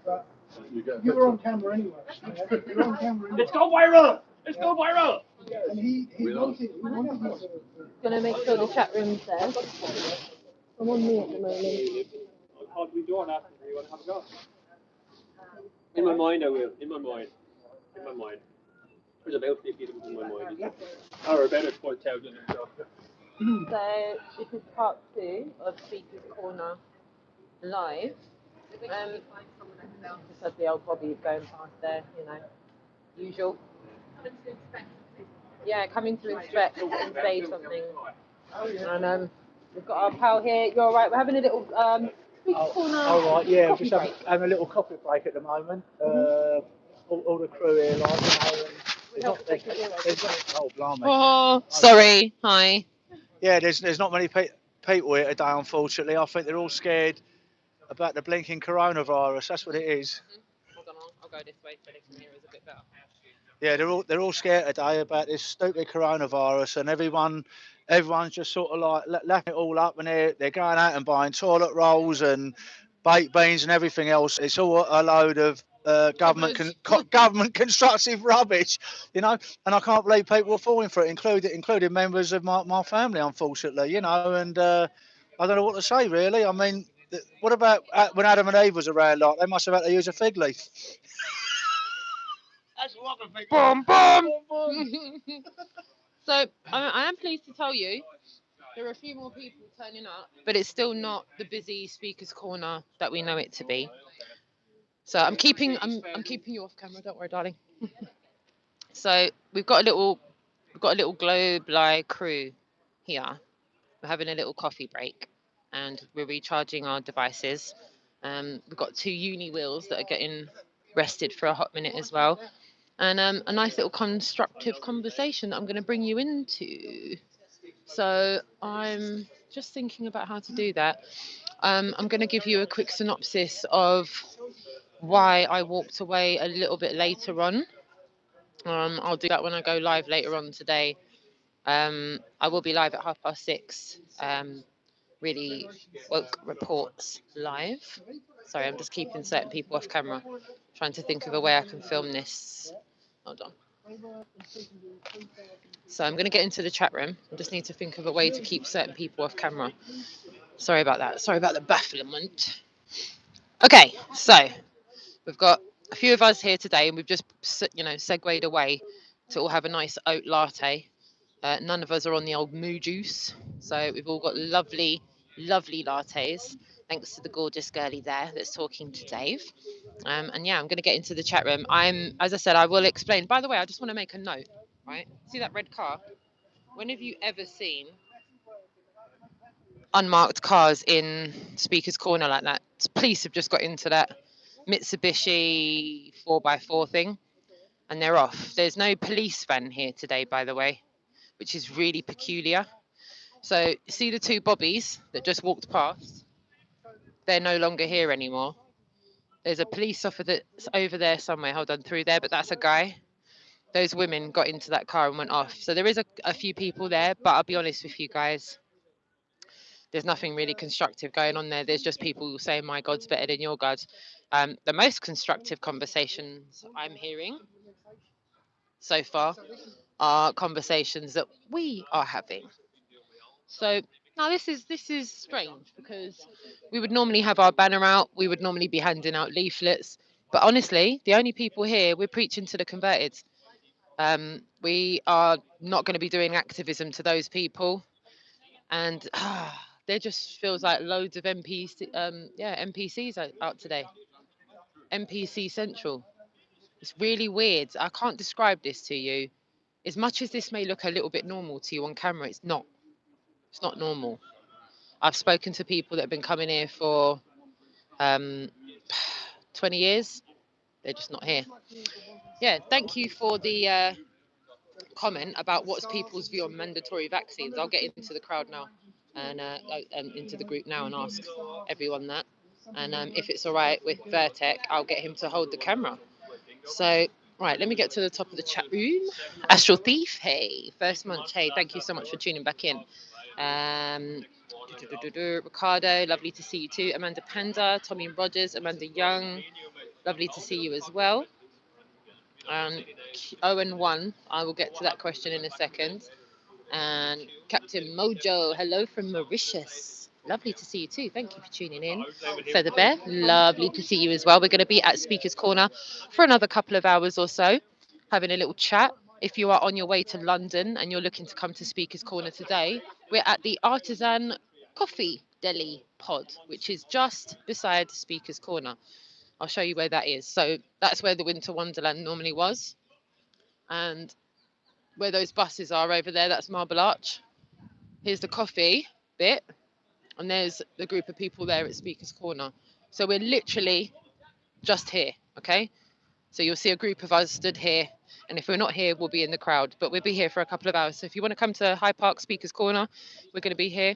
but you were on camera anyway. You were on camera anyway. Let's go viral! Let's go viral! And he wanted you to... Gonna make sure the chat room's there. I'm on me at the moment. How do we do on after? You want to have a go? In my mind, I will. In my mind. In my mind. There's about 50 of them in my mind. Or about a 4,000 or so. So this is part 2 of Speaker's Corner live. Just as the old Bobby going past there, you know, usual. Yeah, coming to inspect and say something. And we've got our pal here. You're all right. We're having a little Speaker's Corner. All right, yeah, coffee just break. having a little coffee break at the moment. All the crew here, like, oh, blimey. Oh, sorry. Hi. Yeah, there's not many people here today, unfortunately. I think they're all scared about the blinking coronavirus. That's what it is. Hold on, I'll go this way so they can hear us a bit better. Yeah, they're all scared today about this stupid coronavirus, and everyone's just sort of like lapping it all up, and they're going out and buying toilet rolls and baked beans and everything else. It's all a load of government constructive rubbish, you know. And I can't believe people are falling for it, including members of my family, unfortunately, you know. And I don't know what to say really. I mean, what about when Adam and Eve was around? Like, they must have had to use a fig leaf. Boom, boom. So I am pleased to tell you there are a few more people turning up, but it's still not the busy Speaker's Corner that we know it to be. So I'm keeping you off camera. Don't worry, darling. So we've got a little Globe Live crew here. We're having a little coffee break, and we're recharging our devices. We've got 2 uni wheels that are getting rested for a hot minute as well. And a nice little constructive conversation that I'm going to bring you into. So I'm just thinking about how to do that. I'm going to give you a quick synopsis of why I walked away a little bit later on. I'll do that when I go live later on today. I will be live at 6:30. Really woke reports live. Sorry, I'm just keeping certain people off camera. Trying to think of a way I can film this. Hold on. So I'm going to get into the chat room. I just need to think of a way to keep certain people off camera. Sorry about that. Sorry about the bafflement. Okay, so we've got a few of us here today, and we've just, segued away to all have a nice oat latte. None of us are on the old moo juice, so we've all got lovely, lovely lattes. Thanks to the gorgeous girlie there that's talking to Dave. And yeah, I'm going to get into the chat room. As I said, I will explain. By the way, I just want to make a note, right? See that red car? When have you ever seen unmarked cars in Speaker's Corner like that? Police have just got into that Mitsubishi 4x4 thing, and they're off. There's no police van here today, by the way, which is really peculiar. So, see the 2 bobbies that just walked past? They're no longer here anymore. There's a police officer that's over there somewhere. Hold on, through there, but that's a guy. Those women got into that car and went off. So there is a few people there, but I'll be honest with you guys. There's nothing really constructive going on there. There's just people saying, my God's better than your God. The most constructive conversations I'm hearing so far are conversations that we are having. So now this is strange, because we would normally have our banner out. We would normally be handing out leaflets. But honestly, the only people here, we're preaching to the converted. We are not going to be doing activism to those people. And there just feels like loads of NPCs out today. NPC Central. It's really weird. I can't describe this to you. As much as this may look a little bit normal to you on camera, it's not. It's not normal. I've spoken to people that have been coming here for 20 years. They're just not here. Yeah, thank you for the comment about what's people's view on mandatory vaccines. I'll get into the crowd now and into the group now and ask everyone that. And if it's all right with Vertec, I'll get him to hold the camera. So, right, let me get to the top of the chat room. Astral Thief, hey. First Munch, hey, thank you so much for tuning back in. Ricardo, lovely to see you too. Amanda Panda, Tommy Rogers, Amanda Young, Lovely to see you as well. Owen 1, I will get to that question in a second. And Captain Mojo, hello from Mauritius. Lovely to see you too. Thank you for tuning in. Feather Bear, lovely to see you as well. We're going to be at Speaker's Corner for another couple of hours or so, having a little chat. If you are on your way to London and you're looking to come to Speaker's Corner today, we're at the Artisan Coffee Deli Pod, which is just beside Speaker's Corner. I'll show you where that is. So that's where the Winter Wonderland normally was. And where those buses are over there, that's Marble Arch. Here's the coffee bit, and there's the group of people there at Speaker's Corner. So we're literally just here, okay? So you'll see a group of us stood here, and if we're not here, we'll be in the crowd, but we'll be here for a couple of hours. So if you want to come to Hyde Park Speaker's Corner, we're going to be here.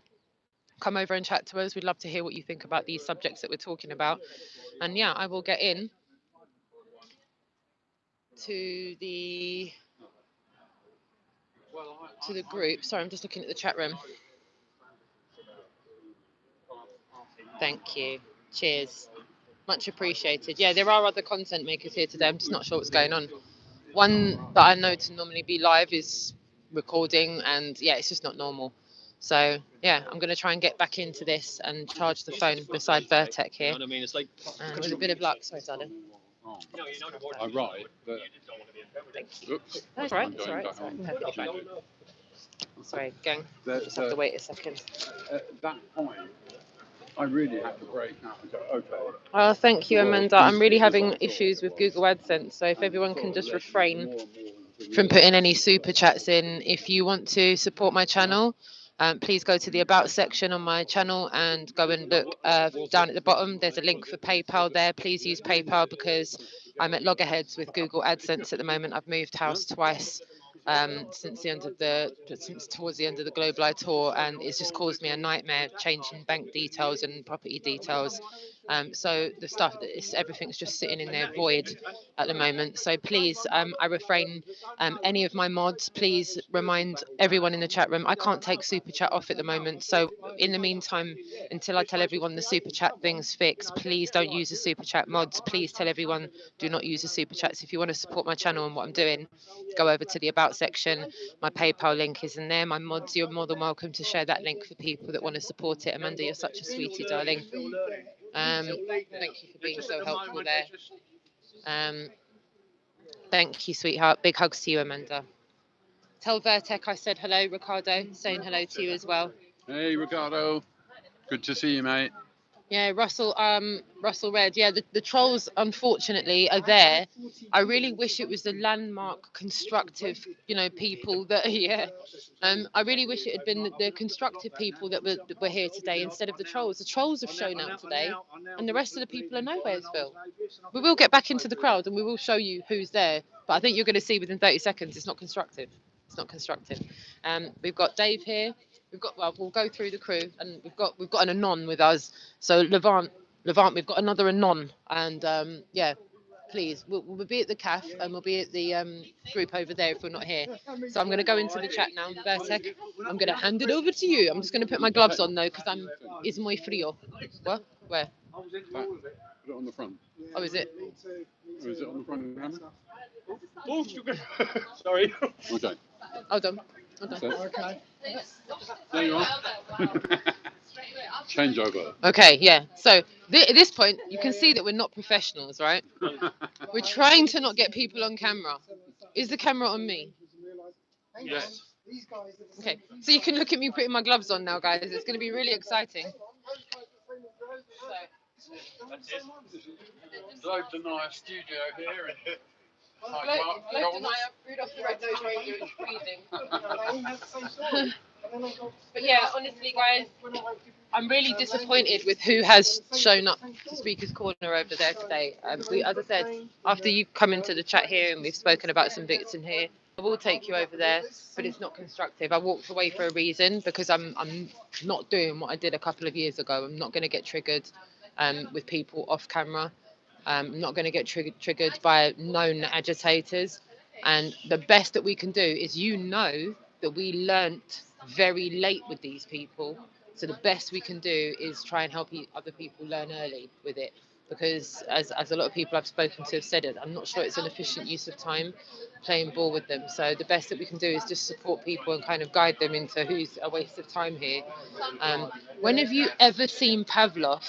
Come over and chat to us. We'd love to hear what you think about these subjects that we're talking about. And yeah, I will get in to the group. Sorry, I'm just looking at the chat room. Thank you. Cheers. Much appreciated. Yeah, there are other content makers here today. I'm just not sure what's going on. One that I know to normally be live is recording, and yeah, it's just not normal. So yeah, I'm going to try and get back into this and charge the phone beside Vertec here. And with a bit of luck, sorry, darling. I write, but Thank you. That's all right. It's all right. It's all right. Perfectly fine. Sorry, gang. Just have to wait a second. at that point, I really had to break out and go, okay. Oh, thank you, Amanda. I'm really having issues with Google AdSense, so if everyone can just refrain from putting any super chats in. If you want to support my channel, please go to the About section on my channel and go and look down at the bottom. There's a link for PayPal there. Please use PayPal because I'm at loggerheads with Google AdSense at the moment. I've moved house twice since towards the end of the Global Eye tour, and it's just caused me a nightmare changing bank details and property details. So the stuff, everything's just sitting in there void at the moment. So please, I refrain. Any of my mods, please remind everyone in the chat room. I can't take super chat off at the moment. So in the meantime, until I tell everyone the super chat thing's fixed, please don't use the super chat mods. Please tell everyone do not use the super chats. If you want to support my channel and what I'm doing, go over to the About section. My PayPal link is in there. My mods, you're more than welcome to share that link for people that want to support it. Amanda, you're such a sweetie, darling. Thank you for being so helpful there. Thank you, sweetheart. Big hugs to you, Amanda. Tell Vertec I said hello, Ricardo. Saying hello to you as well. Hey, Ricardo. Good to see you, mate. Yeah, Russell Red. Yeah, the trolls unfortunately are there. I really wish it was the landmark constructive, people that yeah. I really wish it had been the constructive people that were here today instead of the trolls. The trolls have shown up today, and the rest of the people are nowheresville. We will get back into the crowd and we will show you who's there. But I think you're going to see within 30 seconds it's not constructive. It's not constructive. We've got Dave here. We'll go through the crew, and we've got an anon with us. So Levant, we've got another anon, and yeah, please, we'll be at the CAF and we'll be at the group over there if we're not here. So I'm going to go into the chat now, Vertec. I'm going to hand it over to you. I'm just going to put my gloves on though because it's muy frío. What? Where? Put it on the front. Oh, is it? Or is it on the front of the camera? Oh, sorry. Okay. Hold on. Okay. There you are. Change over. Okay, yeah. So at this point, you can see that we're not professionals, right? We're trying to not get people on camera. Is the camera on me? Yes. Okay, so you can look at me putting my gloves on now, guys. It's going to be really exciting. Globe Denier studio here in But yeah, honestly, guys, I'm really disappointed with who has shown up to Speaker's Corner over there today. As I said, after you've come into the chat here and we've spoken about some bits in here, I will take you over there, but it's not constructive. I walked away for a reason because I'm not doing what I did a couple of years ago. I'm not going to get triggered with people off camera. I'm not going to get triggered by known agitators. And the best that we can do is, that we learnt very late with these people. So the best we can do is try and help other people learn early with it. because as a lot of people I've spoken to have said it, I'm not sure it's an efficient use of time playing ball with them. So the best that we can do is just support people and kind of guide them into who's a waste of time here. When have you ever seen Pavlov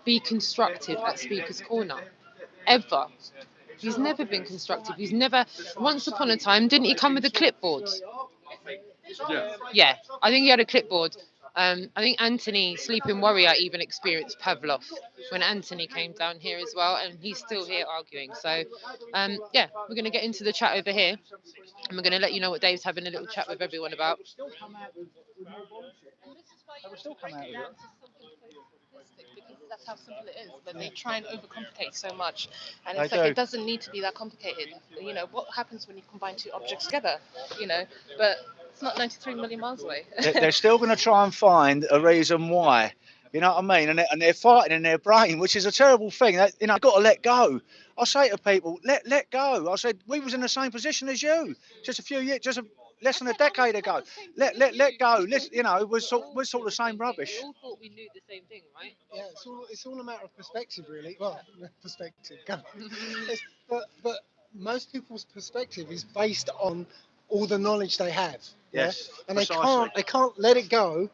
be constructive at Speaker's Corner? Ever? He's never been constructive. He's never. Once upon a time, didn't he come with a clipboard? Yeah, I think he had a clipboard. I think Anthony, Sleeping Warrior, even experienced Pavlov when Anthony came down here as well, and he's still here arguing. So, yeah, we're going to get into the chat over here, and we're going to let you know what Dave's having a little chat with everyone about. Because that's how simple it is, but they try and overcomplicate so much, and They it's like do. it doesn't need to be that complicated. You know what happens when you combine two objects together? You know, but it's not 93 million miles away. They're still going to try and find a reason why. You know what I mean? And they're fighting in their brain, which is a terrible thing. You know, got to let go. I say to people, let go. I said we was in the same position as you, just a few years, less than a decade ago. Let go. You know, we're sort of the same rubbish. We all thought we knew the same thing, right? Yeah, it's all a matter of perspective, really. Well, perspective. But most people's perspective is based on all the knowledge they have. Yeah? Yes, And precisely. they can't let it go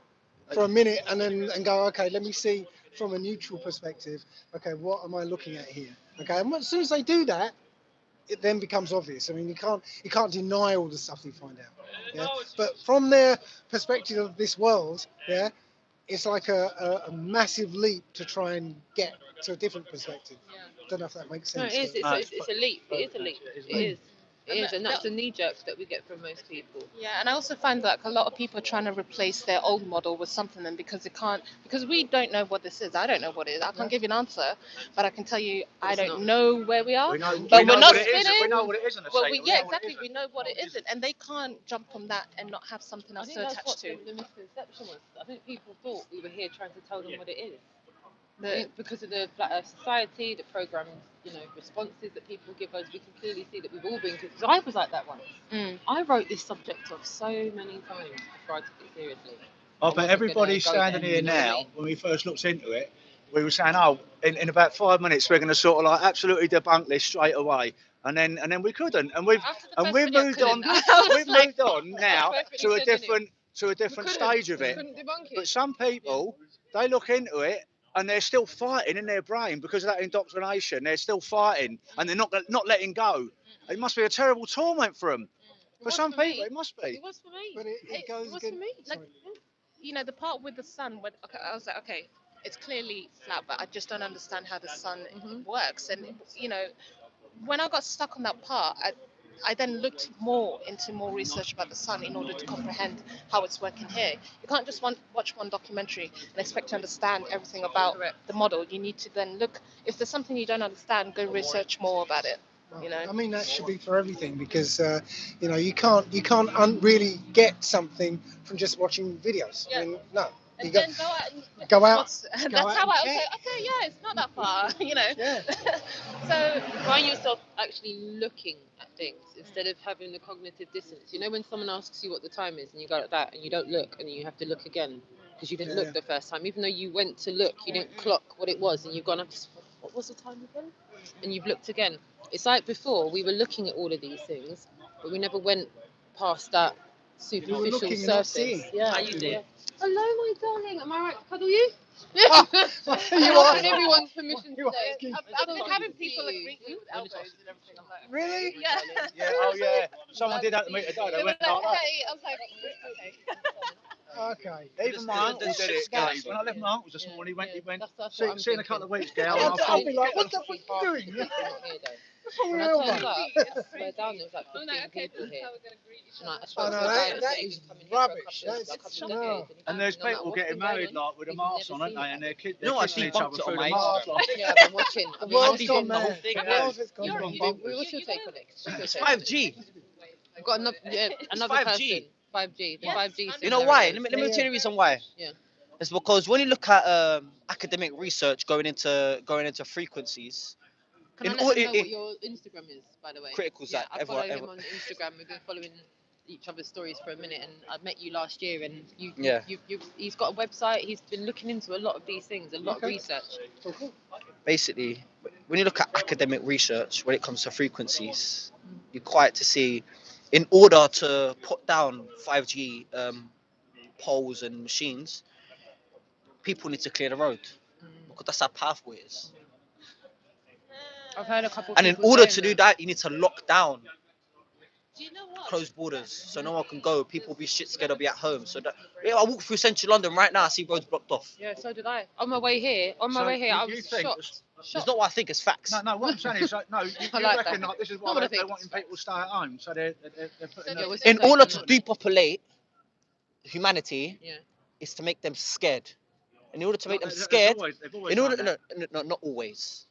for a minute and go, okay, let me see from a neutral perspective. Okay, what am I looking at here? Okay, and as soon as they do that, it then becomes obvious. I mean, you can't deny all the stuff you find out. Yeah, but from their perspective of this world, yeah, it's like a massive leap to try and get to a different perspective. Don't know if that makes No, sense. it is. It's a leap. It is a leap. It is. It is, and that's the knee jerk that we get from most people. Yeah, and I also find that a lot of people are trying to replace their old model with something, and because we don't know what this is. I don't know what it is. I can't give you an answer, but I can tell you I don't know where we are. We know, But we know we're not what it is. spinning. We know what it is in a Well, second. yeah, exactly. We know what it isn't, and they can't jump from that and not have something I else think to that's attach what to. the misconception was. I think people thought we were here trying to tell them what it is. I The, think because of the Flat Earth Society, the programmed, responses that people give us, we can clearly see that we've all been. Because I was like that once. I wrote this subject off so many times before I took it seriously. I bet everybody standing here now, when we first looked into it, we were saying, oh, in about 5 minutes we're going to sort of like absolutely debunk this straight away, and then we couldn't, and we've moved on. We've moved on now to a different stage of it. But some people, they look into it and they're still fighting in their brain because of that indoctrination. They're still fighting and they're not letting go. It must be a terrible torment for them. For some people, it must be. It was for me. But it goes was for again. me. Like, Sorry. the part with the sun, when I was like, okay, it's clearly flat, but I just don't understand how the sun works. And when I got stuck on that part, I then looked into more research about the sun in order to comprehend how it's working here. You can't just watch one documentary and expect to understand everything about the model. You need to then look. If there's something you don't understand, go research more about it. I mean, that should be for everything because you can't really get something from just watching videos. Yeah. I mean, no. You And got, then go out. that's how I was like, okay, yeah, it's not that far, Yeah. So Find yourself actually looking at things instead of having the cognitive dissonance. You know when someone asks you what the time is and you go like that and you don't look and you have to look again because you didn't look the first time, even though you went to look, you didn't clock what it was and you've gone up to what was the time again? And you've looked again. It's like before we were looking at all of these things, but we never went past that superficial looking and not surface. seeing. Yeah, you did. Hello, my darling. Am I right to cuddle you? You I'm are. asking everyone's permission You are today. asking. I've been having people like greet me with elbows and everything. I'm like, Really? yeah. Yeah. Oh yeah. Someone did that to me today. They They were went like, like that. hey, I was like, okay. Okay. Even my uncle did it. Guys. When I left my uncle's this morning, he went. That's See what I'm you in a couple of weeks, girl. I'll And I thought, be like, what the fuck are you doing? When I Real turned man. up, I swear down, there was like 15 people here. And I spoke to a guy that said he was coming here for rubbish. a couple of No. decades. and there's I'm like, people what's getting been going married on? like with a We've mask never on, aren't seen they? And they're No, I kissing each debunked other it on through the my mask. Instagram. Like. Yeah, I've been watching. I The mean, world's I've gone been mad. thing, The man. world has gone mad. What's your take on it? It's 5G. I've got another 5G. person. 5G. The 5G. You know why? scenario. Let me tell you the reason why. Yeah. It's because when you look at academic research going into frequencies, Can I in let all them know it, what your Instagram is, by the way? critical Yeah, Zach, I follow everyone. him on Instagram. We've been following each other's stories for a minute, and I met you last year, and Yeah. he's got a website. He's been looking into a lot of these things, a lot of Okay. research. Cool. Basically, when you look at academic research, when it comes to frequencies, you're quite to see, in order to put down 5G poles and machines, people need to clear the road because that's how powerful it is. I've heard a couple of And in people order saying to do that, you need to lock down, close borders, so no one can go. People will be shit scared. They'll be at home. So that, yeah, I walk through central London right now. I see roads blocked off. Yeah, so did I. On my way here, I you was think- shocked. It's not what I think. It's facts. No, what I'm saying is, like, no, you I like reckon that. like this is Not why what I they're think. wanting people to stay at home, so they're putting. Yeah, the- what's In that order like? to depopulate humanity, Yeah. is to make them scared. In order to make them They've scared, always in order, done no, that. not always.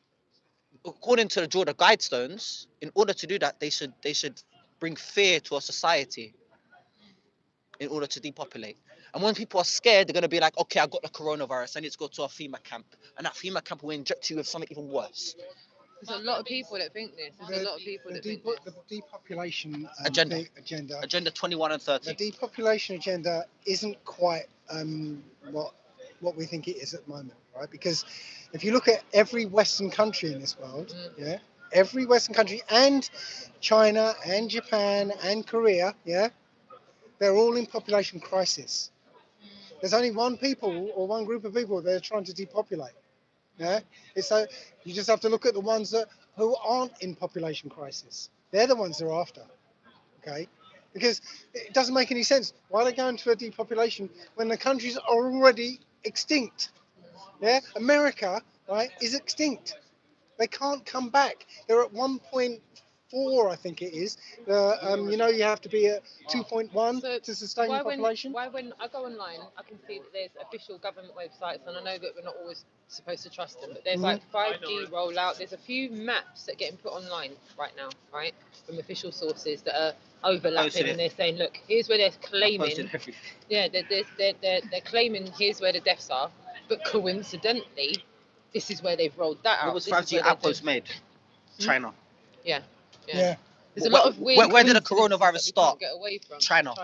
According to the Georgia Guidestones, in order to do that, they should bring fear to our society in order to depopulate. And when people are scared, they're going to be like, okay, I got the coronavirus, I need to go to a FEMA camp. And that FEMA camp will inject you with something even worse. There's a lot of people that think this. There's a lot of people that think this. The depopulation Agenda. agenda. Agenda 21 and The 30. depopulation agenda isn't quite what we think it is at the moment, right? Because if you look at every Western country in this world, yeah, every Western country and China and Japan and Korea, yeah, they're all in population crisis. There's only one people or one group of people that are trying to depopulate. Yeah, it's so you just have to look at the ones who aren't in population crisis. They're the ones they're after. Okay, because it doesn't make any sense. Why are they going to a depopulation when the countries are already extinct? Yeah, America, right, is extinct. They can't come back. They're at 1.4, I think it is. You have to be at 2.1 So to sustain the population. why when I go online, I can see that there's official government websites, and I know that we're not always supposed to trust them, but there's like 5G rollout. There's a few maps that are getting put online right now, right, from official sources that are overlapping, and they're saying, look, here's where they're claiming. Yeah, they're claiming here's where the deaths are, but coincidentally, this is where they've rolled that out. What was This is 5G where they're outpost made? China. Yeah. Yeah. There's a lot of weird. Where did the coincidences coronavirus that we start? can't get away from. China.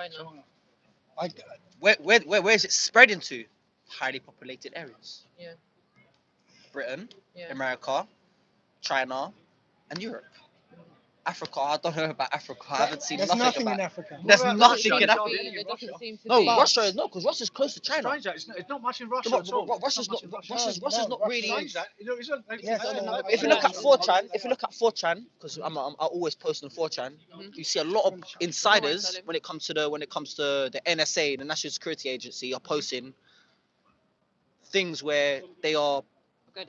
I, Where is it spreading to? Highly populated areas. Yeah. Britain, Yeah. America, China, and Europe. Africa, I don't know about Africa. I haven't seen there's nothing nothing about. in Africa. There's What about nothing Russia? in Africa. There doesn't seem to No, be. Russia is not, because Russia's close to China. Strange that it's not much in Russia No, at all. but Russia's much not. in Russia. Russia's not really. Strange that. Yes, If you look at 4chan, because I always post on 4chan, you see a lot of insiders when it comes to the NSA, the National Security Agency, are posting things where they are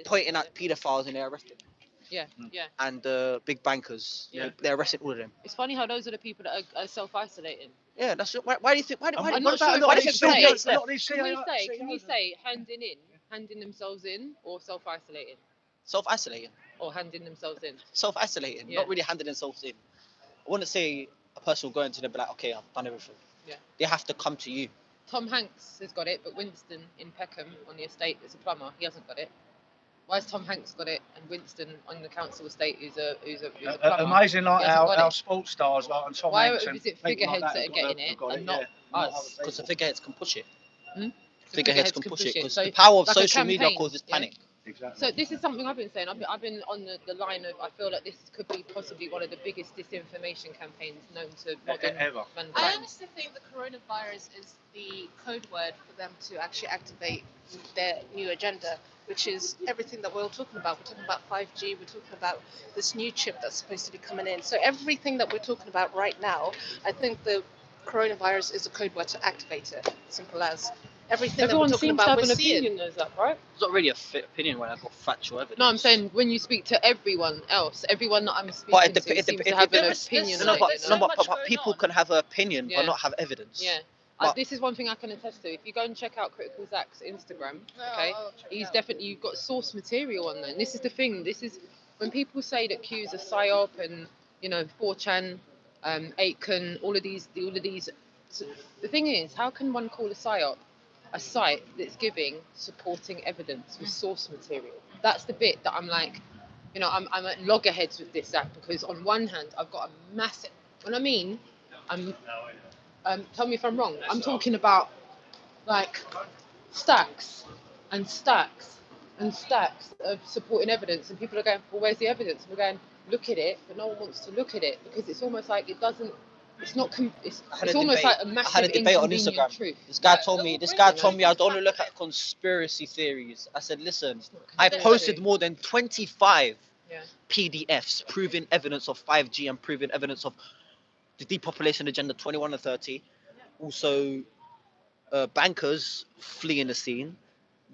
pointing at pedophiles and they're arrested, Yeah. and big bankers. Yeah. They're arresting all of them. It's funny how those are the people that are self-isolating. Yeah, that's why do you think? Why I'm do not sure if why I do you should think Bill say- Gates A lot left? of these Can we say handing themselves in, or self-isolating, Self-isolating. or handing themselves in? Self-isolating, Yeah. not really handing themselves in. I wouldn't say a person will go into them and be like, okay, I've done everything. Yeah. They have to come to you. Tom Hanks has got it, but Winston in Peckham on the estate is a plumber. He hasn't got it. Why has Tom Hanks got it and Winston on the council estate who's a plumber? Amazing, like He hasn't got our it. sports stars, like and Tom Why Hanks is and it people figureheads like that are have getting have it got and not yeah. us? Because the figureheads can push it. Hmm? The figureheads can push it. Because So, the power of like a social media campaign, causes yeah? panic. Exactly. So this is something I've been saying. I've been on the line of, I feel like this could be possibly one of the biggest disinformation campaigns known to modern Ever. I mankind. honestly think the coronavirus is the code word for them to actually activate their new agenda, which is everything that we're all talking about. We're talking about 5G, we're talking about this new chip that's supposed to be coming in. So everything that we're talking about right now, I think the coronavirus is a code word to activate it. Simple as. Everything Everyone that we're talking seems to about, have we're an seeing. opinion, knows that, right? It's not really a opinion when I've got factual evidence. No, I'm saying when you speak to everyone else, everyone that I'm speaking But to seems to have an there's opinion. so- on there's it, so you know? much going people on. can have an opinion Yeah. but not have evidence. Yeah. But- This is one thing I can attest to. If you go and check out Critical Zach's Instagram, okay, I'll check it he's out. definitely, you've got source material on there. And this is the thing. This is when people say that Q's a psyop and 4chan, 8can, all of these. So the thing is, how can one call a psyop a site that's giving supporting evidence with source material? That's the bit that I'm like, I'm at loggerheads with this app, because on one hand I've got a massive. When I mean, I'm Tell me if I'm wrong. I'm talking about like stacks and stacks and stacks of supporting evidence, and people are going, well, where's the evidence? And we're going, look at it, but no one wants to look at it because it's almost like it doesn't. It's not. It's almost like a I massive had a debate on inconvenient Instagram. truth. This guy told me I don't want to look at conspiracy theories. I said, listen, I posted more than 25 Yeah. PDFs proving evidence of 5G and proving evidence of the depopulation agenda 21 and 30. Also, bankers fleeing the scene,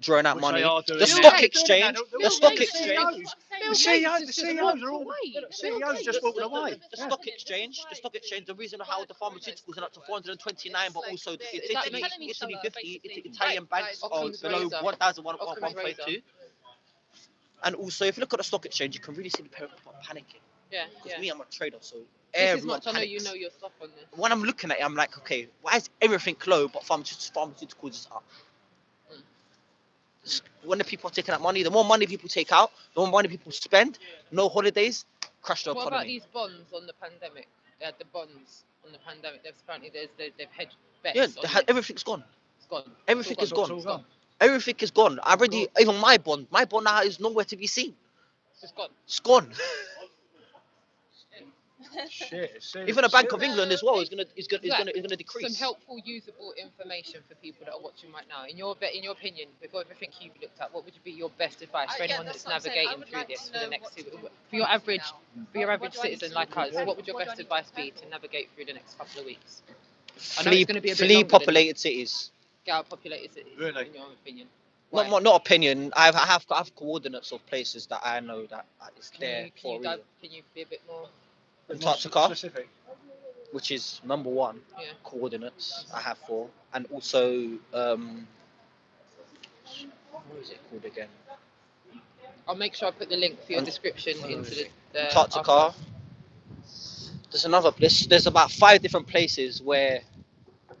drawing out Which money. they are doing The now. stock They're exchange. doing that. The Bill stock Gates, exchange. The CEOs are all. The CEOs just walking away. The stock exchange. The stock exchange. The reason how the pharmaceuticals are up to 429, but also the Italy, 50, Italian banks are below 1,152. And also, if you look at the stock exchange, you can really see the people panicking. Yeah. Because me, I'm a trader, so Just as everyone much I know you panics. know your stuff on this. When I'm looking at it, I'm like, okay, why is everything low but pharmaceuticals is up? When the people are taking out money, the more money people take out, the more money people spend. No holidays, crash the What economy. about these bonds on the pandemic? They had the bonds on the pandemic. They've hedged bets. Yeah, everything's gone. It's gone. Everything is It's all gone. gone. Everything is gone. I already, even my bond now is nowhere to be seen. It's gone. It's gone. Shit. Even the Bank of England as well is gonna decrease. Some helpful, usable information for people that are watching right now. In your opinion, before everything you've looked at, what would be your best advice for anyone that's navigating through this for the next for your average citizen like us? What would your best advice be to navigate through the next couple of weeks? I know it's going to be a bit Flee longer than populated cities. get out populated cities. Really? In your opinion. Not opinion. I have coordinates of places that I know that is there for a reason. Can you be a bit more? Antarctica, specific. which is number one. Yeah. Coordinates I have for, and also what is it called again? I'll make sure I put the link for your description into the Antarctica. There's another place. There's about 5 different places where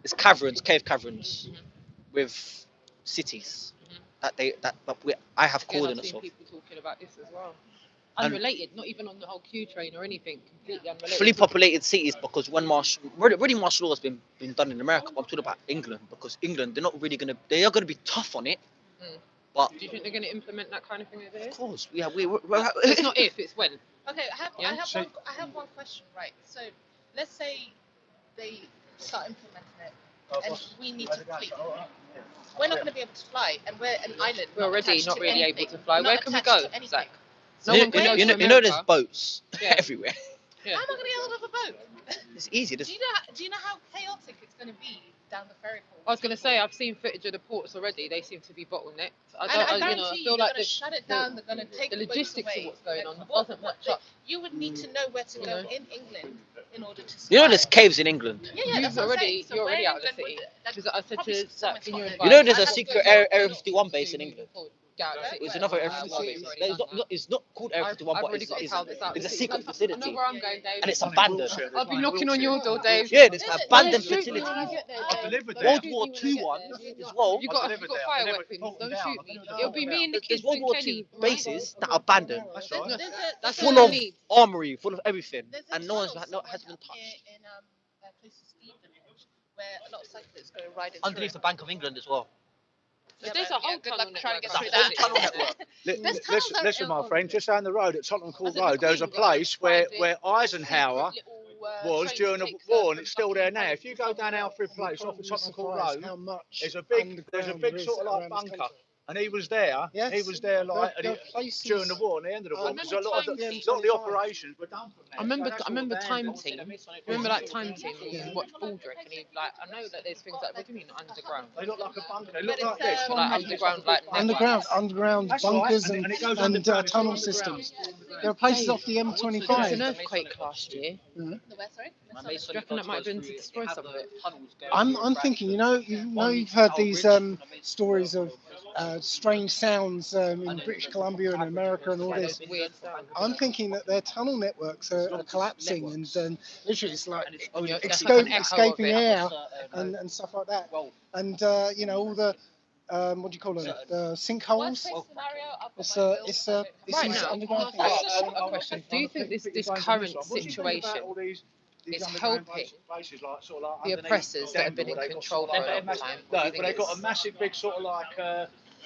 it's caverns, cave caverns, with cities I have Again, I've coordinates seen of. people talking about this as well. And- Unrelated, not even on the whole Q train or anything. Completely unrelated. Fully populated cities, because when already martial law has been done in America, but I'm talking about England, because England, they are gonna be tough on it. Mm. But Do you think they're going to implement that kind of thing over here? of course, we're It's not if, it's when. Okay, Yeah? I have one question, right? So let's say they start implementing it and we need to flee. We're not going to be able to fly, and we're an island. We're already attached not to really anything. able to fly. We're Where not can we attached go, to anything. Zach? No one can go to you know America. there's boats Yeah. everywhere. Yeah. How am I going to get hold of a boat? It's easy. Do you know how chaotic it's going to be down the ferry port? I was going to say, I've seen footage of the ports already. They seem to be bottlenecked. I I guarantee feel they're like going to shut it down. They're going to take the boats logistics away. of what's going on What- doesn't what match up. You would need to know where to You go know? in England in order to. You know there's survive. caves in England. Yeah, that's what I'm saying. So You're already where out of the England city. would- like, Because I said probably to someone Zach in your Scotland. advice. You know there's I a have secret to go Area to- 51 base in England. Get out of the city. It's another Area I've 51 already base. done that. It's not called Area 51, I've but already got it's how this out. a secret I know facility. where I'm going, Dave. And it's It's abandoned. I'll be knocking on your door, Dave. Yeah, there's Is it? abandoned Don't shoot me facilities. when I get there, I've Dave. delivered Don't there. World shoot War me when I II get one there. as well. You got delivered fire there. I never weapons. pulled them Don't down. shoot I me. don't know It'll be about me and the There's kids World and War Kenny. II bases that are abandoned, That's right. That's full all I of need. armory, full of everything, There's a and no one's tunnel hasn't been somewhere up touched. here in a place called Stevenage, where a lot of cyclists go riding Underneath the through. Bank of England as well. But there's a whole good tunnel luck trying to network. get There's through a whole that. tunnel network. There's tunnels out Listen, my all friend, over. just down the road at Tottenham Court I said, Road, the there was a Queen got a place where private Eisenhower secret little, was train during that the takes war, her and it's from still there Buckingham now. If you go Palace to down somewhere Alfred else. Place off the Tottenham Court Surprised Road, how much there's a underground big there sort of is like around this bunker, country. and he was there. Yes. He was there like There are places during the war, and the end of the war, I because remember a lot of Time the Team. operations were done from there. I remember, So that's I remember all Time abandoned. Team. Remember like Time Team? You watch Baldrick, and he like, I know that there's things like, what do you mean underground? They look like a bunker. They But look like it's, this. Like underground, like Underground That's right, bunkers and and, it goes and underground, it's tunnel all underground. systems. There are places Dave, off the There was an M25. earthquake last year. The where, sorry? Do you reckon that might have been to destroy some of it? I'm thinking, you've heard these stories of strange sounds in British Columbia and America and all Yeah, this. those weird sounds. I'm thinking that their tunnel networks are collapsing and literally it's like Oh, yeah, that's like an echo of escaping it. air and stuff like that. And all the what do you call them? The sinkholes. Worst case scenario, I've got It's my a bills, it's I a don't this Right is now, underground can I thing. ask a question? Do you think this current situation these is underground helping bases, like sort of like the underneath oppressors that have been Denver, in they've got control sort for of a like long time? no, Or do you but think they've got a it's massive big sort of like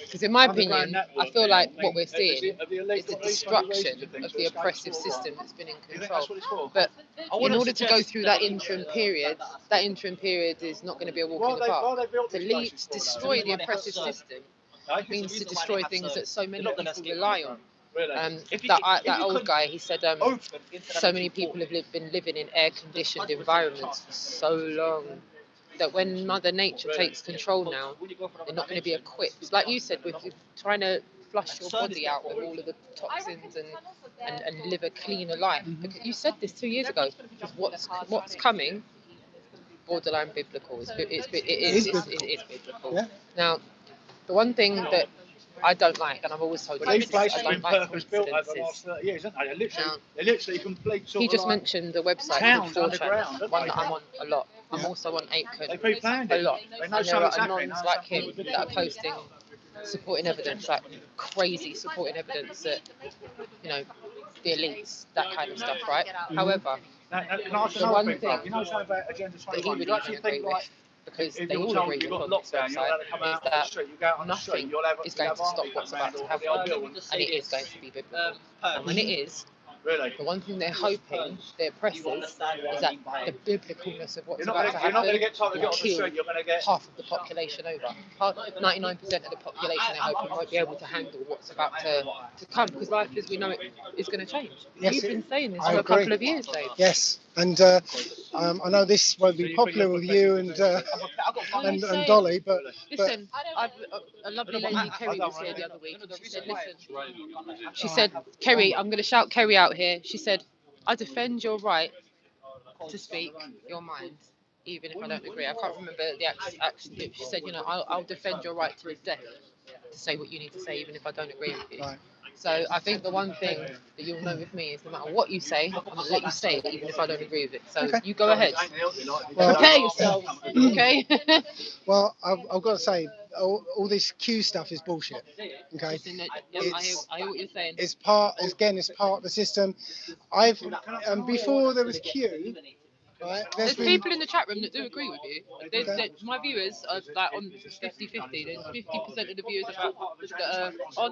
because in my underground opinion, I network feel there. like I what mean, we're seeing have the elite is the got these bloody destruction reasons, you think, of to the escape oppressive sort of system that's been in You think control. that's what it's for? But I in wouldn't order to go suggest through that interim period is not going to be a walk Why in the they park. built To these lead, places to for, though? destroy the Why they have oppressive served. system Eh? means to Reason why destroy they have things that served. so many They're not gonna people escape rely from on. Really? If you That if you old could guy, he said, open into that so many little people portal, have been living in air-conditioned environments for so long that when Mother Nature takes control now, they're not going to be equipped. Like you said, with trying to flush your body out with all of the toxins and live a cleaner life. Because you said this 2 years ago. What's coming? Borderline biblical. It is biblical. Yeah. Now, the one thing that I don't like, and I've always told But you these this, places I have been don't like purpose built over the last coincidences. 30 years, haven't they? Now, They're literally complete sort he of just like mentioned the website towns called underground, 4chan, don't one they? that I'm on a lot. I'm Yeah. also on They 8kun pre-planned a it. lot. They know And there are something's happening. anons like him that are posting supporting evidence, like crazy supporting evidence that, you know, the elites, that kind of stuff, right? However, Now, can I ask the another one thing, thing Frank? You know something about Agenda that he 21? would Do you even actually agree think, with, like, because if they you're all told agree you've with got on this lockdown, you're not website, allowed to come is out on the that street, you go out on the street, nothing you'll have is going to stop what's about to happen, and it is going to be biblical. And when it is, Really? the one thing they're hoping, the oppressors, is that the biblicalness of what's You're about to not going to happen get time to get will off the kill street, you're going to get... half of the population over. 99% of the population, they're hoping, won't be able to handle what's about to come, because life as we know it is going to change. Yes, You've been saying this I for a agree. couple of years, Dave. Yes, and I know this won't be popular with you and Dolly, but Listen, a lovely lady, Kerry, was here the other week, and she said, listen, she said, Kerry, I'm going to shout Kerry out here. She said, I defend your right to speak your mind, even if I don't agree. I can't remember the actual. She said, you know, I'll defend your right to the death to say what you need to say, even if I don't agree with you. right. So I think the one thing that you'll know with me is no matter what you say, I'm going to let you say it, even if I don't agree with it. So Okay. you go ahead. Well, Prepare yourself, okay? well, I've got to say, all this Q stuff is bullshit. Okay, Listen, I hear what you're saying. it's part of the system. I've before there was Q, right? There's been people in the chat room that do agree with you. My viewers are like on 50-50. There's 50% of the viewers that are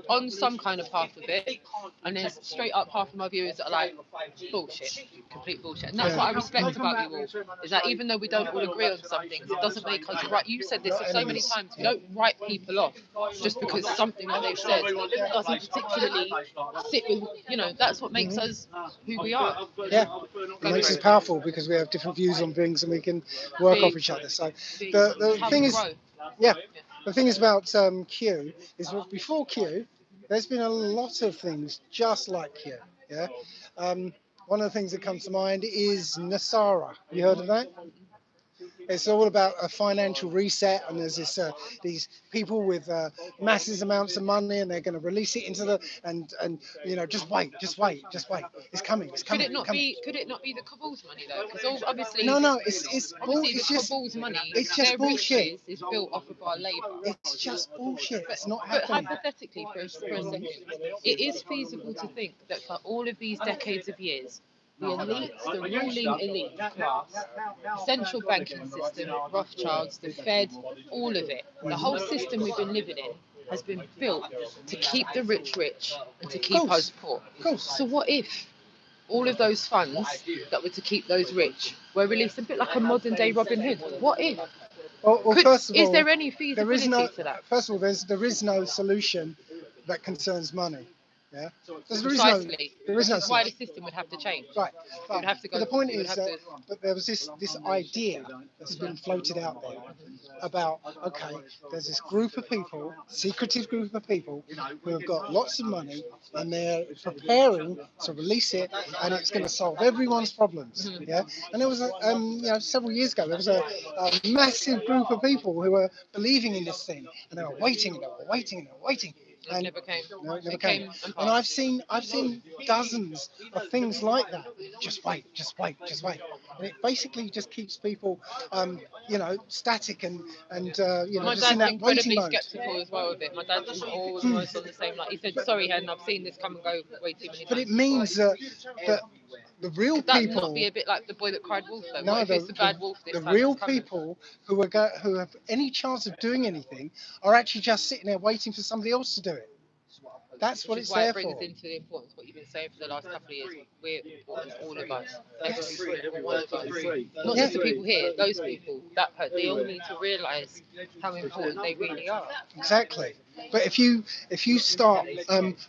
on some kind of path with it, and there's straight up half of my viewers that are like bullshit, complete bullshit. And that's Yeah. what I respect about you all, is that even though we don't all agree on some things, it doesn't make us right. You said this Not so many enemies. times. We don't write people off just because something that they've said doesn't particularly sit with, you know, that's what makes us who we are. Yeah, it Go makes for us it. powerful because we have different views on things and we can work off each other. So the How thing we is, grow. yeah, the thing is about Q is that before Q, there's been a lot of things just like Q. Yeah, one of the things that comes to mind is Nasara. You heard of that? It's all about a financial reset, and there's these people with massive amounts of money, and they're going to release it into the and you know just wait, it's coming, Could it it's not coming. be? Could it not be the cabal's money though? Because obviously, No, obviously it's the just cabal's money, it's just their bullshit. riches is built off of our labour. It's just bullshit. It's not But happening. hypothetically, for a second, it is feasible to think that for all of these decades of years, the elites, the ruling elite class, the central banking system, Rothschilds, the Fed, all of it, the whole system we've been living in has been built to keep the rich and to keep us poor. Of course. So what if all of those funds that were to keep those rich were released, a bit like a modern day Robin Hood? What if? Well, first of all, is there any there feasibility is no. to that? First of all, there is no solution that concerns money. Yeah, Precisely. there is no Which is why the solution. system would have to change. Right, It would have to go. but the point it would is have that but there was this idea that's been floated out there about okay, there's this group of people, secretive group of people who have got lots of money and they're preparing to release it, and it's going to solve everyone's problems. Yeah, and there was several years ago there was a massive group of people who were believing in this thing, and they were waiting and they were waiting and they were waiting. It never came. No, it never It came. and And passed. I've seen dozens of things like that. Just wait. And it basically just keeps people, static and My just in dad's that waiting incredibly mode. sceptical as well with it. My dad's almost on the same line. He said, "Sorry, Hen, I've seen this come and go way too many But times." it means that the real Could that people. not be a bit like the boy that cried wolf though? No, What if it's the bad wolf this the time real that's coming? people who have any chance of doing anything are actually just sitting there waiting for somebody else to do it. That's what Which is it's why there it brings for. into the importance of what you've been saying for the last couple of years. We're important, all of us, every single one of us. Not just the people here, those people, they all need to realise how important they really are. Exactly. But if you start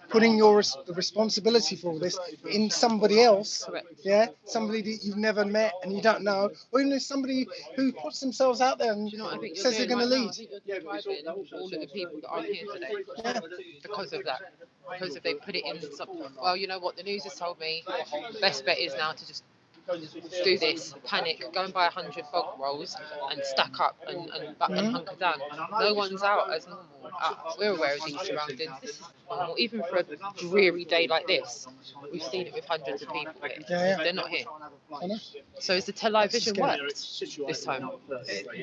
putting the responsibility for all this in somebody else, Correct. yeah, somebody that you've never met and you don't know, or even if somebody who puts themselves out there and Do you know what I think you're says they're doing going to right now? lead. I think you're describing all of the people that aren't here today because of that. Because if they put it in some, well, you know what, the news has told me the best bet is now to just do this, panic, go and buy 100 bog rolls and stack up and hunker down. No one's out as normal. We're aware of these surroundings. This is normal. Even for a dreary day like this, we've seen it with hundreds of people here. Yeah. They're not here. I know. So has the television worked this time?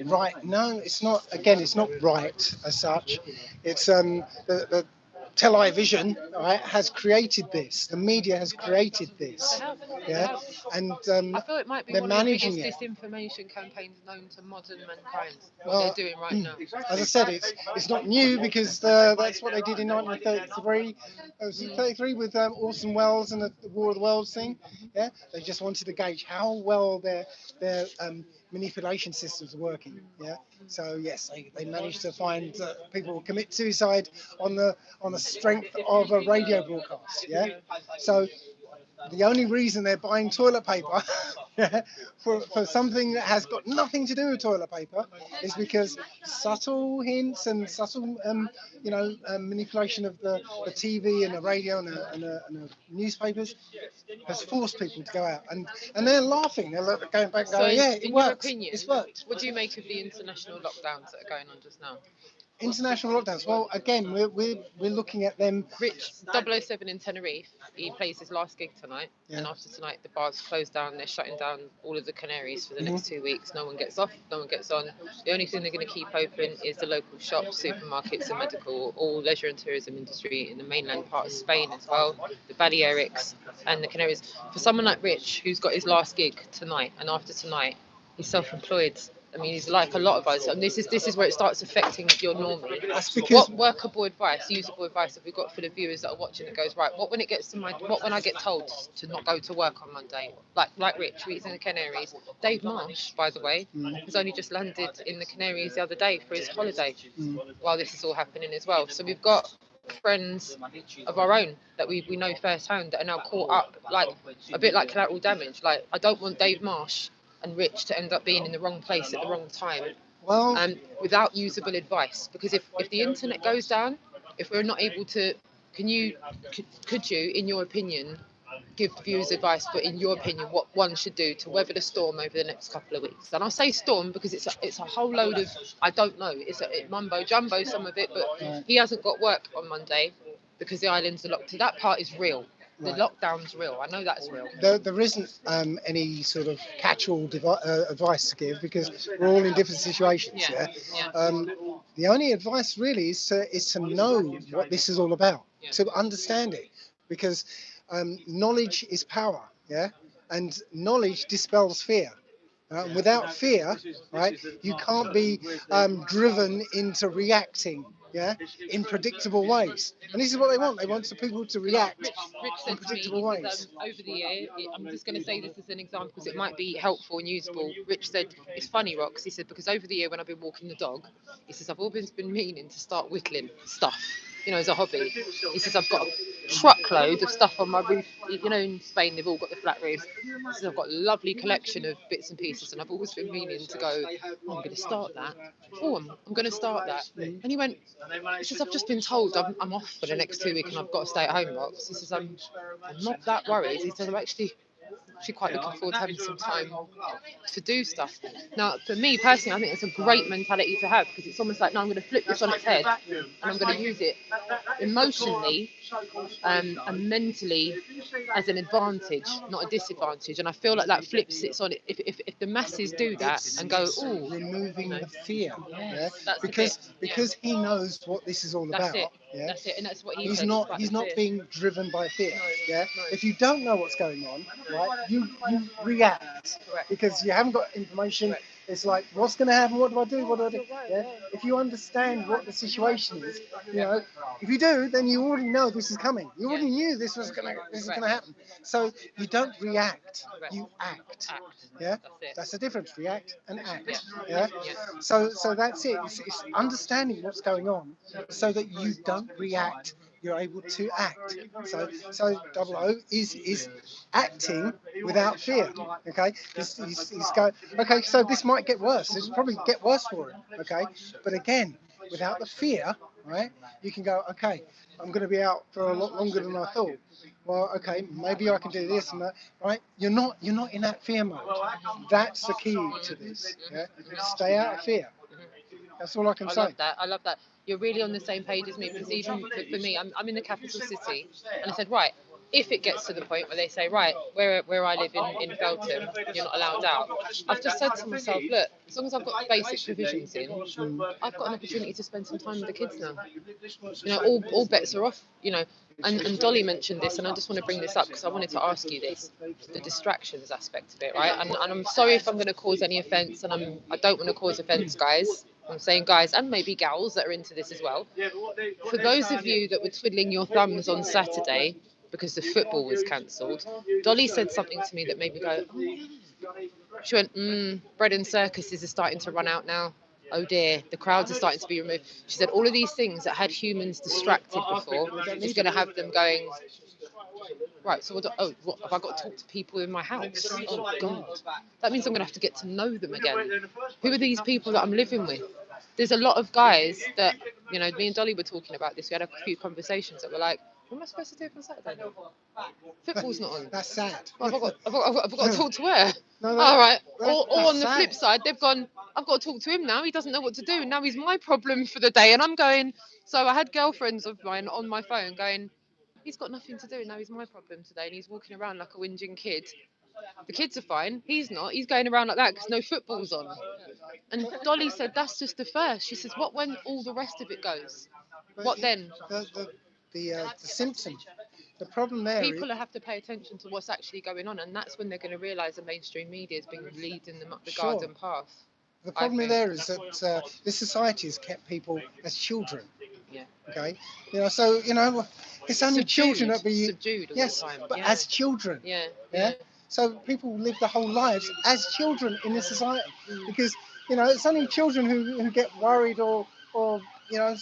Right? No, it's not. Again, it's not right as such. It's the television, right, has created this. The media has created this. Yeah, and I feel it might be they're one of the managing biggest it. disinformation campaigns known to modern mankind. What Well, they're doing right now. As I said, it's not new because that's what they did in 1933. It was 33 with Orson Welles and the War of the Worlds thing. Yeah, they just wanted to gauge how well their manipulation systems are working. Yeah, so yes, they managed to find people commit suicide on the strength of a radio broadcast. Yeah, so the only reason they're buying toilet paper for something that has got nothing to do with toilet paper is because subtle hints and subtle, manipulation of the TV and the radio and the newspapers has forced people to go out. And they're laughing. They're going back and So, going, yeah, it in your works. opinion, It's worked. what do you make of the international lockdowns that are going on just now? International lockdowns. Well, again, we're looking at them. Rich 007 in Tenerife, he plays his last gig tonight, and after tonight the bars close down. They're shutting down all of the Canaries for the next 2 weeks. No one gets off, no one gets on. The only thing they're going to keep open is the local shops, supermarkets, and medical. All leisure and tourism industry in the mainland part of Spain as well, the Balearics and the Canaries. For someone like Rich, who's got his last gig tonight, and after tonight he's self-employed. I mean, he's like a lot of us, and this is where it starts affecting your normie. That's because What workable advice, usable advice, have we got for the viewers that are watching that goes right? What when it gets to when I get told to not go to work on Monday, like Rich, who's in the Canaries. Dave Marsh, by the way, has only just landed in the Canaries the other day for his holiday, while this is all happening as well. So we've got friends of our own that we know firsthand that are now caught up, like a bit like collateral damage. Like, I don't want Dave Marsh and Rich to end up being in the wrong place at the wrong time, well, without usable advice. Because if the internet goes down, if we're not able to, could you, in your opinion, give viewers advice, but in your opinion, what one should do to weather the storm over the next couple of weeks? And I'll say storm because it's a whole load of, I don't know, it's mumbo jumbo, some of it, but he hasn't got work on Monday because the islands are locked. So that part is real. The lockdown's real. I know that's real. There isn't any sort of catch-all advice to give because we're all in different situations. Yeah. The only advice really is to know what this is all about, to understand it, because knowledge is power. Yeah, and knowledge dispels fear. Without fear, right, you can't be driven into reacting, in predictable ways. And this is what they want. They want the people to react Rich in said to me, predictable he ways. says, over the year, I'm just going to say this as an example because it might be helpful and useful. Rich said, it's funny, Rox, he said, because over the year when I've been walking the dog, he says, I've always been meaning to start whittling stuff, as a hobby. He says, I've got a truckload of stuff on my roof. In Spain, they've all got the flat roofs. He says, I've got a lovely collection of bits and pieces, and I've always been meaning to go, I'm going to start that. I'm going to start that. And he went, he says, I've just been told I'm off for the next 2 weeks and I've got to stay at home, Rox. He says, I'm not that worried. He says, I'm actually quite looking forward to having some time to do stuff. Now, for me personally, I think it's a great mentality to have because it's almost like, no, I'm going to flip this on its head and I'm going to use it emotionally and mentally as an advantage, not a disadvantage. And I feel like that flips it on it. If the masses do that and go, oh, removing the fear, yes, that's because he knows what this is all That's about. it. Yeah, That's it, and that's what he he's said. not it's about he's the not fear. being driven by fear. Yeah, No. if you don't know what's going on, right, you react Correct. because you haven't got information. Correct. It's like, what's going to happen? What do I do? What do I do? You're right, Yeah. yeah. If you understand what the situation is, you know, if you do, then you already know this is coming. You already knew this was gonna happen. So you don't react. Correct. You act. Act. Yeah. That's it. That's the difference. React and act. Yeah. Yeah. Yeah. So that's it. It's understanding what's going on so that you don't react. You're able to act. So Double O is acting without fear. Okay. He's going. Okay. So this might get worse. It'll probably get worse for him. Okay. But again, without the fear, right? You can go. Okay. I'm going to be out for a lot longer than I thought. Well, okay, maybe I can do this and that, right? You're not in that fear mode. That's the key to this. Yeah, stay out of fear. That's all I can I say. love that. I love that. You're really on the same page as me because even for me, I'm in the capital city, and I said, right, if it gets to the point where they say, right, where I live in Feltham, you're not allowed out, I've just said to myself, look, as long as I've got basic provisions in, I've got an opportunity to spend some time with the kids now. You know, all bets are off. You know, and Dolly mentioned this, and I just want to bring this up because I wanted to ask you this, the distractions aspect of it, right? And I'm sorry if I'm going to cause any offence, and I don't want to cause offence, guys. I'm saying guys and maybe gals that are into this as well. For those of you that were twiddling your thumbs on Saturday because the football was cancelled, Dolly said something to me that made me go, oh. She went, bread and circuses are starting to run out now. Oh dear, the crowds are starting to be removed. She said all of these things that had humans distracted before is going to have them going, right, so what have I got to talk to people in my house? Oh God, that means I'm going to have to get to know them again. Who are these people that I'm living with? There's a lot of guys that, you know, me and Dolly were talking about this. We had a few conversations that were like, what am I supposed to do on Saturday? Football's not on. That's sad. I've got to talk to her. No, All right. Or that's on the sad. flip side, they've gone, I've got to talk to him now. He doesn't know what to do. Now he's my problem for the day. And I'm going, so I had girlfriends of mine on my phone going, he's got nothing to do. Now he's my problem today. And he's walking around like a whinging kid. The kids are fine. He's not. He's going around like that because no football's on. And Dolly said, that's just the first. She says, what when all the rest of it goes? What then? The symptom. The problem there is People have to pay attention to what's actually going on, and that's when they're going to realise the mainstream media has been leading them up the Sure. garden path. the problem there is that this society has kept people as children. Yeah. Okay. You know, so you know, it's only children that be subdued all yes, the time. but Yeah. as children. Yeah. Yeah. So people live their whole lives as children in this society because you know it's only children who get worried or you know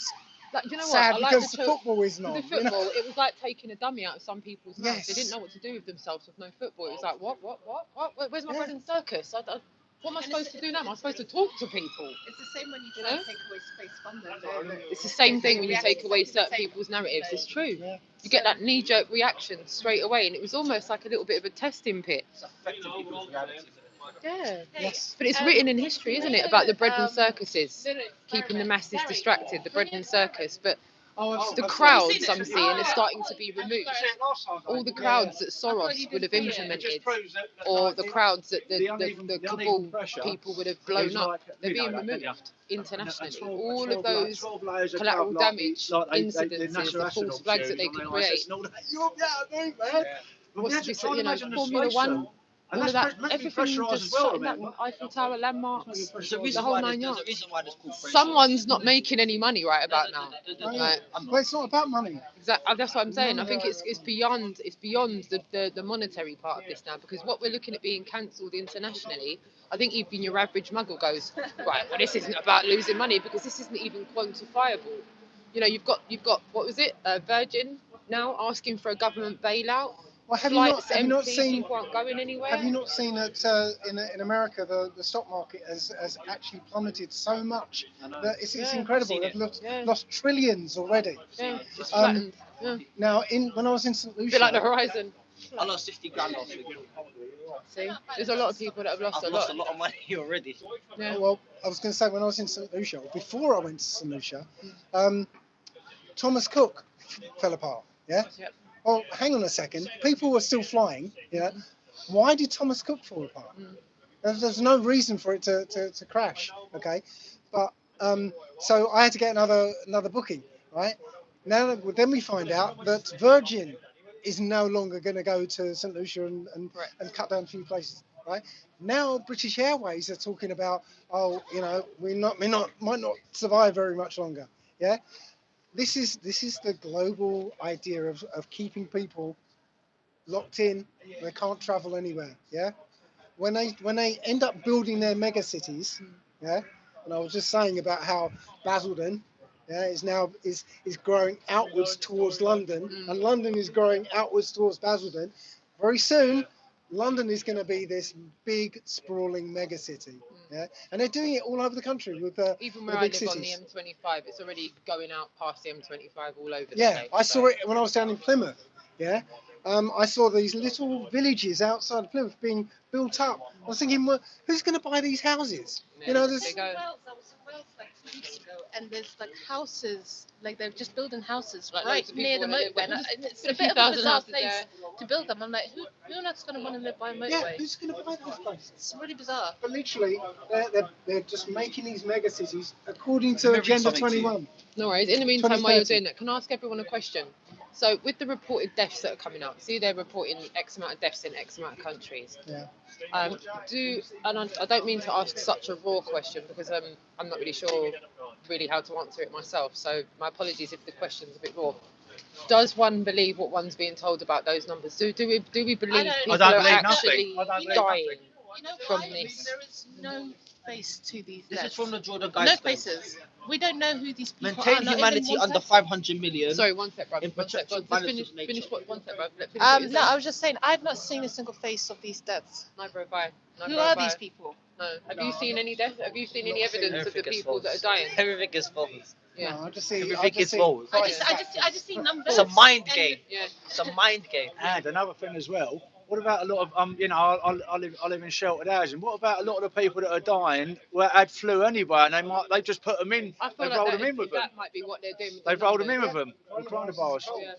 Like, you know what? sad I like because the football isn't on. the You know? football. It was like taking a dummy out of some people's mouths. Yes. They didn't know what to do with themselves with no football. It was like, what? Where's my Yeah. bread and circus? What am I supposed to do now? Am I supposed to talk to people? It's the same when you You try know? to take away space from them. It's the same thing when you take away certain people's narratives. It's true. Yeah. You get that knee-jerk reaction straight away, and it was almost like a little bit of a testing pit. It's affecting people's reality. Yeah. Yes. But it's written in history, isn't it, about the bread and circuses, keeping the masses distracted, the bread and circus. But the crowds I'm seeing are starting to be removed. All the crowds that Soros would have implemented, or the crowds that the cabal people would have blown up, they're being removed internationally. All of those collateral damage incidences, the false flags that they could create. What's this, you know, Formula One, all of that, everything just shutting down, Eiffel Tower, landmarks, the whole nine yards. Someone's not making any money right about now. Right? Well, it's not about money. Exactly, that's what I'm saying. I think it's beyond the monetary part of this now, because what we're looking at being cancelled internationally, I think even your average muggle goes, right, well, this isn't about losing money because this isn't even quantifiable. You know, you've got what was it, Virgin now asking for a government bailout. Well, have Flights you not empty, seen? people aren't going anywhere. Have you not seen that in America the stock market has actually plummeted so much that it's Yeah, incredible. I've They've seen lost trillions already. Yeah, it's Um, flattened. Yeah. Now, when I was in St A bit like the Lucia, horizon. I lost 50 grand last week. See, there's a lot of people that have lost I've a lost lot. a lot of money already. Yeah. well, I was going to say when I was in St Lucia, before I went to St Lucia, Thomas Cook fell apart. Yeah. Yep. Well, hang on a second. People were still flying. Yeah. Why did Thomas Cook fall apart? There's no reason for it to crash. Okay. But so I had to get another booking. Right. Now, then we find out that Virgin is no longer going to go to St. Lucia Correct. and cut down a few places, right? Now, British Airways are talking about, oh, we might not survive very much longer. Yeah, this is the global idea of keeping people locked in. They can't travel anywhere. Yeah, when they end up building their mega cities, yeah, and I was just saying about how Basildon, yeah, is growing outwards towards London, and London is growing outwards towards Basildon. Very soon, London is going to be this big sprawling mega city, yeah, and they're doing it all over the country with Even the where I big live on the cities. M25, it's already going out past the M25 all over the Yeah, place. I saw it when I was down in Plymouth. Yeah, I saw these little villages outside of Plymouth being built up. I was thinking, well, who's going to buy these houses? You know, there's They go. I was in Wales like 2 weeks ago, and there's like houses, like they're just building houses Like right loads of near people the wanna live motorway. there. And it's Put a a few bit of a thousand bizarre houses place there. to build them. I'm like, who not going to want to live by a yeah, motorway? who's going to buy those places? It's really bizarre. But literally, they're just making these mega cities according to Let me read Agenda something to you. 21. No worries. In the meantime, while you're 2030. doing that, can I ask everyone a question? So, with the reported deaths that are coming up, see they're reporting X amount of deaths in X amount of countries. Yeah. I don't mean to ask such a raw question because I'm not really sure really how to answer it myself. So, my apologies if the question's a bit raw. Does one believe what one's being told about those numbers? Do we believe don't- people don't are believe nothing. actually I don't believe dying nothing. You know from why? this? There is no face to these This is deaths. from the Jordan No Guidestones. faces. We don't know who these people Maintain are. Not even humanity one under person. 500 million. Sorry, one sec, bro. In One sec. perpetual Just balance finish. of nature. Finish what? One sec, bro. Finish what you're No, saying. I was just saying I've not seen a single face of these deaths. Neither have I. Who are these people? No. Have you seen any death? Have you seen any evidence of the Everything is people that are false. dying? Everything is false. Yeah. No, I just see. Everything is false. I just see numbers. It's a mind and- game. Yeah. It's a mind game. And another thing as well. What about a lot of I live in sheltered housing. What about a lot of the people that are dying had flu anyway, and they just put them in. I feel They like rolled that, them in with them. that might be what they're doing with They've the rolled them numbers. in with them. The coronavirus. Yeah.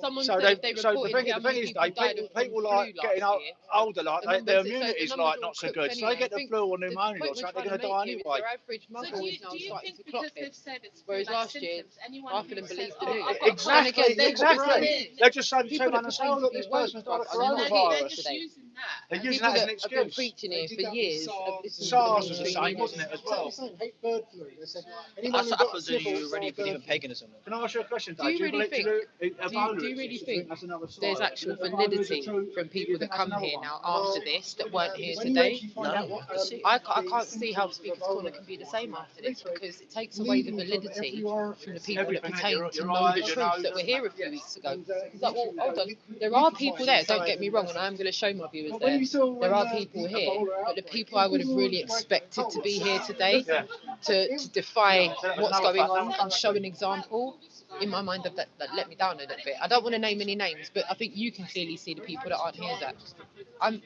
Someone So said if they they so the reported thing, how the many thing is, people they died of people flu like last getting year. older, like The their numbers- so the immunity's numbers like are not so cooked good. So they anyway. get I the think flu or the pneumonia, point so we're they're trying going to to make die here is anyway. their average So muzzle do is you, now do you starting think to clock because they've this. said it's Whereas flu-like last year, symptoms, anyone half of who them says, believed "Oh, the news. I've got Exactly, And again, they've got exactly. this- They're just saying people that to say, pretend oh to look, be this woke, person's got a bruv, are not here they're coronavirus. just today. using that." They're using People that as an that have been excuse. preaching here They for did that with years have SARS listened to the SARS was the mainstream same, media. wasn't it, as well? Hate bird flu. They said anyone That's who what got a happens when sniffles you already died believe in bird flu. paganism. Can I ask you a question, Do Dave? you really think? Ebola Do you really exists? think That's another side. there's actual Ebola's a validity true- from people you that think that's come another here one? now after this that weren't here When you today? actually find No, out what, I can see. I the can't see how symptoms of Speaker's Ebola Corner can be the same after this because it takes are, away the bleeding from validity every from the orifice. people that Everything, pertain your to know eyes, the your truth nose, that were here a few yes. weeks ago. And, It's like, well, hold on, we there could are find people there, don't inside get me and wrong, that's and I am going to show my viewers But when there. you saw when There are the people Ebola here, but the outbreak, people I would have it really was like expected to be cults. here today Yeah. to defy what's another going fact, on another and show an example, in my mind, that let me down a little bit. I don't want to name any names, but I think you can clearly see the people that aren't here that I'm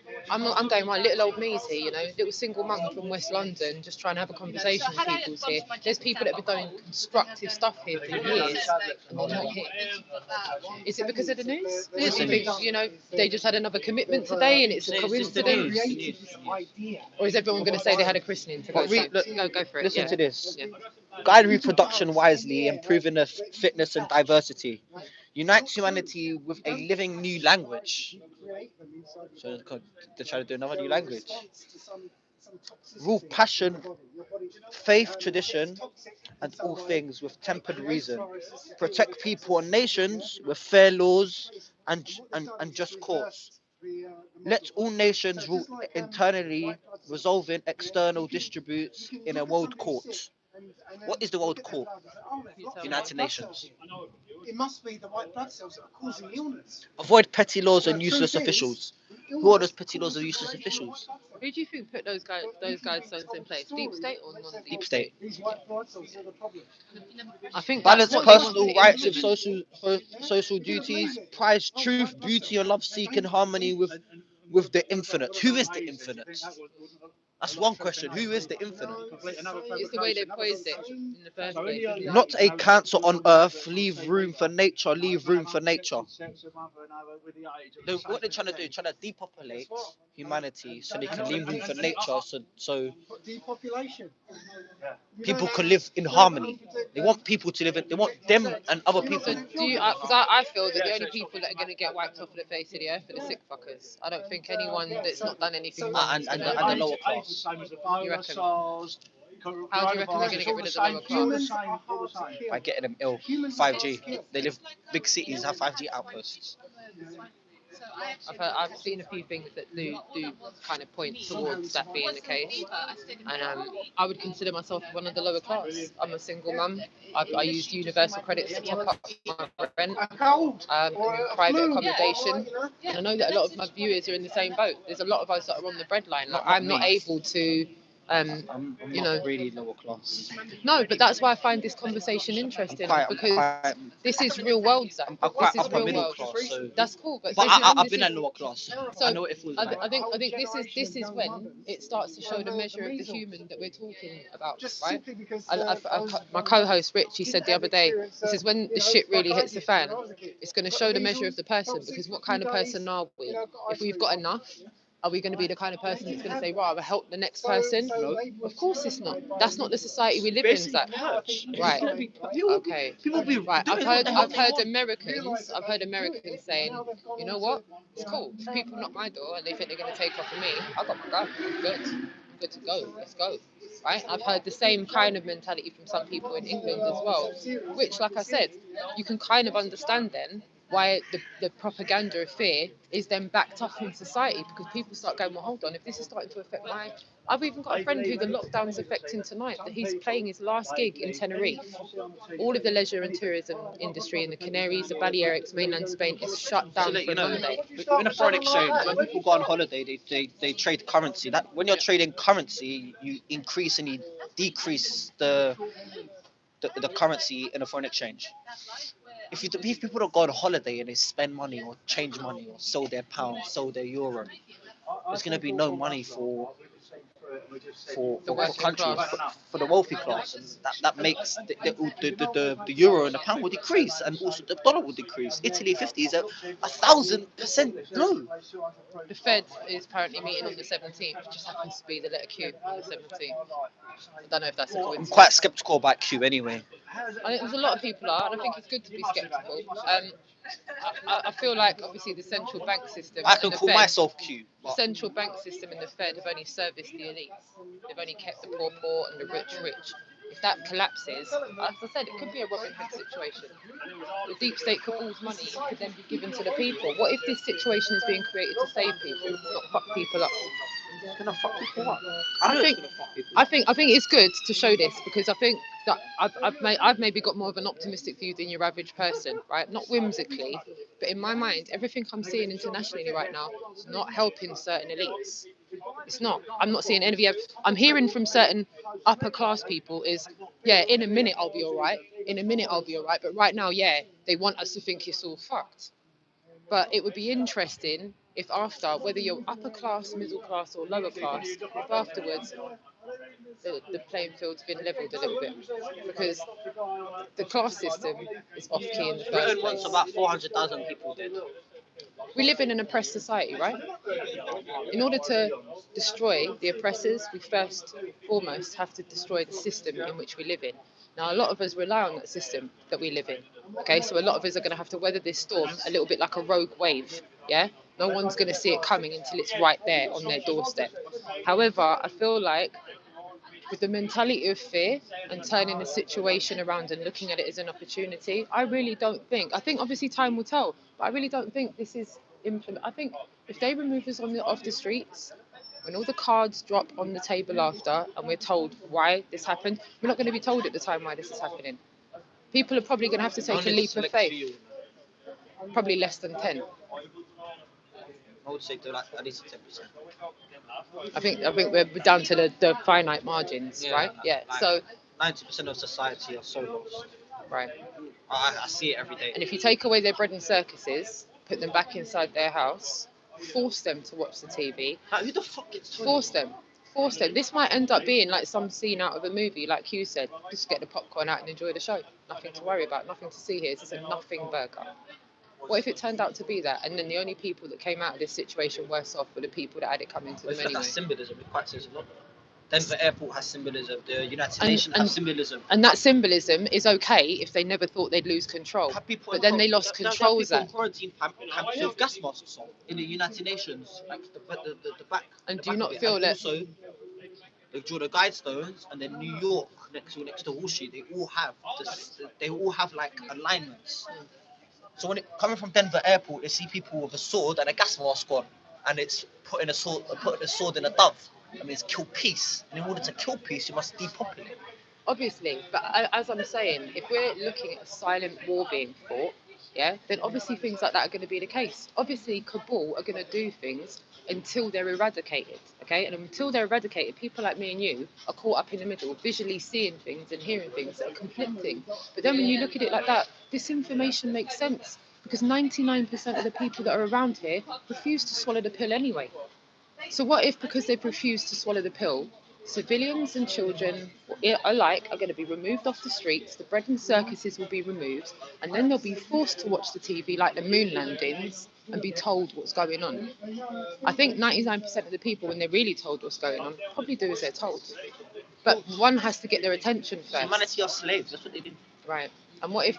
going, my little old me's here, little single mum from West London, just trying to have a conversation with people's here. There's people that have been doing constructive stuff here for years, and they're not here. Is it because of the news? Do you think, they just had another commitment today and it's a It's just the coincidence? news. Created this idea. Or is everyone going to say they had a christening to go to? Go for it. Listen Yeah. to this. Yeah. Guide reproduction wisely, improving the fitness and diversity. Unites humanity with a living new language. So they're trying to do another new language. Rule passion, faith, tradition, and all things with tempered reason. Protect people and nations with fair laws and just courts. Let all nations rule internally, resolving external disputes in a world court. What is the world court? United Nations. It must be the white blood cells that are causing the illness. Avoid petty laws and The useless truth is, officials. the Who are those illness petty laws and causes useless the officials? Who do you think put those guidestones in place? Deep state or non-deep Deep state? state. These white blood cells are the problem. I think Balance that's what they want personal to rights with implement. social duties. Prize truth, beauty, and love, seeking harmony with the infinite. Who is the infinite? That's one question. Who is the infinite? It's the way they posed it in the first place. Isn't it? Not a cancer on earth. Leave room for nature. Leave room for nature. What they're trying to do, trying to depopulate humanity so they can leave room for nature, so Depopulation. people can live in harmony. They want people to live in, they want them and other people. So do you? Because I feel that the only people that are going to get wiped off of the face of the earth are the sick fuckers. I don't think anyone that's not done anything wrong. And the lower class. Same as the You virus, reckon? SARS, How do you reckon they're going to get rid of the lower Humans class? are hard to kill. By getting them ill. Humans are hard to 5G. kill. They live big cities have 5G outposts. I've seen a few things that do kind of point towards that being the case, and I would consider myself one of the lower class. I'm a single mum. I used universal credits to top up my rent, private accommodation, and I know that a lot of my viewers are in the same boat. There's a lot of us that are on the breadline. Like I'm not able to. I'm You not know, really lower class. no, but that's why I find this conversation interesting because this is real world, Zach. I'm quite This is upper real middle world. class, so. That's cool, but But this is, I've this been is, at lower class. so I know what it feels like. I think this is when it starts to show the measure of the human that we're talking about, right? My co-host Rich, he said the other day, this is when the shit really hits the fan. It's going to show the measure of the person, because what kind of person are we? If we've got enough, are we going to be the kind of person that's going to say, "Right, I'll help the next person"? No, of course it's not. That's not the society we live in, Zach. Right. Okay. Right. I've heard Americans saying, "You know what? It's cool. If people knock my door and they think they're going to take off of me, I got my gun. I'm good. I'm good to go. Let's go." Right. I've heard the same kind of mentality from some people in England as well, which, like I said, you can kind of understand then why the propaganda of fear is then backed up in society, because people start going, well, hold on, if this is starting to affect my... I've even got a friend who the lockdown is affecting tonight, that he's playing his last gig in Tenerife. All of the leisure and tourism industry in the Canaries, the Balearics, mainland Spain is shut down So for Monday. in a foreign exchange, when people go on holiday, they trade currency. That when you're trading currency, you increase and you decrease the currency in a foreign exchange. If people don't go on holiday and they spend money or change money or sell their pound, sell their euro, there's gonna be no money for countries, for the wealthy class, and that makes the euro and the pound will decrease, and also the dollar will decrease. Italy 50 is 1,000% no. The Fed is apparently meeting on the 17th, which just happens to be the letter Q on the 17th. I don't know if that's a I'm coincidence. quite skeptical about Q anyway. I think there's a lot of people are, and I think it's good to be sceptical. I feel like obviously the central bank system I and can the call Fed, myself Q. the But central bank system and the Fed have only serviced the elites. They've only kept the poor poor and the rich rich. If that collapses, as I said, it could be a Robin Hood situation. The deep state cabal's money could then be given to the people. What if this situation is being created to save people, not fuck people up? it's gonna fuck people up. I think it's good to show this, because I think that I've maybe got more of an optimistic view than your average person, right? Not whimsically, but in my mind, everything I'm seeing internationally right now is not helping certain elites. It's not. I'm not seeing any of I'm hearing from certain upper class people is, yeah, in a minute I'll be all right. In a minute I'll be all right. But right now, yeah, they want us to think it's all fucked. But it would be interesting if after, whether you're upper class, middle class, or lower class, if afterwards the playing field's been levelled a little bit, because the class system is off key in the first Britain place. wants about 400,000 people dead. We live in an oppressed society, right? In order to destroy the oppressors, we first foremost have to destroy the system in which we live in. Now, a lot of us rely on that system that we live in. Okay, so a lot of us are going to have to weather this storm a little bit like a rogue wave. Yeah, no one's going to see it coming until it's right there on their doorstep. However, I feel like with the mentality of fear and turning the situation around and looking at it as an opportunity, I really don't think. I think obviously time will tell, but I really don't think this is implement. I think if they remove us off the streets, when all the cards drop on the table after, and we're told why this happened, we're not going to be told at the time why this is happening. People are probably going to have to take Only a the leap of select faith. few. Probably less than 10. I would say to like at least 10%. I think we're down to the finite margins, Yeah, right? Yeah. like- So 90% of society are so lost. right. I see it every day. And if you take away their bread and circuses, put them back inside their house, force them to watch the TV, Like, who the fuck gets force them. Force them. This might end up being like some scene out of a movie, like you said. Just get the popcorn out and enjoy the show. Nothing to worry about, nothing to see here. It's just a nothing burger. What if it turned out to be that, and then the only people that came out of this situation worse off were the people that had it coming to But them I feel like anyway? that's symbolism. It quite says a lot. Denver Airport has symbolism. The United And- Nations and- have symbolism. And that symbolism is okay if they never thought they'd lose control. Have people But in then they quar- lost there are control, people in Zach. quarantine camps with gas masks on in the United Nations, like the back. And the do you back not of it. feel and that- also they draw the Guidestones, and then New York next to Wall Street, they all have like alignments. So when it coming from Denver Airport, they see people with a sword and a gas mask on, and it's putting a sword in a dove. I mean, it's kill peace. And in order to kill peace, you must depopulate. Obviously, but as I'm saying, if we're looking at a silent war being fought, yeah, then obviously things like that are going to be the case. Obviously, Kabul are going to do things until they're eradicated, okay? And until they're eradicated, people like me and you are caught up in the middle, visually seeing things and hearing things that are conflicting. But then when you look at it like that, this information makes sense because 99% of the people that are around here refuse to swallow the pill anyway. So what if, because they've refused to swallow the pill, civilians and children alike are going to be removed off the streets, the bread and circuses will be removed, and then they'll be forced to watch the TV like the moon landings and be told what's going on. I think 99% of the people, when they're really told what's going on, probably do as they're told. But one has to get their attention first. Humanity are slaves. That's what they do. Right. And what if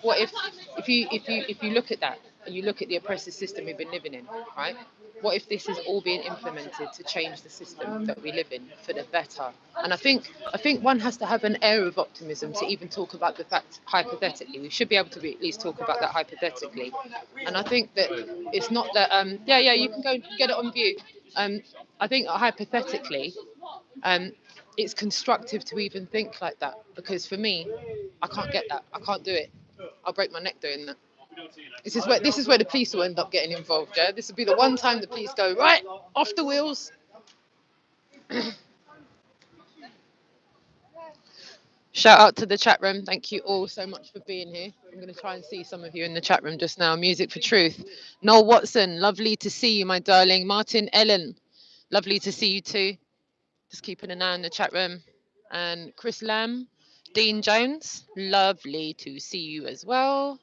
you look at that and you look at the oppressive system we've been living in, right? What if this is all being implemented to change the system that we live in for the better? And I think one has to have an air of optimism to even talk about the fact hypothetically. We should be able to at least talk about that hypothetically. And I think that it's not that yeah, you can go get it on view. I think hypothetically, it's constructive to even think like that because for me, I can't get that. I can't do it. I'll break my neck doing that. This is where the police will end up getting involved. Yeah, this will be the one time the police go right off the wheels. Shout out to the chat room. Thank you all so much for being here. I'm going to try and see some of you in the chat room just now. Music for Truth. Noel Watson, lovely to see you, my darling. Martin Ellen, lovely to see you too. Just keeping an eye on the chat room. And Chris Lamb, Dean Jones, lovely to see you as well.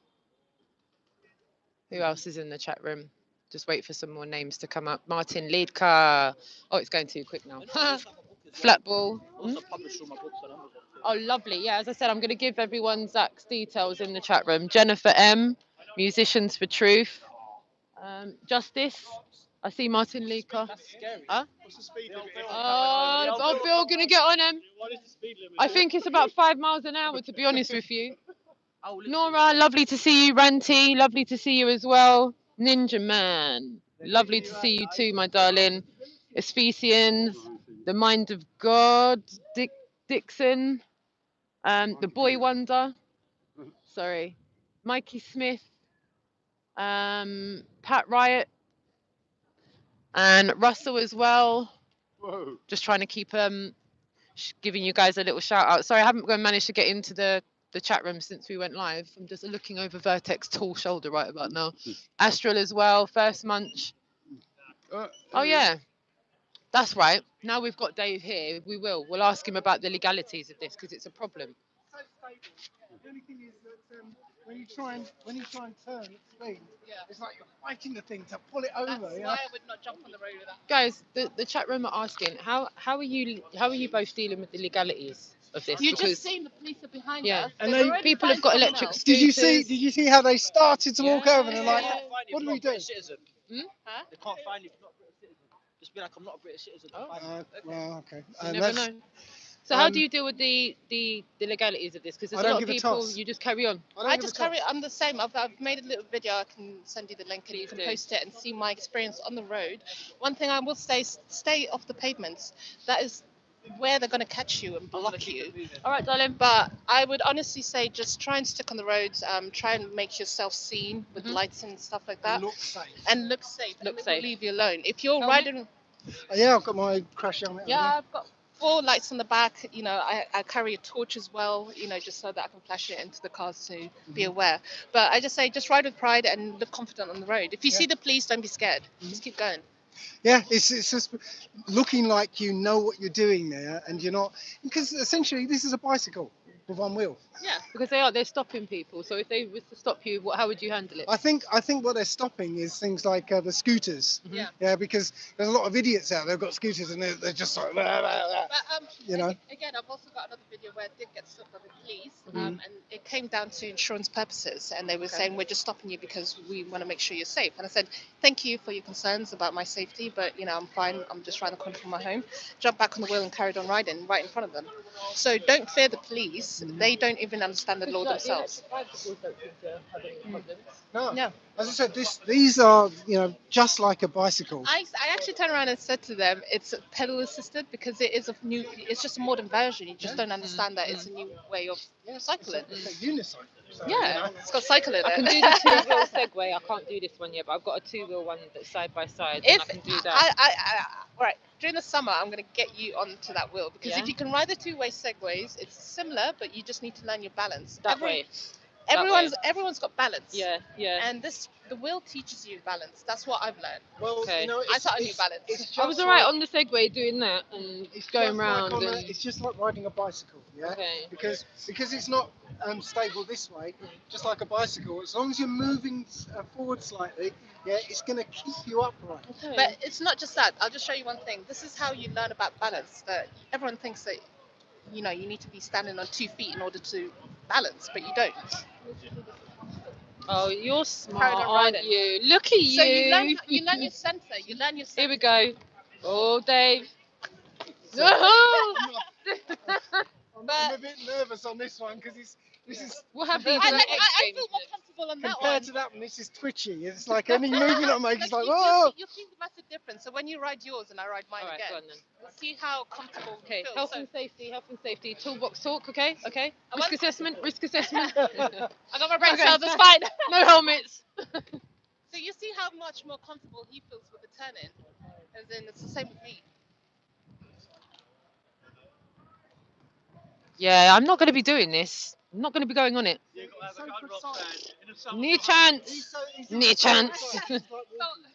Who else is in the chat room? Just wait for some more names to come up. Martin Liedka. Oh, it's going too quick now. Flatball. Also publish all my books on Amazon. Oh, lovely. Yeah, as I said, I'm going to give everyone Zach's details in the chat room. Jennifer M, Musicians for Truth. Justice. I see Martin Liedka. Huh? What's the speed limit? Oh, Bill, going to get on him. What is the speed limit? I think it's about 5 miles an hour, to be honest with you. Nora, lovely to see you. Ranty, lovely to see you as well. Ninja Man, lovely to see you too, my darling. Asphysians, the Mind of God, Dixon, the Boy Wonder, sorry, Mikey Smith, Pat Riot, and Russell as well. Whoa. Just trying to keep giving you guys a little shout out. Sorry, I haven't managed to get into the chat room since we went live. I'm just looking over Vertex tall shoulder right about now. Astral as well, First Munch. Oh yeah, that's right. Now we've got Dave here. We'll ask him about the legalities of this because it's a problem. The only thing is that when you try and turn at speed, it's like you're fighting the thing to pull it over. That's You know? why I would not jump on the road with that. Guys, the chat room are asking how are you both dealing with the legalities of this? You because just seen the police are behind yeah, us. And They've they- already people have found got someone electric else. scooters. Did you see how they started to walk over and they're like, Yeah. what do we do? Citizen. Huh? They can't find you if you're not a British citizen. Just be like, I'm not a British citizen. Oh. Well, okay. You never know. So how do you deal with the legalities of this? Because there's I a don't lot of give a people. toss. You just carry on. I just carry it. I'm the same. I've made a little video. I can send you the link and you Please can do. post it and see my experience on the road. One thing I will say: stay off the pavements. That is where they're going to catch you and block you. All right, darling. But I would honestly say just try and stick on the roads. Try and make yourself seen with lights and stuff like that, Look safe. and look safe. Look and safe. Leave you alone. If you're Helmet? riding, Yeah, I've got my crash helmet. yeah, on, I've got 4 lights on the back. You know, I carry a torch as well. You know, just so that I can flash it into the cars to be aware. But I just say just ride with pride and look confident on the road. If you see the police, don't be scared. Just keep going. Yeah, it's just looking like you know what you're doing there, and you're not, because essentially this is a bicycle. with one wheel. Yeah. Because they're stopping people. So if they was to stop you, how would you handle it? I think what they're stopping is things like the scooters. Mhm. Yeah. Yeah, because there's a lot of idiots out there who've got scooters and they're just like, blah, blah, blah. But You know? again, I've also got another video where I did get stopped by the police, Mhm. and it came down to insurance purposes, and they were Okay. saying we're just stopping you because we want to make sure you're safe. And I said, thank you for your concerns about my safety, but you know I'm fine. I'm just trying to come from my home. Jumped back on the wheel and carried on riding right in front of them. So don't fear the police. They don't even understand the law themselves. Bicycles don't seem to have any problems. No. No. As I said, these are, just like a bicycle. I actually turned around and said to them, it's pedal assisted because it is it's just a modern version. You just don't understand that it's a new way of cycling. It's a unicycle. So, Yeah, it's got cycle in it. I can do the two-wheel Segway. I can't do this one yet, but I've got a two-wheel one that's side by side, and I can do that. Right, during the summer, I'm going to get you onto that wheel because Yeah? if you can ride the two-way segways, it's similar, but you just need to learn your balance. That way. That Everyone's got balance. Yeah, yeah. And the wheel teaches you balance. That's what I've learned. Well, Okay. I thought I knew balance. I was alright on the Segway doing that and It's going just round. like And... it's just like riding a bicycle, yeah. Okay. Because it's not stable this way, just like a bicycle. As long as you're moving forward slightly, yeah, it's going to keep you upright. Okay. But it's not just that. I'll just show you one thing. This is how you learn about balance. That everyone thinks that you need to be standing on 2 feet in order to balance, but you don't. Oh, you're smart, Carried on aren't riding. you? Look at you. So you learn your center. You learn your center. Here we go. Oh, Dave. I'm a bit nervous on this one because this is We'll have compared these to in I the that- feel more comfortable on that one. compared to that one. This is twitchy. It's like any movement I make, it's like, you'll oh. you'll see the massive difference. So when you ride yours and I ride mine All right, go again, on then. you'll see how comfortable Okay, it feels. health So and safety, toolbox talk, okay? Okay. I Risk want- assessment, risk assessment. I got my brain Okay. cells, it's fine. No helmets. So you see how much more comfortable he feels with the turning. As in, it's the same with me. Yeah, I'm not going to be doing this. I'm not going to be going on it. Near chance. Near chance.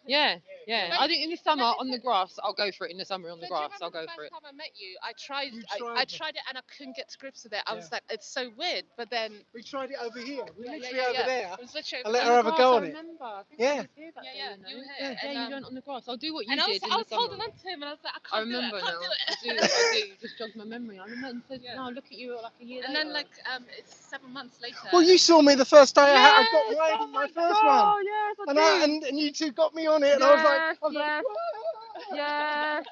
Yeah, yeah. But- I think in the summer but on the grass, I'll go for it. In the summer on the But do you grass, I'll remember go for the it. first time I met you, I tried You tried it. it and I couldn't get to grips with it. I was Yeah. like, it's so weird. But then We tried it over here. We Yeah, literally yeah, over yeah. there. It was literally I over let there. her have a go on I it. remember. I think Yeah. I was here that Yeah, day, yeah, you know. you were here. Yeah, And, you went on the grass. I'll do what you and I was, did in I the was summer. holding on to him and I was like, I I can't do it. remember I now. can't do I it. do. You just jogged my memory. I remember and said, Yeah. no, look at you like a year And later. then like it's 7 months later. Well, you saw me the first day I Yes! got my first Oh, one. yes, I And do. and you two got me on it, and I was like, Yes, "Whoa." yes.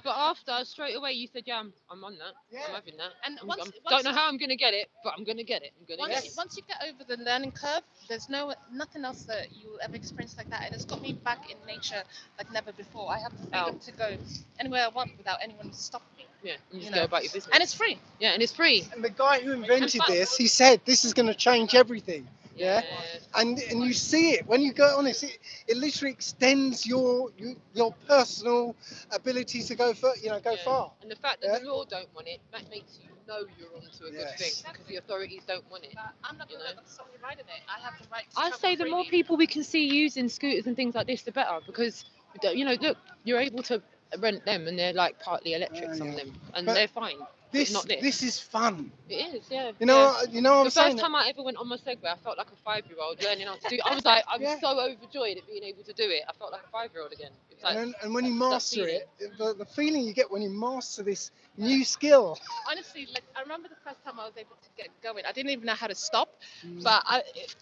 But after, straight away, you said, yeah, I'm on that. Yeah. I'm having that. And I'm, once- I'm, once don't know you- how I'm going to get it, but I'm going to get it. I'm going to get it. Once you get over the learning curve, there's nothing else that you will ever experience like that. And it's got me back in nature like never before. I have the freedom to go anywhere I want without anyone stopping me. Yeah, and just You go know. about your business. And it's free. Yeah, and it's free. And the guy who invented fun. this, he said this is going to change everything. Yeah. And you see it when you go on it literally extends your personal ability to go Yeah. far. And the fact that Yeah. the law don't want it, that makes you know you're onto a good Yes. thing because the authorities don't want it. But I'm not You going know. to stop you riding it. I have the right to I travel say the more freely. people we can see using scooters and things like this, the better because, look, you're able to rent them and they're like partly electric, some of Yeah. them, and But they're fine. Not this. This is fun. It is, yeah. You know what I'm The saying? first time I ever went on my Segway, I felt like a 5-year-old learning how to do it. I was like, I was Yeah. so overjoyed at being able to do it. I felt like a 5-year-old again. It was like, And when you that master feeling. it, the feeling you get when you master this new skill. Honestly, like I remember the first time I was able to get going. I didn't even know how to stop, Mm. but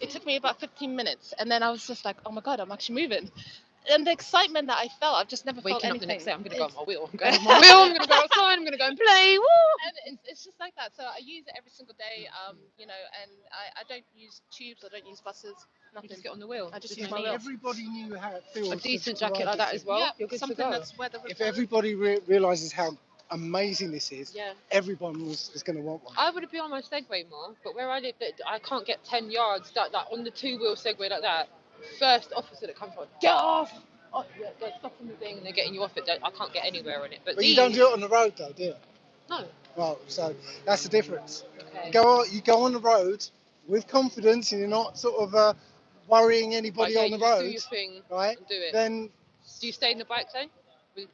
it took me about 15 minutes, and then I was just like, oh my god, I'm actually moving. And the excitement that I felt, I've just never felt waking up anything. the next day, I'm going to go on It's- my wheel. I'm going on my wheel. I'm going to go outside. I'm going to go and play. Woo! And it's just like that. So I use it every single day, and I don't use tubes, I don't use buses, You nothing. just get on the wheel. I just Just use If my me. wheel. everybody knew how it feels. A to decent ride jacket like this that as thing, well. Yeah, You're good to something go. that's weather if repellent. everybody realizes how amazing this is, Yeah. everyone is going to want one. I would be on my Segway more, but where I live, I can't get 10 yards like on the 2-wheel Segway like that. First officer that comes on, get off! Oh, yeah, they're stopping the thing and they're getting you off it. I can't get anywhere on it. But But these, you don't do it on the road though, do you? No. Well, so that's the difference. Okay. You go on the road with confidence, and you're not sort of worrying anybody Okay, on the you just do road, your thing right? and do it. Then, Do you stay in the bike zone?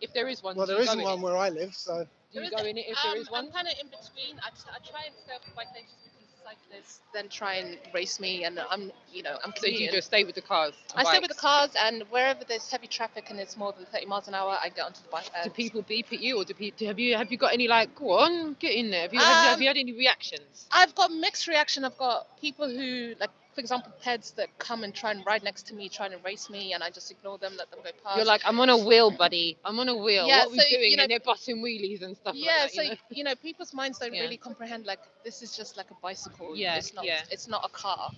If there is one, well, do there you go isn't in one it? where I live, so Do you go in it if there is one? I'm kind of in between. I try and stay off the bike lane just because cyclists then try and race me, and I'm I'm So do you commuting. just stay with the cars? I stay with the cars, and wherever there's heavy traffic and it's more than 30 miles an hour, I get onto the bike. Do people beep at you, or have you got any like, go on, get in there? Have you had any reactions? I've got mixed reaction. I've got people who, like, for example, peds that come and try and ride next to me, trying to race me, and I just ignore them, let them go past. You're like, I'm on a wheel, buddy. I'm on a wheel. Yeah, what are we so, doing? And they're busting wheelies and stuff yeah, like that. so people's minds don't Yeah. really comprehend, like, this is just like a bicycle. Yeah, It's not a car.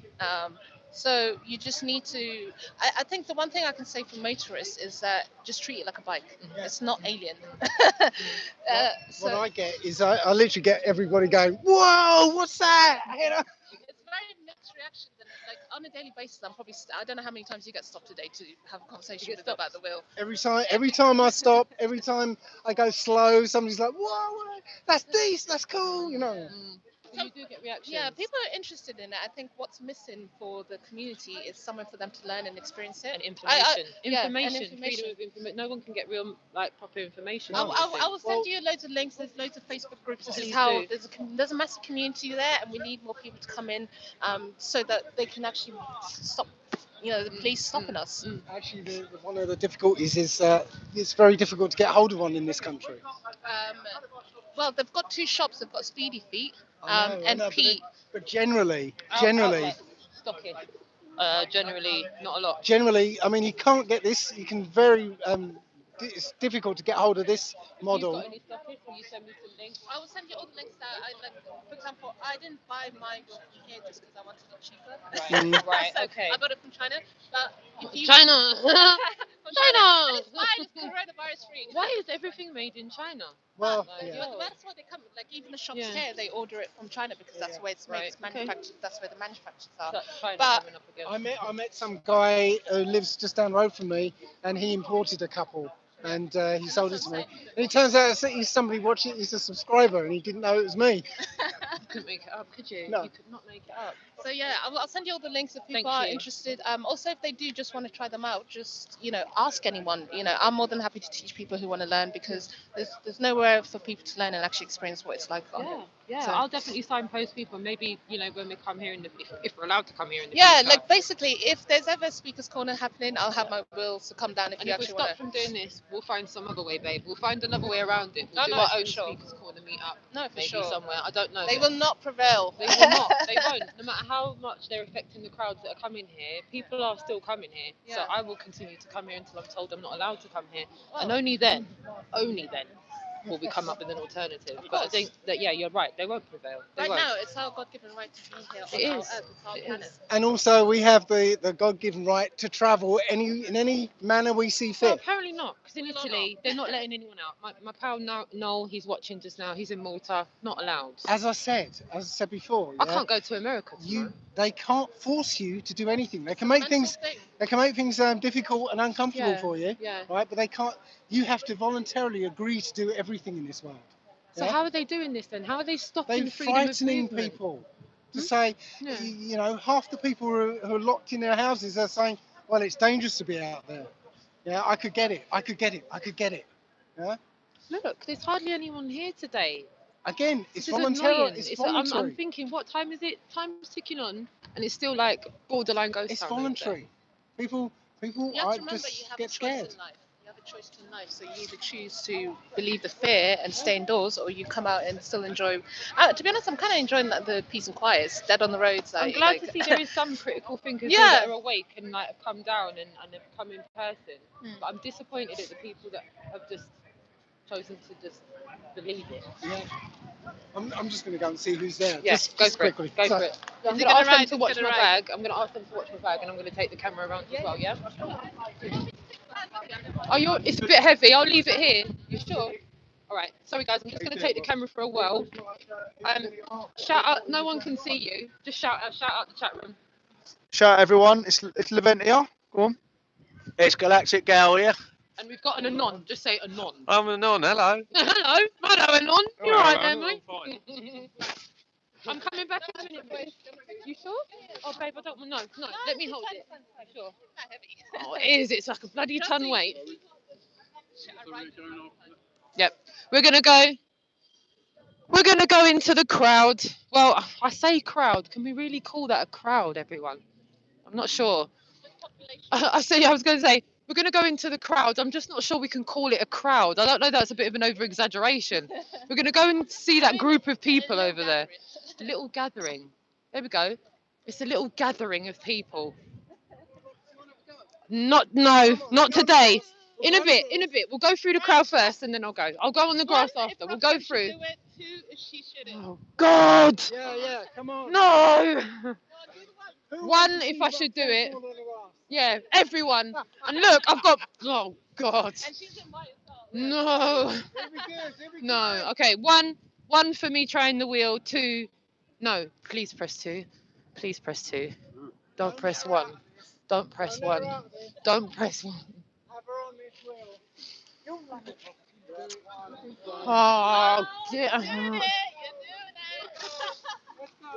So you just need to. I think the one thing I can say for motorists is that just treat it like a bike. Yeah. It's not alien. What I get is I literally get everybody going, whoa, what's that? You know? It's very mixed reactions, and like on a daily basis, I'm probably I don't know how many times you get stopped today to have a conversation with them about the wheel. Every time I stop, every time I go slow, somebody's like, whoa, that's decent, that's cool, you know. So you do get reactions. Yeah, people are interested in it. I think what's missing for the community is somewhere for them to learn and experience it. And information. information. Freedom of information. No one can get real, like, proper information. I I will send you loads of links. There's loads of Facebook groups. This is Please how do. there's a massive community there, and we need more people to come in, so that they can actually stop, the police stopping us. Actually, one of the difficulties is it's very difficult to get hold of one in this country. Well, they've got two shops. They've got Speedy Feet I and know, Pete. But generally, Stocking. Generally, not a lot. generally, I mean, you can't get this. You can it's difficult to get hold of this model. If you've got any stockers, will you send me some links? I will send you all the links that I like. For example, I didn't buy mine from here just because I wanted it cheaper. Right, So okay. I got it from China. But if you China! from China! and it's fine. It's coronavirus free. Why is everything made in China? Well, But that's why they come. Like even the shops Yeah. here, they order it from China because that's where it's made. Right, It's okay. manufactured. That's where the manufacturers are. That's China But- coming up again. I met some guy who lives just down the road from me, and he imported a couple, and he sold it to me. And it turns out he's somebody watching. He's a subscriber, and he didn't know it was me. You couldn't make it up, could you? No. You could not make it up. So yeah, I'll send you all the links if people Thank are you. interested. Also, if they do just want to try them out, just ask anyone. I'm more than happy to teach people who want to learn because there's nowhere for people to learn and actually experience what it's like. Yeah, So- I'll definitely signpost people. Maybe when we come here if we're allowed to come here in the Yeah, future. like basically, if there's ever a speakers corner happening, I'll have my wheels to come down if And you if we actually stop want to. from doing this, we'll find some other way, babe. We'll find another way around it. We'll Oh, do no, our for own sure. speakers corner meet up. No, for Maybe sure. somewhere. I don't know. They will not prevail. They will not. They won't. No matter how much they're affecting the crowds that are coming here, people are still coming here. So Yeah. I will continue to come here until I'm told I'm not allowed to come here. And Well, only then will we come up with an alternative. But I course. think that, yeah, you're right. They won't prevail. They right won't. now, it's our God-given right to be here It on our is. earth. It's our It planet. is. And also, we have the God-given right to travel in any manner we see Well, fit. apparently not, because in Will or Italy, not? they're not letting anyone out. My pal Noel, he's watching just now. He's in Malta. Not allowed. As I said before, I yeah, can't go to America tomorrow. they can't force you to do anything. They can make Mental things thing. difficult and uncomfortable Yeah, for you, yeah. right? But they can't. You have to voluntarily agree to do everything in this world. So yeah? how are they doing this then? How are they stopping They're freedom of frightening movement? people to say, Yeah. half the people who are locked in their houses are saying, well, it's dangerous to be out there. Yeah, I could get it. I could get it. I could get it. Yeah. Look, there's hardly anyone here today. Again, it's This is voluntary. annoying. It's I'm voluntary. thinking, what time is it? Time's ticking on, and it's still like borderline ghost It's town over there. voluntary. People You have to remember you just have a get choice scared. in life. You have a choice in life, so you either choose to believe the fear and stay indoors, or you come out and still enjoy. To be honest, I'm kind of enjoying the peace and quiet. It's dead on the roads. I'm glad to see there is some critical thinkers here Yeah. that are awake and like have come down and have come in person. But I'm disappointed at the people that have just chosen to just believe it. Yeah. I'm just going to go and see who's there. Yeah, just go for quickly. it. Go So- for it. Is I'm it going to gonna ask them ride? to It's watch gonna my ride. bag. I'm going to ask them to watch my bag, and I'm going to take the camera around as well. Yeah. Oh, it's a bit heavy. I'll leave it here. You sure? All right. Sorry, guys. I'm just going to take the camera for a whirl. Shout out. No one can see you. Just shout out the chat room. Shout out everyone, it's Leventia. Go on. It's Galactic Gal here. And we've got an anon. Just say anon. I'm Anon, hello. Hello, anon. You're All right right, there, I'm mate. fine. I'm coming back in a minute, babe. You sure? Oh, babe, I don't want. No. Let me hold it. You sure? Oh, it is. It's like a bloody ton weight. Yep. We're gonna go. We're going to go into the crowd. Well, I say crowd. Can we really call that a crowd, everyone? I'm not sure. I was going to say, we're going to go into the crowd. I'm just not sure we can call it a crowd. I don't know, that's a bit of an over exaggeration. We're going to go and see that group of people over there. A little gathering. There we go. It's a little gathering of people. No, not today. In a bit. We'll go through the crowd first and then I'll go. I'll go on the grass after. We'll go through. Oh, God. Yeah, come on. No. Who One, wants to if see I you should do back it. there on the grass? Yeah, everyone. And look, I've got. Oh God. No. Here we go, here we No. go. Okay. One for me trying the wheel. Two. No. Please press two. Please press two. Don't press one. Don't press Don't let one. her out there. Don't press one. Have her on this wheel. You'll love it. Oh dear. Let's go.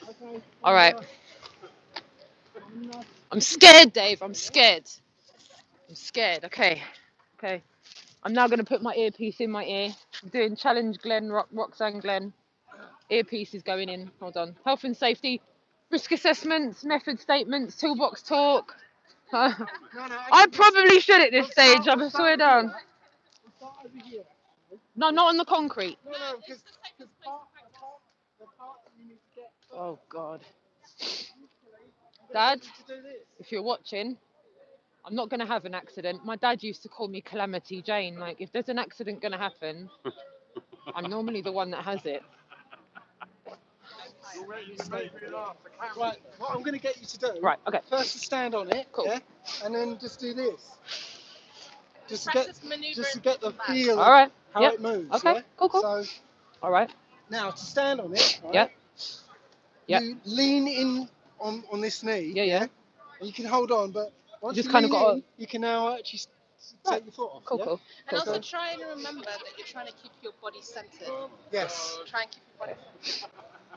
Okay. All right. I'm scared, Dave. I'm scared. I'm scared. Okay. Okay. I'm now going to put my earpiece in my ear. I'm doing challenge Glen, Roxanne Glen. Earpiece is going in. Hold on. Health and safety, risk assessments, method statements, toolbox talk. No, I actually, probably should at this we'll start- stage. I we'll swear start down. over here. We'll start over here. No, not on the concrete. No, because the part that you need to get. Oh God. I'm Dad, gonna get you to do this. if you're watching, I'm not going to have an accident. My dad used to call me Calamity Jane. Like, if there's an accident going to happen, I'm normally the one that has it. Right, what I'm going to get you to do. Right, okay. First, to stand on it. Cool. Yeah, and then just do this. Just to Practice get, manoeuvring just to get the back. feel All right. of how Yep. it moves. Okay, Yeah? cool. So All right. now to stand on it. Right, Yep. Yep. You lean in on this knee. Yeah. And you can hold on, but once just you kinda lean got in, you can now actually take your foot off. Cool, yeah? cool. And also So- try and remember that you're trying to keep your body centered. Yes. Try and keep your body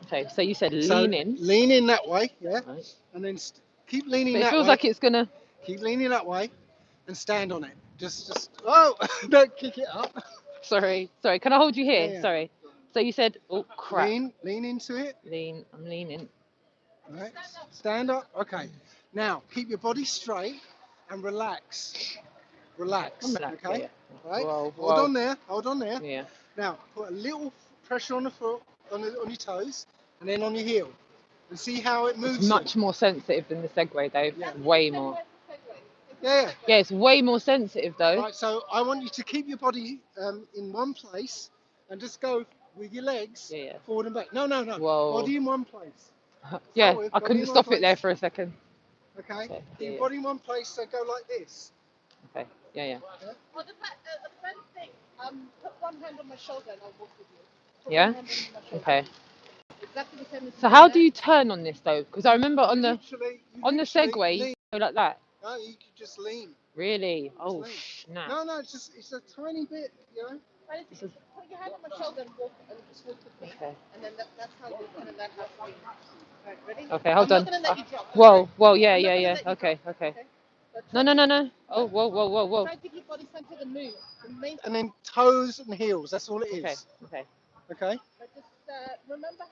Okay, so you said So lean in. lean in that way. Yeah. Right. And then keep leaning But it that feels way. like it's gonna. Keep leaning that way, and stand on it. Just. Oh! Don't kick it up. Sorry. Can I hold you here? Yeah. Sorry. So you said, oh crap. Lean into it. Lean. I'm leaning. Right. Stand up. Okay. Now keep your body straight and relax. Relax. I'm relaxed, Okay. yeah. Right. Whoa, Hold whoa. on there. Hold on there. Yeah. Now put a little pressure on the foot, on your toes, and then on your heel, and see how it moves. It's much more sensitive than the Segway, though. Yeah. Way more. Yeah. Yeah, it's way more sensitive, though. Right. So I want you to keep your body in one place, and just go with your legs Yeah. forward and back. No. Whoa. Body in one place. Yeah, Forward, I body couldn't in one stop it there place. for a second. Okay. Okay, Keep yeah, your yeah. body in one place. So go like this. Okay. Yeah. Well, the first thing, put one hand on my shoulder and I'll walk with you. Put Yeah? one hand on my shoulder. Okay. Exactly the same as So you how did do you turn on this, though? Because I remember on the Literally Segway, you lean. go like that. No, you can just lean. Really? Oh, lean. snap. No, it's a tiny bit, you know. there. Put your hand on my shoulder and just walk with me. Okay. And then that's how we're going to learn how to lean. Right, ready? Okay, hold I'm on. not going to let you drop. Whoa, yeah. I'm not gonna let you Okay. But No. Oh, whoa. try to keep your body centered and move. The main And then toes and heels. That's all it is. Okay. Okay. but just remember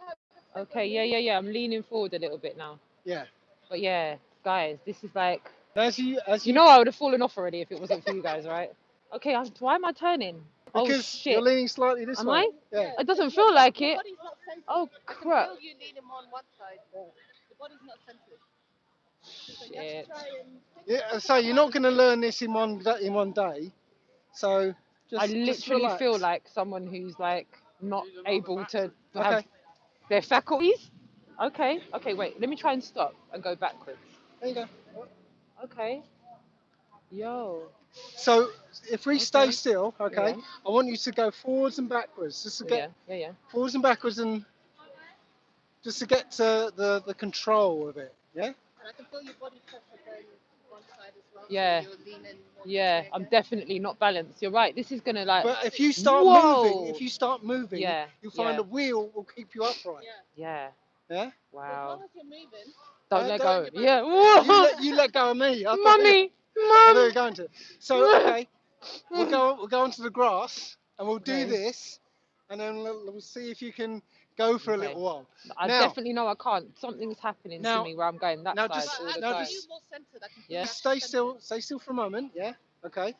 how. Okay, yeah. I'm leaning forward a little bit now. Yeah. But yeah, guys, this is like. As you You know, I would have fallen off already if it wasn't for you guys, right? Okay, why am I turning? Oh, because you're shit. leaning slightly this Am way. I? Yeah. It doesn't feel like Your it. body's not centered. Oh, I can crap. feel you leaning on one side. The body's not centered. So you have Shit. to try and think Yeah. about So it. you're not going to learn this in one day. So just I literally relax. feel like someone who's like not able to have Okay. their faculties. Okay, wait. Let me try and stop and go backwards. There you go. Okay. Yo. So if we stay Okay. still, okay, Yeah. I want you to go forwards and backwards, just to get Yeah. forwards and backwards, and just to get to the control of it. Yeah. And I can feel your body pressure going one side as well. Yeah. So you're leaning more Yeah. this way I'm again. definitely not balanced. You're right. This is gonna like. But if you start Whoa. moving, Yeah, you'll find yeah. a wheel will keep you upright. Yeah. Yeah. Yeah. As Wow. long as you're moving. Don't Yeah, let don't- go. Yeah. You Whoa. you let go of me. I thought Mummy. I thought you Mum. were going to. So okay. we'll go onto the grass and we'll do Okay. this, and then we'll see if you can go for a Okay. little while. I Now- definitely know I can't. Something's happening Now- to me where I'm going that now side just- all the now time. just- more centered. I can Yeah. Just stay still for a moment, yeah? Okay.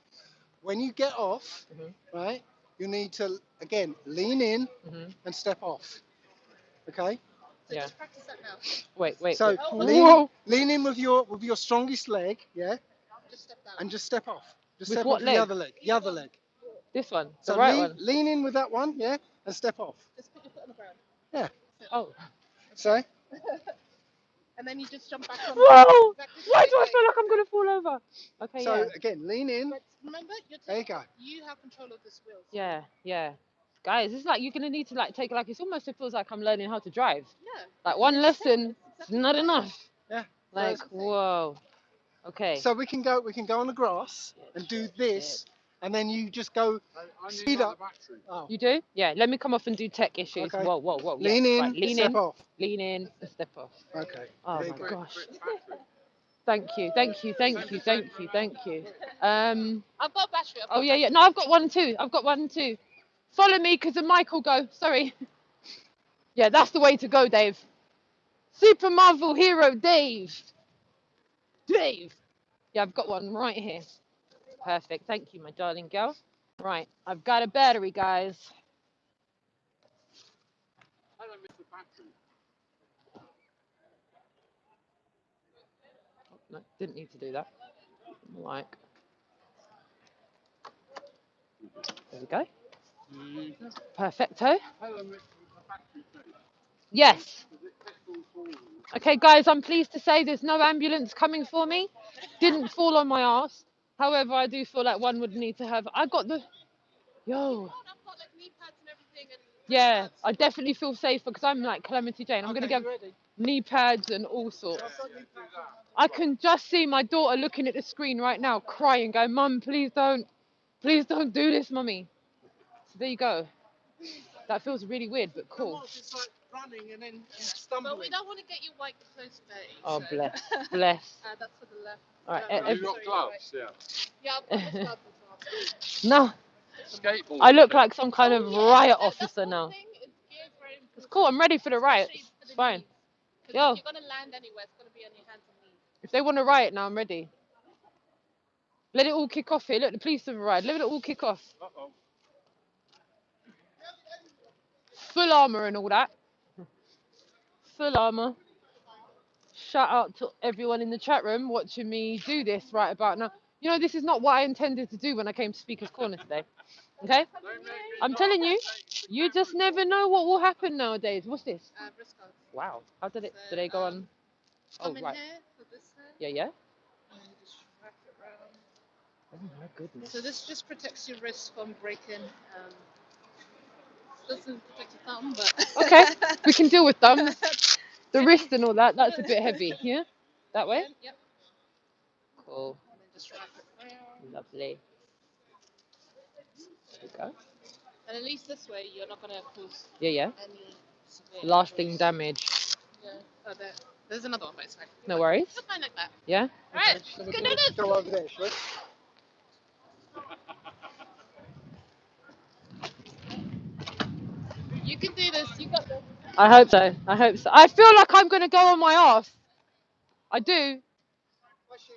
When you get off, Mhm. right, you need to, again, lean in Mhm. and step off. Okay? So Yeah. just practice that now. Wait. So wait. lean in with your strongest leg, yeah? Just step down. And just step off. Just With step what off the leg? other leg. The other leg. This one, So the right one. lean in with that one, yeah? And step off. Just put your foot on the ground. Yeah. Oh. So And then you just jump back on. Whoa! Exactly the Why same do I way. feel like I'm gonna fall over? Okay. so Yeah. again, lean in. But remember, There you go. you have control of this wheel. Yeah. Guys, it's like you're gonna need to like take like it's almost it feels like I'm learning how to drive. Yeah. Like one lesson is Exactly not right. enough. Yeah. Like whoa. Okay. So we can go on the grass and do this, and then you just go I speed need up. another battery. Oh. You do? Yeah. Let me come off and do tech issues. Okay. Whoa. Lean yes. in, Right. Lean step in. off. Lean in and step off. Okay. Oh There you my go. gosh. Battery. Thank you. Thank you. I've got a battery. Oh yeah. No, I've got one too. Follow me because the mic will go. Sorry. Yeah, that's the way to go, Dave. Super Marvel hero, Dave. Yeah, I've got one right here. Perfect. Thank you, my darling girl. Right, I've got a battery, guys. I don't miss the battery. No, didn't need to do that. Like, there we go. Perfecto. I don't miss the battery too. Yes. Because it gets all forward. Okay, guys, I'm pleased to say there's no ambulance coming for me. Didn't fall on my ass. However, I do feel like one would need to have. I got the. Yo. I've got like knee pads and everything. And Yeah, I definitely feel safer because I'm like Calamity Jane. I'm Okay, gonna get you ready? knee pads and all sorts. I've got knee pads on. I can just see my daughter looking at the screen right now, crying, going, "Mum, please don't do this, mummy." So there you go. That feels really weird, but cool. It's like running and then but stumbling. we don't want to get you white close dirty. Oh, so. bless. That's for the left. All right, No, Have you sorry, got gloves? Yeah. Yeah, I've got the gloves as well. No, Skateboard. I look like some kind of Oh, yeah, riot that's officer one now. thing, is gear is very It's important, cool. I'm ready for the riot. especially for the It's fine. knees. 'Cause Yo. if you're going to land anywhere, it's going to be on your hands and knees. If they want to riot now, I'm ready. Let it all kick off here. Look, the police have arrived. Let it all kick off. Uh-oh. Full armor and all that. Full armor. Shout out to everyone in the chat room watching me do this right about now. You know, this is not what I intended to do when I came to Speaker's Corner today. Okay? I'm telling you, you just never know what will happen nowadays. What's this? Briscoe. Wow. How did it? So, Did they go on? Oh, Come in right. here for this hand, Yeah. and you just wrap it around. Oh my goodness. So this just protects your wrist from breaking. Doesn't protect your thumb, but Okay, we can deal with thumbs. The wrist and all that. That's a bit heavy. Yeah. That way. Yep. Cool. And then just wrap it around. Lovely. There we go. And at least this way, you're not going to cause Yeah. any severe Lasting injuries. damage. Yeah. Oh, there's another one, but it's fine. No worries. It's fine like that. Yeah. All right. Let's go do this. Go over there, shall we? You can do this. You got this. I hope so. I feel like I'm gonna go on my ass. I do. Actually,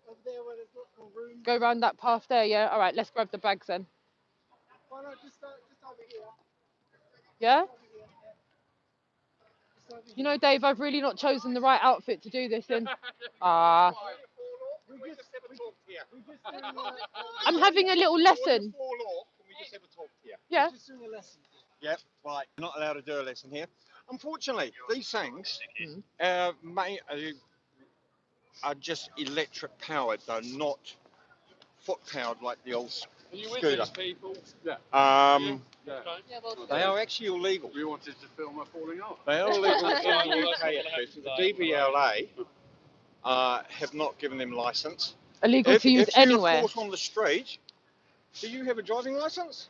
over there where there's lots more room. Go around that path there. Yeah. All right. Let's grab the bags then. Why not just over here? Yeah. Just over here. You know, Dave, I've really not chosen the right outfit to do this in. Ah. I'm having a little lesson. Yeah. Just doing a lesson. Yep, right. You're not allowed to do a lesson here. Unfortunately, these things Mm. are just electric powered. They're not foot powered like the old Are you with scooter. these people? Yeah. Yeah. Yeah, well, They are actually illegal. We wanted to film her falling off. They are illegal in the UK at present. The DVLA have not given them license. Illegal to use if you're anywhere. caught on the street, do you have a driving license?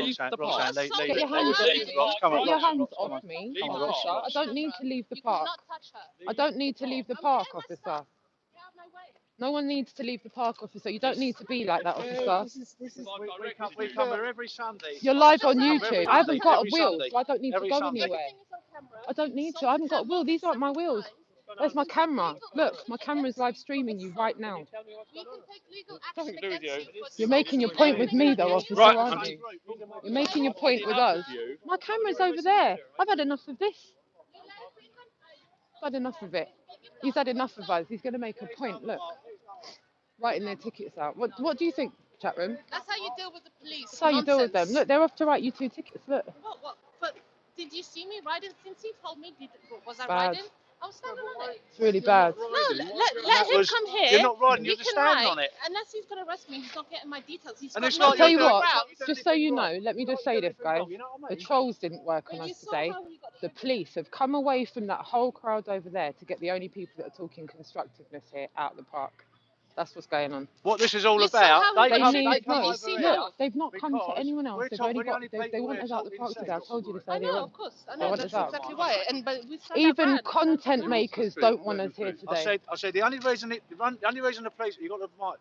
Leave Roxanne, the park. Roxanne, leave, leave Get it. your hands Leave off it, Rox, come on, Get your Rox, hands Rox, come on. off me, Leave Come on, the Rox, park. officer. I don't need to leave the park. touch her. I don't need to leave the park, officer. No one needs to leave the park, officer. You don't need to be like that, officer. We come here every Sunday. You're live on Every YouTube. I Sunday, haven't got a every wheel, Sunday, so I don't need to every go Sunday. anywhere. I don't need to. I haven't got a wheel. These aren't my wheels. There's my camera. Look, my camera's live streaming you right now. We can take legal action against you for You're making your point with me, though, officer, Right, aren't you? You're making your point with us. My camera's over there. I've had enough of this. I've had enough of it. He's had enough of us. He's going to make a point. Look, writing their tickets out. What do you think, chat room? That's how you deal with the police. That's how you deal with them. Nonsense. Look, they're off to write you 2 tickets. Look. What? But did you see me riding? Since he told me, was I Bad. riding? I was standing on it. It's really bad. No, let him come here. You're not riding, You you're just can standing ride. on it. Unless he's going to arrest me, he's not getting my details. He's And got it's no like I'll tell you legal what, grounds. just so you know, let me just say this, guys. The trolls didn't work on But you us saw today. how he got The police have come away from that whole crowd over there to get the only people that are talking constructiveness here out of the park. That's what's going on. What this is all You saw about, how he They got- need Did come no. you over see here. Look, they've not come to because anyone else. we're They've told only we're the got. only They people want here us out the talking park today. I sense. told you this I earlier know, on. of course. I They know. want That's us out. exactly why. But we stand our Even ground. content makers don't want us here I today. said the only reason the police, you got the mic.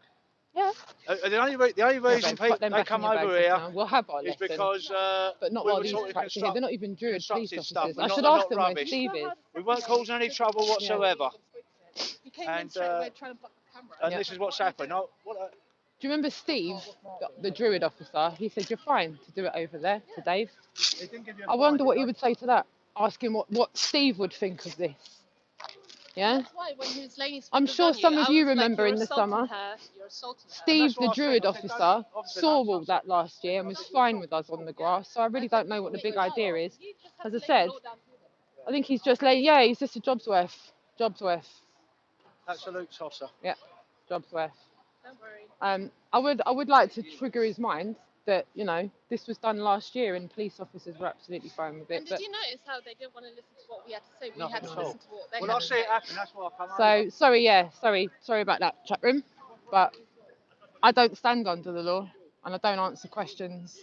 Yeah. The only reason Babe, put them they back in come your over bags here now. We'll have our is lesson. because But not we while were these talking tracks are here. They're not even Druid police constructive stuff. officers. and I not- should and ask not them where rubbish. Steve is. We weren't causing any trouble whatsoever. He came in And, straight away trying to block the camera. And Yeah. this is what's happened. Do you remember Steve, the Druid officer? He said, you're fine to do it over there to Dave. I wonder what he would say to that. Ask him what Steve would think of this. Yeah? That's why when he was laying his I'm fingers sure on some you, of I you was like, remember you're in the assaulting summer. her, you're assaulting her. Steve, what the I said. Druid I said, officer, obviously saw that's all that last year and was fine with us on the grass. So I really don't know what the big idea is. You just have As to I lay said, the law down to them. I think he's just like, yeah, he's just a job's worth. Job's worth. absolute tosser. Yeah, job's worth. Don't worry. I would like to trigger his mind that, you know, this was done last year and police officers were absolutely fine with it. And did you notice how they didn't want to listen to what we had to say? We Nothing had to at all. listen to what they Well, had I to see say. it happen. That's why I come over. So sorry about that, chat room. But I don't stand under the law and I don't answer questions.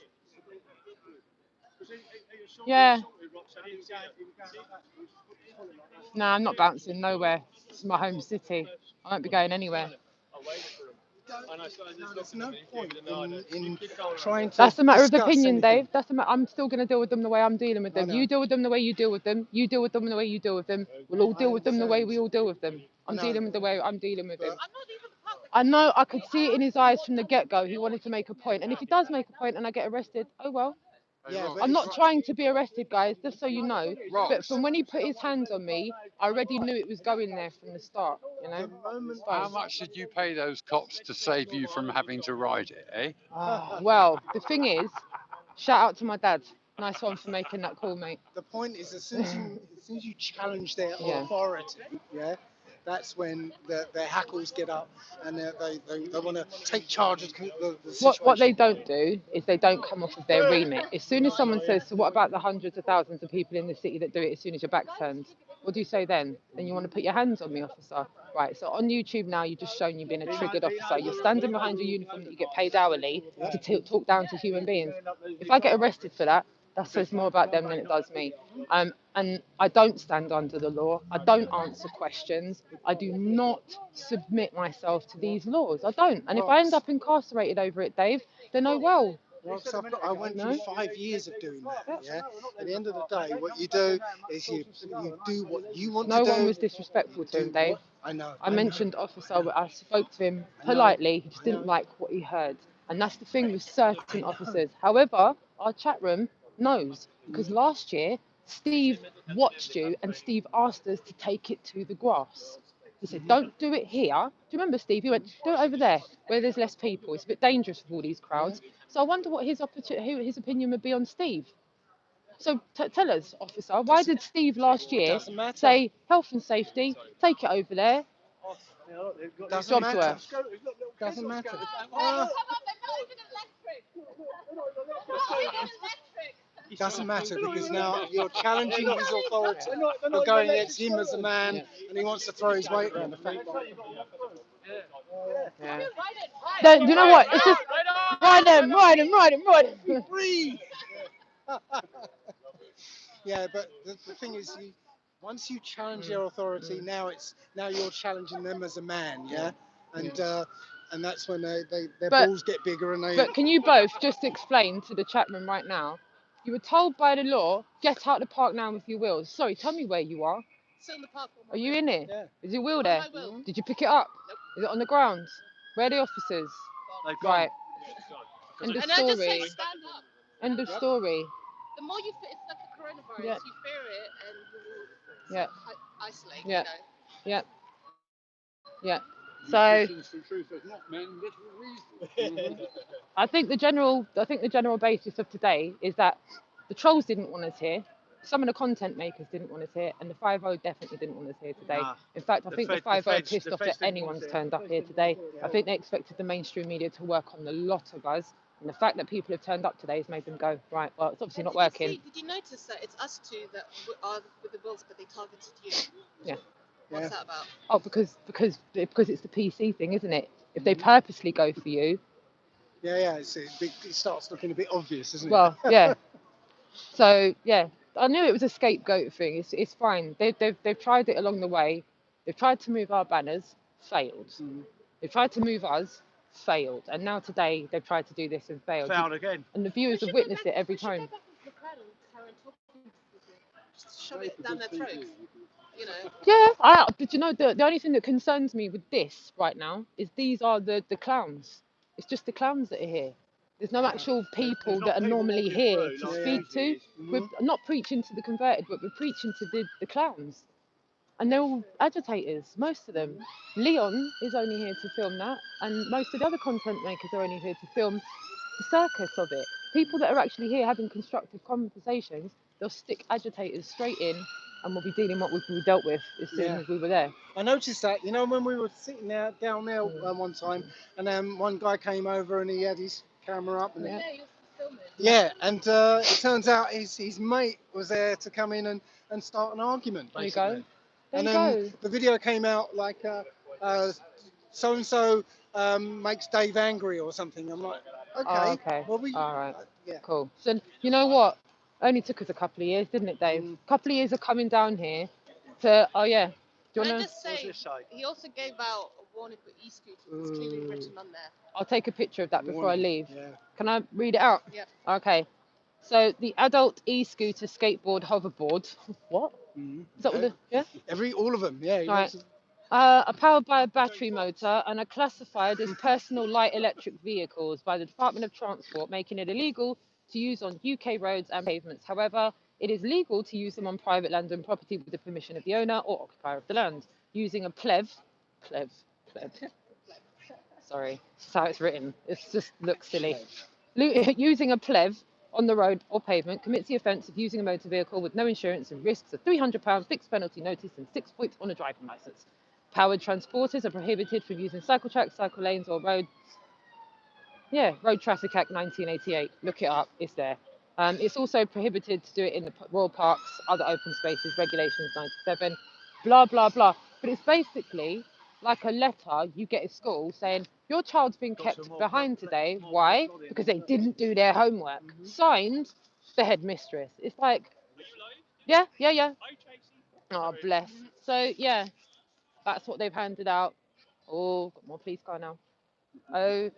Yeah. No, I'm not bouncing nowhere. It's my home city. I won't be going anywhere. There's no point in trying to. That's a matter of discuss opinion, anything. Dave. I'm still going to deal with them the way I'm dealing with them. I know. You deal with them the way you deal with them. You deal with them the way you deal with them. We'll all deal with them the way we all deal with them. I'm I know. dealing with the way I'm dealing with them. I'm not even part of the I know I could see it in his eyes from the get-go. He wanted to make a point. And if he does make a point and I get arrested, oh well. Yeah, but I'm not it's- trying to be arrested, guys, just so you know. Ross. But from when he put his hands on me, I already knew it was going there from the start, you know? The moment How much did you pay those cops to save you from having to ride it, eh? Well, the thing is, shout out to my dad. Nice one for making that call, mate. the point is, as soon as you challenge their Yeah. authority, yeah, that's when their hackles get up and they want to take charge of the situation. What they don't do is they don't come off of their remit. As soon as someone says, so what about the hundreds of thousands of people in the city that do it as soon as your back's turned? What do you say then? Then you want to put your hands on me, officer. Right, so on YouTube now, you've just shown you've been a triggered officer. You're standing behind your uniform that you get paid hourly to talk down to human beings. If I get arrested for that, that says more about them than it does me. And I don't stand under the law. I don't answer questions. I do not submit myself to these laws. I don't. And if I end up incarcerated over it, Dave, then oh well. Ross, I went through 5 years of doing that. Yeah. At the end of the day, what you do is you do what you want to No do. one was disrespectful to him, Dave. I know. I mentioned officer, but I spoke to him politely. He just didn't like what he heard. And that's the thing with certain officers. However, our chat room knows because last year, Steve watched you and Steve asked us to take it to the grass. He said, don't do it here. Do you remember, Steve? He went, do it over there where there's less people. It's a bit dangerous with all these crowds. So I wonder what his opinion would be on Steve. So tell us, officer, why did Steve last year Doesn't matter. say health and safety, take it over there? Doesn't Job's matter. worth. Doesn't matter. Come on, they're not even electric. Doesn't matter because now you're challenging his authority. You're going against him as a man, and he wants to throw his weight around the fact that. Yeah. Then, you know what? It's just ride him. Free. Yeah, but the thing is, once you challenge their authority, now you're challenging them as a man. Yeah. and that's when their But- balls get bigger and they. But can you both just explain to the chat room right now? You were told by the law, get out the park now with your wheels. Sorry, tell me where you are. Still in the park. on my Are you wheel. in it? Yeah. Is your wheel On there? my wheel. Did you pick it up? Nope. Is it on the ground? Where are the officers? They've gone. Right. End of And I just say story. stand up. End of story. The more you fear, it's like a coronavirus. Yeah. You fear it and you will Yeah. isolate. Yeah. You know. Yeah. Yeah. You So listen to some truth. There's not men, little reason. I think the general basis of today is that the trolls didn't want us here. Some of the content makers didn't want us here, and the 5-0 definitely didn't want us here today. Nah. In fact, I The think Fed- the the 5-0 Feds- pissed the off Feds that didn't want anyone's us turned up here today. I think they expected the mainstream media to work on a lot of us, and the fact that people have turned up today has made them go, right, well, it's obviously not working. Did you notice that it's us two that are with the wills, but they targeted you? Yeah. What's that about? Oh, because it's the PC thing, isn't it? If they purposely go for you, Yeah, it starts looking a bit obvious, doesn't it? well, yeah. So yeah, I knew it was a scapegoat thing. It's fine. They've tried it along the way. They've tried to move our banners, failed. They've tried to move us, failed. And now today they've tried to do this and failed. Failed again. And the viewers have witnessed it every time. Just shove it down their throats. You know. Yeah, but you know the only thing that concerns me with this right now is these are the clowns. It's just the clowns that are here. There's no actual people not that are people normally walking here through to like speak to. usually is. We're not preaching to the converted, but we're preaching to the clowns. And they're all agitators, most of them. Leon is only here to film that, and most of the other content makers are only here to film the circus of it. People that are actually here having constructive conversations, they'll stick agitators straight in, and we'll be dealing what we dealt with as soon as we were there. I noticed that, you know, when we were sitting there down there one time, and then one guy came over and he had his camera up, and and it turns out his mate was there to come in and start an argument, basically. There you go. And then the video came out like so and so makes Dave angry or something. I'm like, okay, okay. well we, All right. yeah. Cool. So you know what? Only took us a couple of years, didn't it, Dave? A couple of years of coming down here to, oh yeah. Do you Can I wanna? just say, he also gave out a warning for e-scooters. It's clearly written on there. I'll take a picture of that before I leave. Yeah. Can I read it out? Yeah. Okay. So the adult e-scooter, skateboard, hoverboard. What? Is that what the, All of them, yeah. Right. Are powered by a battery motor and are classified as personal light electric vehicles by the Department of Transport, making it illegal to use on UK roads and pavements. However, it is legal to use them on private land and property with the permission of the owner or occupier of the land, using a pleb. Sorry, that's how it's written. It just looks silly. Using a pleb on the road or pavement commits the offence of using a motor vehicle with no insurance and risks a £300 fixed penalty notice and 6 points on a driving licence. Powered transporters are prohibited from using cycle tracks, cycle lanes, or roads. Yeah, Road Traffic Act 1988. Look it up, it's there. It's also prohibited to do it in the royal parks, other open spaces, regulations 97, blah, blah, blah. But it's basically like a letter you get at school saying, your child's been kept behind today. Why? Because they didn't do their homework. Signed, the headmistress. It's like, yeah. Oh, bless. So, yeah, that's what they've handed out. Oh, got more police car now. Oh,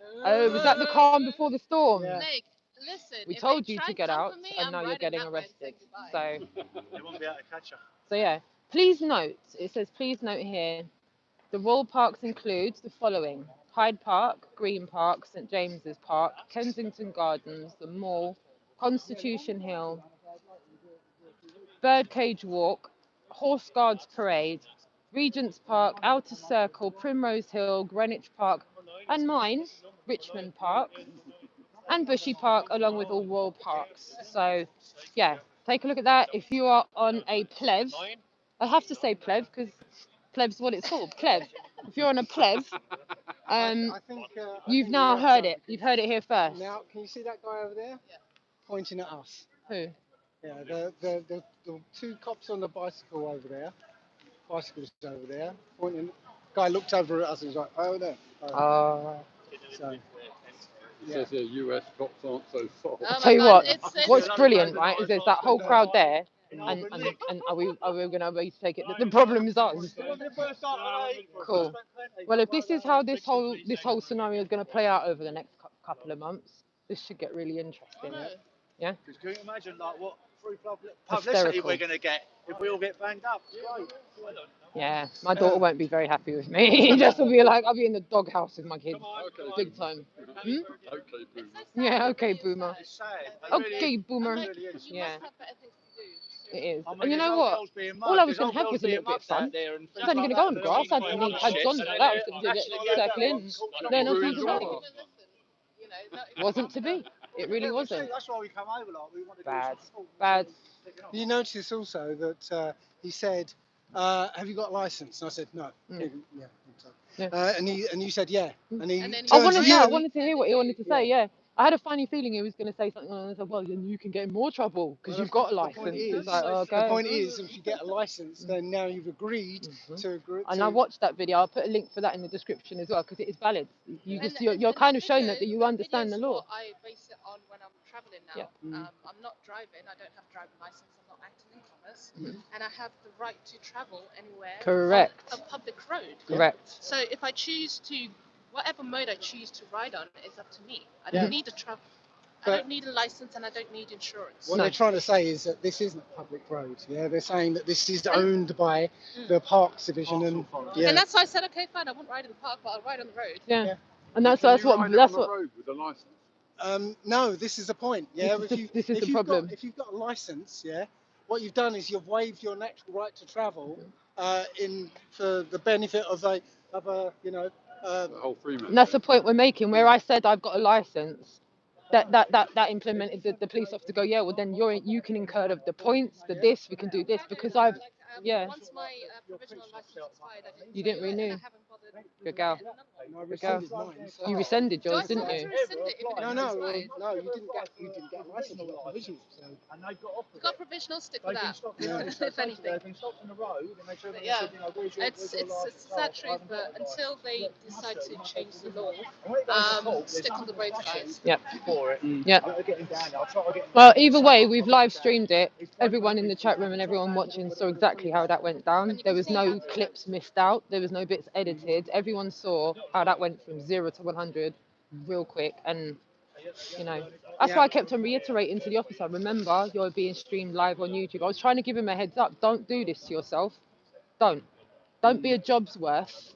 was that the calm before the storm? Nick, listen. We if told they you try to get come out, for me, and I'm now you're riding getting that way and arrested. saying So, They won't be able to catch her. so yeah. Please note, it says, please note here, the royal parks include the following: Hyde Park, Green Park, St James's Park, Kensington Gardens, the Mall, Constitution Hill, Birdcage Walk, Horse Guards Parade, Regent's Park, Outer Circle, Primrose Hill, Greenwich Park, and mine, Richmond Park, and Bushy Park, along with all royal parks. So, yeah, take a look at that. If you are on a pleb, I have to say pleb because pleb's what it's called, pleb. If you're on a pleb, you've now heard it. You've heard it here first. Now, can you see that guy over there? Yeah. Pointing at us. Who? Yeah, the two cops on the bicycle over there. Bicycles over there. Pointing. Guy looked over at us and was like, oh, there. So, It says here US cops aren't so soft. Oh I'll my tell you God, what, it says- what's brilliant, right, is there's that whole crowd there, And are we going to take it that the problem is us? Cool. Well, if this is how this whole scenario is going to play out over the next couple of months, this should get really interesting. Yeah. Because can you imagine like what free publicity Hysterical. we're going to get if we all get banged up? Yeah, my daughter won't be very happy with me. Just will be like, I'll be in the doghouse with my kids, big time. Hmm? Okay, boomer. Yeah, okay, boomer. It's sad. Okay, boomer. It really is. Yeah, Have better things to do. it is. I mean, And you there's know old what? girls being All I mugged, was there's going to have old was a girls little being bit of fun. mugged out there and I was only going to go on the grass. I didn't need pads on. That was going to get circle in. Then I was ruined going your to wasn't to be. It really wasn't. That's why we come over. Like we want to Bad. do some Bad. You notice also that he said, "Have you got a license?" And I said, "No." Mm. Yeah. I think so. Yeah. And you said, "Yeah." And he And then he turns I wanted, to turns you no, I and- wanted to hear what he wanted to say. Yeah, I had a funny feeling he was going to say something, and I said, "Well, then you can get in more trouble because Well, you've got a the license." point It's is- like, The okay. point is, if you get a license, then now you've agreed Mhm. to agree. And I watched that video. I'll put a link for that in the description as well because it is valid. You're kind of showing that you understand the law. I base it on when I'm traveling now. Yeah. I'm not driving. I don't have a driving license. I'm not acting in commerce, Mhm. and I have the right to travel anywhere Correct. on a public road. Correct. So if I choose to, whatever mode I choose to ride on, is up to me. I Yeah. don't need a travel. I But- don't need a license, and I don't need insurance. What No. they're trying to say is that this isn't a public road. Yeah, they're saying that this is owned by the Parks Division, and And that's why I said, okay, fine. I won't ride in the park, but I'll ride on the road. Yeah. Yeah. And that's Can that's you what ride that's on the what. road with a license? No, this is the point. Yeah, This is if the you've problem. Got, if you've got a license, yeah, what you've done is you've waived your natural right to travel, in for the benefit of a The whole 3 minutes. And that's the point we're making. Where I said I've got a license, that implemented the police officer go, yeah, well then you can incur the points, the this, we can do this because I've yeah. Once my provisional license expired, I didn't You didn't renew it, renew. and I haven't bothered. Good girl. getting another one. And I Good girl. rescinded mine. So. You rescinded Do I yours, still didn't have to you? rescind it even if No, it's no, expired? no, you didn't get a license, you got a provisional. So. And they got off You got provisional, stick with that. Yeah. If anything. They've been stopped on the road and they turned around and Yeah. said, you know, where's your It's license? sad truth, but until they decide to change the law, And when it goes to court, there's stick on the road, nothing guys. Yep. for it. Yep. I'll get him down there. I'll try to get him Well, down either there. way, we've live streamed it. Everyone in the chat room and everyone watching saw exactly how that went down. There was no clips missed out. There was no bits edited. Everyone saw how that went from 0 to 100 real quick. And, you know, that's why I kept on reiterating to the officer, remember, you're being streamed live on YouTube. I was trying to give him a heads up. Don't do this to yourself. Don't. Don't be a job's worth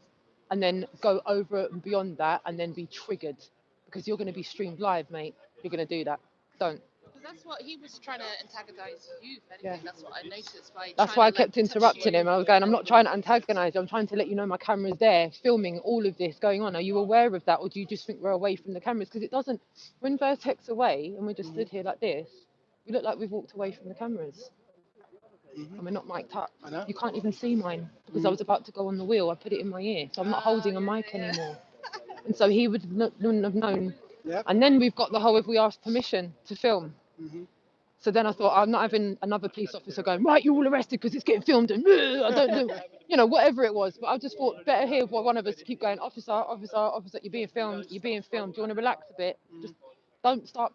and then go over and beyond that and then be triggered because you're going to be streamed live, mate. You're going to do that. Don't. That's what he was trying to antagonize you. If anything, Yeah. that's what I noticed. By That's trying why I to, kept like, touch interrupting you. him. I was going, I'm not trying to antagonize you. I'm trying to let you know my camera's there, filming all of this going on. Are you aware of that, or do you just think we're away from the cameras? Because it doesn't. When Vertex away and we just stood here like this, we look like we've walked away from the cameras, and we're not mic'd up. I know. You can't even see mine because I was about to go on the wheel. I put it in my ear, so I'm not holding a mic anymore. And so he wouldn't have known. Yep. And then we've got the whole if we ask permission to film. Mhm. So then I thought, I'm not having another police officer going, right, you're all arrested because it's getting filmed and I don't know, you know, whatever it was. But I just thought better here for one of us to keep going, officer, you're being filmed, Do you want to relax a bit? Just don't start,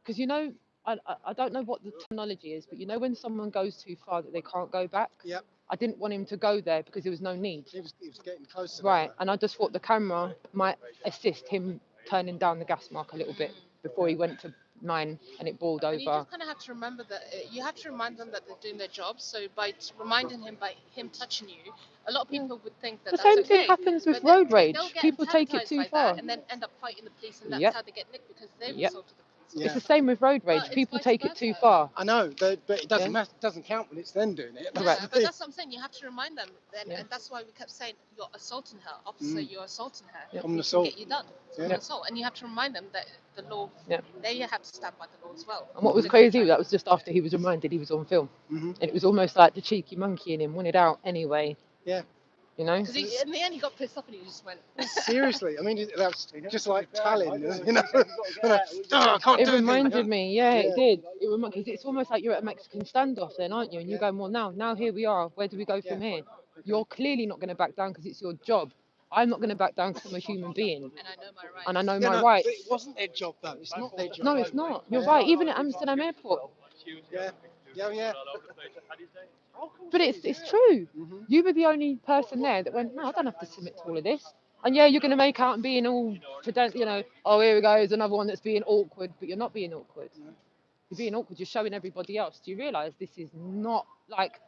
because you know, I don't know what the terminology is, but you know when someone goes too far that they can't go back? Yep. I didn't want him to go there because there was no need. He was getting closer. Right, and I just thought the camera might assist him turning down the gas mark a little bit before he went to 9 and it balled And you over. just kind of have to remember that you have to remind them that they're doing their job. So by reminding him, by him touching you, a lot of people would think that The that's same thing okay. happens with But road rage. they'll get People take it antagonized too by far. that and then end up fighting the police, and that's Yep. how they get nicked because they've Yep. assaulted the police. It's the same with road rage. But it's People vice take it too versa. far. I know, but it doesn't Yeah. matter. It doesn't count when it's them doing it. Yeah, Correct. but that's what I'm saying. You have to remind them, Yeah. and that's why we kept saying, "You're assaulting her, officer. You're assaulting her. Yeah. Common We can assault. get you done. It's Yeah. common assault." And you have to remind them that the law. Yeah. They have to stand by the law as well. And what was If crazy, they're that was just after he was reminded he was on film. Mhm. And it was almost like the cheeky monkey in him wanted out anyway. Yeah. You know? Because in the end, he got pissed off and he just went. Seriously, I mean, that's just like Tallinn, you know. I can't It do reminded me, yeah, Yeah. it did. Because it's almost like you're at a Mexican standoff then, aren't you? And you're going, well, now here we are. Where do we go from here? You're clearly not going to back down because it's your job. I'm not going to back down because I'm a human being. And I know my rights. And I know Yeah, my no, rights. but it wasn't their job though. It's not their job. No, it's not. You're right. Even at Amsterdam Airport. Yeah. Yeah, yeah. But it's true. Mhm. You were the only person there that went, no, I don't have to submit to all of this. And yeah, you're going to make out and being all pedant, you know, oh, here we go, there's another one that's being awkward, but you're not being awkward. You're being awkward, you're showing everybody else. Do you realise this is not like,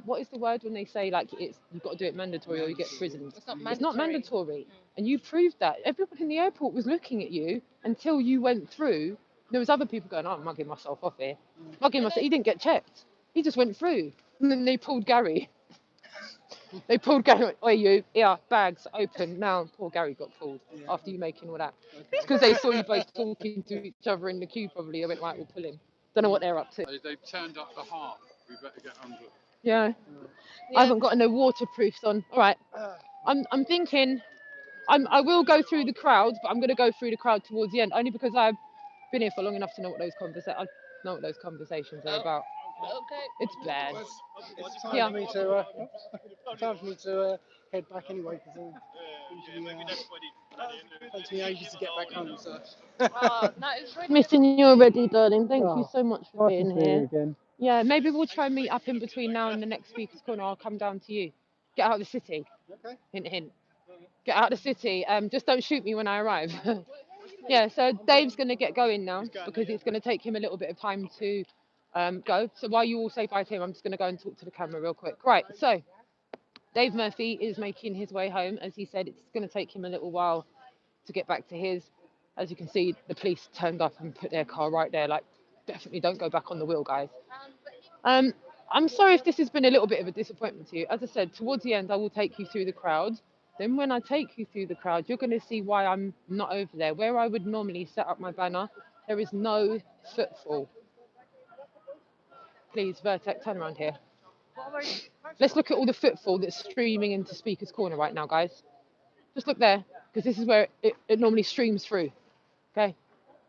what is the word when they say like it's you've got to do it mandatory or you get prisoned? It's not It's not mandatory. mandatory. And you proved that. Everyone in the airport was looking at you until you went through. There was other people going, oh, I'm mugging myself off here. Mugging myself. He didn't get checked. He just went through. And then they pulled Gary. They pulled Gary. Oh, you, yeah, bags open. Now, poor Gary got pulled after you making all that. It's because they saw you both talking to each other in the queue, probably. I went, right, we'll pull him. Don't know what they're up to. They've turned up the half. We better get under. Yeah. I haven't got no waterproofs on. All right. I'm thinking I will go through the crowd, but I'm going to go through the crowd towards the end, only because I've been here for long enough to know what those conversations are about. Okay. It's bad. It's time Yeah. for me to. Time for me to head back anyway, because usually takes me ages to get back home. So. No, it's really Missing you already, darling. Thank you Oh, so much for nice to being see you here. again. Yeah, maybe we'll try and meet up in between now and the next speaker's corner. I'll come down to you. Get out of the city. Okay. Hint, hint. Get out of the city. Just don't shoot me when I arrive. Yeah, so Dave's going to get going now because it's going to take him a little bit of time to go. So while you all say bye to him, I'm just going to go and talk to the camera real quick. Right, so Dave Murphy is making his way home. As he said, it's going to take him a little while to get back to his. As you can see, the police turned up and put their car right there. Like, definitely don't go back on the wheel, guys. I'm sorry if this has been a little bit of a disappointment to you. As I said, towards the end, I will take you through the crowd. Then when I take you through the crowd, you're going to see why I'm not over there. Where I would normally set up my banner, there is no footfall. Please, Vertex, turn around here. Let's look at all the footfall that's streaming into Speaker's Corner right now, guys. Just look there, because this is where it normally streams through. Okay?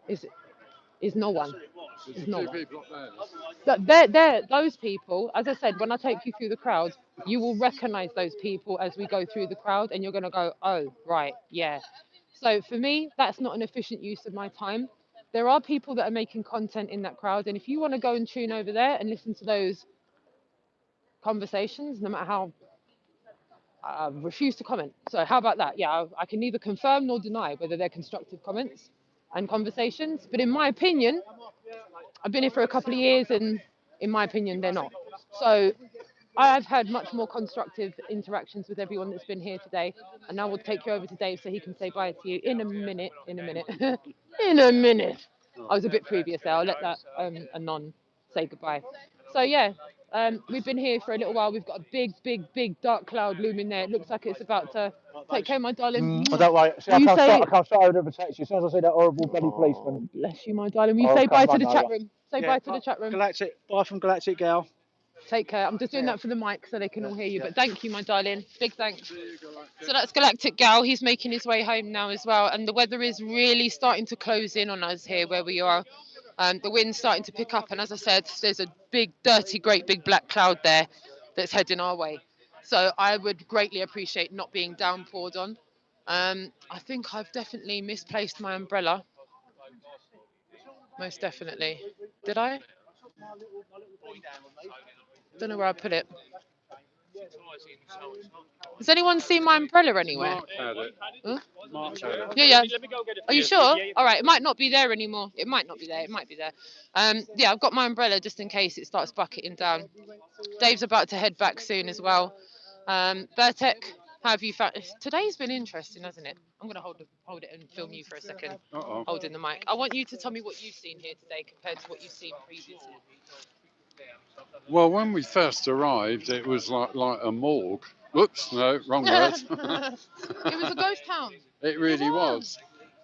Is no one. There's No two one. people up They're those people, as I said, when I take you through the crowd, you will recognize those people as we go through the crowd and you're going to go, oh, right, yeah. So for me, that's not an efficient use of my time. There are people that are making content in that crowd. And if you want to go and tune over there and listen to those conversations, no matter how refuse to comment. So how about that? Yeah, I can neither confirm nor deny whether they're constructive comments and conversations. But in my opinion, I've been here for a couple of years, and in my opinion, they're not. So I've had much more constructive interactions with everyone that's been here today. And now we'll take you over to Dave so he can say bye to you in a minute. In a minute. In a minute. I was a bit previous there. I'll let that anon say goodbye. So yeah, we've been here for a little while. We've got a big, big, big dark cloud looming there. It looks like it's about to take care, my darling. Oh, don't worry. See, Will you say? I can't start over text you. As soon as I see that horrible bloody policeman. Oh, bless you, my darling. Will you I'll say bye come to the run chat over. room? Say Yeah, bye to the chat room. Galactic. Bye from Galactic Gal. Take care. I'm just doing Yeah. that for the mic so they can all hear you. But thank you, my darling. Big thanks. there. So that's Galactic Gal. He's making his way home now as well. And the weather is really starting to close in on us here where we are. The wind's starting to pick up. And as I said, there's a big, dirty, great big black cloud there that's heading our way. So I would greatly appreciate not being downpoured on. I think I've definitely misplaced my umbrella. Most definitely. Did I? Don't know where I put it. Has anyone seen my umbrella anywhere? Mark had it. Huh? Mark had it. Yeah, yeah. Let me go get it. Are you sure? All right, it might not be there anymore. It might not be there. It might be there. Yeah, I've got my umbrella just in case it starts bucketing down. Dave's about to head back soon as well. Bertek, how have you found? Today's been interesting, hasn't it? I'm gonna hold it and film you for a second, Uh-oh. holding the mic. I want you to tell me what you've seen here today compared to what you've seen previously. Well, when we first arrived, it was like a morgue. Whoops, no, wrong word. It was a ghost town. It really It was.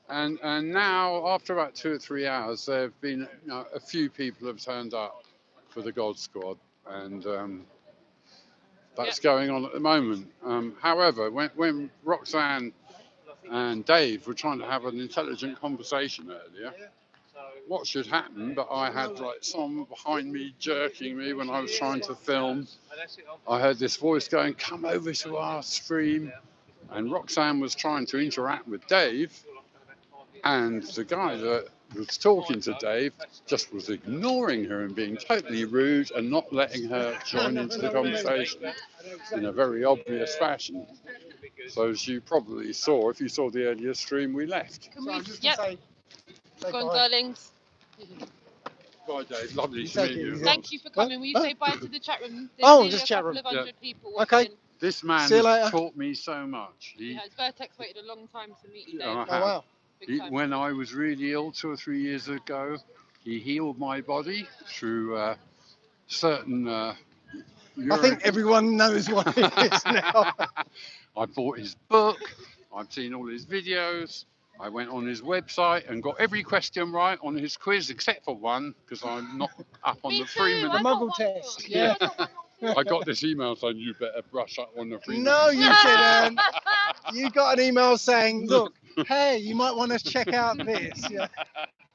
And now, after about 2 or 3 hours, there have been a few people have turned up for the God Squad, and that's going on at the moment. However, when Roxanne and Dave were trying to have an intelligent conversation earlier, what should happen? But I had like someone behind me jerking me when I was trying to film. I heard this voice going, "Come over to our stream," and Roxanne was trying to interact with Dave, and the guy that was talking to Dave just was ignoring her and being totally rude and not letting her join into the conversation in a very obvious fashion. So as you probably saw, if you saw the earlier stream, we left. Can we? I'm just Yep. gonna say Go on, bye. darlings. Bye, Dave. Lovely You to take meet it you. easy. as well. Thank you for coming. Will you say bye to the chat room? There's Oh, nearly just a chat couple room. of hundred people Okay. watching. This man See you has later. taught me so much. Yeah, Vertex waited a long time to meet you, Dave. I Oh have. wow. Big time. When I was really ill 2 or 3 years ago, he healed my body through certain I urine. think everyone knows what it is now. I bought his book. I've seen all his videos. I went on his website and got every question right on his quiz except for one because I'm not up on Me the too, 3 I minute. The got muggle one test. wrong. Yeah. I got one wrong. I got this email saying you better brush up on the 3 minute. No, you didn't. You got an email saying, "Look, hey, you might want to check out this." Yeah.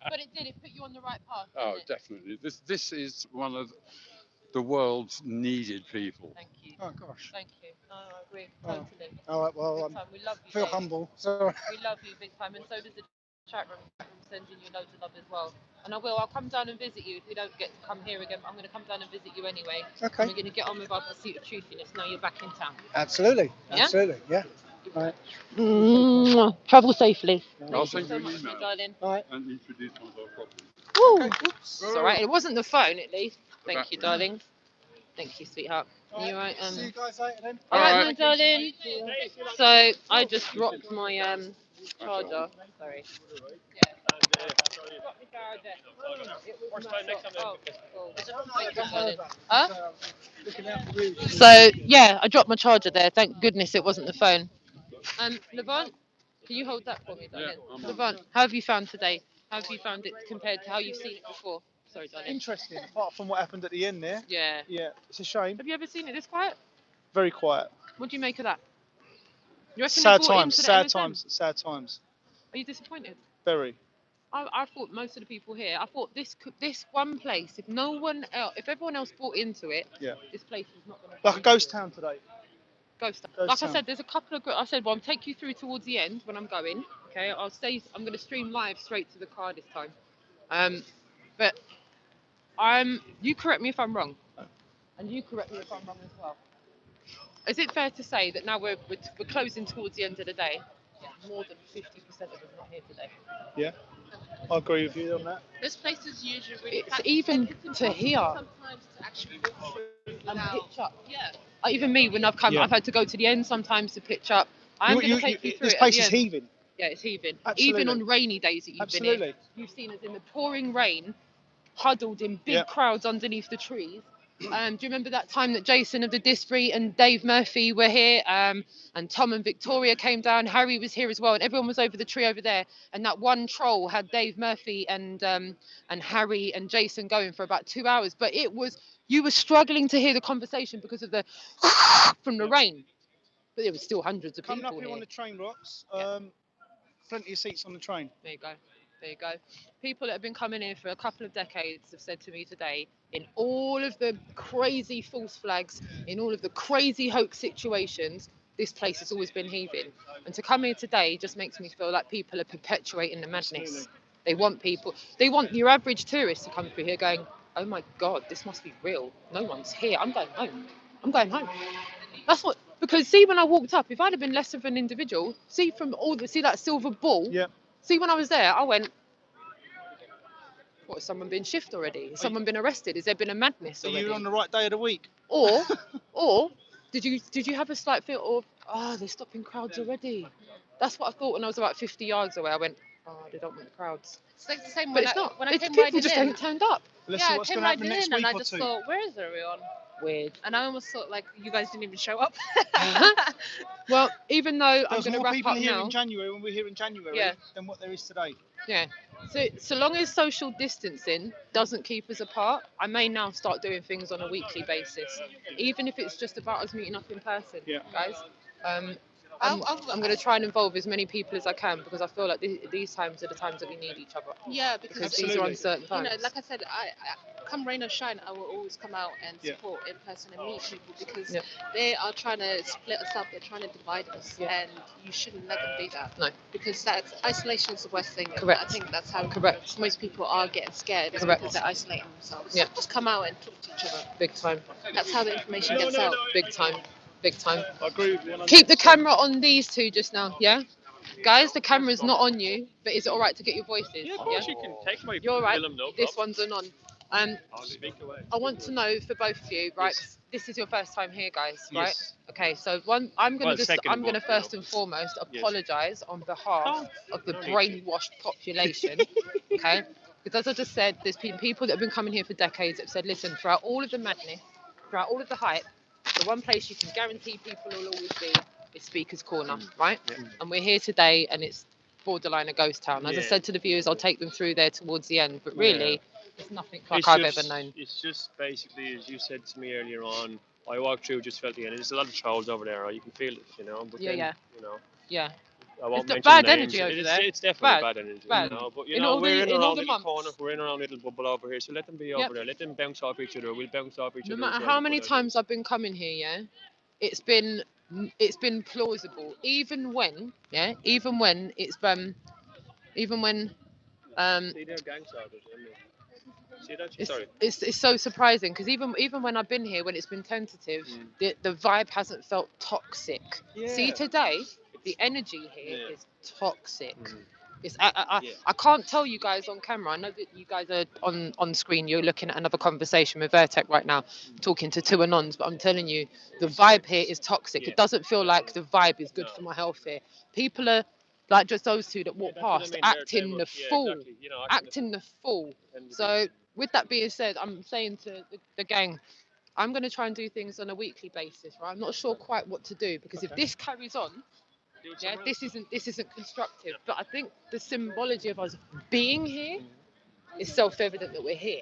But it did. It put you on the right path. Oh, Didn't it? definitely. This is one of the world's needed people. Thank you. Oh gosh. Thank you. No, I agree. Oh. Totally. All right. Well, Big time. We love you. feel Dave. humble. Sorry. We love you big time, and so does the chat room. Sending you loads of love as well. And I will. I'll come down and visit you if we don't get to come here again. I'm going to come down and visit you anyway. Okay. And we're going to get on with our pursuit of truthiness. Now you're back in town. Absolutely. Yeah? Absolutely. Yeah. All right. Travel safely. I'll Thank you send so you an much, email. my darling. All right. And introduce myself properly. Woo. Okay. It's all right. It wasn't the phone, at least. Thank you, Battery. darling. Thank you, sweetheart. All You right. right? See you guys later then. All right, All my darling. So I just dropped my charger. Sorry. Huh? Looking out for you. So yeah, I dropped my charger there. Thank goodness it wasn't the phone. Levant, can you hold that for me, darling? I'm on. Levant, how have you found today? How have you found it compared to how you've seen it before? Sorry, darling. Interesting. Apart from what happened at the end there. Yeah. Yeah, it's a shame. Have you ever seen it this quiet? Very quiet. What do you make of that? You reckon Sad they bought times. into the Sad MSM? times. Sad times. Are you disappointed? Very. I thought most of the people here. I thought this one place. If no one else, if everyone else bought into it, Yeah. this place is not going to. Like a ghost town today. Ghost. Ghost Like town. I said, there's a couple of. I said, well, I'll take you through towards the end when I'm going. Okay, I'll stay. I'm going to stream live straight to the car this time. But you correct me if I'm wrong, and you correct me if I'm wrong as well. Is it fair to say that now we're closing towards the end of the day? More than 50% of us not here today. Yeah. I agree with you on that. This place is usually really It's packed, even and it's to impossible here. sometimes to actually walk through And without. pitch up. Yeah. Even me, when I've come, Yeah. I've had to go to the end sometimes to pitch up. I'm going to take you through this it place at is the end. heaving. Yeah, it's heaving. Absolutely. Even on rainy days that you've been Absolutely. here, you've seen us in the pouring rain, huddled in big Yeah. crowds underneath the trees. Do you remember that time that Jason of the Disbury and Dave Murphy were here? And Tom and Victoria came down. Harry was here as well, and everyone was over the tree over there. And that one troll had Dave Murphy and Harry and Jason going for about 2 hours. But you were struggling to hear the conversation because of the from the rain. But there was still hundreds of Coming up people here here. on the train rocks. Yeah. Plenty of seats on the train. There you go. There you go. People that have been coming in for a couple of decades have said to me today, in all of the crazy false flags, in all of the crazy hoax situations, this place has always been heaving. And to come here today just makes me feel like people are perpetuating the madness. Absolutely. They want your average tourist to come through here going, oh my God, this must be real. No one's here. I'm going home. I'm going home. That's what, because see, when I walked up, if I'd have been less of an individual, see that silver ball, Yeah. see, when I was there, I went, what, has someone been shift already? Has someone been arrested? Has there been a madness Are already? you on the right day of the week? Or did you have a slight feel of, oh, they're stopping crowds already? That's what I thought when I was about 50 yards away. I went, oh, they don't want the crowds. It's like the same But when it's not. when I It's came people riding just in. haven't turned up. Let's Yeah, see I what's came going to happen riding next in and week I or just two. thought, where is everyone? Weird. And I almost thought like you guys didn't even show up. Well, even though I'm There's going to more wrap people up here now. in January when we're here in January Yeah. than what there is today. Yeah. So long as social distancing doesn't keep us apart, I may now start doing things on a weekly basis, even if it's just about us meeting up in person, Yeah. guys. I'm going to try and involve as many people as I can because I feel like these times are the times that we need each other. Yeah, Because because these are Absolutely. uncertain you times. know, like I said, come rain or shine, I will always come out and Yeah. support in person and meet people because Yeah. they are trying to split us up. They're trying to divide us, Yeah. and you shouldn't let them do that. No. Because that's isolation is the worst thing. and Correct. I think that's how Correct. most people are getting scared. Is Correct. because they're isolating themselves. Yeah. Just come out and talk to each other. Big time. That's how the information gets out. Big time. Big time. I agree with you. Keep the camera on these two just now, yeah? Guys, the camera's not on you, but is it all right to get your voices? Yeah, of course you can take my You're all right. film, no This problem. one's an on. I'll speak away. I want to know for both of you, right? Yes. 'cause this is your first time here, guys, right? Yes. Okay, so I'm Well, gonna second, I'm gonna but, first you know. and foremost Yes. apologise on behalf of the No need to. brainwashed population, okay? Because as I just said, there's been people that have been coming here for decades that have said, listen, throughout all of the madness, throughout all of the hype, the one place you can guarantee people will always be is Speaker's Corner, right? Yeah. And we're here today, and it's borderline a ghost town. As I Yeah. said to the viewers, I'll take them through there towards the end, but really, it's nothing like It's I've just- ever known. It's just basically, as you said to me earlier on, I walked through, just felt the energy. There's a lot of trolls over there. You can feel it, you know. But Yeah, then, yeah. You know, Yeah. I won't It's the mention bad names. energy over it's, there. It's definitely Bad. bad energy, Bad. you know. But you In know, all we're the- in in our all own the little months. corner. We're in our own little bubble over here. So let them be Yep. over there. Let them bounce off each other. We'll bounce off each No other. matter as well how and many put our times I've been coming here, yeah, it's been plausible. Even when See, they're gang starters, aren't they? See that? it's, Sorry. it's so surprising because even when I've been here, when it's been tentative, the vibe hasn't felt toxic. See, Yeah. today the energy here Yeah. is toxic. Mhm. It's Yeah. I can't tell you guys on camera. I know that you guys are on screen. You're looking at another conversation with Vertec right now, talking to two anons. But I'm telling you, the vibe here is toxic. Yeah. It doesn't feel like the vibe is good No. for my health here. People are like just those two that walk That's what I past, mean, they're- acting they the would- yeah, fool, exactly. You know, acting the fool. and the- So with that being said, I'm saying to the gang, I'm going to try and do things on a weekly basis, right? I'm not sure quite what to do because if Okay. this carries on, Do it yeah, somewhere this isn't constructive. But I think the symbology of us being here is self-evident that we're here.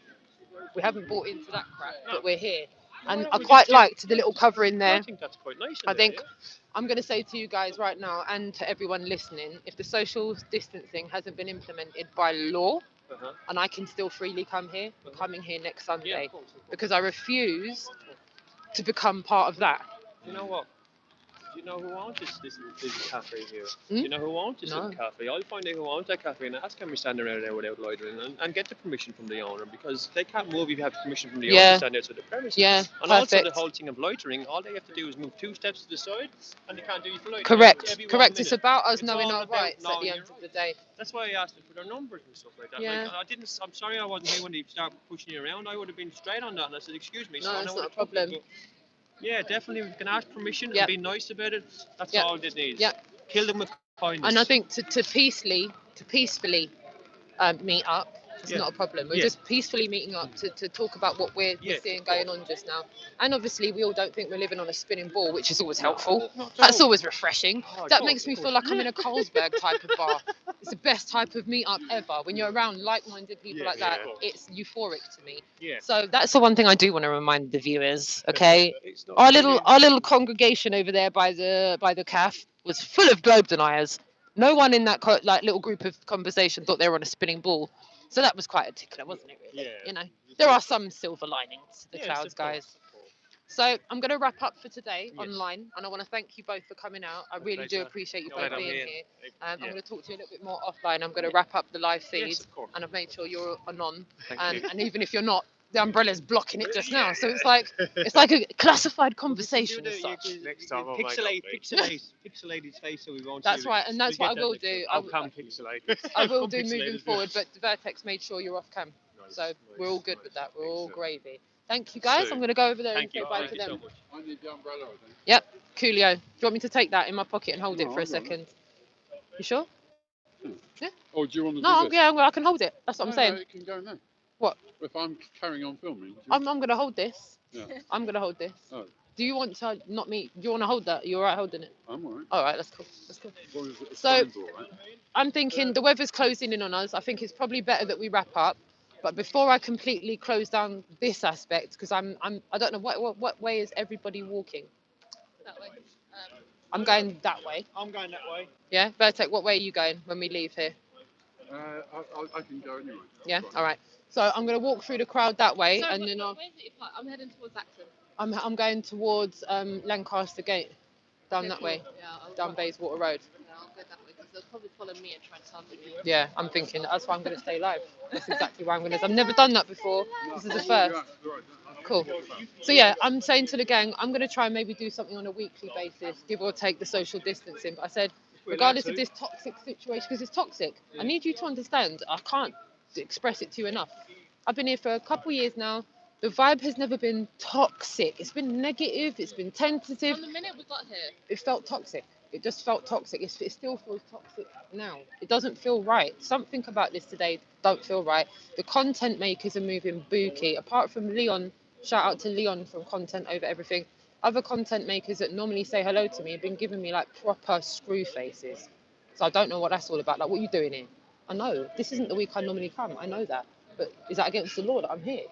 We haven't bought into that crap, but we're here. And I quite liked the little cover in there. I think that's quite nice. I think I'm going to say to you guys right now and to everyone listening, if the social distancing hasn't been implemented by law, Uh-huh. and I can still freely come here, I'm coming here next Yeah, Sunday of course. because I refuse to become part of that. You know what? Do you know who owns this cafe here? Hmm? Do you know who owns this No. little cafe? I'll find out who owns that cafe and ask them to stand around there without loitering and get the permission from the owner because they can't move if you have permission from the owner Yeah. to stand outside the premises. Yeah, And also the perfect. whole thing of loitering, all they have to do is move 2 steps to the side and they can't do you for loitering. Correct, Every 1 correct. It's minute. about us It's knowing all our about rights at knowing the your end of the day. That's why I asked them for their numbers and stuff like that. Yeah. Like, I'm sorry I wasn't here when they started pushing you around. I would have been straight on that and I said, excuse me. No, son, I it's would not have a problem. told you, but yeah, definitely. We can ask permission Yep. and be nice about it. That's Yep. all it needs. Yep. Kill them with kindness. And I think to peacefully meet up, it's Yeah. not a problem. We're Yeah. just peacefully meeting up to talk about what we're Yeah, seeing of going course. on just now. And obviously, we all don't think we're living on a spinning ball, which is always helpful. Not at That's all. always refreshing. Oh, of That course, makes of me course. feel like I'm in a Carlsberg type of bar. It's the best type of meet up ever. When you're around like-minded people Yeah, like that, yeah. it's euphoric to me. Yeah. So that's the one thing I do want to remind the viewers. Okay, It's not our brilliant. little congregation over there by the calf was full of globe deniers. No one in that little group of conversation thought they were on a spinning ball. So that was quite a tickler, wasn't it? Really? Yeah. You know, there are some silver linings to the Yes, clouds, of course, guys. of course. So I'm going to wrap up for today Yes. online, and I want to thank you both for coming out. I really do pleasure. appreciate you No, both I'm being here. here. Yeah. I'm going to talk to you a little bit more offline. I'm going to wrap up the live feed, Yes, of course. and I've made sure you're on. Thank you. And even if you're not, the umbrella's blocking it just now. So it's like a classified conversation as such. Next time I'll pixelate his face so we won't see That's it. right, and that's We'll what I get will that do. I'll come pixelate. I will do Pixelated. moving forward, but Vertex made sure you're off cam. Nice, So we're all good with that. We're all Excellent. gravy. Thank you guys. So, I'm going to go over there Thank and you. say bye Thank to you so them. much. I need the umbrella, I think. Yep, Coolio. Do you want me to take that in my pocket and hold it No, for a I've got it. second? You sure? Or do you want to No, do this? yeah, I can hold it. That's what I'm No, saying. No, it can go now. What? If I'm carrying on filming. do you- I'm going to hold this. Yeah. I'm going to hold this. Oh, Do you want to not me? Do you want to hold that? You all right holding it? I'm all right. All right, that's cool. That's cool. As long as the So- phone's all right. I'm thinking the weather's closing in on us. I think it's probably better that we wrap up. But before I completely close down this aspect, because I don't know what way is everybody walking. That way. I'm going that way. I'm going that way. Yeah, Vertec, what way are you going when we leave here? I can go anyway. Yeah, Right. all right. So I'm going to walk through the crowd that way, and then I'm heading towards Acton. I'm going towards Lancaster Gate, down Okay, that cool. way, Yeah, down Bayswater Road. Yeah, I'll go that way because they'll probably follow me and try and target me. Yeah, I'm thinking that's why I'm going to stay live. That's exactly why I'm going to. I've never done that before. This is the first. Cool. So yeah, I'm saying to the gang, I'm going to try and maybe do something on a weekly basis, give or take the social distancing. But I said, regardless of this toxic situation, because it's toxic, I need you to understand. I can't express it to you enough. I've been here for a couple of years now. The vibe has never been toxic. It's been negative. It's been tentative. From the minute we got here, It felt toxic. It just felt toxic. It still feels toxic now. It doesn't feel right. Something about this today don't feel right. The content makers are moving booky. Apart from Leon, shout out to Leon from Content Over Everything. Other content makers that normally say hello to me have been giving me like proper screw faces. So I don't know what that's all about. Like, what are you doing here? I know this isn't the week I normally come. I know that. But is that against the law that I'm here?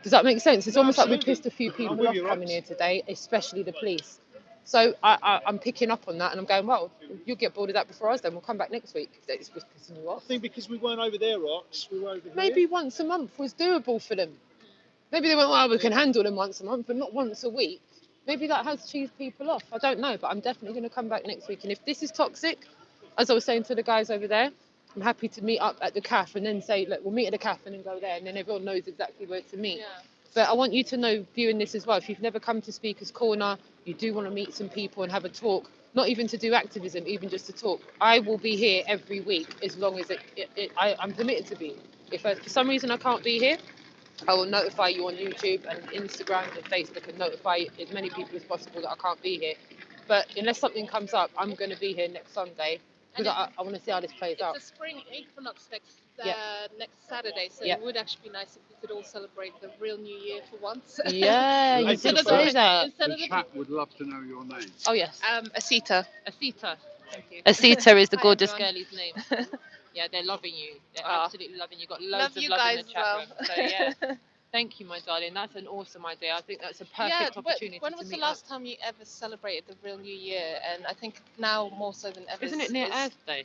Does that make sense? It's almost like we pissed a few people off coming here today, especially the police. So I'm picking up on that and I'm going, well, you'll get bored of that before us then. We'll come back next week if it's pissing you I off. think because we weren't over there, Rox, we were over here. Maybe once a month was doable for them. Maybe they went, well, we can handle them once a month, but not once a week. Maybe that has cheesed people off. I don't know, but I'm definitely going to come back next week. And if this is toxic, as I was saying to the guys over there, I'm happy to meet up at the cafe and then say, look, we'll meet at the cafe and then go there. And then everyone knows exactly where to meet. yeah. But I want you to know, viewing this as well, if you've never come to Speaker's Corner, you do want to meet some people and have a talk, not even to do activism, even just to talk. I will be here every week as long as I'm permitted to be. If for some reason I can't be here, I will notify you on YouTube and Instagram and Facebook and notify as many people as possible that I can't be here. But unless something comes up, I'm going to be here next Sunday because I want to see how this plays out. It's the spring equinox Yeah. next Saturday, so Yeah. it would actually be nice if we could all celebrate the real New Year for once. Yeah, you Instead did of say that. Instead The of the chat would love to know your name. Oh, yes. Asita. Asita. Thank you. Asita is the Hi, gorgeous everyone. girlie's name. Yeah, they're loving you. They're Ah. absolutely loving you. Got loads Love of you love in guys the as chat well. room. So yeah, thank you, my darling. That's an awesome idea. I think that's a perfect opportunity when to was the meet last time you ever celebrated the real New Year? And I think now more so than ever. up. Isn't it near Earth Day?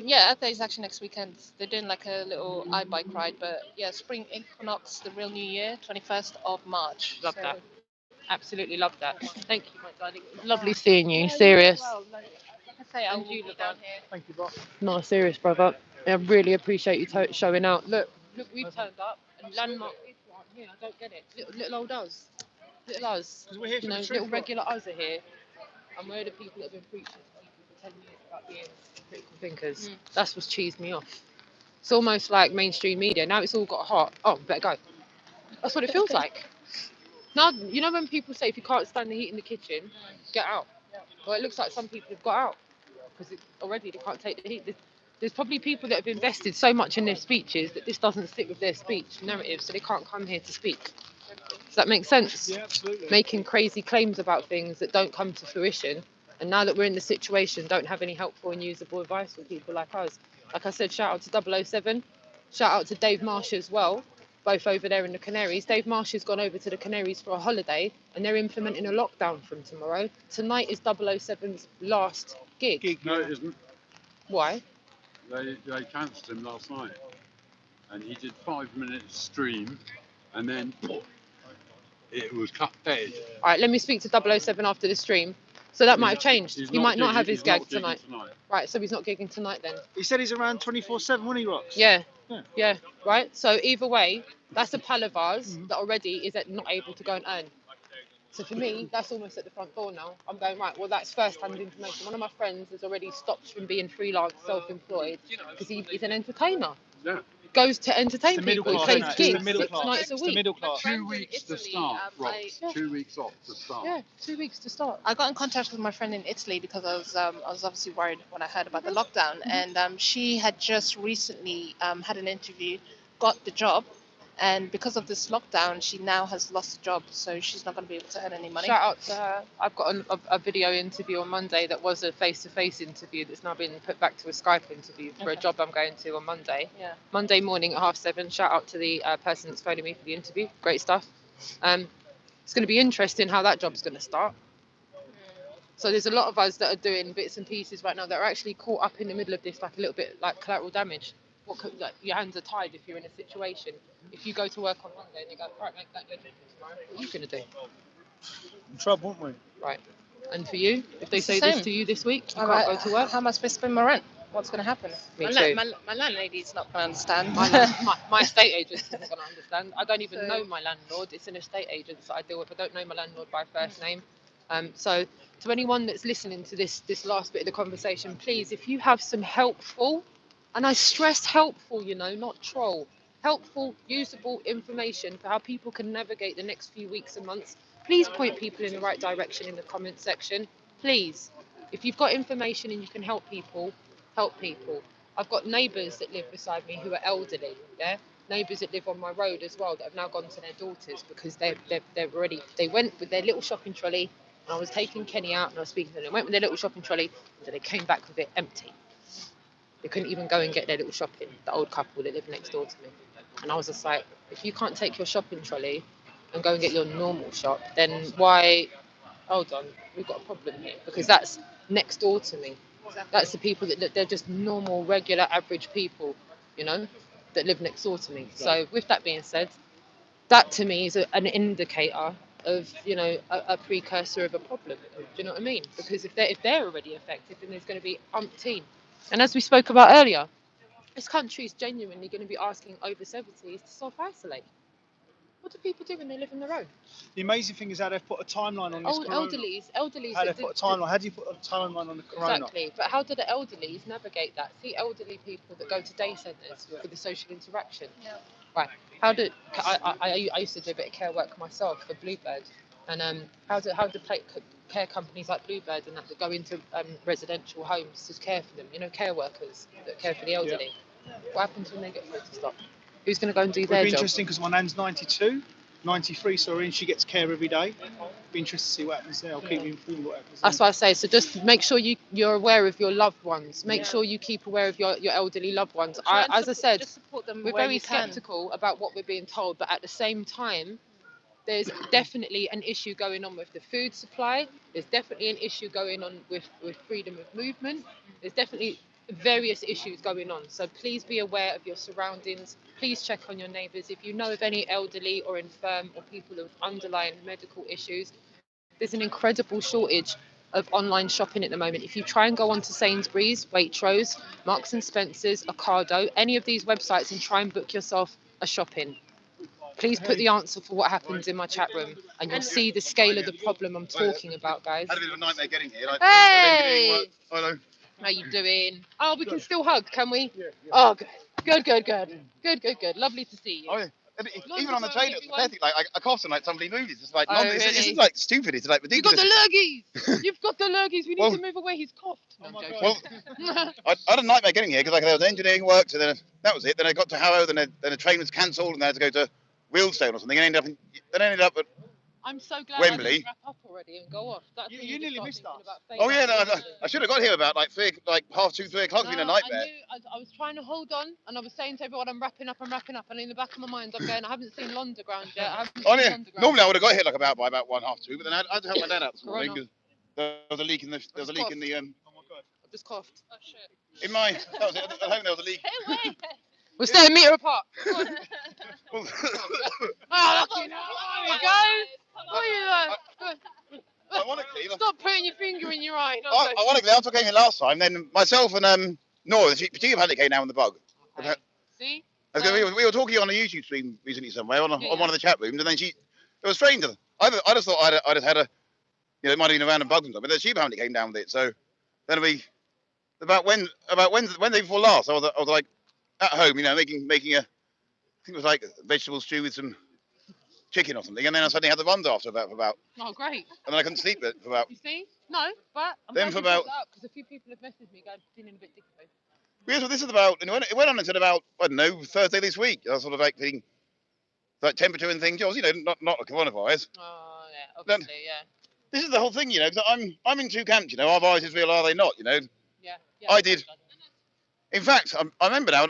Yeah, Earth Day is actually next weekend. They're doing like a little iBike ride, but yeah, spring equinox, the real New Year, 21st of March. Love So- that. Absolutely love that. Thank you, my darling. It was lovely seeing you. Serious. Well, like I say, I will be down here. Thank you, Rox. No, serious, brother. I really appreciate you showing out. Look, we've turned up and landmark people aren't here. I don't get it. Little old us. Little us. 'Cause we're here for You know, the truth, little Rox. regular us are here. And we're the people that have been preaching to people for 10 years about being critical thinkers. That's what's cheesed me off. It's almost like mainstream media. Now it's all got hot. Oh, better go. That's what it feels like. Now, you know when people say if you can't stand the heat in the kitchen, get out. Well, it looks like some people have got out because already they can't take the heat. There's probably people that have invested so much in their speeches that this doesn't sit with their speech narrative, so they can't come here to speak. Does that make sense? Yeah, absolutely. Making crazy claims about things that don't come to fruition. And now that we're in the situation, don't have any helpful and usable advice for people like us. Like I said, shout out to 007. Shout out to Dave Marsh as well, both over there in the Canaries. Dave Marsh has gone over to the Canaries for a holiday and they're implementing a lockdown from tomorrow. Tonight is 007's last gig. No, it isn't. Why? They cancelled him last night. And he did 5 minutes stream and then it was cut dead. All right, let me speak to 007 after the stream. So that might have changed. He's He might not have his he's not gag gigging tonight. Right, so he's not gigging tonight then. He said he's around 24/7, wasn't he, Rox? Yeah. Yeah. Yeah, right? So either way, that's a pal of ours that already is not able to go and earn. So for me, that's almost at the front door now. I'm going, right, well, that's first-hand information. One of my friends has already stopped from being freelance, self-employed, because he's an entertainer. Yeah. Goes to entertain It's the middle people. He class, plays isn't it? It's gigs the middle 6 class. nights a It's the week. middle class. 2 weeks to start, Rox. Yeah. 2 weeks off to start. Yeah, 2 weeks to start. I got in contact with my friend in Italy because I was obviously worried when I heard about the lockdown, and she had just recently had an interview, got the job, and because of this lockdown, she now has lost the job, so she's not going to be able to earn any money. Shout out to her. I've got a video interview on Monday that was a face-to-face interview that's now been put back to a Skype interview for a job I'm going to on Monday. Yeah. Monday morning at 7:30. Shout out to the person that's phoning me for the interview. Great stuff. It's going to be interesting how that job's going to start. So there's a lot of us that are doing bits and pieces right now that are actually caught up in the middle of this, like a little bit like collateral damage. like, your hands are tied if you're in a situation. If you go to work on Monday and you go, right, make that judgment tomorrow, what are you going to do? In trouble, won't we? Right. And for you, if they It's the say this same. to you this week, you All can't right, go to work. how am I supposed to pay my rent? What's going to happen? Me my, too. my landlady's not going to understand. My estate agent isn't going to understand. I don't even So- know my landlord. It's an estate agent that I deal with. I don't know my landlord by first name. So to anyone that's listening to this last bit of the conversation, please, if you have some helpful, and I stress helpful, not troll, helpful, usable information for how people can navigate the next few weeks and months, please point people in the right direction in the comment section. Please. If you've got information and you can help people, help people. I've got neighbours that live beside me who are elderly, yeah? Neighbours that live on my road as well that have now gone to their daughters because they're already, they went with their little shopping trolley and I was taking Kenny out and I was speaking to them. They went with their little shopping trolley and they came back with it empty. They couldn't even go and get their little shopping, the old couple that live next door to me. And I was just like, if you can't take your shopping trolley and go and get your normal shop, then why, hold on, we've got a problem here because that's next door to me. That's the people that they're just normal, regular, average people, that live next door to me. So with that being said, that to me is an indicator of, a precursor of a problem. Do you know what I mean? Because if they're already affected, then there's going to be umpteen. And as we spoke about earlier, this country is genuinely going to be asking over 70s to self-isolate. What do people do when they live on their own? The amazing thing is how they've put a timeline on this corona. Elderlies. How they put a timeline. How do you put a timeline on the corona? Exactly, but how do the elderlies navigate that? See, elderly people that go to day centres for the social interaction. Yeah. Right. I used to do a bit of care work myself for Bluebird, and how do care companies like Bluebird and that go into residential homes to care for them? Care workers that care for the elderly. Yeah. What happens when they get told to stop? Who's going to go and do their It'd be job? interesting because my nan's 92, 93, sorry, and she gets care every day. Be interested to see what happens there. I'll keep you informed what happens. That's what I say. So just make sure you're aware of your loved ones. Make sure you keep aware of your elderly loved ones. As I said, just support them we're where very you can. sceptical about what we're being told, but at the same time, there's definitely an issue going on with the food supply. There's definitely an issue going on with freedom of movement. There's definitely various issues going on. So please be aware of your surroundings. Please check on your neighbours. If you know of any elderly or infirm or people with underlying medical issues, there's an incredible shortage of online shopping at the moment. If you try and go onto Sainsbury's, Waitrose, Marks and Spencer's, Ocado, any of these websites and try and book yourself a shopping. Please put the answer for what happens in my chat room and you'll see the scale of the problem I'm talking about, guys. Had a bit of a nightmare getting here. Hey! Hello. How you doing? Oh, we can still hug, can we? Oh, good. Good. Lovely to see you. Oh, yeah. Even on the train, it's pathetic. Like I coughed and like somebody moved. It's just like this really? is like stupid. It's like You got ridiculous. the lurgies! You've got the lurgies. We need to move away. He's coughed. No, I'm joking. Well, I had a nightmare getting here because like there was engineering work, so then that was it. Then I got to Harrow, then a train was cancelled, and I had to go to Wealdstone or something. And ended up at I'm so glad Wembley. I didn't wrap up already and go off. That's You nearly missed us. Oh yeah, no, I should have got here about like half 2, 3 o'clock. It's been a nightmare. I was trying to hold on, and I was saying to everyone, I'm wrapping up, and in the back of my mind, I'm going, I haven't seen Londerground yet. Normally I would have got here like about 1, half 2, but then I had to help my dad out this morning because there was a leak in the Oh my god, I've just coughed. Oh shit. in my that was it. At home there was a leak. We're staying a metre apart. Well, Oh, lucky now. There we go. What are you doing? Ironically, Stop putting your finger in your eye. ironically, after I came here last time, then myself and Nora, the PT2 apparently came down with the bug. Okay. See? We were talking on a YouTube stream recently somewhere on one of the chat rooms, and then it was strange. I just thought I'd had a, it might have been a random bug or something, but then she apparently came down with it. So then about Wednesday before last, I was like at home, making a, I think it was like vegetable stew with some chicken or something, and then I suddenly had the runs after for about. Oh, great. And then I couldn't sleep for about. You see? No, but I'm then glad for you brought about. that up because a few people have messaged me going, feeling a bit dicky. Yes, well, this is about. It went on until about I don't know Thursday this week. I was sort of like feeling like temperature and things. Not a coronavirus. Oh yeah, obviously, yeah. This is the whole thing, because I'm in two camps. Are viruses real? Are they not? Yeah. I did. In fact, I remember now.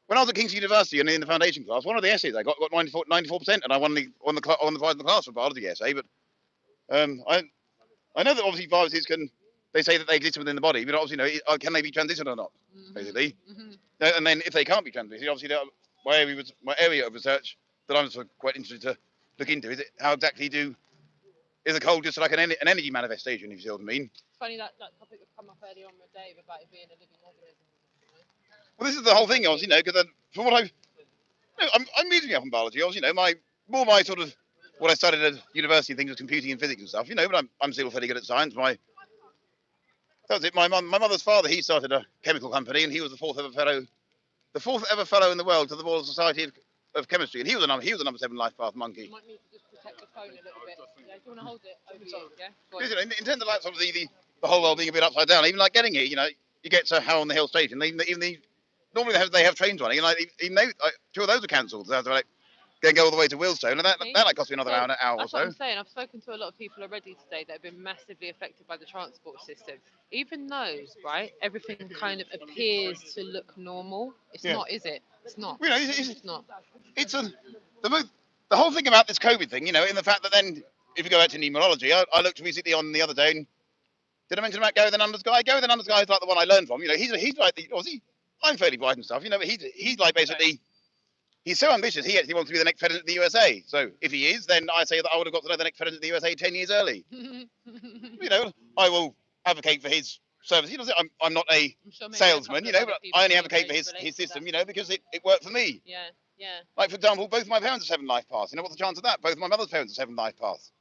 When I was at King's University and in the foundation class, one of the essays I got 94%, and I won the prize in the class for biology essay. But I know that obviously viruses can they say that they exist within the body, but obviously, can they be transitioned or not? Basically, and then if they can't be transitioned, obviously, my area of research that I'm sort of quite interested to look into is how exactly is a cold just like an energy manifestation, if you see what I mean? It's funny that topic has come up earlier on with Dave about it being a living organism. Well, this is the whole thing, obviously, because from what I'm reading up in biology, obviously, my sort of what I studied at university, things with computing and physics and stuff, but I'm still fairly good at science. That was it. My mother's father, he started a chemical company, and he was the fourth ever fellow in the world to the Royal Society of Chemistry, and he was a number 7 life path monkey. You might need to just protect the phone a little bit. Yeah, do you want to hold it over here? Yeah. In terms of like sort of the whole world being a bit upside down, even like getting here, you get to How on the Hill station. Normally they have trains running, and even though 2 of those are cancelled, so they go all the way to Willstone, and that like cost me another hour or That's so. what I'm saying. I've spoken to a lot of people already today that have been massively affected by the transport system. Even those, right? Everything kind of appears to look normal. It's not, is it? It's not. It's not. It's the whole thing about this COVID thing, in the fact that then if you go out to numerology, I looked recently on the other day, and did I mention about Go with the Numbers guy? Go with the Numbers guy is like the one I learned from. He's like obviously I'm fairly bright and stuff, but he's like basically. He's so ambitious, he actually wants to be the next president of the USA. So if he is, then I say that I would have got to know the next president of the USA 10 years early. I will advocate for his service. I'm not a salesman, but I only advocate for his system, because it worked for me. Yeah, yeah. Like, for example, both my parents are 7 life paths. What's the chance of that? Both my mother's parents are 7 life paths.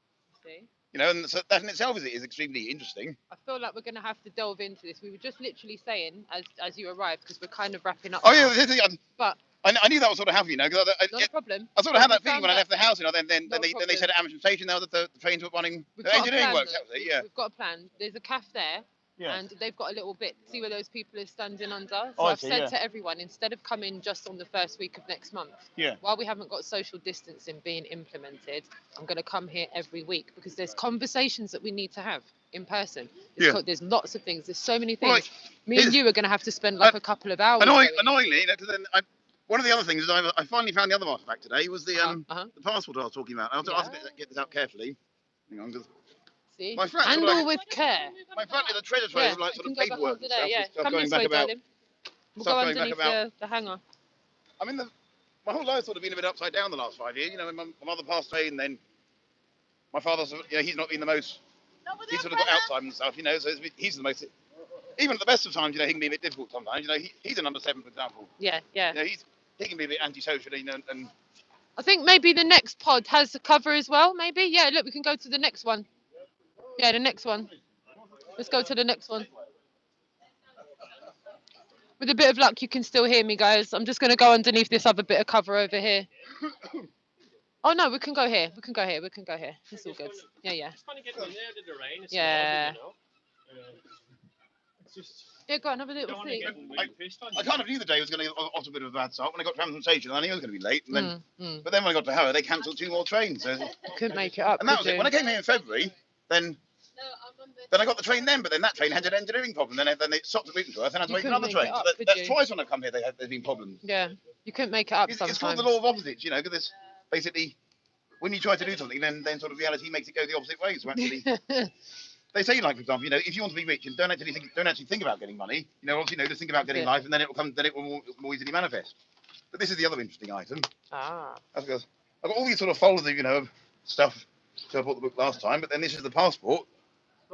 See? And so that in itself is extremely interesting. I feel like we're going to have to delve into this. We were just literally saying as you arrived, because we're kind of wrapping up. Oh, now. yeah, but I knew that was sort of happening, because not a problem. I sort of had that feeling when I left the house, then Not they said at Amersham Station now that the trains were running. The engineering works, actually, yeah. We've got a plan. There's a cafe there. Yeah. And they've got a little bit. See where those people are standing under? So Oh, I've said to everyone, instead of coming just on the first week of next month, while we haven't got social distancing being implemented, I'm going to come here every week because there's conversations that we need to have in person. There's lots of things. There's so many things. Right. Me and you are going to have to spend like a couple of hours. Annoyingly, because then one of the other things is I finally found the other artifact today was the passport I was talking about. I'll have to get this out carefully. Hang on, See? My flat Handle with care. My flat is a treasure trove of like sort of paperwork and stuff. Yeah, come going this back way, about, darling. We'll go underneath the hanger. I mean, my whole life's sort of been a bit upside down the last 5 years. My mother passed away, and then my father's, he's not been the most. He's sort of got Alzheimer's and stuff, so he's the most. Even at the best of times, he can be a bit difficult sometimes. He's a number 7, for example. Yeah. He can be a bit antisocial, and. I think maybe the next pod has a cover as well. Maybe, yeah. Look, we can go to the next one. Yeah, the next one. Let's go to the next one. With a bit of luck, you can still hear me, guys. I'm just going to go underneath this other bit of cover over here. Oh, no, we can go here. We can go here. It's all good. Yeah. It's funny getting in there in the rain. It's yeah. It's just... Yeah, go on, have a little see. I kind of knew the day was going to get off a bit of a bad start when I got to Amersham Station. I knew I was going to be late, and then, but then when I got to Harrow, they cancelled 2 more trains. So... Couldn't make it up. And that was it. When I came here in February, then I got the train then, but then that train had an engineering problem. Then it stopped at Wigglesworth, and I had to wait for another train. So that's twice when I've come here. There's been problems. Yeah, you couldn't make it up. It's called the law of opposites, because it's basically when you try to do something, then sort of reality makes it go the opposite way. So actually. They say, like, for example, if you want to be rich and don't actually think about getting money, obviously, just think about getting life, and then it will more easily manifest. But this is the other interesting item. That's because I've got all these sort of folders, of stuff. So I bought the book last time, but then this is the passport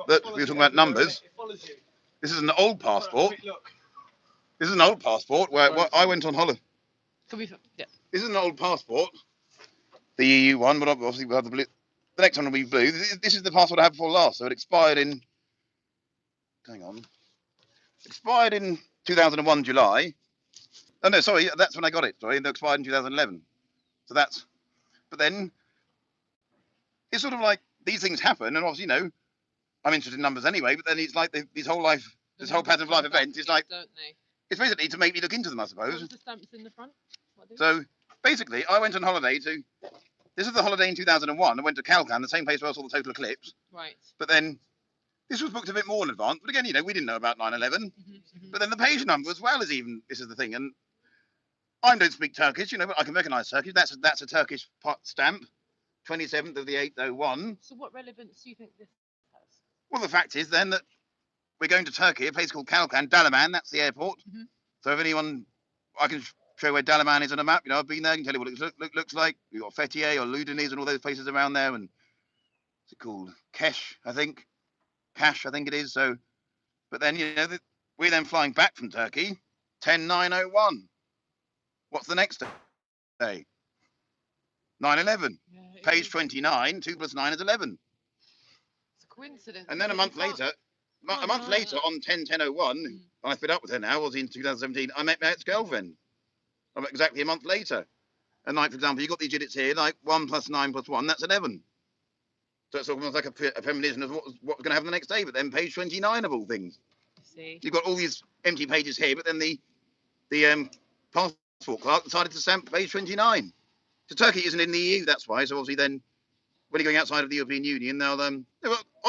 that we were talking about numbers. This is an old passport. This is an old passport where I went on holiday. This is an old passport, the EU one, but obviously we'll have the blue. The next one will be blue. This is the passport I had before last, so it expired in. Hang on. Expired in 2001 July. Oh no, sorry, that's when I got it. Sorry, it expired in 2011. So that's. But then it's sort of like these things happen, and obviously, I'm interested in numbers anyway. But then it's like this whole pattern of life event is like. Don't they? It's basically to make me look into them, I suppose. What the stamps in the front? So basically, I went on holiday to. This is the holiday in 2001. I went to Calcan, the same place where I saw the total eclipse. Right. But then, this was booked a bit more in advance. But again, we didn't know about 9/11. But then the page number as well is even. This is the thing, and I don't speak Turkish, but I can recognise Turkish. That's a Turkish stamp, 27th of the 8th 01. So what relevance do you think this has? Well, the fact is then that we're going to Turkey, a place called Kalkan, Dalaman, that's the airport. Mhm. So if anyone, I can show where Dalaman is on a map. You know, I've been there, I can tell you what it looks like. We've got Fethiye or Ludeniz and all those places around there. And what's it called? Kesh, I think. Cash, I think it is. So, but then, you know, we're then flying back from Turkey, 10/9/01. What's the next day? 9/11. Yeah, it Page is. 29, 2 plus 9 is 11. It's a coincidence. And then a isn't it? month You can't- later, can't a month deny later that. on 10/10/01, Mm. I split up with her now, was in 2017, I met my ex-girlfriend. Exactly a month later. And like, for example, you've got these units here, like 1 plus 9 plus 1, that's 11. So it's almost like a premonition of what was going to happen the next day. But then page 29 of all things. See. You've got all these empty pages here, but then the passport clerk decided to stamp page 29. So Turkey isn't in the EU, that's why. So obviously then, when you're going outside of the European Union, they'll on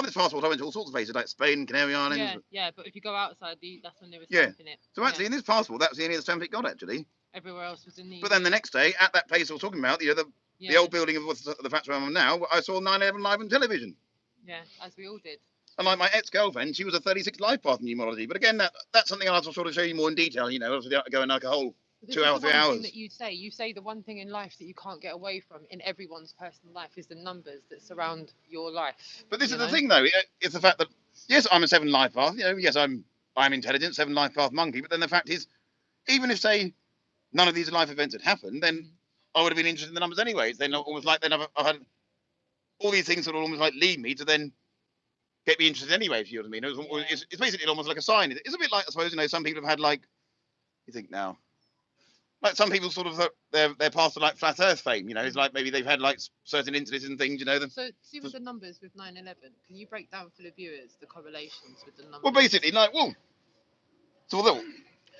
this passport I went to all sorts of places like Spain, Canary Islands. Yeah, yeah, but if you go outside, that's when they were Yeah. stamping it. So actually, in this passport, that was the only other stamp it got actually. Everywhere else was in the. But then the next day, at that place I was talking about, you know, the old building of the flats where I'm now, I saw 9/11 live on television. Yeah, as we all did. And like my ex-girlfriend, she was a 36 life path in numerology. But again, that's something I'll have to sort of show you more in detail. You know, obviously go in like a whole This 2 is hours, the 3 one hours. thing that you say the one thing in life that you can't get away from in everyone's personal life is the numbers that surround your life. But this is the thing, though. It's the fact that yes, I'm a 7 life path. You know, yes, I'm intelligent, 7 life path monkey. But then the fact is, even if say none of these life events had happened, then I would have been interested in the numbers anyways. Then almost like then I've had all these things that would almost like lead me to then get me interested anyway. If you know what I mean, it's basically almost like a sign. It's a bit like, I suppose, you know, some people have had like, you think now, like some people sort of their path to like flat Earth fame. You know, it's like maybe they've had like certain incidents and things. You know, So see with the numbers with 9/11, can you break down for the viewers the correlations with the numbers? well, basically, like,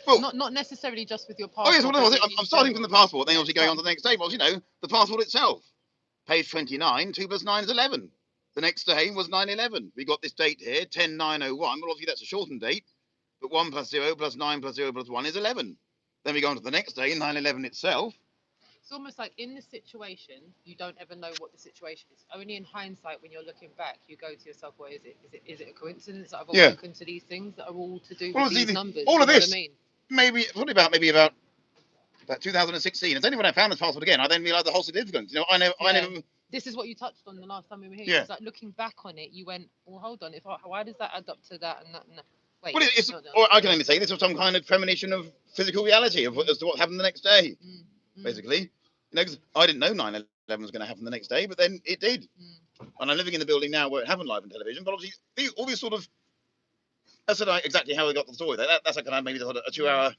not necessarily just with your oh yes, passport. well, but I'm starting from the passport, then obviously going on to the next day. Well, You know, the passport itself, page 29, 2 plus 9 is 11. The next day was 9/11. We got this date here, 10/9/01. Well, obviously that's a shortened date, but 1 plus 0 plus 9 plus 0 plus 1 is 11. Then we go on to the next day, 9/11 itself. It's almost like in the situation, you don't ever know what the situation is. Only in hindsight, when you're looking back, you go to yourself, "What is it? Is it a coincidence that I've awoken to these things that are all to do with these numbers?" All of you know this, what I mean? maybe about 2016. And only when I found this passport again, I then realised the whole significance. You know, I never. This is what you touched on the last time we were here. Yeah. It's like looking back on it, you went, "Well, hold on. Why does that add up to that and that and that?" Wait. Well, or I can only say this was some kind of premonition of physical reality as to what happened the next day, basically. You know, because I didn't know 9/11 was going to happen the next day, but then it did. And I'm living in the building now where it happened live on television. But obviously, all these sort of, that's not exactly how I got the story. That's like maybe a 2 hour,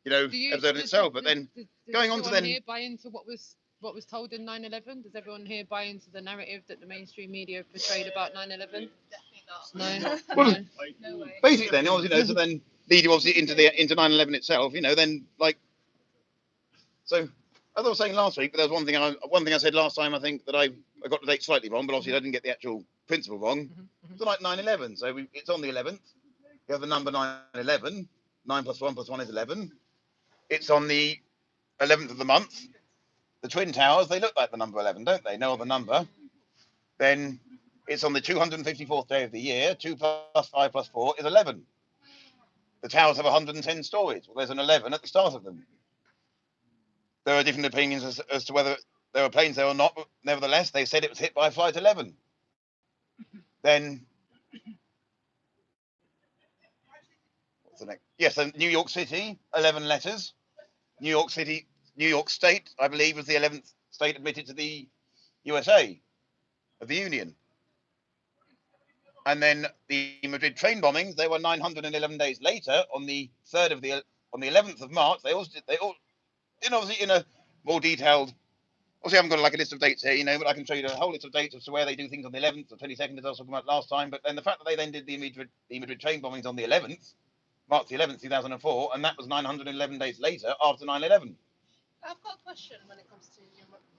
you know, episode in itself. But then going on to then. Here buy into what was told in 9/11? Does everyone here buy into the narrative that the mainstream media portrayed about 9/11? No. Well, basically, then obviously, you know, so then lead you obviously into 9/11 itself. You know, then like, so as I was saying last week, but there was one thing I said last time. I think that I got the date slightly wrong, but obviously I didn't get the actual principle wrong. So like 9/11. So it's on the 11th. You have the number 9/11. 9 plus 1 plus 1 is 11. It's on the 11th of the month. The Twin Towers, they look like the number 11, don't they? No other number. Then it's on the 254th day of the year. 2 plus 5 plus 4 is 11. The towers have 110 stories. Well, there's an 11 at the start of them. There are different opinions as to whether there were planes there or not, but nevertheless, they said it was hit by Flight 11. Then, what's the next? Yes, so New York City, 11 letters. New York State, I believe, was the 11th state admitted to the USA of the Union. And then the Madrid train bombings, they were 911 days later on the 11th of March. They all, obviously in a more detailed, obviously I haven't got like a list of dates here, you know, but I can show you the whole list of dates as to where they do things on the 11th or 22nd, as I was talking about last time. But then the fact that they then did the Madrid train bombings on the 11th, March the 11th, 2004, and that was 911 days later after 9/11. I've got a question when it comes to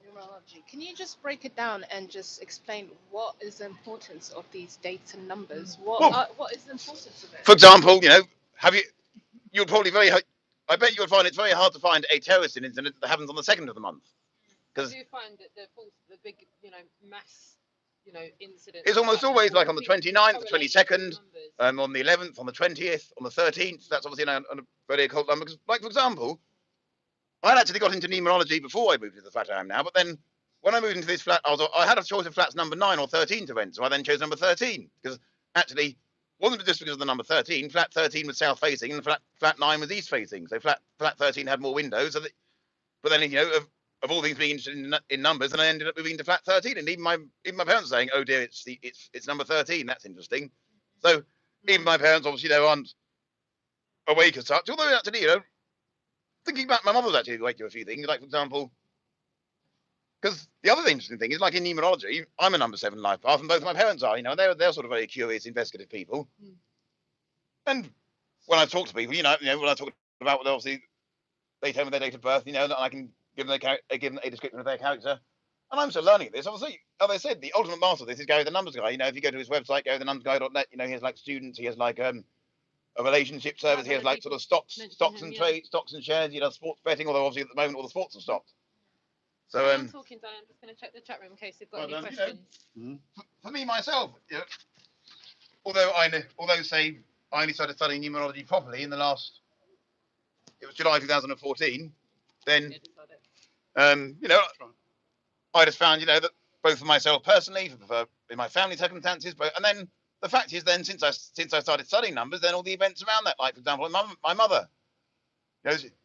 numerology. Can you just break it down and just explain what is the importance of these dates and numbers? What is the importance of it? For example, you know, you'll probably I bet you'll find it's very hard to find a terrorist incident that happens on the 2nd of the month. Do you find that the big, you know, mass, incidents. It's almost like always that? like on the 29th, the Correlated with 22nd, numbers. on the 11th, on the 20th, on the 13th. That's obviously on a very occult number. Because, like, for example, I actually got into numerology before I moved to the flat I am now. But then when I moved into this flat, I had a choice of flats number 9 or 13 to rent. So I then chose number 13 because actually wasn't just because of the number 13. Flat 13 was south facing and flat 9 was east facing. So flat 13 had more windows. So but then, of all things being interested in numbers, and I ended up moving to flat 13. And even my parents saying, "Oh dear, it's number 13." That's interesting. So even my parents obviously aren't awake as such. Although actually, thinking back, my mother was actually awake to a few things. Like for example, because the other interesting thing is, like in numerology, I'm a number 7 life path, and both my parents are. They're sort of very curious, investigative people. And when I talk to people, when I talk about, well, obviously they tell me their date of birth, that I can give them a description of their character. And I'm still learning at this. Obviously, as I said, the ultimate master of this is Gary the Numbers Guy. If you go to his website, GaryTheNumbersGuy.net, he has like students, he has like a relationship service, he has like sort of stocks and trade, stocks and shares, he does sports betting, although obviously at the moment all the sports are stopped. So I'm talking, Diane. I'm just going to check the chat room in case they've got any questions. For me myself, although say I only started studying numerology properly in the last, it was July 2014, then I just found that both for myself personally, for in my family circumstances, and then the fact is, then since I started studying numbers, then all the events around that, like for example, my mother,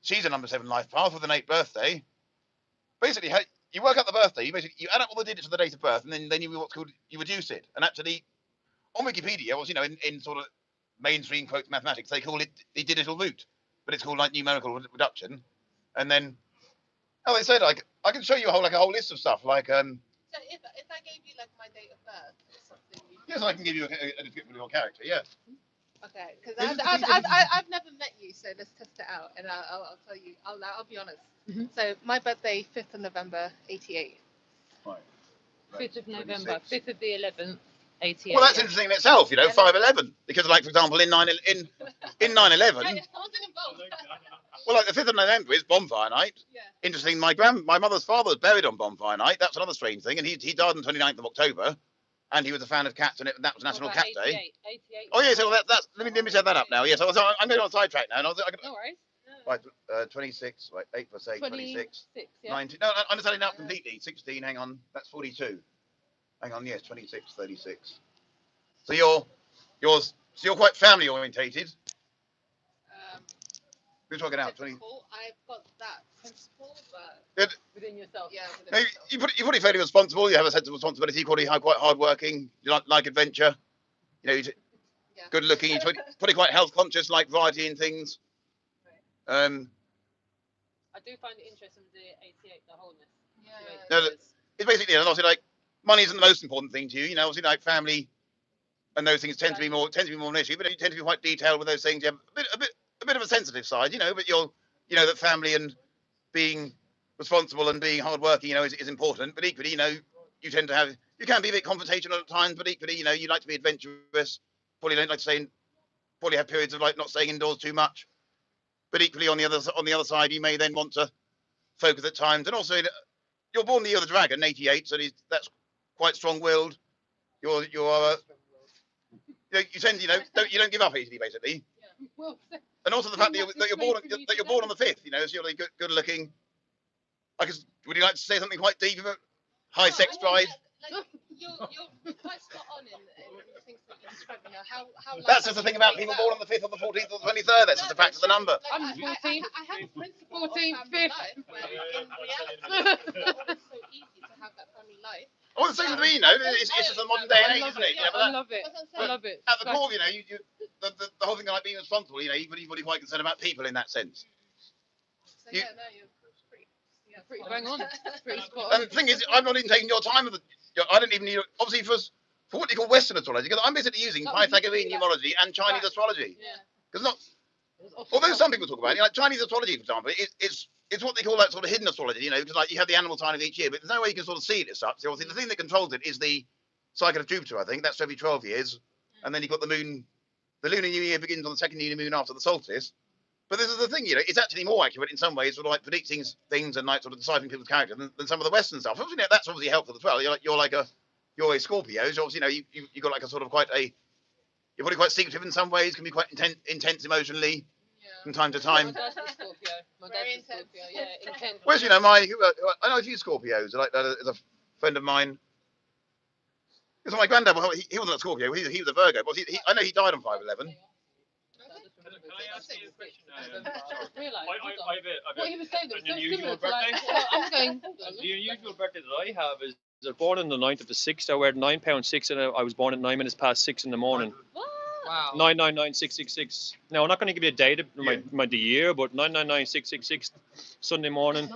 she's a number 7 life path with an 8th birthday. Basically, you work out the birthday, you add up all the digits of the date of birth, and then you reduce it. And actually, on Wikipedia, in sort of mainstream quote mathematics, they call it the digital root, but it's called like numerical reduction. And then, they said like I can show you a whole list of stuff like So if I gave you like my date of birth or something, yes, I can give you a description of your character. Yeah. Okay, because I've never met you, so let's test it out, and I'll tell you. I'll be honest. So my birthday, 5th of November, 88. Right. 5th of November, 5th of the 11th, 88. Well, that's interesting in itself, 5/11, because like for example, in 9/11. Well, like the 5th of November is bonfire night. Yeah. Interesting. My mother's father was buried on bonfire night. That's another strange thing, and he died on the 29th of October, and he was a fan of cats, and that was National Cat Day. 88. Oh yeah, so that's let me set that up now. Yes, I'm going on a sidetrack now. And No worries. Right, 26, right, 8 plus 8, 26, yeah. 19. No, I'm just adding up completely. 16, hang on, that's 42. Hang on, yes, 26, 36. So you're quite family orientated. We're talking out 20. I've got that principle, but within yourself. Yeah. No, you're pretty fairly responsible. You have a sense of responsibility. You're quite hardworking. You like adventure. Good looking. You're pretty quite health conscious, like variety in things. I do find it interesting the 88, the wholeness. Yeah. No, it's basically, obviously, like money isn't the most important thing to you. Obviously, like family and those things tend to be more an issue. But you tend to be quite detailed with those things. You have a bit of a sensitive side, but that family and being responsible and being hardworking, is important. But equally, you can be a bit confrontational at times. But equally, you like to be adventurous. Probably don't like to stay. Probably have periods of like not staying indoors too much. But equally, on the other side, you may then want to focus at times. And also, you're born the year of the dragon, 88, so that's quite strong-willed. You tend, you don't give up easily, basically. Yeah. And also the fact that you're born on the 5th, so you're really good-looking. Would you like to say something quite deep about high sex drive? You're quite spot on in the things that you describe. How that's just the thing about people born on the 5th or the 14th or the 23rd. That's just the fact of the number. I'm 14th. I have a principle 14th, 5th. Where in reality, it's so easy to have that family life. Oh, the same with me, it's just a modern day and age, isn't it? I love it. I love it. At the core, the whole thing of like being responsible, you're pretty quite concerned about people in that sense. So you're pretty bang on. Pretty spot on. And the thing is, I'm not even taking your time. I don't even need, obviously, for what you call Western astrology, because I'm basically using Pythagorean numerology and Chinese astrology. Because although some people talk about it, like Chinese astrology, for example, it's what they call that sort of hidden astrology, because like you have the animal sign of each year, but there's no way you can sort of see it as such. So obviously, the thing that controls it is the cycle of Jupiter, I think. That's every 12 years. And then you've got the moon. The lunar new year begins on the second lunar moon after the solstice. But this is the thing, it's actually more accurate in some ways, sort of like predicting things and like sort of deciphering people's character than some of the Western stuff. Obviously, that's obviously helpful as well. You're like a you're a Scorpio, so obviously, you got like a sort of you're probably quite secretive in some ways, can be quite intense emotionally from time to time. My dad's a Scorpio. My dad's a Scorpio. Yeah, intense. Whereas, I know a few Scorpios, like as a friend of mine. Because my granddad, well, he wasn't a Scorpio, he was a Virgo, but I know he died on 5/11. Can I ask you a question? What he was saying was an so unusual similar to birthday. I'm going. The unusual birthday that I have is I was born on the 9th of the 6th. I wear £9.6 and I was born at 9 minutes past 6 in the morning. Wow. 999666. Now I'm not going to give you a date of the year, but 999666 Sunday morning,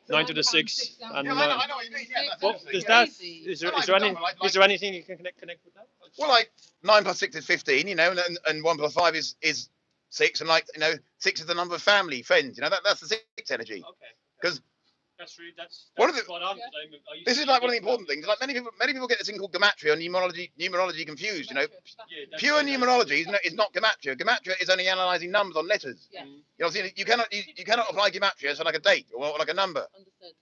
9 to the 6th. And I know what you mean. Yeah, well, that's does it. that is there anything you can connect with that? Well, like 9 plus 6 is 15, and 1 plus 5 is 6, and 6 is the number of family, friends. That's the 6 energy. Okay. Because that's one of the spot on. this is like one of the important things. Like many people get this thing called gematria and numerology confused. Pure numerology is not gematria. Gematria is only analysing numbers on letters. Yeah. You cannot apply gematria to like a date or like a number. Understood.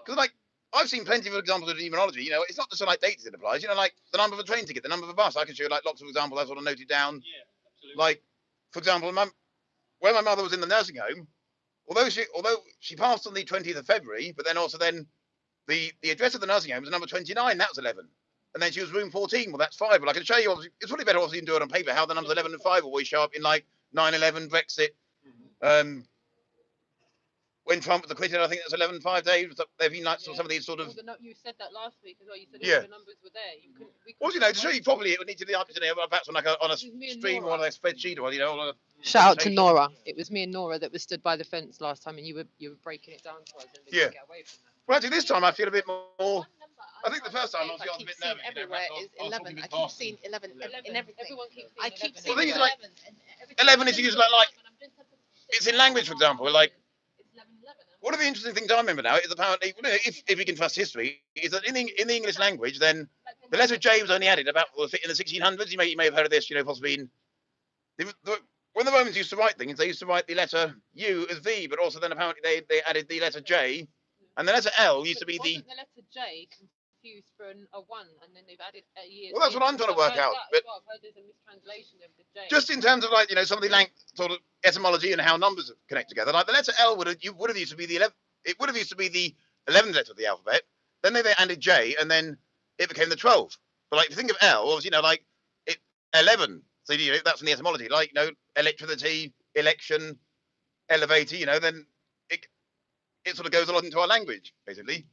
Because I've seen plenty of examples of numerology. It's not just like dates it applies. Like the number of a train ticket, the number of a bus. I can show you like lots of examples. I've sort of noted down. Yeah, absolutely. Like, for example, when my mother was in the nursing home, although she passed on the 20th of February, but then the address of the nursing home was number 29. That was 11. And then she was room 14. Well, that's 5. Well, I can show you. Obviously, it's probably better obviously you can do it on paper. How the numbers 11 and 5 always show up in like 9/11, Brexit. When Trump was acquitted, I think it was 11 5 days. There've been like some of these sort of. You said that last week as well. You said Yeah. all the numbers were there. Well, to show you properly, it would need to be up to perhaps on a stream or on a spreadsheet or on a. Shout out to Nora. It was me and Nora that was stood by the fence last time, and you were breaking it down to us. And we couldn't get away from that. Well, actually, this time I feel a bit more. I think the first time obviously I was a bit nervous. Everywhere is 11. I keep seeing 11 in everything. Everyone keeps I seeing keep 11. seeing Well, the thing is, 11. 11 is used like it's in language, for example. Like one of the interesting things I remember now is apparently, if we can trust history, is that in the English language, then the letter J was only added about in the 1600s. You may have heard of this, possibly in when the Romans used to write things, they used to write the letter U as V, but also then apparently they added the letter J, and the letter L used to be the. Wasn't the letter J confused for a 1, and then they've added a year. Well, that's what I'm trying to work out. But I've heard there's a mistranslation of the J. just in terms of some of the sort of etymology and how numbers connect together, like the letter L would have used to be the 11th. It would have used to be the 11th letter of the alphabet. Then they added J, and then it became the 12th. But if you think of L, obviously, 11. So that's in the etymology, electricity, election, elevator. Then it sort of goes along into our language, basically,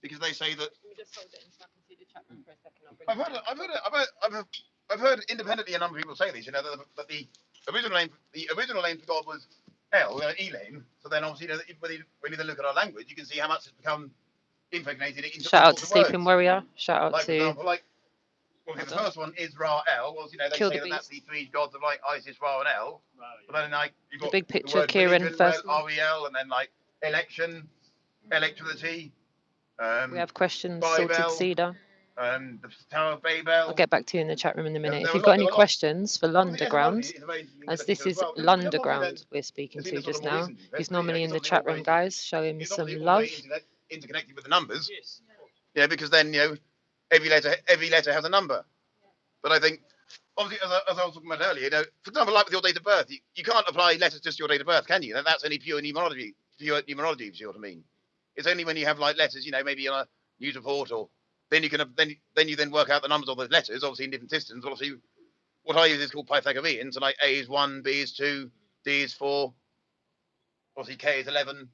because they say that. Let me just hold it in so I can see the chat room for a second. I've heard independently a number of people say this. That the original name for God was El, Elohim. So then obviously, when you then look at our language, you can see how much it's become impregnated into. Shout out to Sleeping Warrior. Shout out to. For example, the first one is Ra El. Well, they say that's the 3 gods of Isis, Ra, and El. But then you've got the big picture the of Kieran first. REL, and then election, electricity. We have questions Babel, sorted, Cedar. The Tower of Babel. I'll get back to you in the chat room in a minute. If you've got any questions for Lunderground, as this is Lunderground we're speaking to just now, he's normally in the chat room, guys. Show him some love. Interconnected with the numbers. Yeah, because then every letter has a number. But I think, obviously, as I was talking about earlier, for example, like with your date of birth, you can't apply letters just to your date of birth, can you? That's only pure numerology. If you see what I mean. It's only when you have letters, maybe on a news report, or then you can then work out the numbers of those letters, obviously in different systems. Obviously, what I use is called Pythagorean. So A is 1, B is 2, D is 4. Obviously, K is 11,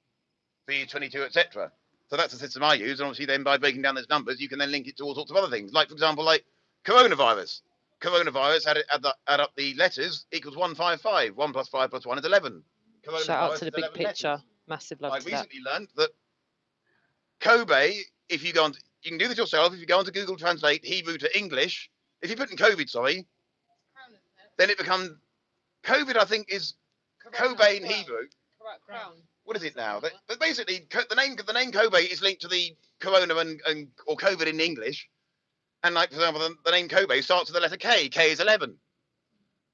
B is 22, etc. So that's the system I use. And obviously, then by breaking down those numbers, you can then link it to all sorts of other things. Like, for example, coronavirus. Coronavirus, add up the letters, equals 155. 1 plus 5 plus 1 is 11. Shout out to the big picture. Letters. Massive love to that. I recently learned that Kobe, if you go on, you can do this yourself. If you go onto Google Translate Hebrew to English, if you put in COVID, then it becomes COVID. I think is Kobe in Hebrew. Crown. What is it now? But basically, the name Kobe is linked to the corona or COVID in English, and for example, the name Kobe starts with the letter K. K is 11.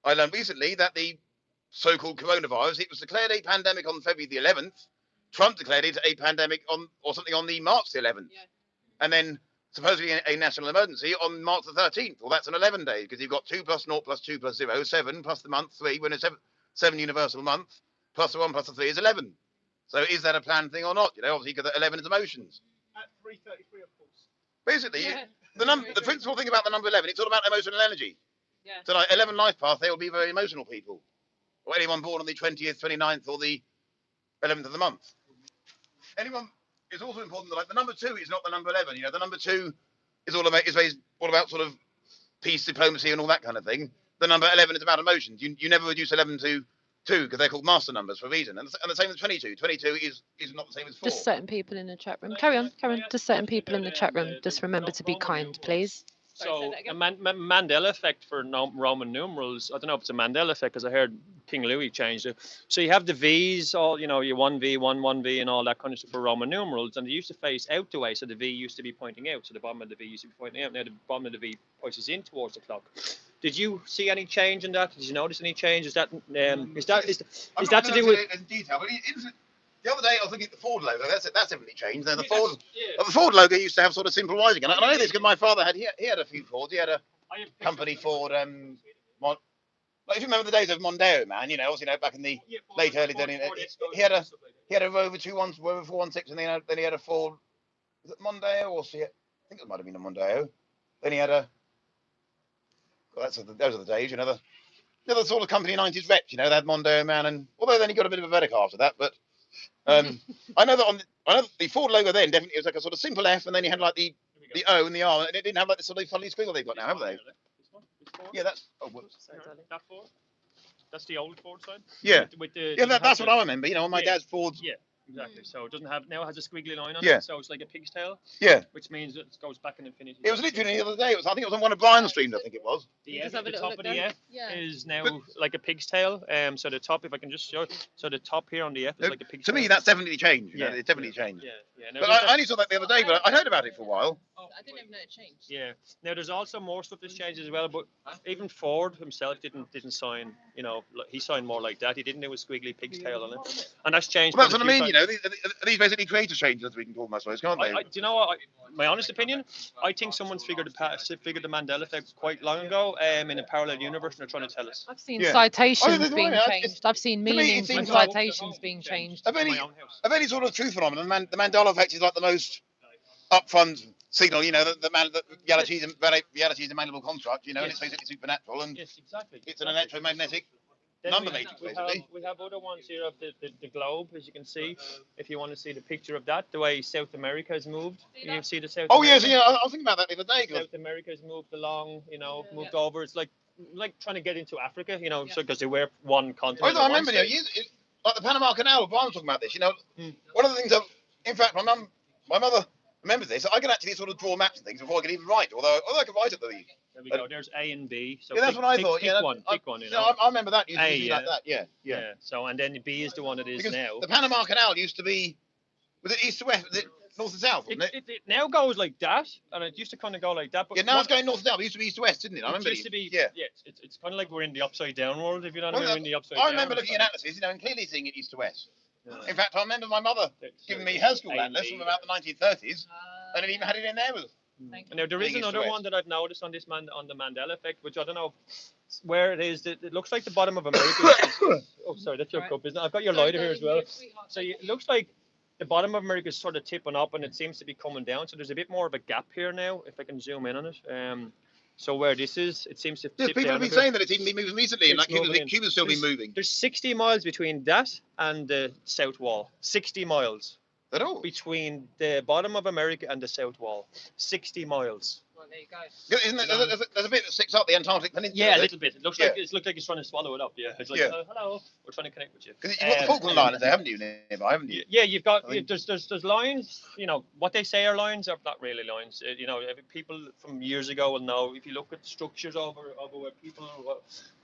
I learned recently that the so-called coronavirus, it was declared a pandemic on February the 11th. Trump declared it a pandemic on the March the 11th. Yeah. And then supposedly a national emergency on March the 13th. Well, that's an 11 days because you've got 2 plus 0 plus 2 plus 0, 7 plus the month 3 when it's 7 universal month plus the 1 plus the 3 is 11. So is that a planned thing or not? You know, obviously because 11 is emotions. At 3:33, of course. Basically, Yeah. the principal thing about the number 11, it's all about emotional energy. Yeah. So like 11 life path, they will be very emotional people. Or anyone born on the 20th, 29th, or the 11th of the month. Anyone, it's also important that like the number 2 is not the number 11. You know, the number 2 is all about sort of peace, diplomacy, and all that kind of thing. The number 11 is about emotions. You never reduce 11 to 2 because they're called master numbers for a reason. And the same with 22. 22 is not the same as 4. Just certain people in the chat room. Carry on. Just certain people in the chat room. Just remember to be kind, please. So a Mandela effect for Roman numerals. I don't know if it's a Mandela effect because I heard King Louis changed it. So you have the V's, all you know, your 1V, 1V, and all that kind of stuff for Roman numerals, and they used to face out the way, so the V used to be pointing out, so the bottom of the V used to be pointing out. Now the bottom of the V pushes in towards the clock. Did you see any change in that? Did you notice any change? Is that to do with? In detail, but the other day I was looking at the Ford logo. That's definitely changed. Now, the Ford logo used to have sort of simple writing, and I know this because my father had a few Fords. He had a company Ford. Like if you remember the days of Mondeo, man, you know, back in the late early days, he had a Rover 416, and then he had a Ford. Was it Mondeo or see it? I think it might have been a Mondeo. Then he had a. Well, those are the days, you know. The sort of company 90s reps, you know, they had Mondeo, man, and although then he got a bit of a Vedic after that, but. I know that the Ford logo then definitely was like a sort of simple F, and then you had like the O and the R, and it didn't have like the sort of funny squiggle they've got now, have they? Yeah, that's. Oh, whoops. That Ford? That's the old Ford side. Yeah. That's what I remember. You know, on my Yeah. dad's Fords. Yeah, exactly. So it doesn't have now it has a squiggly line on Yeah. it, so it's like a pig's tail. Yeah. Which means it goes back in infinity. It was literally the other day. I think it was on one of Brian's streams. I think it was. The top of the F is now like a pig's tail. So the top, if I can just show, so the top here on the F is like a pig's To tail. me, that's definitely changed. You know, it's definitely changed. Yeah. But I only saw that the other day, but I heard about it for a while. I didn't even know it changed. Yeah. Now there's also more stuff that's changed as well, but even Ford himself didn't sign. You know, he signed more like that. He didn't do a squiggly pig's tail on it, and that's changed. Well, that's what I mean. You know, these basically creator changes, as we can call them, I suppose, can't they? Do you know what? My honest opinion, I think someone's figured the Mandela effect quite long ago in a parallel universe, and they're trying to tell us. I've seen citations being changed. I've seen meanings and citations being changed. Of any sort of truth phenomenon, the Mandela effect is like the most upfront signal. You know, the reality is a malleable construct. You know, and it's basically supernatural, and it's an electromagnetic number matrix, basically. We have other ones here of the globe, as you can see. If you want to see the picture of that, the way South America has moved. You see the South. Oh America? yes, yeah. I was thinking about that the other day. South America has moved along. You know, moved over. It's like trying to get into Africa. You know, so because they were one continent. I remember. Like the Panama Canal. Brian was talking about this. You know, one of the things. In fact, my mother remembers this. I can actually sort of draw maps and things before I can even write. Although I can write at the. There we go. There's A and B. So that's what I thought. Pick one. You know. I remember that. Usually like that. Yeah. So and then B is the one it is now. The Panama Canal used to be. Was it east to west? Was it north and south? Wasn't it? It now goes like that, and it used to kind of go like that. But now it's going north and south. It used to be east to west, didn't it? I remember. It used to be. Yeah. It's kind of like we're in the upside down world, if you know what I mean. We're in the upside down. I remember looking at atlases, you know, and clearly seeing it east to west. Yeah. In fact, I remember my mother giving me her school atlas from about the 1930s, and it even had it in there. Now there is another one that I've noticed on on the Mandela effect, which I don't know where it is. It looks like the bottom of America. Oh, sorry, that's your cup, isn't it? I've got your lighter here as well. So it looks like the bottom of America is sort of tipping up, and it seems to be coming down. So there's a bit more of a gap here now. If I can zoom in on it. So where this is, it seems to tip people down have been saying that it's even been moving recently, and like Cuba's still been moving. There's 60 miles between that and the South Wall. 60 miles. At all? Between the bottom of America and the South Wall. 60 miles. Well, there you go. Isn't it, there's a bit that sticks up the Antarctic Peninsula. Yeah, a little bit. It looks like it's trying to swallow it up. Yeah, it's like hello, we're trying to connect with you. Because you've got the Falkland Islands there, haven't you? Nearby, haven't you? Yeah, you've got there's lines. You know what they say are lines are not really lines. You know, people from years ago will know. If you look at structures over where people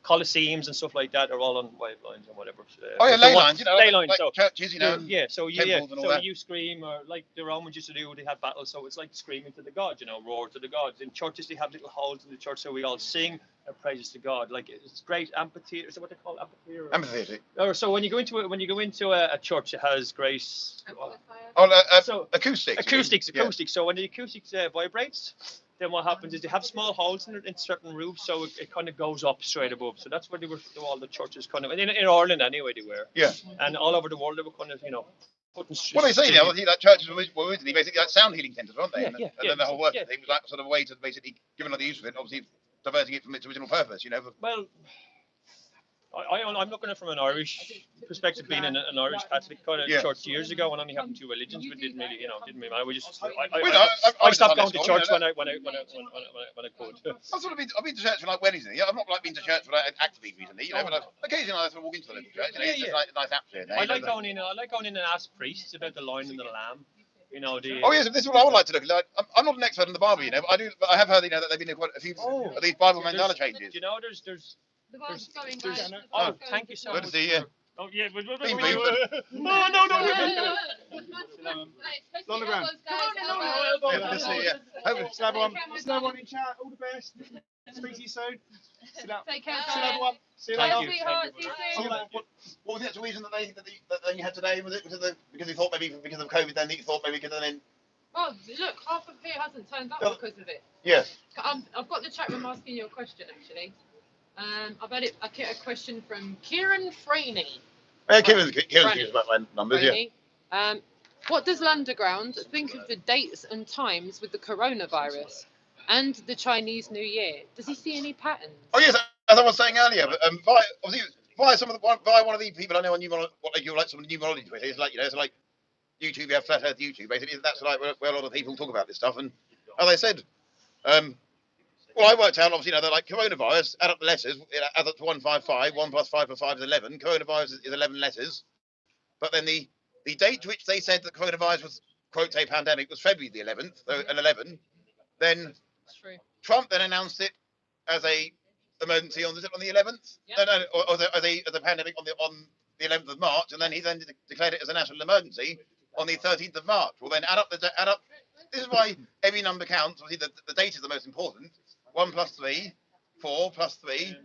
Colosseums and stuff like that are all on wave lines and whatever. Oh yeah, But the ley one- lines, you know, ley lines. like So churches, you know, and yeah, so temples and all so that. you scream, or like the Romans used to do, they had battles, so it's like screaming to the gods, roar to the gods. In churches, they have little holes in the church, so we all sing and praises to God. Like it's great amphitheater. Is that what they call it? Amphitheater? Amphitheatre. Or so when you go into a church, it has great. So acoustics. acoustics. So when the acoustics vibrates, then what happens is they have small holes in certain roofs, so it kind of goes up straight above. So that's where they were. All the churches kind of in Ireland anyway. They were. Yeah. And all over the world, they were kind of putting. What they say now, like churches were originally basically like sound healing centres, weren't they? Yeah, and yeah, then the whole working thing was like sort of a way to basically give another use of it, obviously diverting it from its original purpose, But, well, I'm looking at it from an Irish perspective, being in an Irish Catholic kind of church years ago, and only having two religions, we didn't really matter. We just I stopped going to church when I could. I've been to church for like weddings. I've not like been to church for like actively recently, but occasionally I sort of walk into the local church. It's just like a nice atmosphere. I like going in. I like going in and ask priests about the lion and the lamb. Oh yes, this is what I would like to look at. I'm not an expert in the Bible, but I have heard that they've been quite a few of these Bible mandala changes. There's The one's going oh, thank you so much. Good to see you. Oh yeah, Bing, no. On the ground. Yeah, good to see you. Still everyone in chat. All the best. Speak to you soon. Sit up. Take care. Still everyone. See you Thank later. you. See you later. What was the actual reason that you had today? Was it because they thought maybe because of COVID? Then they thought maybe because then. Oh, look, half of here hasn't turned up because of it. Yes. I've got the chat room asking you a question, actually. I've had a question from Kieran Franey. Kieran's about my numbers, yeah. What does Underground think of the dates and times with the coronavirus and the Chinese New Year? Does he see any patterns? Oh yes, as I was saying earlier, but via one of the people I know on some of the numerology Twitter, it's like it's like YouTube, you have Flat Earth YouTube. Basically, that's like where a lot of people talk about this stuff. And as I said, well, I worked out obviously they're like coronavirus. Add up the letters, it adds up to 155. 1 plus 5 plus 5 is 11. Coronavirus is 11 letters. But then the date to which they said that coronavirus was quote a pandemic was February the 11th, so an 11. Then Trump then announced it as a emergency on the 11th. Yeah. No, or as a pandemic on the 11th of March, and then he then declared it as a national emergency on the 13th of March. Well, then add up. This is why every number counts. Obviously, the date is the most important. 1 plus 3, 4 plus 3,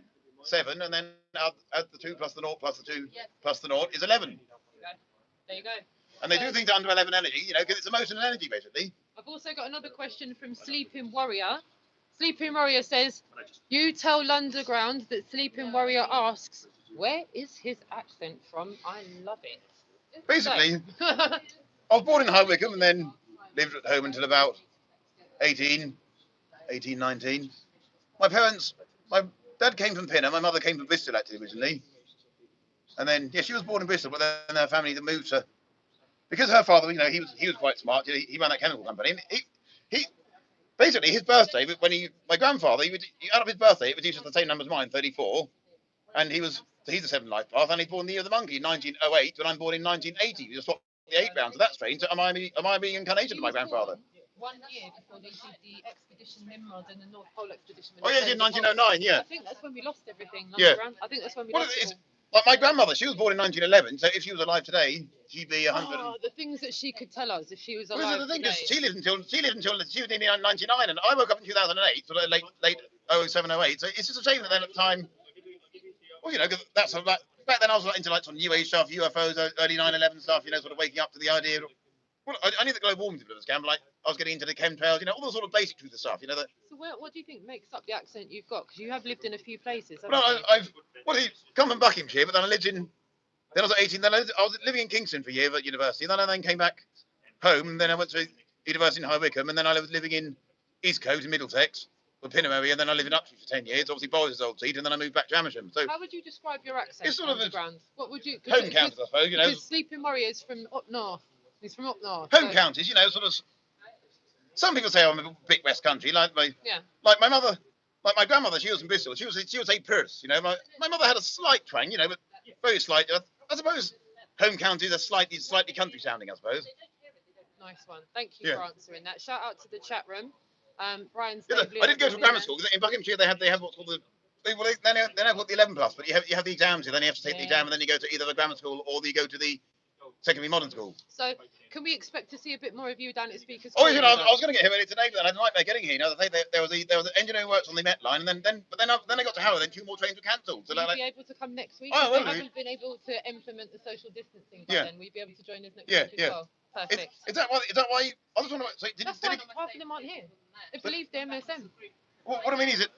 7, and then add the 2 plus the 0 plus the 2 plus the 0 is 11. There you go. And they do things under 11 energy, because it's emotional energy, basically. I've also got another question from Sleeping Warrior. Sleeping Warrior says, you tell Underground that Sleeping Warrior asks, where is his accent from? I love it. Basically, I was born in High Wycombe and then lived at home until about 18, 19. My dad came from Pinner, my mother came from Bristol actually originally. And then, she was born in Bristol, but then her family moved to, because her father, he was quite smart, he ran that chemical company. And he basically, his birthday, my grandfather, out of his birthday, it reduces the same number as mine, 34. And he's a 7 life path, and he's born the year of the monkey in 1908, and I'm born in 1980. We just swapped the 8 round, so that's strange. So am I being incarnated of my grandfather? 1 year before they did the expedition Nimrod and the North Pole expedition. Oh yeah, in 1909, yeah. I think that's when we lost everything. Yeah. I think that's when we lost it all. Like my grandmother, she was born in 1911, so if she was alive today, she'd be 100. Oh, the things that she could tell us if she was Well, alive the thing today. is, she lived until she was nearly 99, and I woke up in 2008, sort of late 07, 08. So it's just a shame that then at the time, well, because that's sort of like, back then I was into like some new age stuff, UFOs, early 9/11 stuff, sort of waking up to the idea. Well, I knew the global warming was a scam, but like I was getting into the chemtrails, all the sort of basic truth of stuff, that. So what do you think makes up the accent you've got? Because you have lived in a few places. Well, I've come from Buckinghamshire, but then I lived in. Then I was 18. Then I was living in Kingston for a year at university. Then I came back home. And then I went to university in High Wycombe, and then I was living in Eastcote in Middlesex, the Pinner area. And then I lived in Uxbridge for 10 years. Obviously, Boris' old seat, and then I moved back to Amersham. So how would you describe your accent? It's sort of Underground. What would you? home counties, I suppose. Because Sleeping Warrior is from up north. He's from up north. Home counties, sort of. Some people say I'm a bit West Country, like my mother, like my grandmother. She was from Bristol. She was a Perth. My mother had a slight twang, but very slight. I suppose home counties are slightly country sounding, I suppose. Nice one. Thank you for answering that. Shout out to the chat room. Brian I did go to grammar school. In Buckinghamshire, they have what's called Well, then I've got the 11 plus, but you have the exams here. Then you have to take the exam, and then you go to either the grammar school or you go to the secondary modern school. So can we expect to see a bit more of you down at Speakers Oh, Corner? I was going to get here early today, but then I had a nightmare getting here. You know, there was an engineering works on the Met line, and then I got to Harrow. Then 2 more trains were cancelled. So Will you be able to come next week? Oh, If they will haven't been able to implement the social distancing by Yeah. then, will you be able to join us next Yeah, week as yeah. well? Perfect. Is that why? I was wondering. So That's why half of them aren't here. They believe the MSM. what I mean is it?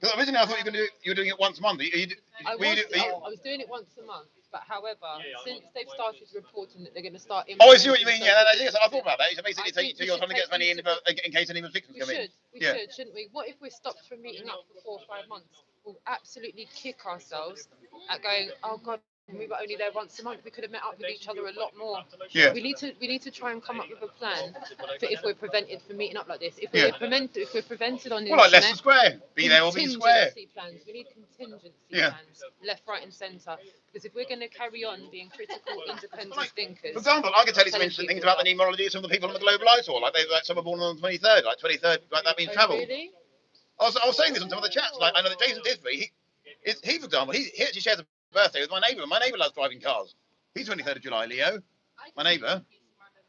Because originally I thought you were doing it once a month. I was doing it once a month, but however, since they've started reporting that they're going to start Oh, I see what you implementing mean. Yeah, social yes, I thought about that. So basically, I think so you're trying to get as many in in case any restrictions we come in. should, we Yeah. should, shouldn't we? What if we're stopped from meeting up for 4 or 5 months? We'll absolutely kick ourselves at going, oh God, we were only there once a month. We could have met up with each other a lot more. Yeah. We need to try and come up with a plan for if we're prevented from meeting up like this. If Yeah. we're prevented on the Well, like internet, Leicester Square, be there or be square. contingency plans. We need contingency Yeah. plans, left, right, and centre. Because if we're going to carry on being critical, independent thinkers, For example, I can tell you some telling interesting things people about the numerology of some of the people on the global eye tour. Like some are born on the 23rd, like 23rd, like that means travel. Really? I was saying this on some of the chats. Like I know that Jason Disbury, he for example, he actually shares a birthday with my neighbour. My neighbour loves driving cars. He's 23rd of July, Leo. My neighbour.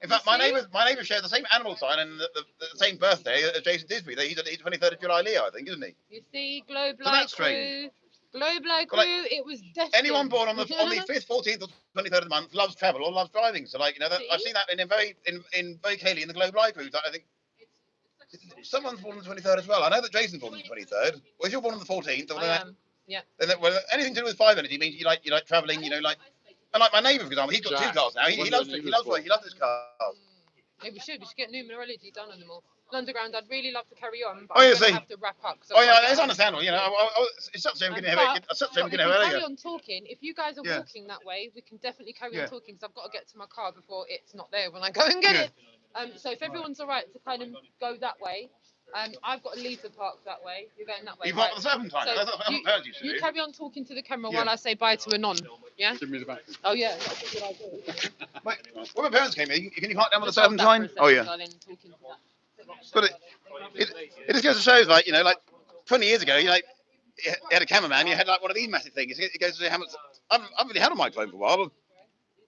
In fact, my neighbour shares the same animal sign and the same birthday as Jason Disbury. He's 23rd of July, Leo, I think, isn't he? You see, Globe So Light that's strange. Crew, Globe Light Crew, Well, like, it was destined. Anyone born on the 5th, 14th, or 23rd of the month loves travel or loves driving. So, like, you know, I've seen that in very clearly in the Globe Live group. I think someone's born on the 23rd as well. I know that Jason's born on the 23rd. Well, if you're born on the 14th, I am. Yeah. Then anything to do with 5 energy means you like travelling. You know, like and like my neighbour, for example, he's got 2 cars now. He loves his cars. Maybe we should get numerology done on them all. Underground, I'd really love to carry on, but Oh, yeah, I'm going see. to have to wrap up. Oh yeah, it's understandable. You know, it's such a shame we couldn't have it. It's such a shame we But if couldn't we have it carry earlier. on talking, if you guys are Yeah. walking that way, we can definitely carry Yeah. on talking because I've got to get to my car before it's not there when I go and get Yeah. it. So if everyone's all right to kind of go that way, I've got to leave the park that way. You're going that way. You've right? got the serpentine. So That's what I haven't heard you to you do. carry on talking to the camera Yeah. while I say bye to Anon. Yeah. Give me the back. Oh yeah, that's a good idea. Wait, when my parents came here, can you park down with the Just hold that for a serpentine? Oh second, yeah. darling, talking to that. But it just goes to show, like, you know, like 20 years ago, you had a cameraman, you had like one of these massive things. It goes to show how much. I haven't really had a microphone for a while.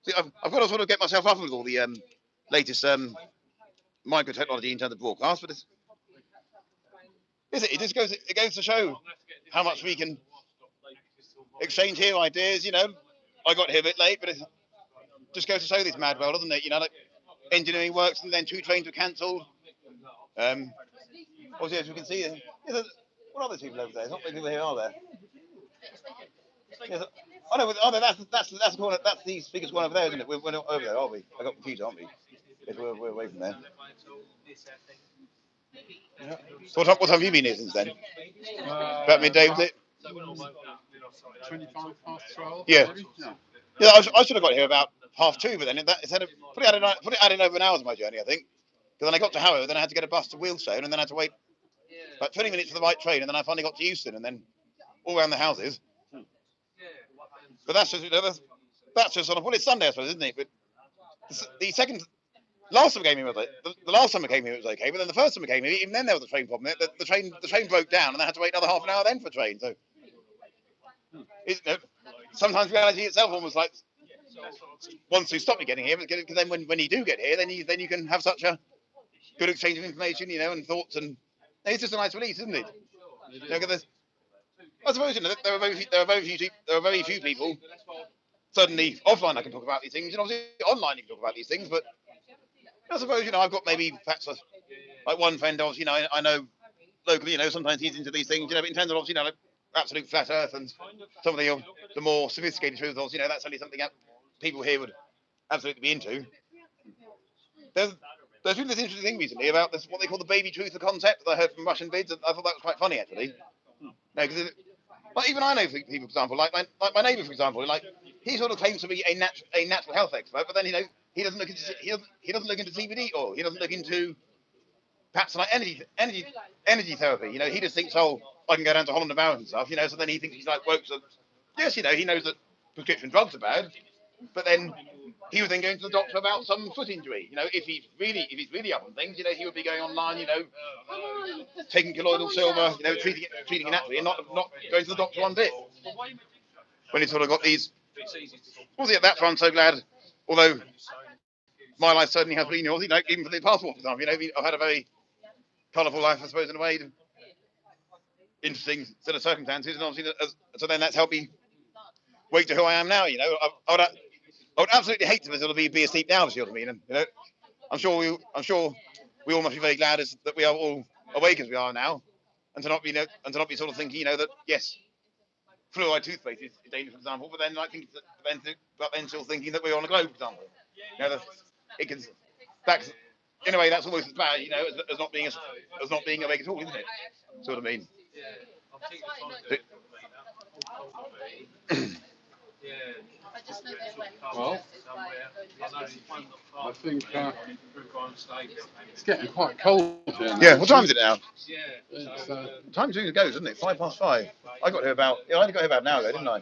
See, I've got to sort of get myself up with all the latest micro technology in terms of broadcast, but it just goes to show how much we can exchange here ideas. You know, I got here a bit late, but it just goes to show this mad world, doesn't it? You know, like engineering works, and then 2 trains were cancelled. Also, as we can see, what are those people over there? There's not many people here, are there? Yes, that's the corner. That's the speaker's one over there, isn't it? We're not over there, are we? I got confused, aren't we? Yes, we're away from there. Yeah. So what time have you been here since then? About midday, was it? 25 past 12. Yeah. Maybe? No. Yeah, I should have got here about 2:30, but then probably added over an hour to my journey, I think. Because then I got to Harrow, then I had to get a bus to Wheelstone, and then I had to wait about 20 minutes for the right train, and then I finally got to Euston, and then all around the houses. But that's just sort of, well, it's Sunday, I suppose, isn't it? But the last time I came here the last time I came here it was okay, but then the first time I came here, even then there was a train problem. The train broke down, and I had to wait another half an hour then for a train. So sometimes reality itself almost like wants to stop you getting here, because then when you do get here, then you can have such a good exchange of information, you know, and thoughts, and it's just a nice release, isn't it? You know, I suppose, you know, there are very few people. Certainly offline I can talk about these things, and obviously online you can talk about these things, but I suppose, you know, I've got maybe perhaps like one friend, obviously, you know, I know locally, you know, sometimes he's into these things, you know, but in terms of, obviously, you know, like absolute flat earth and some of the more sophisticated truths, obviously, you know, that's only something that people here would absolutely be into. There's been this interesting thing recently about this, what they call the baby truther concept that I heard from Russian vids, and I thought that was quite funny, actually. No, because like, even I know people, for example, like my neighbour, for example, like he sort of claims to be a natural health expert, but then, you know, he doesn't look into CBD oil, he doesn't look into perhaps like energy therapy. You know, he just thinks, oh, I can go down to Holland and Barrett and stuff, you know. So then he thinks he's like woke. So yes, you know, he knows that prescription drugs are bad, but then he was then going to the doctor about some foot injury. You know, if he's really up on things, you know, he would be going online, you know, taking colloidal silver, you know, treating it naturally, and not going to the doctor one bit. When he sort of got these, was it? That's why I'm so glad. Although my life certainly has been yours, you know, even for the passport, for example, you know, I've had a very colourful life, I suppose, in a way, interesting set of circumstances, and obviously, so then that's helped me wake to who I am now. You know, I would absolutely hate to sort of be asleep now, if you know what I mean. And you know, I'm sure we all must be very glad that we are all awake as we are now, and to not be sort of thinking, you know, that yes, fluoride toothpaste is dangerous, for example, but then then still thinking that we're on a globe, for example. You know, it can that's in a way that's almost as bad, you know, as not being awake at all, isn't it? Sort of mean. Well, I think it's getting quite cold here now. Yeah, what time is it now? It's, Time soon goes, isn't it? 5:05. I got here about I only got here about an hour ago, didn't I?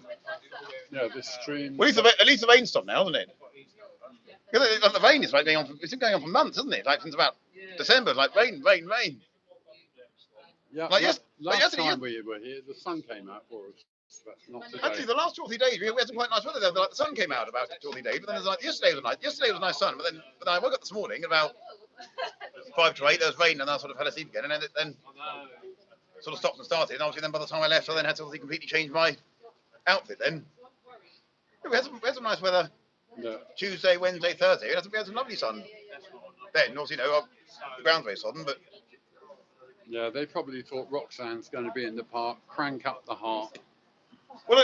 yeah, this stream. Well, at least the rain stopped now, isn't it? Because the rain is like going on. It's been going on for months, isn't it? Like since about December, like rain. Yeah, Like last time we were here, the sun came out for us. But not today. Actually, the last 2 or 3 days we had some quite nice weather. There. Like the sun came out about 2 or 3 days, but then there's like yesterday was nice sun, but then I woke up this morning about 5 to 8. There was rain, and I sort of fell asleep again, and then sort of stopped and started. And obviously, then by the time I left, I then had to completely change my outfit. Then we had some nice weather. Yeah. Tuesday, Wednesday, Thursday. We had some lovely sun. Then, obviously, you know, the ground's very sodden, but yeah, they probably thought Roxanne's going to be in the park, crank up the heart. well,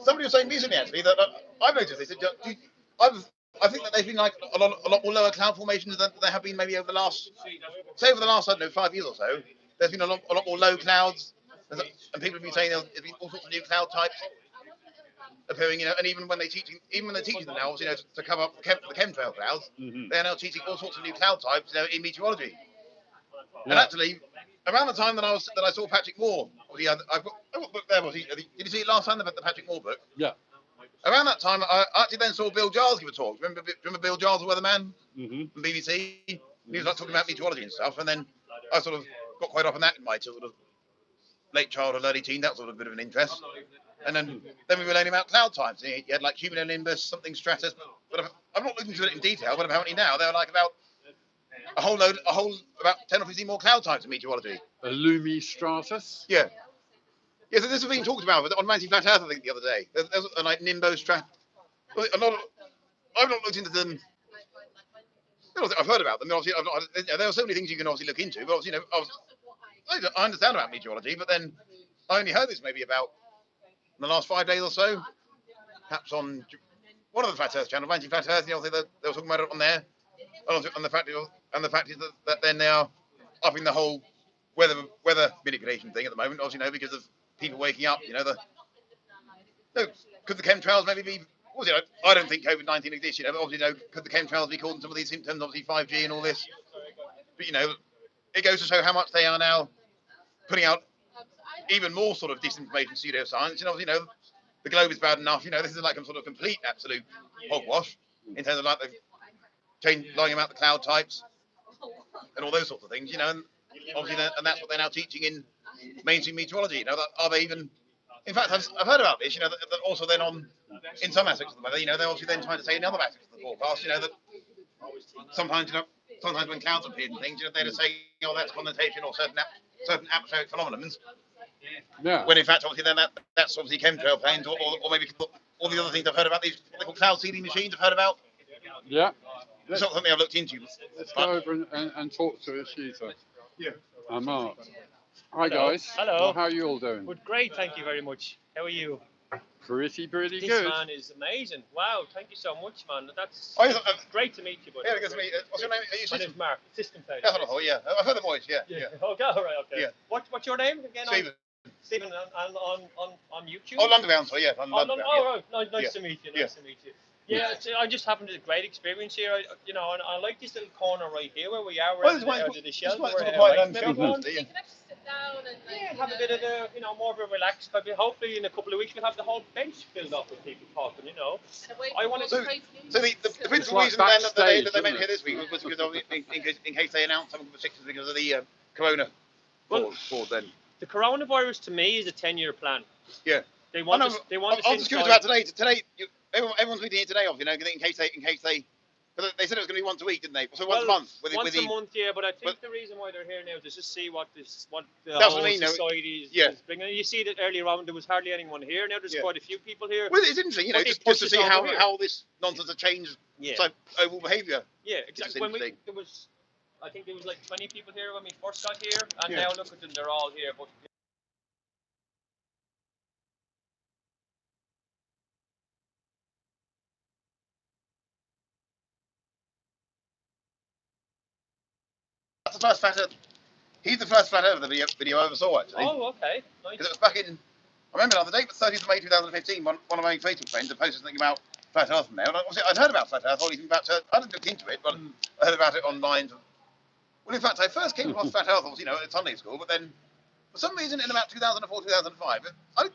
somebody was saying recently actually that I've noticed this. I think that there's been like a lot more lower cloud formations than there have been maybe over the last, I don't know, 5 years or so. There's been a lot more low clouds, and people have been saying there's been all sorts of new cloud types appearing, you know, and even when they're teaching them now, you know, to cover up the chemtrail clouds, they're now teaching all sorts of new cloud types, you know, in meteorology. Yeah. And actually, around the time that I saw Patrick Moore, I've got a book there. Did you see it last time, the Patrick Moore book? Yeah. Around that time, I actually then saw Bill Giles give a talk. Remember Bill Giles, the weatherman from BBC? He was like talking about meteorology and stuff, and then I sort of got quite up on that in my sort of late childhood, early teen. That was sort of a bit of an interest. And then we were learning about cloud types. You had like cumulonimbus, something stratus, but I'm not looking into it in detail. But apparently now they're like about about 10 or 15 more cloud types in meteorology. Lumistratus? Yeah. Yeah, so this has been talked about on Anti-Flat Earth, I think, the other day. There's like nimbostrat. I've not looked into them. I've heard about them. Obviously, there are so many things you can obviously look into. But obviously, you know, I understand about meteorology, but then I only heard this maybe about in the last 5 days or so. Perhaps on one of the Flat Earth channels, Anti-Flat Earth. You know, they were talking about it on there. And the fact is that then they are upping the whole weather manipulation thing at the moment. Obviously, you know, because of people waking up. You know, could the chemtrails maybe be? I don't think COVID-19 exists. You know, but obviously, you know, could the chemtrails be causing some of these symptoms? Obviously, 5G and all this. But you know, it goes to show how much they are now putting out even more sort of disinformation, pseudoscience. You know, the globe is bad enough. You know, this is like some sort of complete, absolute hogwash in terms of like the lying about the cloud types and all those sorts of things. You know, and obviously, and that's what they're now teaching in mainstream meteorology. You know, are they even? In fact, I've heard about this. You know, that also then in some aspects of the weather, you know, they're obviously then trying to say in other aspects of the forecast. You know, that sometimes when clouds appear and things, you know, they're just saying, oh, that's condensation or certain atmospheric phenomena. Yeah. When in fact, obviously, then that's obviously chemtrail planes or maybe all the other things I've heard about. These what they call cloud seeding machines. I've heard about. Yeah. It's not something I've looked into. Let's go over and talk to Ishita. Yeah. Mark. Hi guys. Hello. Well, how are you all doing? Good, great, thank you very much. How are you? Pretty This good. man is amazing. Wow, thank you so much, man. That's great to meet you, buddy. Yeah, because what's your name? Are you My name's Mark, assistant coach. That's what I thought. Yeah, I've heard the voice. Yeah. Okay, all right, okay. Yeah. What's your name again? Stephen. Stephen, on YouTube. Oh, London, sorry. Yeah, London. Oh, right. Nice Yeah. to meet you. Yeah. Nice to meet you. Yeah, I just having a great experience here. And I like this little corner right here where we are. Well, it's We're the shelter. quite We're quite away from everyone. shelter. down and like, Yeah, have a bit of a, more of a relaxed. But hopefully in a couple of weeks we'll have the whole bench filled up with people talking. I want to. So the principal like reason then backstage, that they meant isn't here it? this week was because in case they announced some of the restrictions because of the corona pause then. The coronavirus to me is a 10-year plan. Yeah. They want us. They want us I was just curious inside. about today. Everyone's meeting here today, obviously, in case they. Because they said it was going to be once a week, didn't they? So once a month. Once a month, yeah. But I think the reason why they're here now is just see what the that's whole what I mean, society is bringing. You see that earlier on there was hardly anyone here. Now there's quite a few people here. Well, it's interesting, just to see how this nonsense has changed overall behaviour. Yeah, exactly. I think there was like 20 people here when we first got here, and now look at them, they're all here. But that's the first flat earth. He's the first flat earth video I ever saw, actually. Oh, okay. Nice. Because it was back in. I remember the date was 30th of May 2015. One of my Facebook friends had posted something about flat earth from there. And I'd heard about flat earth, I didn't look into it, but I heard about it online. Well, in fact, I first came across flat earth, at Sunday school, but then for some reason in about 2004, 2005, I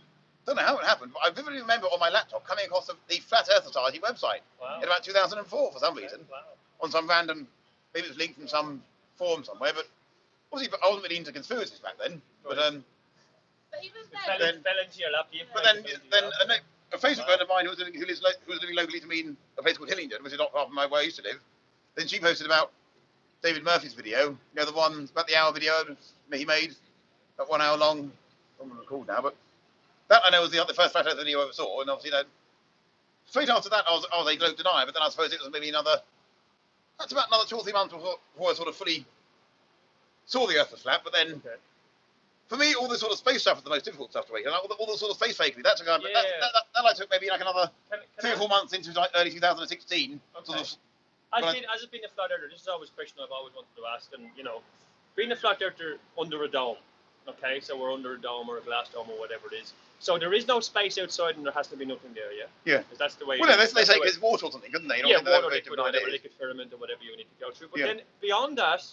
don't know how it happened, but I vividly remember on my laptop coming across the Flat Earth Society website in about 2004 for some reason, on some random, maybe it was linked from some forum somewhere, but obviously I wasn't really into conspiracies back then. But then a Facebook friend of mine who was living locally to me in a place called Hillingdon, which is not far from where I used to live, then she posted about David Murphy's video, the one about the hour video he made, that 1 hour long. I don't recall now, but that I know was the first Flat Earth video I ever saw, and obviously straight after that I was a globe denier, but then I suppose it was maybe that's about another 2 or 3 months before I sort of fully saw the Earth was flat. But then for me, all the sort of space stuff is the most difficult stuff to read, and all the sort of space fakery that took maybe like another 3 or 4 months into early 2016. Okay. As it being a flat earther, this is always a question I've always wanted to ask, and being a flat earther under a dome, okay, so we're under a dome or a glass dome or whatever it is. So there is no space outside, and there has to be nothing there, yeah. Yeah. That's the way. Well, they say it's water or something, couldn't they? Yeah, water, liquid, or whatever, liquid firmament or whatever you need to go through. But then beyond that,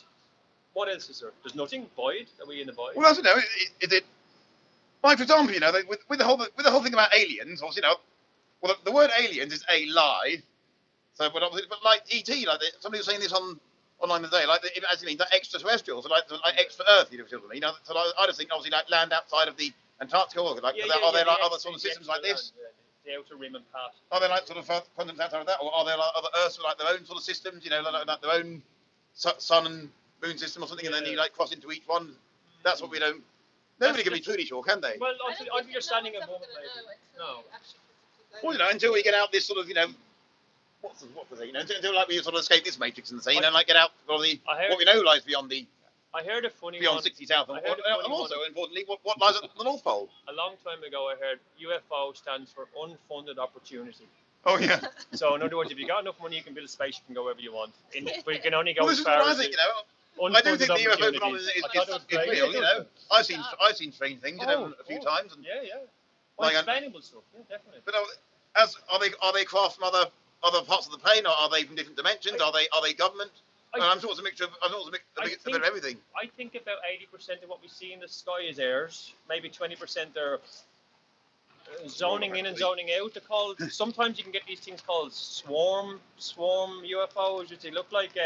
what else is there? There's nothing. Void. Are we in the void? Well, I don't know. Is it? Like for example, with the whole thing about aliens, obviously, well, the word aliens is a lie. So, but like ET, somebody was saying this online today, like it actually means like extraterrestrials, like extra Earth, you know what I mean? So I just think obviously like land outside of the Antarctica, are there like other sort of systems like this? The outer rim and path. Are there like sort of continents outside of that, or are there like other Earths with like their own sort of systems, like their own sun and moon system or something, and then you like cross into each one? That's what we don't. Nobody can be truly sure, can they? Well, I think you're standing at moment, no. Well, until we get out this sort of, what was it? Until like we sort of escape this matrix and say, like get out of the what we know lies beyond the. I heard a funny beyond one. 60 South, and also importantly, what lies at the North Pole. A long time ago, I heard UFO stands for unfunded opportunity. Oh yeah. So in other words, if you got enough money, you can build a spaceship and go wherever you want. But you can only go well, as this far is what I think. I do think the UFO phenomenon is real. I've seen strange things, a few times. And unexplainable stuff. Yeah, definitely. But are they craft from other parts of the plane, or are they from different dimensions? Are they government? I'm sure it's a mixture of a bit of everything. I think about 80% of what we see in the sky is airs. Maybe 20% are zoning in and zoning out. They're called. Sometimes you can get these things called swarm UFOs, which they look like.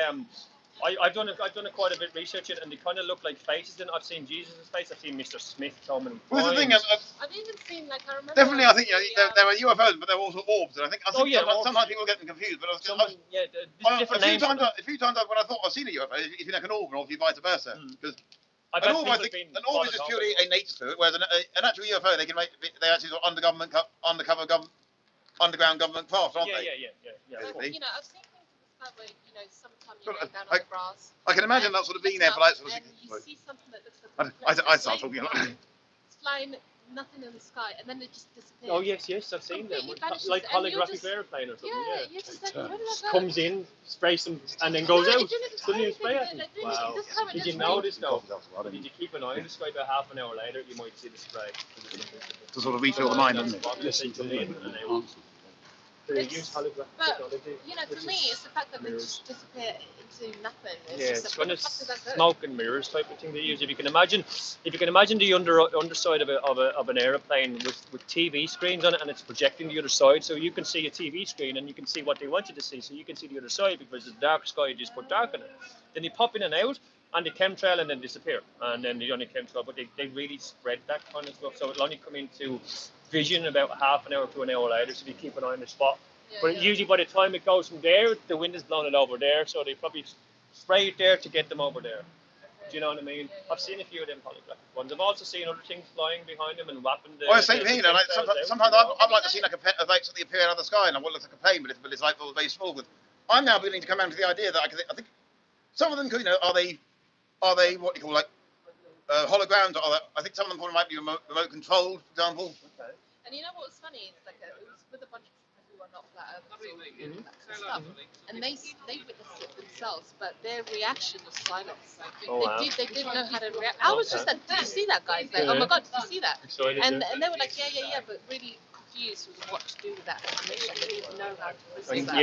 I've done quite a bit of research and they kind of look like faces. And I've seen Jesus' face. I've seen Mr. Smith coming. Well, the thing I've even seen I remember. Definitely, I think there are UFOs, but they're also orbs. And I think sometimes people get them confused. But a few times when I thought I've seen a UFO, it's been like an orb, and obviously vice versa. Because an orb is just purely a nature fluid, whereas an actual UFO they actually sort of underground government craft, aren't they? Yeah. I've seen where sometimes you go down on the grass. I can imagine that sort of being there for like sort of. And you see something that looks like I start talking a lot. It's flying, nothing in the sky, and then it just disappears. Oh yes, I've seen them. Like holographic airplane or something. Yeah, you're just like, how did that go? Comes in, sprays them, and then goes out. Suddenly spray at them. Wow. Did you notice though? Did you keep an eye on the sky about half an hour later? You might see the spray. To sort of refill the mind, doesn't it? They use holographic But technology. you know, for me, it's the fact that they just disappear into nothing. It's Yeah, just it's what kind the of fuck does that do? smoke and mirrors type of thing they use. If you can imagine the underside of an aeroplane with TV screens on it, and it's projecting the other side, so you can see a TV screen and you can see what they want you to see, so you can see the other side because it's dark sky. You just put dark on it. Then you pop in and out, and they chemtrail and then disappear, and then the only chemtrail, but they really spread that kind of stuff, so it'll only come into vision about half an hour to an hour later, so you keep an eye on the spot. But usually by the time it goes from there, the wind is blowing it over there, so they probably spray it there to get them over there. Do you know what I mean? I've seen a few of them holographic ones. I've also seen other things flying behind them and wrapping the. Well, same thing. You know, like chemtrails out, sometimes you know? I'd like to see like like something appear out of the sky, and I want to look like a plane, but it's like all very small. But I'm now beginning to come around to the idea that I think some of them, you know, are they what you call like holograms? I think some of them probably might be remote controlled, for example. Okay. And you know what was funny? It's like it was with a bunch of people who are not flat earthers and that kind of stuff, and they witnessed it themselves, but their reaction was silence. Oh, wow. They didn't know how to react. I was just like, did you see that, guys? Like, oh my god, did you see that? Excited, And they were like, yeah, but really confused with what to do with that information. They didn't know how to process that.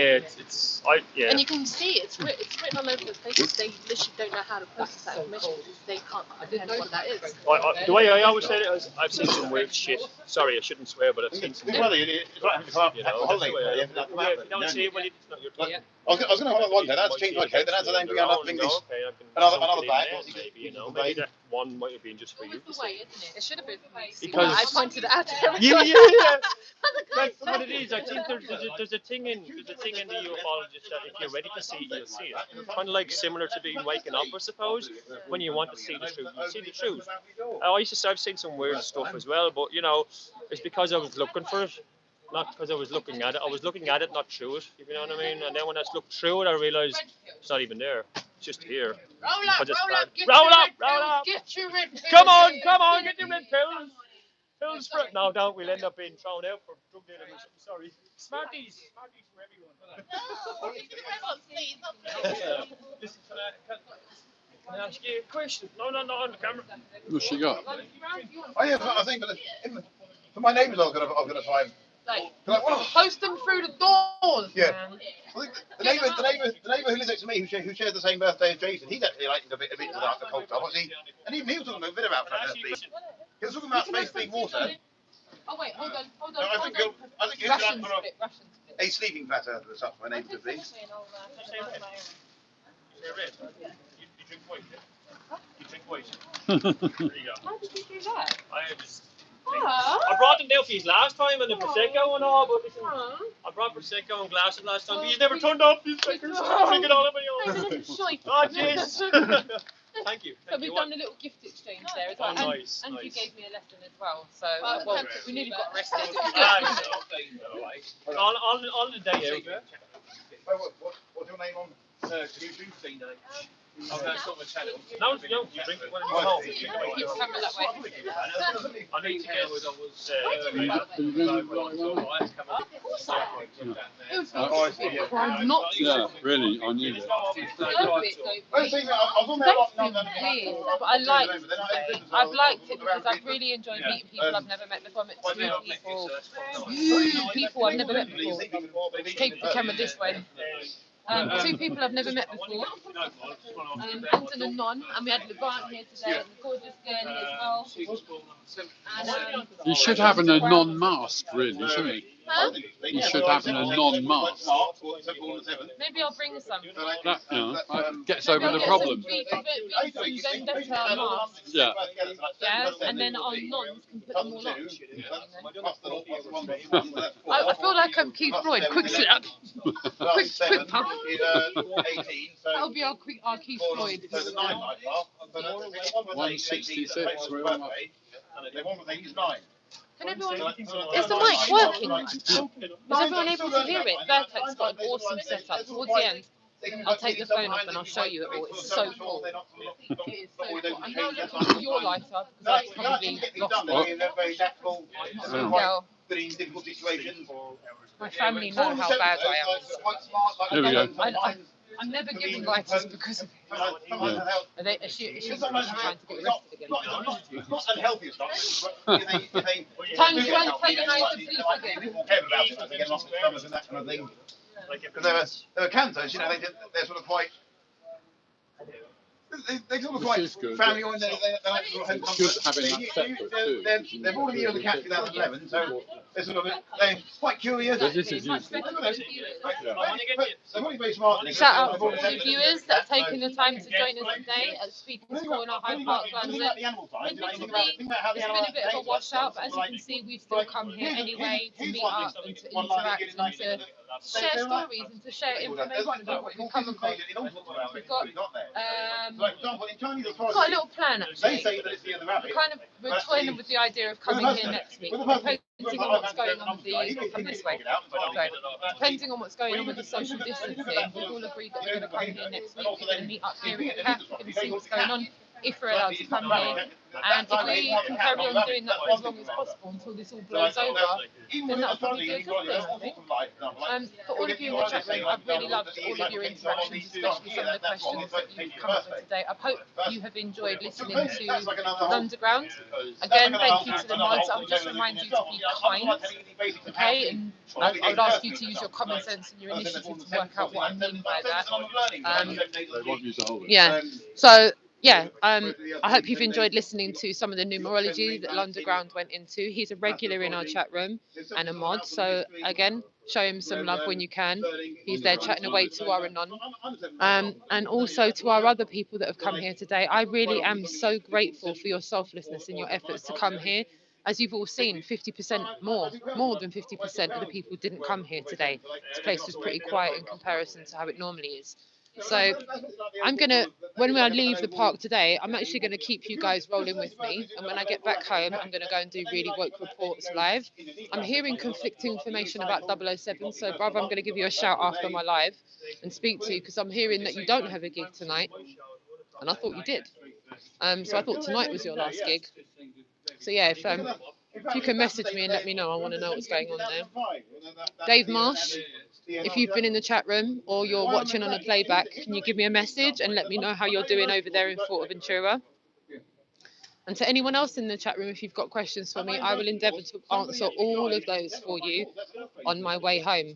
Yeah, And you can see it's written all over the faces. They literally don't know how to process that information because they can't comprehend what that is. The way I always say it is, I've seen some weird shit. Sorry, I shouldn't swear, but I've seen some. It's right having to come up You know, holiday. if you don't see it, well, it's not your turn. I was going to hold on one day. That's changed my code. Then that's then we another thing. Okay, I can Another sunk it in bag. there, maybe, you know, maybe that one might have been just for you. It was the way, isn't it? It should have been for me. Because I pointed it out to everyone. yeah. That's what it is. I think there's a thing in the ufologist that if you're ready to see it, you'll see it. It's kind of like similar to being waking up, I suppose. When you want to see the truth, you see the truth. I've seen some weird stuff as well, but you know, it's because I was looking for it, not because I was looking at it. I was looking at it, not through it. If you know what I mean. And then when I looked through it, I realised it's not even there. It's just here. Roll up! Get your red pills. Come on, get your red pills. Pills for no, don't. We'll end up being thrown out for drug dealing or something. Sorry. Smarties for everyone. No, give me the red ones, please. Listen, can I ask you a question? No, on the camera. What's she got? Oh yeah, I think for my neighbours, I was going to try and. Post them through the doors. Yeah. I think the neighbour who lives next to me, who shares the same birthday as Jason, he's actually like a bit of the cult stuff, wasn't he? And even he was talking a bit about flat earth being. He was talking about space being water. Oh wait, hold on. No, I think he was like for a sleeping flat earth as such, my neighbour could be. You drink white, yeah? You drink white. There you go. How did you do that? I brought them down for you last time and the Prosecco and all, but listen, I brought Prosecco and glasses last time, but you never turned up, you fuckers. Drink it all over your Oh, jeez. Thank you. So we've done a little gift exchange there as well. Oh, nice. And you gave me a lesson as well. So we nearly got Ah, arrested. on the day out. What's your name on YouTube? No, you drink it when you go home. Keep coming that way. I need to get Yeah, really, I knew that. But I liked it. I've liked it because I've really enjoyed meeting people I've never met before. I met two people I've never met before. Take the camera this way. Two people I've never met before. Anton and Non, and we had LeGrant here today, and the gorgeous Gurney as well. And, You should have a non-mask, really, shouldn't you? huh? You should have a non-mask. Maybe I'll bring some. That, you know, that gets over the problem. Vendetta masks. Yeah. Yeah, and then our nons can put them all on. I feel like I'm Keith Floyd. Quick sit up. Quick pump. That'll be our Keith Floyd. 166, we're on. Can everyone, is the mic working? Was everyone able to hear it? Vertex got an awesome setup. Towards the end, I'll take the phone off and I'll show you it all. It's so cool. It is so cool. I'm now looking for your lighter because I've probably lost it. No. My family know how bad I am. Here we go. I'm never giving vices because of it. Are they, is she trying to get arrested again? Not unhealthy as such, but Time to antagonize the police again. people care about it, they get lots of stomachs and that kind of thing. Because there were cantors, you know, they're sort of quite. They're sort of quite family oriented. They like sort of It's good having that separate too. They're born in the year of the cat 2011, so they're sort of they're quite curious. But this is useful. They're probably very smart. Shout out to all the viewers that have taken the time to join us today at Speaker's Corner, Hyde Park, London. Admittedly, it's been a bit of a washout, but as you can see, we've still come here anyway to meet up and to interact and to share stories and to share information about what we've come across. We've got a little plan actually. We're toying with the idea of coming here next week, depending on what's going on with the come this way. Depending on what's going on with the social distancing, we've all agreed that we're going to come here next week. We're going to meet up here at the CAF. We're going to see what's going on, if we're allowed to come here. And if we can carry on doing that for as long as possible until this all blows over, then that'll probably be a good thing, I think. For all of you in the chat room, I've really loved all of your interactions, especially some of the questions that you've come up with today. I hope you have enjoyed listening to Underground. Again, thank you to the mods. I'll just remind you to be kind, okay? And I would ask you to use your common sense and your initiative to work out what I mean by that. Yeah. So. Yeah, I hope you've enjoyed listening to some of the numerology that Underground went into. He's a regular in our chat room and a mod. So again, show him some love when you can. He's there chatting away to our anon. And also to our other people that have come here today. I really am so grateful for your selflessness and your efforts to come here. As you've all seen, 50% more than 50% of the people didn't come here today. This place was pretty quiet in comparison to how it normally is. So I'm going to, when I leave the park today, I'm actually going to keep you guys rolling with me. And when I get back home, I'm going to go and do Really Woke Reports live. I'm hearing conflicting information about 007. So, brother, I'm going to give you a shout after my live and speak to you because I'm hearing that you don't have a gig tonight. And I thought you did. So I thought tonight was your last gig. So, yeah, if you can message me and let me know, I want to know what's going on there. Dave Marsh. If you've been in the chat room or you're watching on a playback, can you give me a message and let me know how you're doing over there in Fuerteventura? And to anyone else in the chat room, if you've got questions for me, I will endeavour to answer all of those for you on my way home.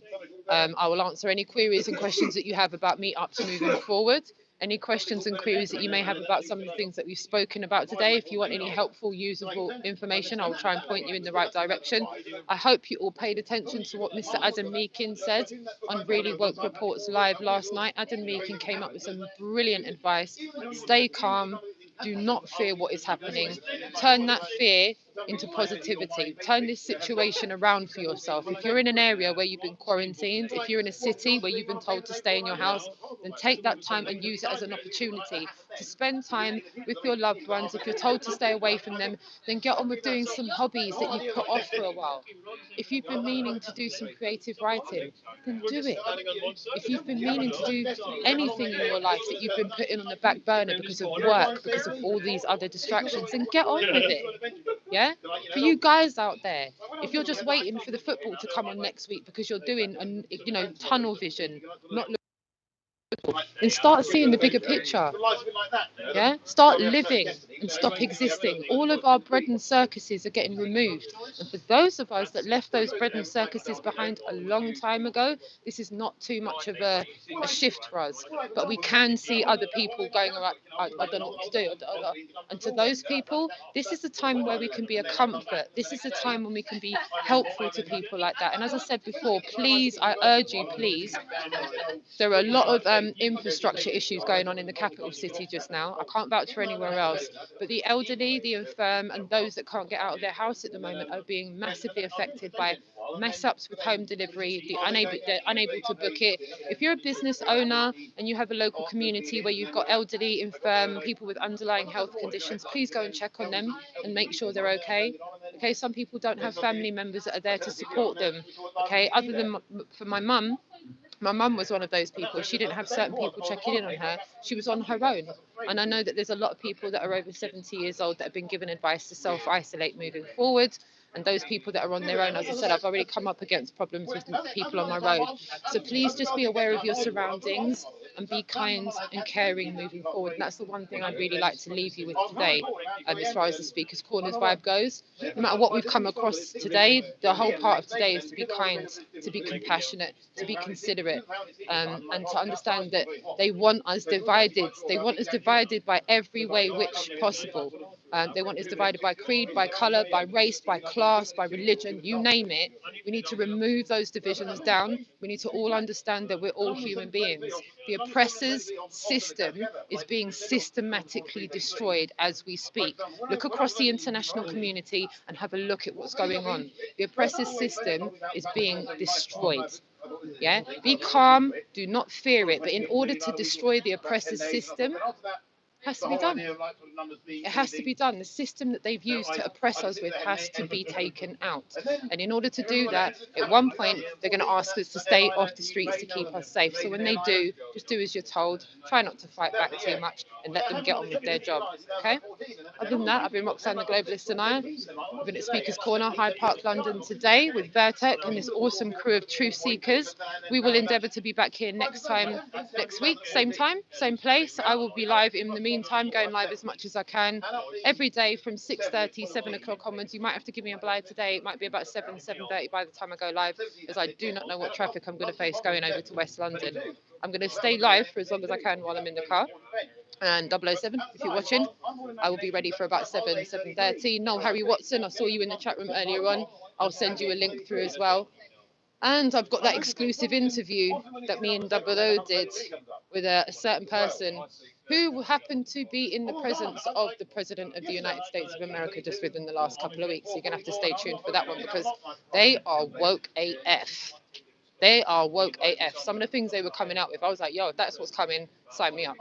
I will answer any queries and questions that you have about meetups moving forward. Any questions and queries that you may have about some of the things that we've spoken about today. If you want any helpful, usable information, I will try and point you in the right direction. I hope you all paid attention to what Mr. Adam Meakin said on Really Woke Reports Live last night. Adam Meakin came up with some brilliant advice. Stay calm. Do not fear what is happening. Turn that fear into positivity. Turn this situation around for yourself. If you're in an area where you've been quarantined, if you're in a city where you've been told to stay in your house, then take that time and use it as an opportunity to spend time with your loved ones. If you're told to stay away from them, then get on with doing some hobbies that you've put off for a while. If you've been meaning to do some creative writing, then do it. If you've been meaning to do anything in your life that you've been putting on the back burner because of work, because of all these other distractions, then get on with it. Yeah? For you guys out there, if you're just waiting for the football to come on next week because you're doing, tunnel vision, not and start seeing the bigger picture. Yeah, start living and stop existing. All of our bread and circuses are getting removed, and for those of us that left those bread and circuses behind a long time ago, this is not too much of a shift for us. But we can see other people going around. I don't know what to do. And to those people, this is a time where we can be a comfort. This is a time when we can be helpful to people like that. And as I said before, please, I urge you, please. There are a lot of infrastructure issues going on in the capital city just now. I can't vouch for anywhere else, but the elderly, the infirm, and those that can't get out of their house at the moment are being massively affected by mess-ups with home delivery, they're unable to book it. If you're a business owner and you have a local community where you've got elderly, infirm, people with underlying health conditions, please go and check on them and make sure they're okay. Okay, some people don't have family members that are there to support them. Okay, other than for my mum was one of those people. She didn't have certain people checking in on her. She was on her own. And I know that there's a lot of people that are over 70 years old that have been given advice to self-isolate moving forward. And those people that are on their own, as I said, I've already come up against problems with people on my road. So please just be aware of your surroundings. and be kind and caring moving forward. And that's the one thing I'd really like to leave you with today, as far as the Speaker's Corners vibe goes. No matter what we've come across today, the whole part of today is to be kind, to be compassionate, to be considerate, and to understand that they want us divided. They want us divided by every way which possible. They want us divided by creed, by colour, by race, by class, by religion, you name it. We need to remove those divisions down. We need to all understand that we're all human beings. The oppressor's system is being systematically destroyed as we speak. Look across the international community and have a look at what's going on. The oppressor's system is being destroyed. Yeah, be calm, do not fear it. But in order to destroy the oppressor's system, it has to be done. It has to be done. The system that they've used to oppress us with has to be taken out. And in order to do that, at one point, they're going to ask us to stay off the streets to keep us safe. So when they do, just do as you're told. Try not to fight back too much and let them get on with their job. Okay? Other than that, I've been Roxanne the Globalist tonight. I've been at Speaker's Corner, Hyde Park, London today with Vertec and this awesome crew of truth seekers. We will endeavour to be back here next week, same time, same place. I will be live in the meantime, going live as much as I can every day from 6:30, 7 o'clock onwards. You might have to give me a blind today. It might be about 7:30 by the time I go live, as I do not know what traffic I'm going to face going over to West London. I'm going to stay live for as long as I can while I'm in the car. And 007, if you're watching, I will be ready for about 7:30. No, Harry Watson, I saw you in the chat room earlier on. I'll send you a link through as well. And I've got that exclusive interview that me and 00 did with a certain person who happened to be in the presence of the President of the United States of America just within the last couple of weeks. So you're going to have to stay tuned for that one because they are woke AF. They are woke AF. Some of the things they were coming out with, I was like, yo, if that's what's coming, sign me up.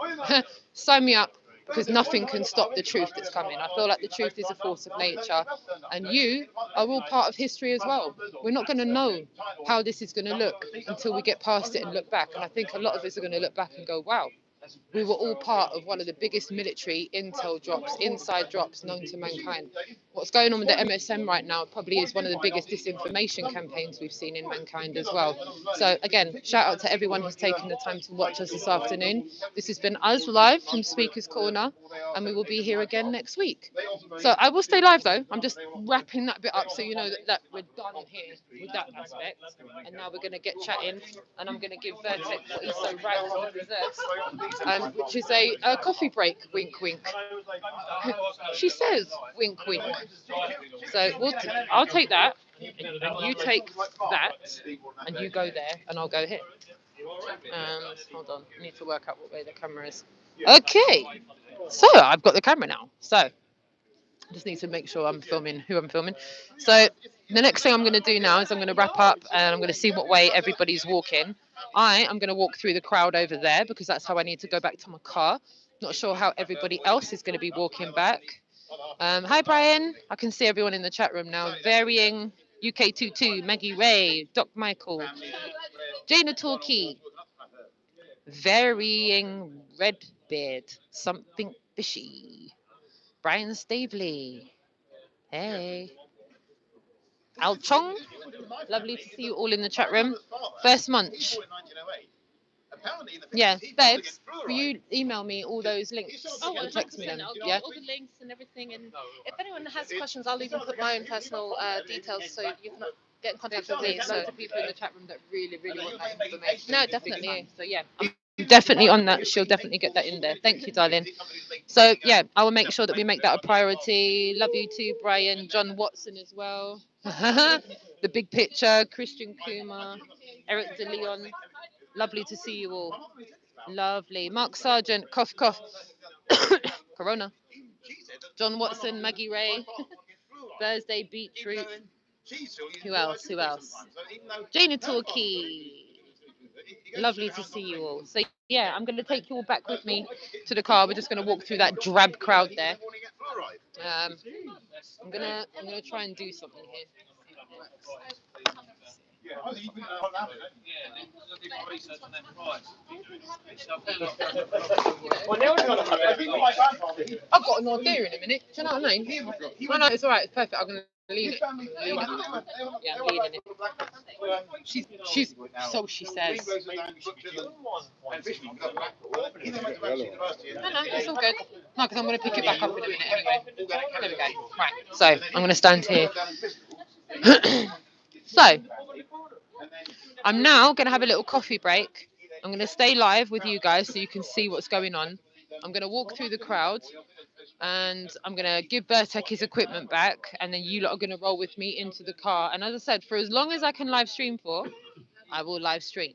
Sign me up, because nothing can stop the truth that's coming. I feel like the truth is a force of nature, and you are all part of history as well. We're not going to know how this is going to look until we get past it and look back. And I think a lot of us are going to look back and go, wow, we were all part of one of the biggest military intel drops, inside drops known to mankind. What's going on with the MSM right now probably is one of the biggest disinformation campaigns we've seen in mankind as well. So again, shout out to everyone who's taken the time to watch us this afternoon. This has been us live from Speaker's Corner, and we will be here again next week. So I will stay live though. I'm just wrapping that bit up so you know that we're done here with that aspect. And now we're going to get chatting, and I'm going to give Vertex what he so rightfully deserves, which is a coffee break. Wink, wink. She says wink, wink. So I'll take that, and you take that, and you go there, and I'll go here. Hold on, I need to work out what way the camera is. Okay, so I've got the camera now. So I just need to make sure I'm filming who I'm filming. So the next thing I'm going to do now is I'm going to wrap up, and I'm going to see what way everybody's walking. I am going to walk through the crowd over there because that's how I need to go back to my car. Not sure how everybody else is going to be walking back. Hi, Brian. I can see everyone in the chat room now. Varying UK22, Maggie Ray, Doc Michael, Jana Torquay, Varying Redbeard, Something Fishy, Brian Stavely. Hey. Al Chong. Lovely to see you all in the chat room. First Munch. Yeah, babes, will you email me all those links? Oh, And text me them. I'll get Yeah. all the links and everything. And if anyone has questions, I'll even put my own personal details so you can get in contact with me. There's So loads of people in the chat room that really, really want that information. no, Big definitely. time. So yeah, I'm definitely on that. She'll definitely get that in there. Thank you, darling. So yeah, I will make sure that we make that a priority. Love you too, Brian. John Watson as well. The big picture, Christian Kumar, Eric De Leon. Lovely to see you all. Lovely. Mark Sargent, cough, cough. Corona. John Watson, Maggie Ray. Thursday Beetroot. Who else? Who else? Jana Torquay. Lovely to see you all. So yeah, I'm going to take you all back with me to the car. We're just going to walk through that drab crowd there. I'm gonna try and do something here. I've got an idea in a minute. Do you know what I mean? No, no, it's all right. It's perfect. I'm gonna Lean it. Lean it. Yeah, I'm leaning it. She's so she says. No, it's all good. No, because I'm going to pick it back up in a minute anyway. There we go. Right. So I'm going to stand here. So I'm now going to have a little coffee break. I'm going to stay live with you guys so you can see what's going on. I'm going to walk through the crowd and I'm going to give Bertek his equipment back, and then you lot are going to roll with me into the car. And as I said, for as long as I can live stream for, I will live stream.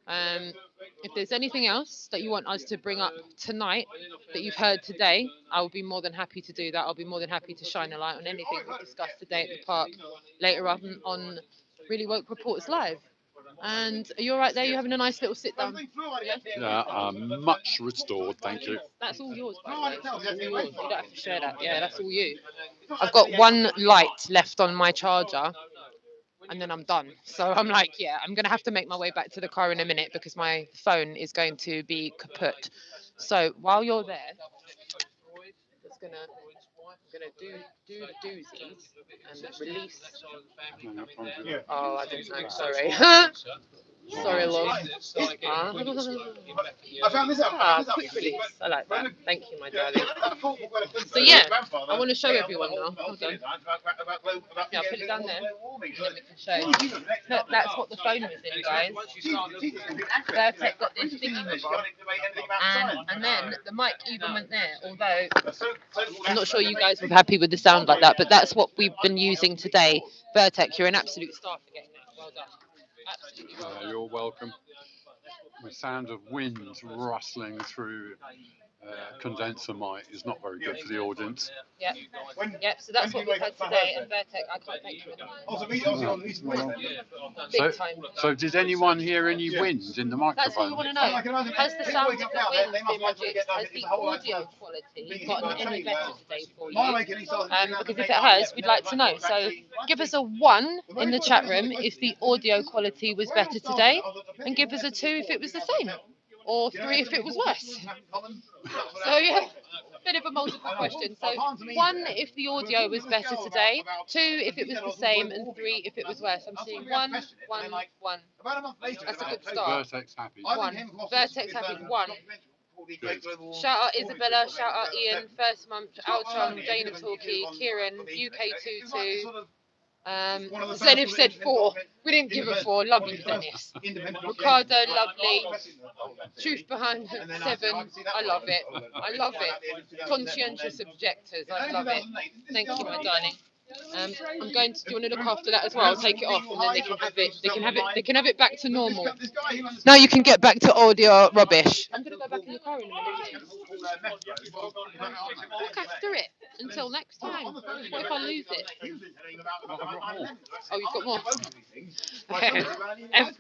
If there's anything else that you want us to bring up tonight that you've heard today, I will be more than happy to do that. I'll be more than happy to shine a light on anything we've discussed today at the park later on Really Woke Reports Live. And are you all right there? You're having a nice little sit down? Yeah, much restored, thank you. That's all yours, by the way. That's all yours. You don't have to share that. Yeah, that's all you. I've got one light left on my charger, and then I'm done. So I'm like, yeah, I'm gonna have to make my way back to the car in a minute because my phone is going to be kaput. So while you're there, I'm gonna do the doozies and release. Oh, I didn't know. Sorry. Sorry, love. I found this out. Quick release. I like that. Thank you, my darling. So yeah, I want to show everyone now. Hold on. Yeah, I'll put it down there, and then we can show. Look, that's what the phone was in, guys. Bertek got this thingy and then the mic even went there. Although I'm not sure you guys were happy with the sound like that, but that's what we've been using today. Bertek, you're an absolute star for getting that. Well done. Absolutely. You're welcome. The sound of wind rustling through condenser mic is not very good for the audience. Yep. Yep. So that's what we've had today, and Bertek, I can't thank you enough. Big time. So did anyone hear any wind in the microphone? That's what you want to know. Has the sound of the wind been reduced? Has the audio quality gotten any better today for you? Because if it has, we'd like to know. So give us a 1 in the chat room if the audio quality was better today, and give us a 2 if it was the same, or 3 if it was worse. So yeah, bit of a multiple question. So 1 if the audio was better today, 2 if it was the same, and 3 if it was worse. I'm seeing 1, 1, 1. That's a good start. Vertex happy. 1. Vertex happy. 1. Shout out Isabella, shout out Ian, First Month, Alchon, Dana Talkie, Kieran, UK22. Zenith said 4. We didn't give a 4. Lovely, Dennis. Ricardo, lovely. Truth behind 7. I love it. I love it. Conscientious objectors. I love it. Thank you, my darling. I'm going to. Do you want to look after that as well? I'll take it off, and then they can have it. They can have it. They can have it back to normal. Now you can get back to audio rubbish. I'm going to go back in the car in a minute. Look after it until next time. What if I lose it? Oh, you've got more.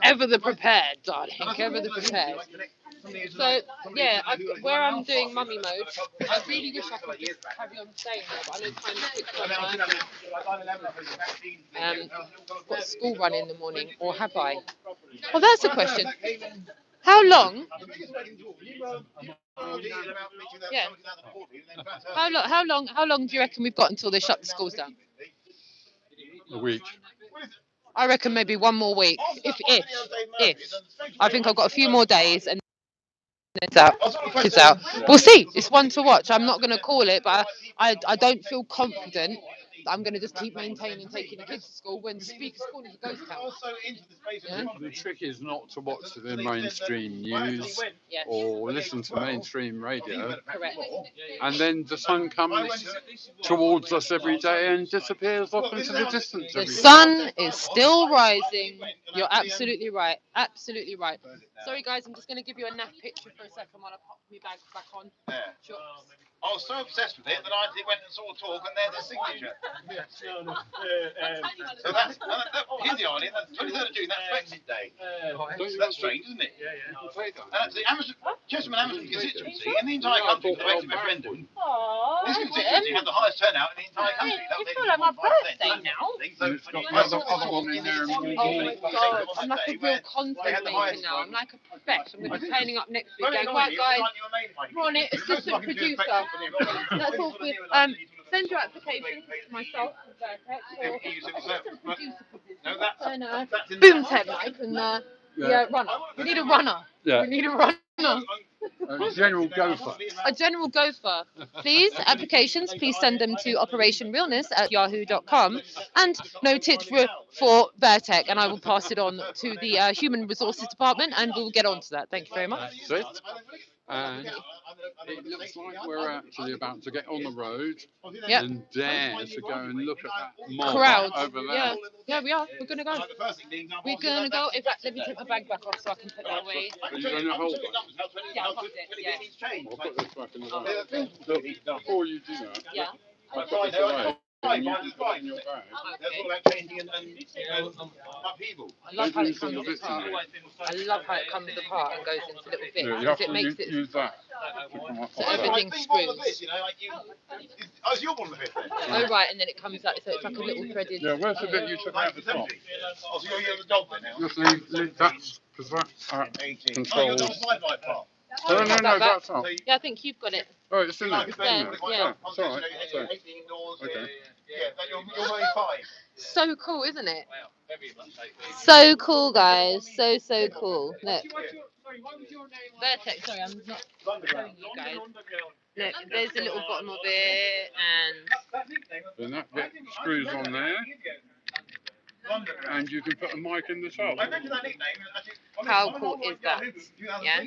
Ever the prepared, darling. Ever the prepared. So yeah, where I'm doing mummy mode, I really wish I could just carry on staying there, but I know time's quick. I've got a school run in the morning, or have I? Well, that's a question. How long? Yeah. How long do you reckon we've got until they shut the schools down? A week. I reckon maybe 1 more week. If. I think I've got a few more days and it's out. Kids out. We'll see. It's one to watch. I'm not going to call it, but I don't feel confident that I'm going to just keep maintaining taking the kids to school when Speaker's Corner is a ghost town. Yeah? The trick is not to watch the mainstream news or listen to mainstream radio. Correct. And then the sun comes towards us every day and disappears off into the distance. The sun is still rising. You're absolutely right. Absolutely right. Sorry, guys, I'm just going to give you a naff picture for a second while I pop my bag back on. Yeah. Sure. I was so obsessed with it that I went and saw Talk, and there's a signature. So that's here's the idea. That's 23rd of June. That's Brexit Day. So that's strange, isn't it? And that's the Chesterman Amazon constituency in the entire country for the Brexit referendum. This constituency had the highest turnout in the entire country. You feel like my birthday now. Oh my God, I'm like a real content maker now. I'm like a professional. I'm going to be turning up next week going, right guys, we're on it, assistant producer. That's all good. send your application to myself or assistant producer and boom tech like and runner. We need a runner. Yeah. We need a runner. General gopher. A general gopher. Please, applications, please send them to operationrealness@yahoo.com and note it for Vertec, and I will pass it on to the Human Resources Department, and we'll get on to that. Thank you very much. Sweet. And it looks like we're actually about to get on the road Yep. and dare to go and look at that mob Crowd. over there. Yeah, yeah, we are. We're gonna go. We're gonna go. In fact, let me take my bag back off so I can put that away. Are you going to hold it? Yeah, I'll hold it. Yeah. I'll put this back in the bag. So, before you do that, Yeah. I'll put this away. And you just put it in your bag. I love how it comes apart. I love how it comes apart and goes into little bits Yeah, you have because it to makes it use that to come up so like that. everything screws. Oh, you're one of the fifth then? Oh right, and then it comes out so it's like a little threaded. Yeah, where's the bit you took out the top? Oh, so you're the dog then now? Just leave that, because that controls. Oh, No, that's not. Yeah, I think you've got it. Oh, it's in there. It's there, yeah. It's all right. So, okay. Yeah, you're only 5. So cool, isn't it? So cool, guys. So cool. Look. Vertex, sorry, I'm not showing you guys. Look, there's the little bottom of it, and Then that bit screws on there, and you can put a mic in the top. how cool is that? Yeah.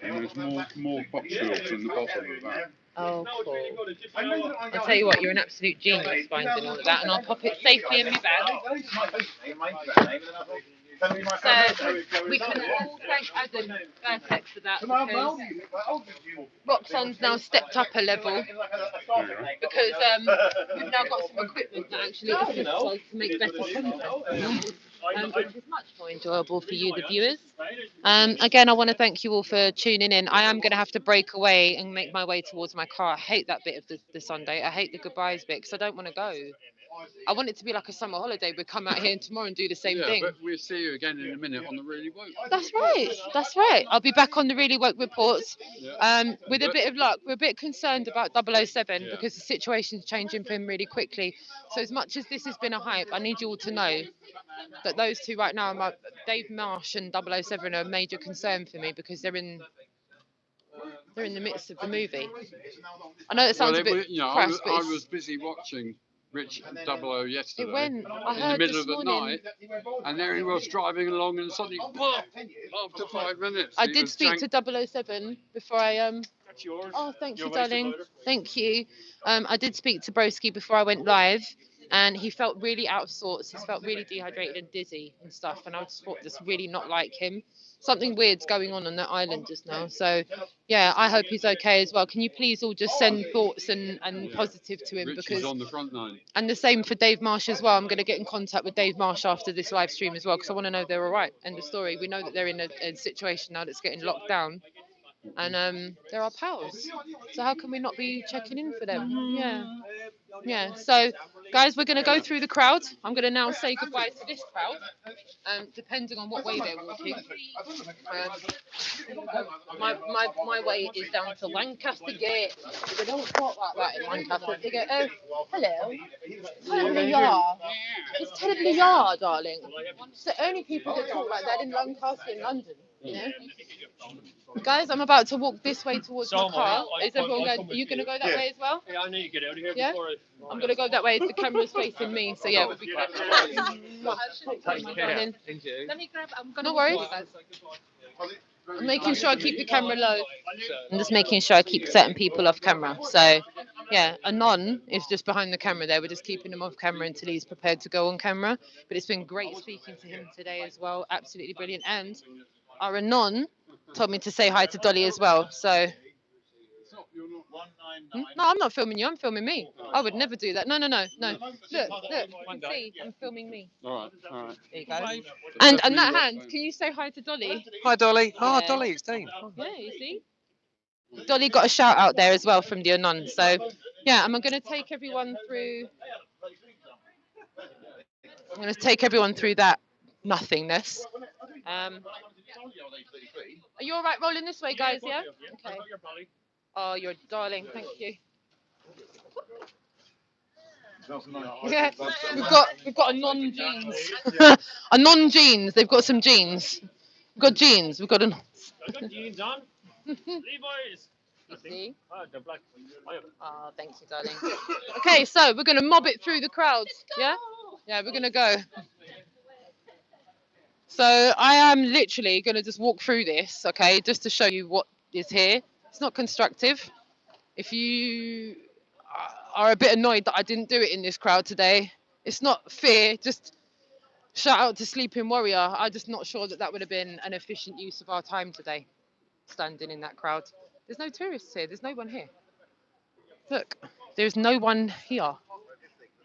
And there's more pop shields in the bottom of that. Oh, cool. I'll tell you what, you're an absolute genius finding all of that, and I'll pop it safely in my bag. So we can all thank Adam Vertex for that because Roxanne's now stepped up a level because we've now got some equipment that actually assists us to make better content. Which is much more enjoyable for you, the viewers. Again, I want to thank you all for tuning in. I am going to have to break away and make my way towards my car. I hate that bit of the Sunday. I hate the goodbyes bit because I don't want to go. I want it to be like a summer holiday. We come out here tomorrow and do the same thing. But we'll see you again in a minute on the Really Woke. That's right. That's right. I'll be back on the Really Woke reports. With a bit of luck, we're a bit concerned about 007 because the situation's changing for him really quickly. So as much as this has been a hype, I need you all to know that those two right now, Dave Marsh and 007, are a major concern for me because they're in the midst of the movie. I know it sounds a bit crass, but I was busy watching Rich 00 yesterday. it went. I in heard the middle this of the morning. night, and there he was driving along, and suddenly, after 5 minutes, I he did was speak to 007 before I That's yours. Oh, thank you, You're wasted darling. later. Thank you. I did speak to Broski before I went live, and he felt really out of sorts. He felt really dehydrated and dizzy and stuff, and I just thought that's really not like him. Something weird's going on that island just now. So, yeah, I hope he's okay as well. Can you please all just send thoughts and positive to him? Rich Because is on the front line. and the same for Dave Marsh as well. I'm going to get in contact with Dave Marsh after this live stream as well because I want to know they're all right. End of story. We know that they're in a situation now that's getting locked down, and they're our pals. So how can we not be checking in for them? Yeah. So, guys, we're going to go through the crowd. I'm going to now say goodbye to this crowd, depending on what way they're walking. My way is down to Lancaster Gate. They don't talk like that in Lancaster. They go, oh, hello. Terribly yar. It's terribly yar, darling. It's the only people that talk like that in Lancaster in London, you know? Guys, I'm about to walk this way towards my car. Is everyone going? Are you going to go that way as well? Yeah, I need to get out of here Yeah? before I'm going to go that way. The camera's facing me, so yeah, we'll be good. Let me grab. No worries. I'm making sure I keep the camera low. I'm just making sure I keep certain people off camera. So, yeah, Anon is just behind the camera there. We're just keeping him off camera until he's prepared to go on camera. But it's been great speaking to him today as well. Absolutely brilliant. And our Anon told me to say hi to Dolly as well. So, no, I'm not filming you. I'm filming me. I would never do that. No. Look. You can see I'm filming me. All right. There you go. And that hand, can you say hi to Dolly? Hi, Dolly. Oh, Yeah. Dolly, it's Dean. Yeah, you see. Dolly got a shout out there as well from the Anon. So, yeah, I'm going to take everyone through. I'm going to take everyone through that nothingness. Are you all right rolling this way, guys? Yeah. Okay. Oh, you're a darling. Thank you. Yeah, we've got a non-jeans. A non-jeans. They've got some jeans. We've got jeans. We've got an. I got jeans on. Levi's. See? Oh, they're black. Oh, thank you, darling. Okay, so we're gonna mob it through the crowds. Yeah. Yeah, we're gonna go. So I am literally gonna just walk through this, okay, just to show you what is here. It's not constructive. If you are a bit annoyed that I didn't do it in this crowd today, it's not fear. Just shout out to Sleeping Warrior. I'm just not sure that that would have been an efficient use of our time today, standing in that crowd. There's no tourists here. There's no one here. Look, there's no one here.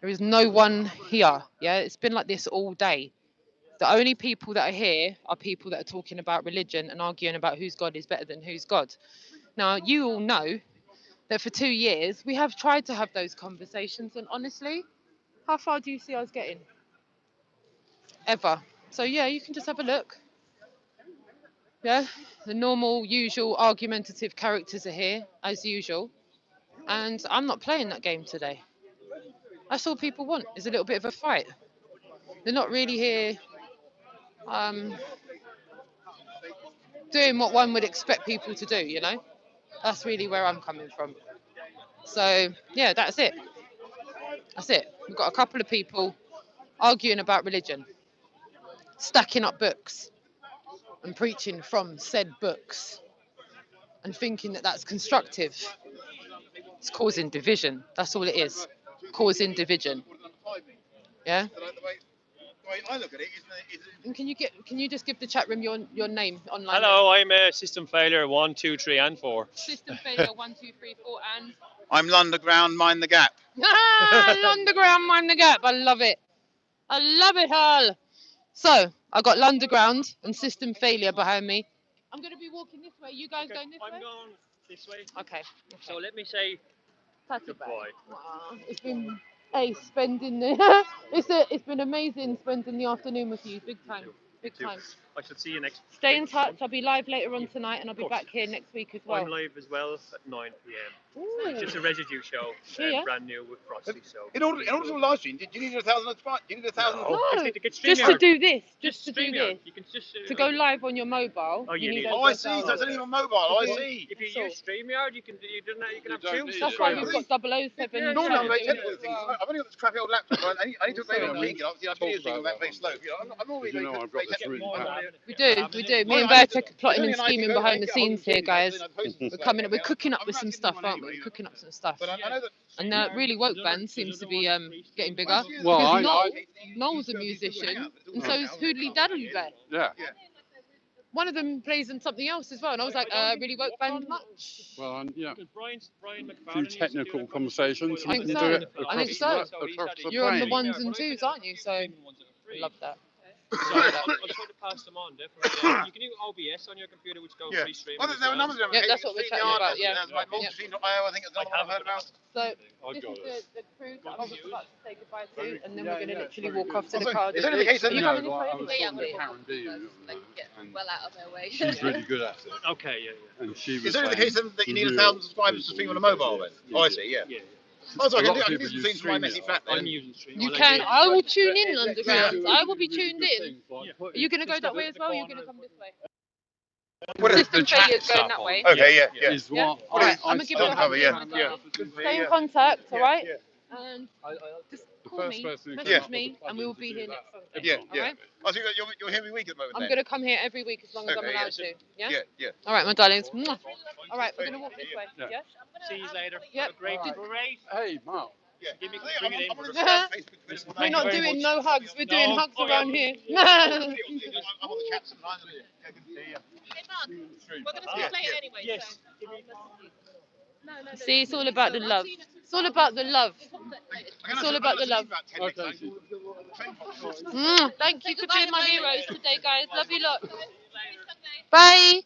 There is no one here. Yeah, it's been like this all day. The only people that are here are people that are talking about religion and arguing about whose God is better than whose God. Now, you all know that for 2 years we have tried to have those conversations, and honestly, how far do you see us getting? Ever. So yeah, you can just have a look. Yeah, the normal, usual, argumentative characters are here as usual, and I'm not playing that game today. That's all people want is a little bit of a fight. They're not really here um, doing what one would expect people to do, you know? That's really where I'm coming from. So, yeah, that's it. That's it. We've got a couple of people arguing about religion, stacking up books and preaching from said books and thinking that that's constructive. It's causing division. That's all it is. Causing division. Yeah? I look at it, And can you just give the chat room your name online? Hello, I'm System Failure 1, 2, 3, and 4. System Failure 1, 2, 3, 4, and I'm Londonground, mind the gap. Underground, mind the gap. I love it. I love it all. So I got Underground and System Failure behind me. I'm gonna be walking this way. You guys going this way? I'm going this way. Okay. So let me say goodbye. It's been spending the it's been amazing spending the afternoon with you. Big time. Big time. I shall see you next. Stay in touch. I'll be live later on tonight, and I'll be back here next week as well. I'm live as well at 9 p.m. Ooh. It's just a residue show, Yeah. brand new with Frosty. So In order to live stream, do you need 1,000 spot? You need 1,000. No. No, Just to get just to StreamYard. do this. Just to do StreamYard. this. You can just To go live on your mobile. Oh, you need over Oh, I 1,000. see. So it's only on mobile. I see. If you Sure. use StreamYard, you can have don't two need That's it. why subscribers. you've got 007. Yeah, Normally I'm yeah, very yeah. technical with things. I've only got this crappy old laptop. I need to upgrade Sorry, my rig. You know, I've been using about that very that slow. You know, I'm normally You know, I've got this technical. really bad. We do. Me and Bert are plotting and scheming behind the scenes here, guys. We're cooking up with some stuff, aren't we? We're cooking up some stuff. But I know that. And the really woke band seems to be getting bigger. Well, Because Noel's a musician, and so is Hoodly Daddly Bear. Yeah. One of them plays in something else as well, and I was like, really woke band much? Well, yeah. Because Brian McFarlane Through used to do technical that conversations, I we think can so. do it I think across, so. across the You're on the plane. ones and twos, aren't you? So I love that. So I'll try to pass them on, definitely. You can do OBS on your computer, which goes Yeah. free streaming. Well, as there were well. numbers of Yeah, that's what we're chatting about, yeah. Like multi-stream.io, I think is another one I've heard about. So I this got is the crew that I was about to say goodbye to, and then we're going to literally walk off to the Also, car. is that the case Are that you you coming know, this like, way? I was Yeah, talking I'm to Karen D, like get and well out of their way. she's really good at it. Okay, yeah. And she was Is that the saying case then that you need real 1,000 subscribers to people stream on a use it, mobile then? yeah. Oh, I see, yeah. Yeah. Oh, so A I lot can of do people some use things from my messy StreamYard. flat I'm then. using stream. You can. I will tune in, Underground. I will be Really tuned good in. things, like Are you going to go that way as well? Or are you going to come this way? What is System the chat Failure's going stuff that on? way. Okay, yeah, yeah. is Yeah? what Alright, I I'm gonna give you a Don't hug. cover, yeah, my yeah. darling. Stay in contact, Yeah, alright? yeah. And just the call first me, person who message came up with me, the and we will plugin be to do here that. next Sunday. Yeah, yeah. Alright? Oh, so you're here every week at the moment I'm then? going to come here every week as long as I'm Okay, allowed yeah. to. Yeah? Yeah, yeah. Alright, my darlings. Mwah. Alright, we're going to walk this way. Yeah. Yeah? See you later. Yep. Have a great, great. Hey, Mark. Yeah. Give me- I think bring it in. I'm on the Facebook. We're not very doing much. no hugs, we're doing No. hugs Oh, yeah. around here. I'm on the chat sometimes. Yeah, good to see you. Hey, Mark, we're going to speak later anyway. Yes. So I'll message you. No. See, it's all about the love. It's all about the love. It's all about the love. Okay, Thank you for being my heroes today, guys. Love you lot. Bye.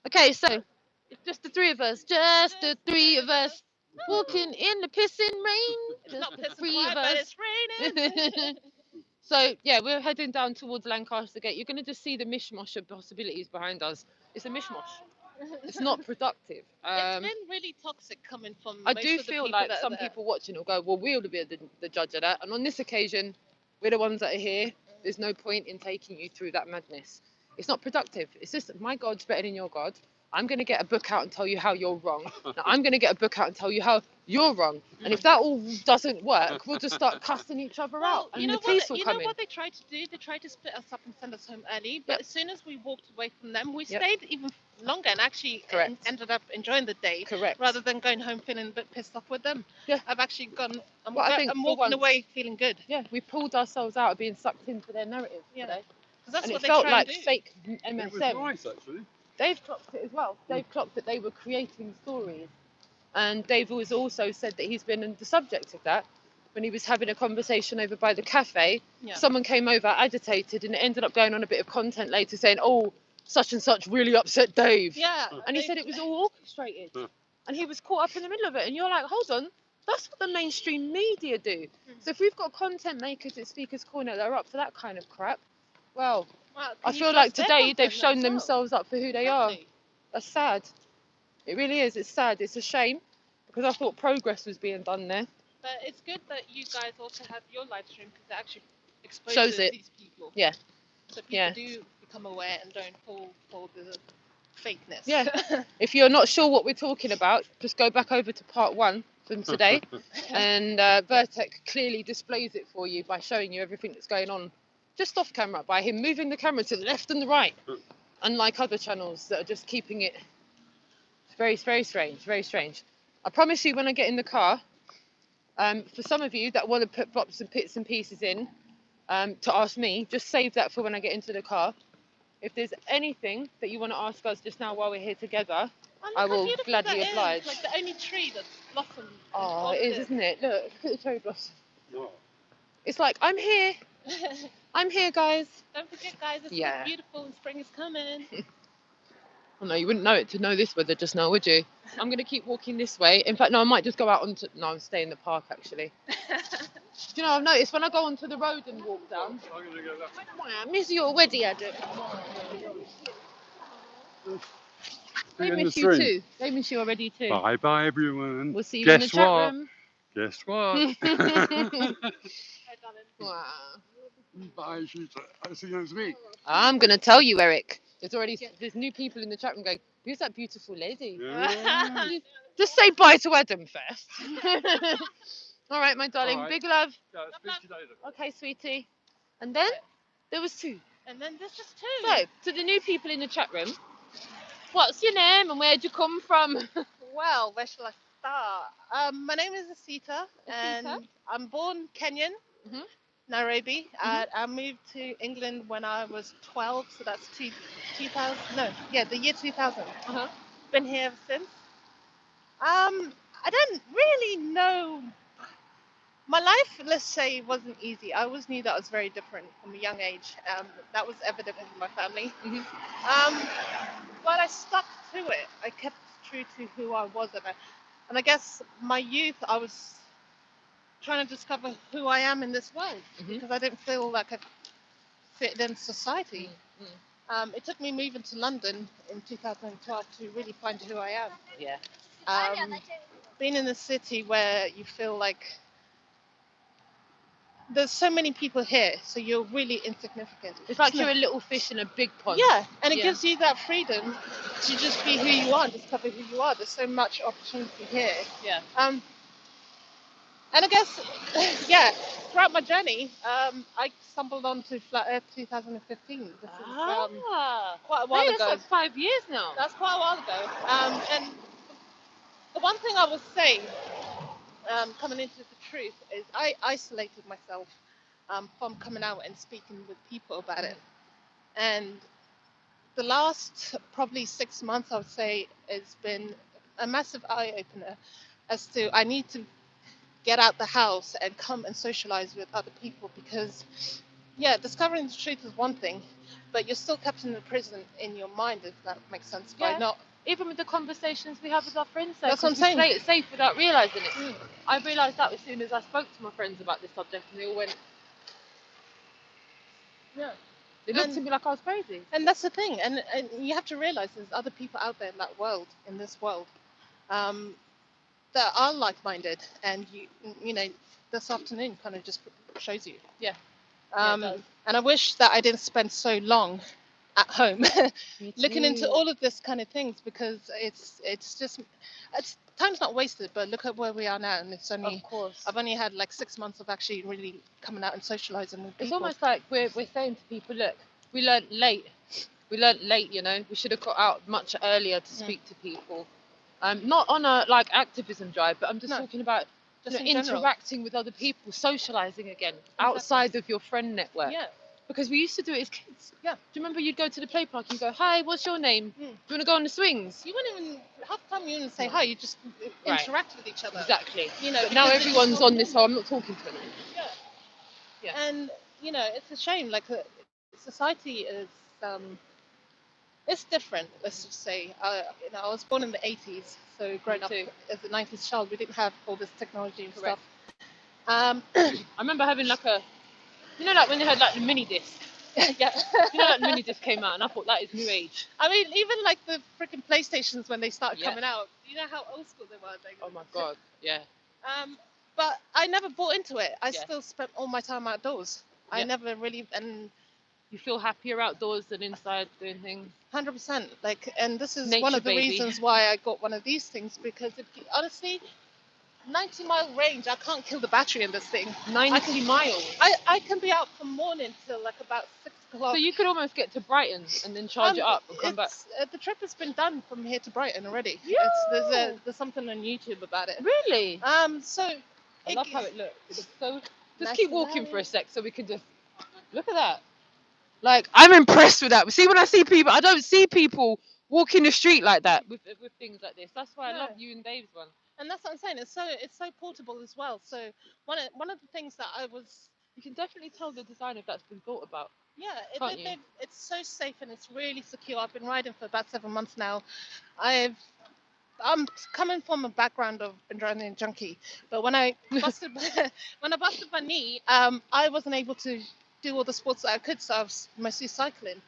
Okay, so it's just the three of us. Just the three of us. Walking in the pissing rain. It's not Just the pissing three quiet, of but us. it's raining. So yeah, we're heading down towards Lancaster Gate. You're gonna just see the mishmash of possibilities behind us. It's a mishmash. It's not productive. It's been really toxic coming from I most do of the feel people like that some are there. people watching will go, well, we'll be the judge of that. And on this occasion, we're the ones that are here. There's no point in taking you through that madness. It's not productive. It's just my God's better than your God. I'm going to get a book out and tell you how you're wrong. Now I'm going to get a book out and tell you how you're wrong. And if that all doesn't work, we'll just start cussing each other out, and the police will come in. What they tried to do? They tried to split us up and send us home early. But Yep. as soon as we walked away from them, we Yep. stayed even longer and actually Correct. ended up enjoying the day. Correct. Rather than going home feeling a bit pissed off with them. Yeah. I've actually gone. I'm, Well, I think I'm for walking once- away feeling good. Yeah, we pulled ourselves out of being sucked into their narrative Yeah. today. 'Cause that's And what it they felt try like and do. fake It was MSM. nice, actually. They've clocked it as well. They've clocked that they were creating stories. And Dave has also said that he's been the subject of that. When he was having a conversation over by the cafe, Yeah. someone came over agitated, and it ended up going on a bit of content later saying, oh, such and such really upset Dave. Yeah. And he said it was all orchestrated. And he was caught up in the middle of it. And you're like, hold on, that's what the mainstream media do. So if we've got content makers at Speaker's Corner that are up for that kind of crap, well, Well, I can you feel trust like their today content they've then shown as well? themselves up for who they are. Exactly. That's sad. It really is. It's sad. It's a shame because I thought progress was being done there. But it's good that you guys also have your live stream because it actually exposes Shows it. these people. Yeah. So people Yeah. do become aware and don't fall for the fakeness. Yeah. If you're not sure what we're talking about, just go back over to part 1 from today, and Vertec clearly displays it for you by showing you everything that's going on just off camera by him moving the camera to the left and the right, unlike other channels that are just keeping it. It's very, very strange. Very strange. I promise you, when I get in the car, for some of you that want to put bits and bits and pieces in to ask me, just save that for when I get into the car. If there's anything that you want to ask us just now while we're here together, Oh, look I how will beautiful gladly that is. oblige. Like the only tree that's blossomed. Oh, it is, isn't it? Look at the cherry blossom. It's like, I'm here. I'm here, guys. Don't forget, guys, it's Yeah. beautiful and spring is coming. Oh, no, you wouldn't know it to know this weather just now, would you? I'm going to keep walking this way. In fact, no, I might just go out onto... No, I'll stay in the park, actually. Do you know, I've noticed when I go onto the road and walk down... I'm going to go that I miss you already, I do. They in the miss you stream. too. They miss you already too. Bye bye, everyone. We'll see you in the Guess chat what? room. Guess what? Wow. Bye, Shooter. I see you next week. I'm going to tell you, Eric. There's new people in the chat room going, who's that beautiful lady? Yeah. Just say bye to Adam first. All right, my darling. All right. Big love. Yeah, I'll speak to you later. Okay, sweetie. And then there was 2. And then this is 2. So, to the new people in the chat room, what's your name and where'd you come from? Well, where shall I start? My name is Asita, and I'm born Kenyan, Mhm. Nairobi. I moved to England when I was 12, so that's 2000. No, yeah, the year 2000. Uh-huh. Been here ever since. I don't really know. My life, let's say, wasn't easy. I always knew that I was very different from a young age. That was evident in my family. Mhm. But I stuck to it. I kept true to who I was, and I guess my youth, I was trying to discover who I am in this world because I didn't feel like I fit in society. It took me moving to London in 2012 to really find who I am. Yeah. Being in a city where you feel like there's so many people here, so you're really insignificant. It's like you're a little fish in a big pond. Yeah, and it Yeah. gives you that freedom to just be who you are, discover who you are. There's so much opportunity here. Yeah. And I guess, yeah, throughout my journey, I stumbled onto Flat Earth 2015. This is quite a while Hey, ago. that's like 5 years now. That's quite a while ago. And the one thing I will say, coming into the truth, is I isolated myself from coming out and speaking with people about it. And the last probably 6 months, I would say, has been a massive eye-opener as to I need to get out the house and come and socialize with other people because, yeah, discovering the truth is one thing, but you're still kept in the prison in your mind, if that makes sense, by Yeah. not... Even with the conversations we have with our friends, That's what I'm we saying. play it safe without realising it. I realised that as soon as I spoke to my friends about this subject, and they all went, Yeah. They looked And- at me like I was crazy. And that's the thing, and you have to realize there's other people out there in this world, that are like-minded, and you know, this afternoon kind of just shows you. Yeah. Um, Yeah, it does. and I wish that I didn't spend so long at home Me looking into too. all of this kind of things, because it's just time's not wasted. But look at where we are now, and it's only Of course. I've only had like 6 months of actually really coming out and socializing with It's people. almost like we're saying to people, look, we learnt late. We learnt late, you know. We should have got out much earlier to speak to people. Not on a like activism drive, but I'm just No, talking about just you in know, general. interacting with other people, socializing again outside of your friend network. Yeah. Because we used to do it as kids. Yeah. Do you remember you'd go to the play park and go, hi, what's your name? Mm. Do you want to go on the swings? You wouldn't even half the time you wouldn't say No. hi. You just Right. interact with each other. Exactly. You know. But now because it's everyone's so on this, so normal. I'm not talking to anyone. Yeah. Yeah. And you know, it's a shame. Like society is, it's different. Let's just say. You know, I was born in the 80s, so growing up too. as a 90s child, we didn't have all this technology and Correct. stuff. I remember having like a, you know, like when they had like the mini disc. Yeah. You know, like the mini disc came out, and I thought that is new age. I mean, even like the freaking PlayStations when they started Yeah. coming out. You know how old school they were. Oh my god. Yeah. But I never bought into it. I Yeah. still spent all my time outdoors. I Yeah. never really, and You feel happier outdoors than inside doing things. 100%. Like, and this is Nature, one of the baby. reasons why I got one of these things, because honestly, 90-mile range, I can't kill the battery in this thing. 90 miles. I can be out from morning till like about 6 o'clock. So you could almost get to Brighton and then charge it up and come back. The trip has been done from here to Brighton already. Yo! There's something on YouTube about it. Really? So I love how it looks. It looks so. Just Nice keep and walking for a loud. sec so we can just look at that. Like, I'm impressed with that. See, when I see people, I don't see people walking the street like that with things like this. That's why I No. love you and Dave's one. And that's what I'm saying. It's so portable as well. So one of the things that I was, You can definitely tell the design if that's been thought about. yeah, Can't you? it's so safe and it's really secure. I've been riding for about 7 months now. I'm coming from a background of adrenaline junkie, but when I busted my knee, I wasn't able to do all the sports that I could, so I was mostly cycling.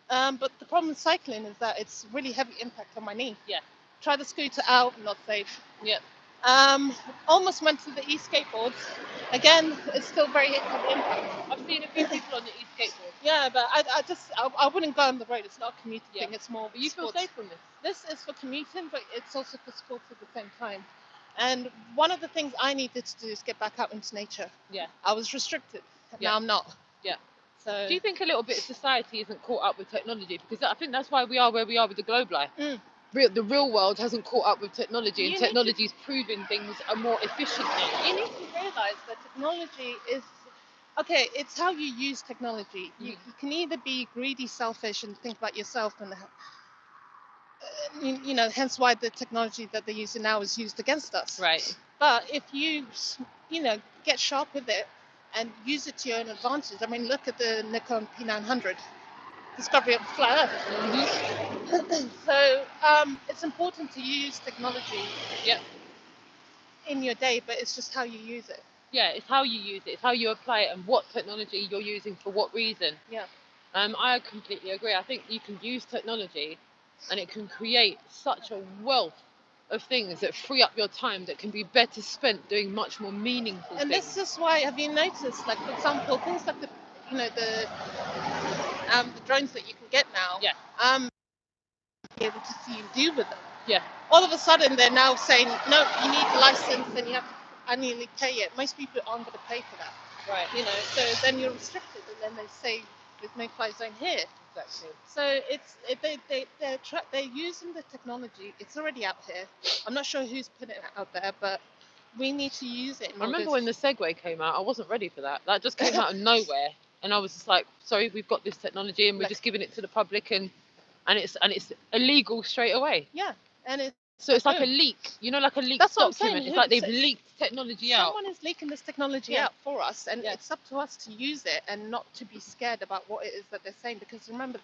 But the problem with cycling is that it's really heavy impact on my knee. Yeah. Try the scooter out, not safe. Yeah. Almost went to the e-skateboards. Again, it's still very heavy impact. I've seen a few people on the e-skateboard. Yeah, but I wouldn't go on the road. It's not a commuter Yeah. thing. It's more. But you feel sports. safe on this. This is for commuting, but it's also for sports at the same time. And one of the things I needed to do is get back out into nature. Yeah. I was restricted. Yeah. Now I'm not. Yeah. So. Do you think a little bit of society isn't caught up with technology? Because I think that's why we are where we are with the globe life. Mm. The real world hasn't caught up with technology, and You need technology's proving things are more efficient now. You need to realise that technology is. Okay, it's how you use technology. You can either be greedy, selfish, and think about yourself, and you know, hence why the technology that they're using now is used against us. Right. But if you know, get sharp with it and use it to your own advantage. I mean, look at the Nikon P900, discovery of flat Earth. So it's important to use technology. Yeah. In your day, but it's just how you use it. Yeah, it's how you use it, it's how you apply it, and what technology you're using for what reason. Yeah. I completely agree. I think you can use technology, and it can create such a wealth of things that free up your time that can be better spent doing much more meaningful And things. this is why, have you noticed, like for example, things like the drones that you can get now. Yeah. Be able to see you do with them. Yeah. All of a sudden, they're now saying, no, you need a license and you have to annually pay it. Most people aren't going to pay for that. Right. You know, so then you're restricted, and then they say there's no fly zone here. Exactly. So they're using the technology. It's already out here. I'm not sure who's putting it out there, but we need to use it. I remember when the Segway came out, I wasn't ready for that. That just came out of nowhere, and I was just like, sorry, we've got this technology, and we're just giving it to the public, and it's illegal straight away. Yeah, and it's. So it's like a leak, you know, like a leaked That's what I'm document. saying. It's like they've leaked technology out. Someone is leaking this technology Yeah. out for us, and Yeah. it's up to us to use it and not to be scared about what it is that they're saying. Because remember,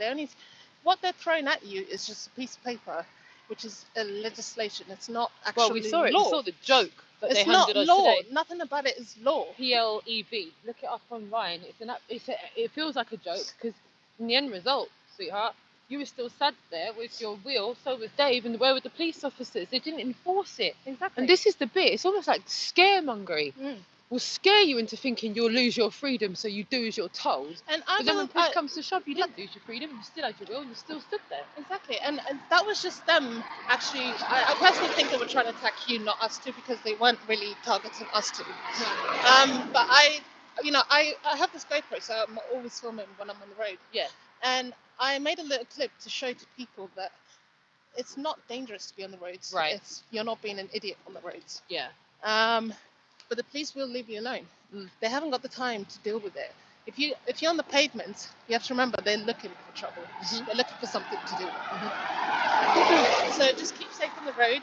what they're throwing at you is just a piece of paper, which is a legislation. It's not actually Well, we saw it. law. We saw the joke that It's they not handed us law. today. Nothing about it is law. PLEV. Look it up online. It feels like a joke because in the end result, sweetheart, you were still sat there with your wheel, so was Dave, and where were the police officers? They didn't enforce it. Exactly. And this is the bit, it's almost like scaremongery. Mm. Will scare you into thinking you'll lose your freedom, so you do as you're told. And But then when push comes to shove, you didn't lose your freedom, you still had your will, and you still stood there. Exactly, and that was just them. Actually, I personally think they were trying to attack you, not us two, because they weren't really targeting us two. But I have this GoPro, so I'm always filming when I'm on the road. Yeah. And I made a little clip to show to people that it's not dangerous to be on the roads. Right. You're not being an idiot on the roads. Yeah. But the police will leave you alone. Mm. They haven't got the time to deal with it. If you're on the pavement, you have to remember they're looking for trouble. Mhm. They're looking for something to do. Mhm. So just keep safe on the road,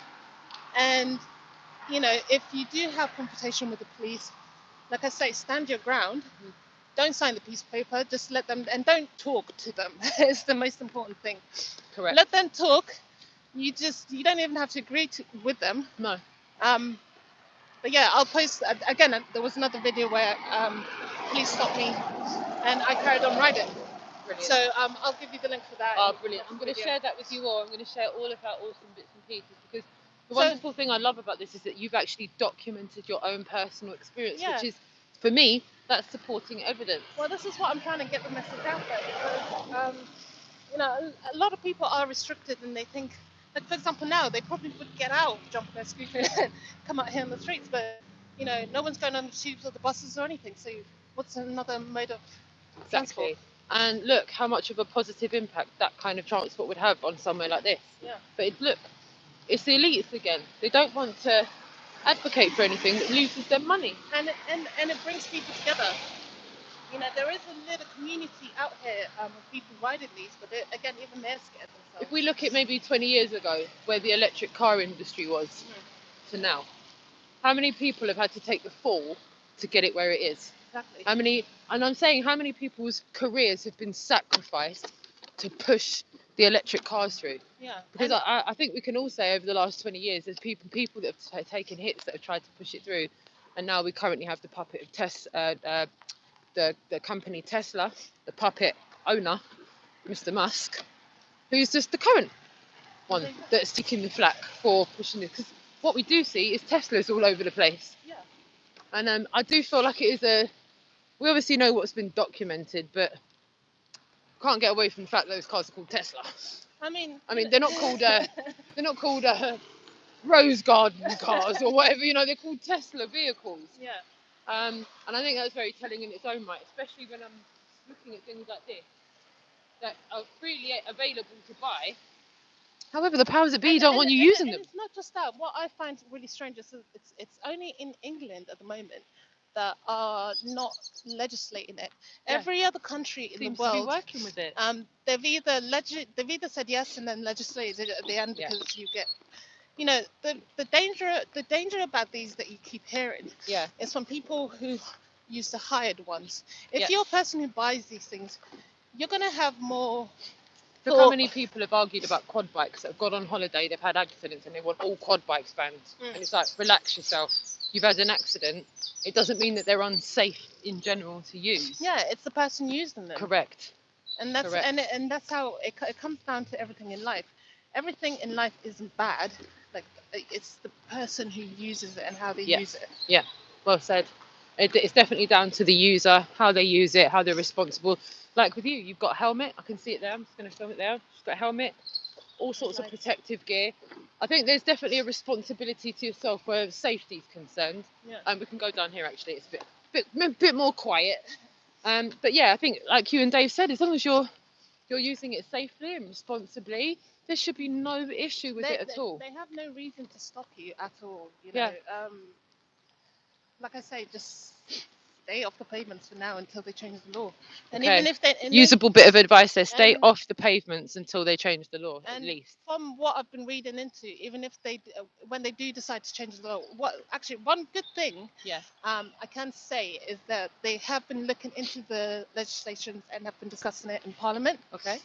and if you do have confrontation with the police, like I say, stand your ground. Mhm. Don't sign the piece of paper. Just let them, and don't talk to them. It's the most important thing. Correct. Let them talk. You don't even have to agree with them. No. But yeah, I'll post again. There was another video where police stopped me, and I carried on riding. Brilliant. So I'll give you the link for that. Oh, brilliant. I'm going to share that with you all. I'm going to share all of our awesome bits and pieces, because the wonderful thing I love about this is that you've actually documented your own personal experience, Yeah. which is, for me, that's supporting evidence. Well, this is what I'm trying to get the message out there, because a lot of people are restricted, and they think, like, for example, now they probably would get out, jump on their scooter, and come out here on the streets, but no one's going on the tubes or the buses or anything. So what's another mode of transport? Exactly. And look how much of a positive impact that kind of transport would have on somewhere like this. Yeah. But look, it's the elites again. They don't want to advocate for anything that loses them money. And it brings people together. There is a little community out here of people riding these, but again, even they're scared themselves. If we look at maybe 20 years ago, where the electric car industry was, to now, how many people have had to take the fall to get it where it is? Exactly. And I'm saying how many people's careers have been sacrificed to push the electric cars through? Yeah. Because I think we can all say over the last 20 years, there's people that have taken hits that have tried to push it through, and now we currently have the puppet of the company Tesla, the puppet owner, Mr. Musk, who's just the current one that's taking the flak for pushing it. Because what we do see is Teslas all over the place. Yeah. And I do feel like it is we obviously know what's been documented, but can't get away from the fact that those cars are called Tesla. I mean, they're not called Rose Garden cars or whatever. They're called Tesla vehicles. Yeah. And I think that's very telling in its own right, especially when I'm looking at things like this that are freely available to buy. However, the powers that be don't want you using them. It's not just that. What I find really strange is it's only in England at the moment that are not legislating it. Yeah. Every other country in Seems the world to be working with it. they've either said yes and then legislated it at the end, Yeah. because you get the danger about these that you keep hearing Yeah. is from people who use the hired ones. If Yeah. you're a person who buys these things, you're gonna have more. Look how many people have argued about quad bikes that have gone on holiday, they've had accidents, and they want all quad bikes banned. And it's like, relax yourself. You've had an accident. It doesn't mean that they're unsafe in general to use. Yeah, it's the person using them. Correct. And that's Correct. and that's how it comes down to everything in life. Everything in life isn't bad. Like, it's the person who uses it and how they Yeah. use it. Yeah, well said. It's definitely down to the user, how they use it, how they're responsible. Like with you, you've got a helmet. I can see it there. I'm just going to film it there. You've got a helmet, all sorts of protective gear. I think there's definitely a responsibility to yourself where safety is concerned. Yeah. And we can go down here, actually. It's a bit more quiet. But yeah, I think, like you and Dave said, as long as you're using it safely and responsibly, there should be no issue with it at all. They have no reason to stop you at all. Yeah. Like I say, just stay off the pavements for now until they change the law. And Okay. even if they Usable bit of advice there: stay and- off the pavements until they change the law, at and least. from what I've been reading into, even if when they do decide to change the law, one good thing Yeah. I can say is that they have been looking into the legislation and have been discussing it in Parliament. Okay.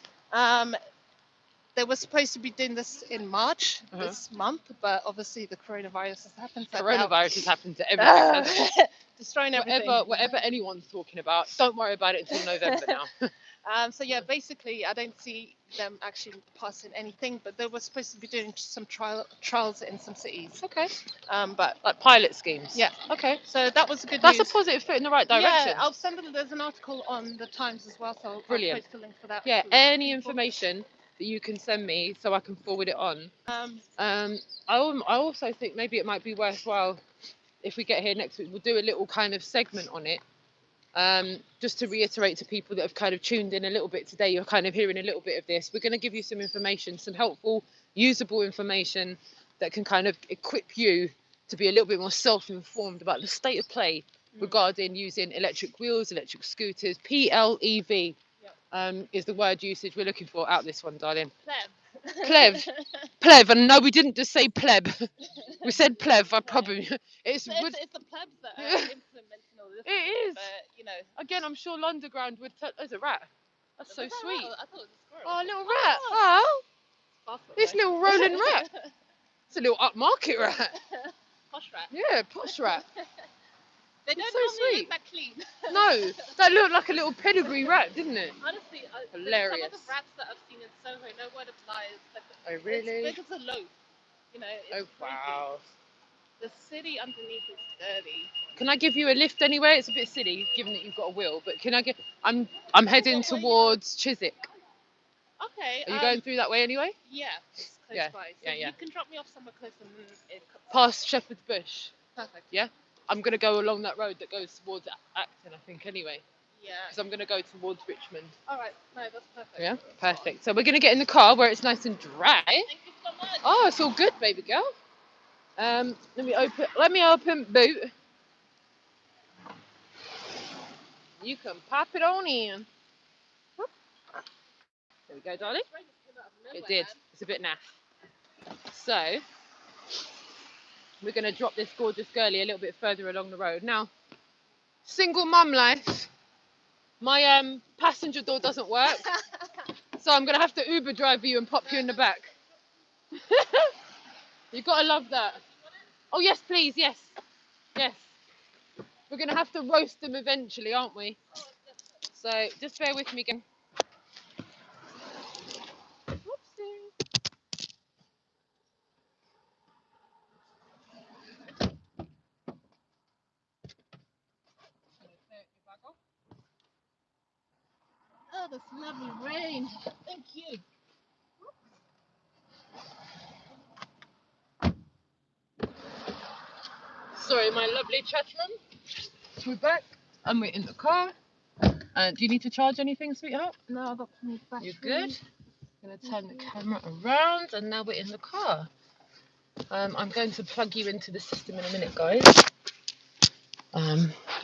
They were supposed to be doing this in March Uh-huh. this month, but obviously the coronavirus has happened. So Coronavirus has happened to everything, hasn't it? destroying everything. Whatever anyone's talking about, don't worry about it until November now. So yeah, basically, I don't see them actually passing anything, but they were supposed to be doing some trials in some cities. Okay. But Like pilot schemes. yeah, Okay. so that was a good That's news. a positive foot in the right direction. Yeah, I'll send them. There's an article on the Times as well, so Brilliant. I'll post a link for that. Yeah, any information that you can send me so I can forward it on. I also think maybe it might be worthwhile if we get here next week, we'll do a little kind of segment on it. Just to reiterate to people that have kind of tuned in a little bit today, you're kind of hearing a little bit of this. We're going to give you some information, some helpful, usable information that can kind of equip you to be a little bit more self-informed about the state of play regarding using electric wheels, electric scooters. PLEV is the word usage we're looking for out this one, darling. Plev. Plev. And no, we didn't just say pleb. We said plev. I probably. It's the plebs that are implementing all this. It is. But, you know. Again, I'm sure Underground would. There's a rat. That's so sweet. I thought it was a squirrel. Oh, a little rat. Oh, this little rolling rat. It's a little upmarket rat. Posh rat. Yeah, posh rat. They don't so normally sweet. look that clean. No, that looked like a little pedigree rat, didn't it? Honestly, hilarious. Some of the rats that I've seen in Soho, no word of lies. Oh, really? It's big as a loaf. You know. It's wow. The city underneath is dirty. Can I give you a lift anyway? It's a bit silly, given that you've got a wheel. But can I get? I'm heading towards Chiswick. Okay. Are you going through that way anyway? Yeah, it's close Yeah, by. So yeah. you can drop me off somewhere close and it cuts Past Shepherd's Bush. Perfect. Yeah. I'm gonna go along that road that goes towards Acton, I think. Anyway. Yeah. Because I'm gonna go towards Richmond. All right. No, that's perfect. Yeah. Perfect. So we're gonna get in the car where it's nice and dry. Thank you so much. Oh, it's all good, baby girl. Let me open boot. You can pop it on in. There we go, darling. It did. It's a bit naff. So we're going to drop this gorgeous girlie a little bit further along the road. Now, single mum life. My passenger door doesn't work, so I'm going to have to Uber drive you and pop you in the back. You got to love that. Oh yes, please. Yes. Yes. We're going to have to roast them eventually, aren't we? So just bear with me again. Oh, this lovely rain. Thank you. Sorry, my lovely chatroom. We're back and we're in the car. Do you need to charge anything, sweetheart? No, I've got plenty of battery. You're good. I'm going to turn the camera around and now we're in the car. I'm going to plug you into the system in a minute, guys.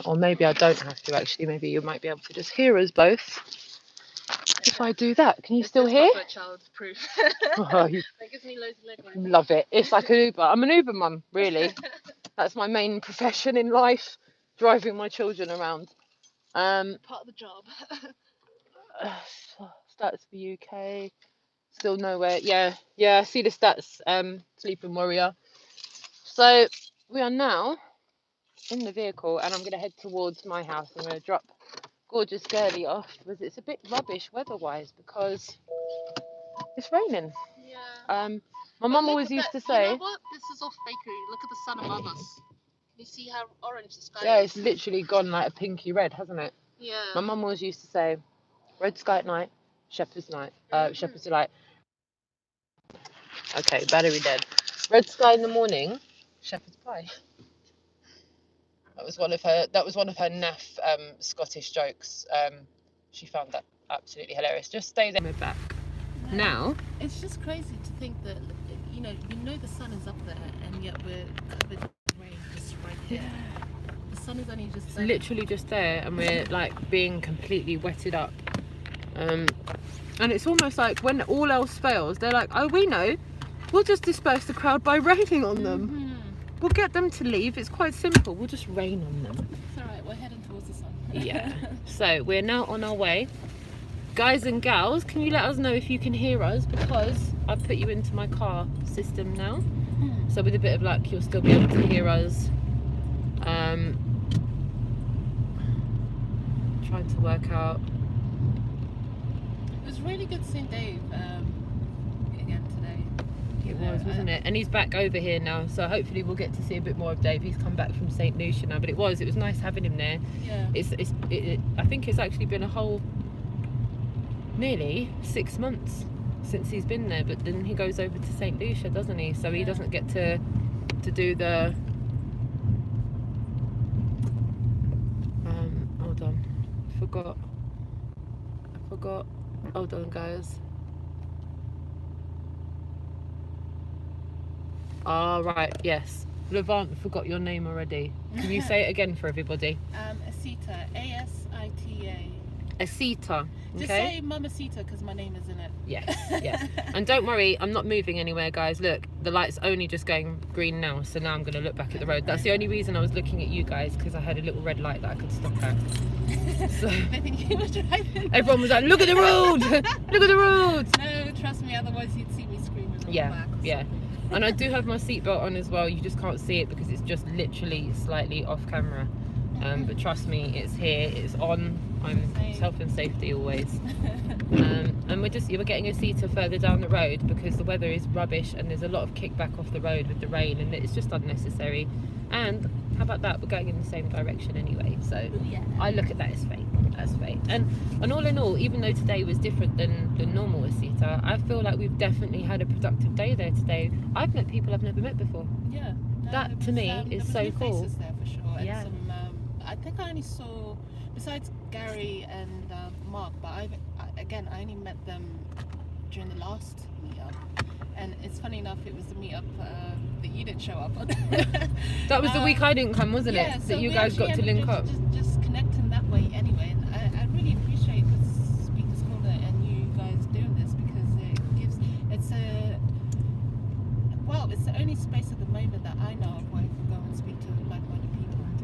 Or maybe I don't have to actually. Maybe you might be able to just hear us both. If I do that, can you still hear? Child-proof. Oh, That gives me loads of leg room. love it. It's like an Uber. I'm an Uber mum, really. That's my main profession in life, driving my children around. Part of the job. Stats for UK. Still nowhere. Yeah, I see the stats. Sleeping Warrior. So we are now in the vehicle, and I'm going to head towards my house. I'm going to drop gorgeous girlie off because it's a bit rubbish weather-wise because it's raining. Yeah. My mum always used to say. You know what? This is all fakery. Look at the sun above us. Can you see how orange the sky Yeah, is? it's literally gone like a pinky red, hasn't it? Yeah. My mum always used to say, red sky at night, shepherd's night, shepherd's delight. Okay, battery dead. Red sky in the morning, shepherd's pie. That was one of her naff Scottish jokes. She found that absolutely hilarious. Just stay there. We're back. Now. It's just crazy to think that, you know the sun is up there and yet we're covered in rain just right here. The sun is only just there. Literally just there, and we're like being completely wetted up. And it's almost like when all else fails, they're like, oh, we know, we'll just disperse the crowd by raining on them. Mm-hmm. We'll get them to leave. It's quite simple. We'll just rain on them. It's all right. We're heading towards the sun. Yeah. So we're now on our way. Guys and gals, can you let us know if you can hear us? Because I've put you into my car system now. So with a bit of luck, you'll still be able to hear us. Trying to work out really good seeing Dave again today. It was, wasn't it? And he's back over here now, so hopefully we'll get to see a bit more of Dave. He's come back from St. Lucia now, but it was nice having him there. Yeah. I think it's actually been a whole nearly 6 months since he's been there, but then he goes over to St. Lucia, doesn't he? So he doesn't get to do the hold on, I forgot. Hold on, guys. Right, yes. Levant, I forgot your name already. Can you say it again for everybody? Asita, A-S-I-T-A. Asita. Just say Mamacita because my name is in it. Yes. And don't worry, I'm not moving anywhere, guys. Look, the light's only just going green now, so now I'm going to look back at the road. That's the only reason I was looking at you guys, because I had a little red light that I could stop at. So I think you were driving. everyone was like, look at the road! Look at the road! No, trust me, otherwise you'd see me screaming on the back or something. And I do have my seatbelt on as well. You just can't see it because it's just literally slightly off camera. But trust me, it's here, it's on. I'm health and safety always. And we're getting a seater further down the road because the weather is rubbish and there's a lot of kickback off the road with the rain and it's just unnecessary. And how about that? We're going in the same direction anyway. So I look at that as fate. That's fate. And all in all, even though today was different than normal with Sita, I feel like we've definitely had a productive day there today. I've met people I've never met before. Yeah. No, That to me is so cool. Faces there for sure. And Yeah. some, I think I only saw, besides Gary and Mark, but I only met them during the last meetup. And it's funny enough, it was the meetup that you didn't show up on. That was the week I didn't come, wasn't it? So That you we guys actually got to ended link up. Just connecting that way anyway. And I really appreciate the Speakers Corner and you guys doing this because it's the only space at the moment that I know of where I can go and speak to like-minded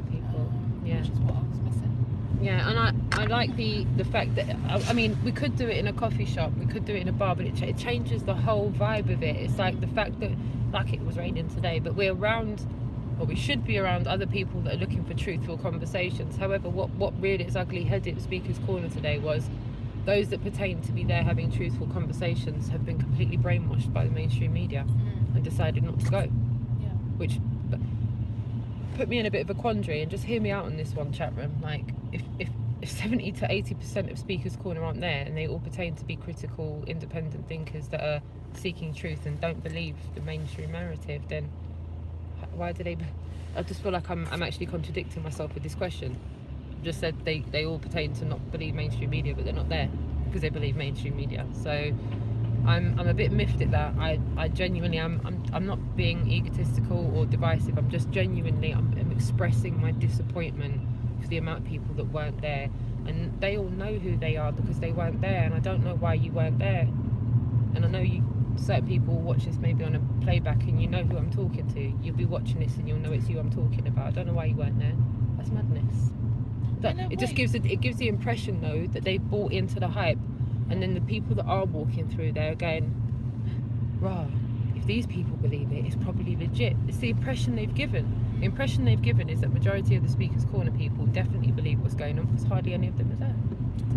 people. Which is what I was missing. Yeah, and I like the fact that, I mean, we could do it in a coffee shop, we could do it in a bar, but it changes the whole vibe of it. It's like the fact that, like it was raining today, but we're around, or we should be around other people that are looking for truthful conversations. However, what reared its ugly head at Speakers Corner today was those that pertain to be there having truthful conversations have been completely brainwashed by the mainstream media and decided not to go. Yeah. Which put me in a bit of a quandary, and just hear me out on this one, chat room. Like, if 70 to 80% of Speakers Corner aren't there and they all pertain to be critical, independent thinkers that are seeking truth and don't believe the mainstream narrative, then why do they? I just feel like I'm actually contradicting myself with this question. I just said they all pertain to not believe mainstream media, but they're not there because they believe mainstream media. So I'm a bit miffed at that. I genuinely I'm not being egotistical or divisive. I'm just genuinely I'm expressing my disappointment for the amount of people that weren't there, and they all know who they are because they weren't there, and I don't know why you weren't there. And I know certain people watch this maybe on a playback and you know who I'm talking to. You'll be watching this and you'll know it's you I'm talking about. I don't know why you weren't there. That's madness. It just gives the impression though that they've bought into the hype, and then the people that are walking through there are going, rah, if these people believe it, it's probably legit. It's the impression they've given. The impression they've given is that majority of the Speakers Corner people definitely believe what's going on because hardly any of them are there.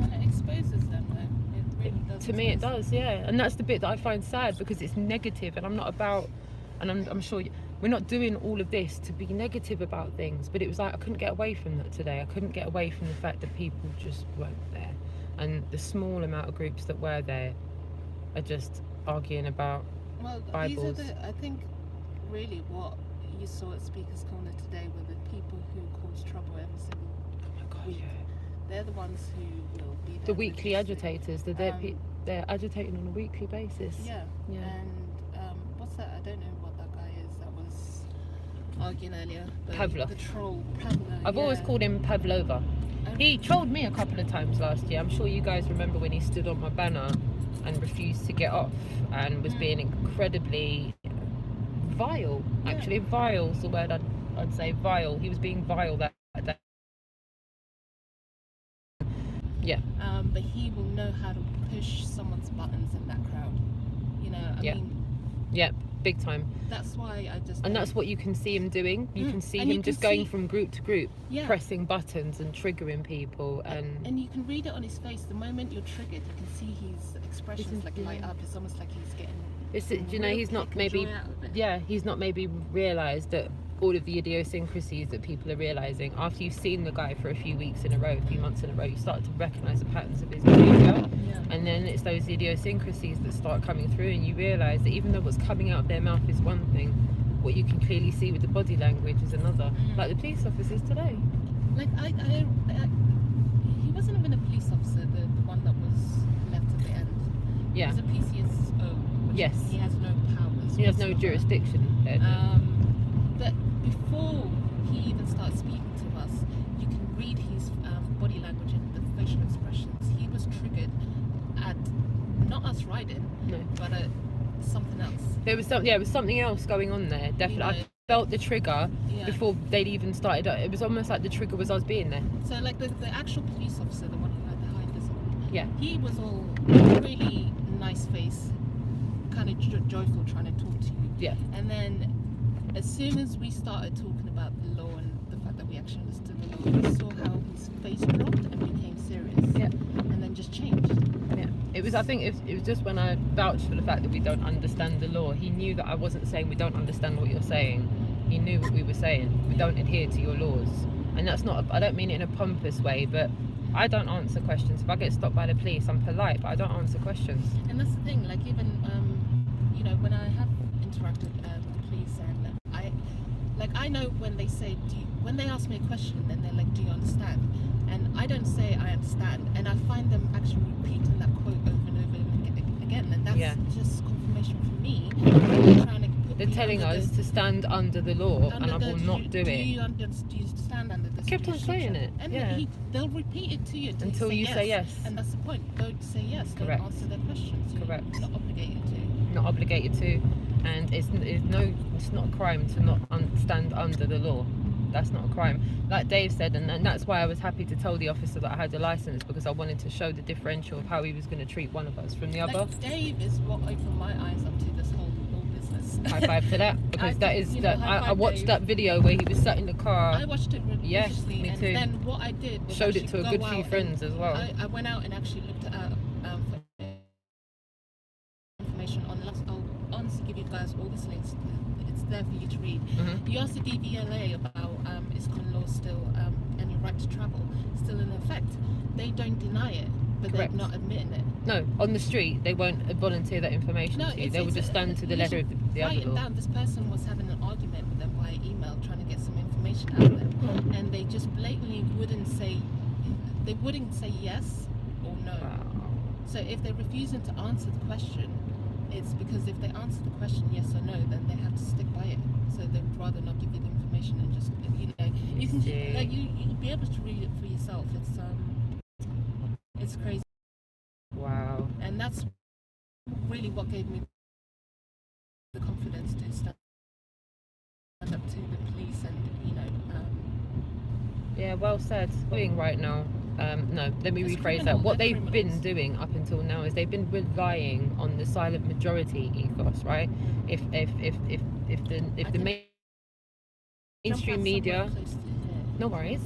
And it exposes them though. It really does. To me it does, yeah. And that's the bit that I find sad because it's negative, and I'm not about, and I'm sure we're not doing all of this to be negative about things, but it was like I couldn't get away from that today. I couldn't get away from the fact that people just weren't there, and the small amount of groups that were there are just arguing about Bibles. These are I think really what you saw at Speakers Corner today were the people who cause trouble every single week. They're the ones who will be there. The weekly agitators, they're agitating on a weekly basis. Yeah. And what's that? I don't know what that guy is that was arguing earlier. Pavlov. The troll, Pavlov. I've always called him Pavlova. He trolled me a couple of times last year. I'm sure you guys remember when he stood on my banner and refused to get off and was being incredibly vile. Actually, vile is the word I'd say. Vile. He was being vile that day. Yeah. But he will know how to push someone's buttons in that crowd. You know, I mean. Yep. big time. That's why I just. And that's what you can see him doing. You can see him just going from group to group, pressing buttons and triggering people. And you can read it on his face. The moment you're triggered, you can see his expressions like light up. It's almost like he's getting. You know, he's not maybe. Yeah, he's not maybe realised that all of the idiosyncrasies that people are realising after you've seen the guy for a few weeks in a row, a few months in a row, you start to recognise the patterns of his behaviour, and then it's those idiosyncrasies that start coming through, and you realise that even though what's coming out of their mouth is one thing, what you can clearly see with the body language is another. Like the police officers today. Like he wasn't even a police officer, the one that was left at the end. Yeah. He was a PCSO. Yes. He has no powers. He has no jurisdiction. But before he even started speaking to us, you can read his body language and the facial expressions. He was triggered at not us riding, but at something else. There was it was something else going on there. Definitely, I felt the trigger before they'd even started. It was almost like the trigger was us being there. So, like the actual police officer, the one who had the high visible, he was all really nice face, kind of joyful, trying to talk to you. Yeah. And then, as soon as we started talking about the law and the fact that we actually understood the law, we saw how his face dropped and became serious. Yeah. And then just changed. Yeah. It was. I think it was just when I vouched for the fact that we don't understand the law. He knew that I wasn't saying we don't understand what you're saying. He knew what we were saying. We don't adhere to your laws, and that's not. I don't mean it in a pompous way, but I don't answer questions. If I get stopped by the police, I'm polite, but I don't answer questions. And that's the thing. Like even when I have interacted with the police, and I know when they say, when they ask me a question, then they're like, "Do you understand?" And I don't say I understand, and I find them actually repeating that quote over and over again, and that's just confirmation for me. They're telling us to stand under the law, and I will not do it. Do you stand under this? I kept on saying it. And they'll repeat it to you until you say yes. And that's the point. Don't say yes. Correct. Don't answer their questions. Correct. You're not obligated to. Not obligated to, and it's not a crime to not stand under the law. That's not a crime. Like Dave said, and that's why I was happy to tell the officer that I had a license, because I wanted to show the differential of how he was going to treat one of us from the other. Dave is what opened my eyes up to this whole law business. High five to that, because I watched that video where he was sat in the car. I watched it religiously. Yes, me too. And then what I did was showed it to a good few friends as well. I went out and actually looked at for information on. I'll honestly give you guys all these links. It's there for you to read. You asked the DVLA about is con law still and your right to travel still in effect. They don't deny it, but Correct. they're not admitting it. No, on the street they won't volunteer that information to you. They will just stand to the letter of the other law. Down, this person was having an argument with them via email, trying to get some information out of them, and they just blatantly wouldn't say yes or no. Wow. So if they're refusing to answer the question, it's because if they answer the question yes or no, then they have to stick by it. So they'd rather not give you the information and just you can you'll be able to read it for yourself. It's crazy. Wow. And that's really what gave me the confidence to stand up to the police and yeah, well said. Doing right now. No, let me It's rephrase criminal, that. What they're they've been doing up until now is they've been relying on the silent majority ethos, right? If the mainstream media, no worries.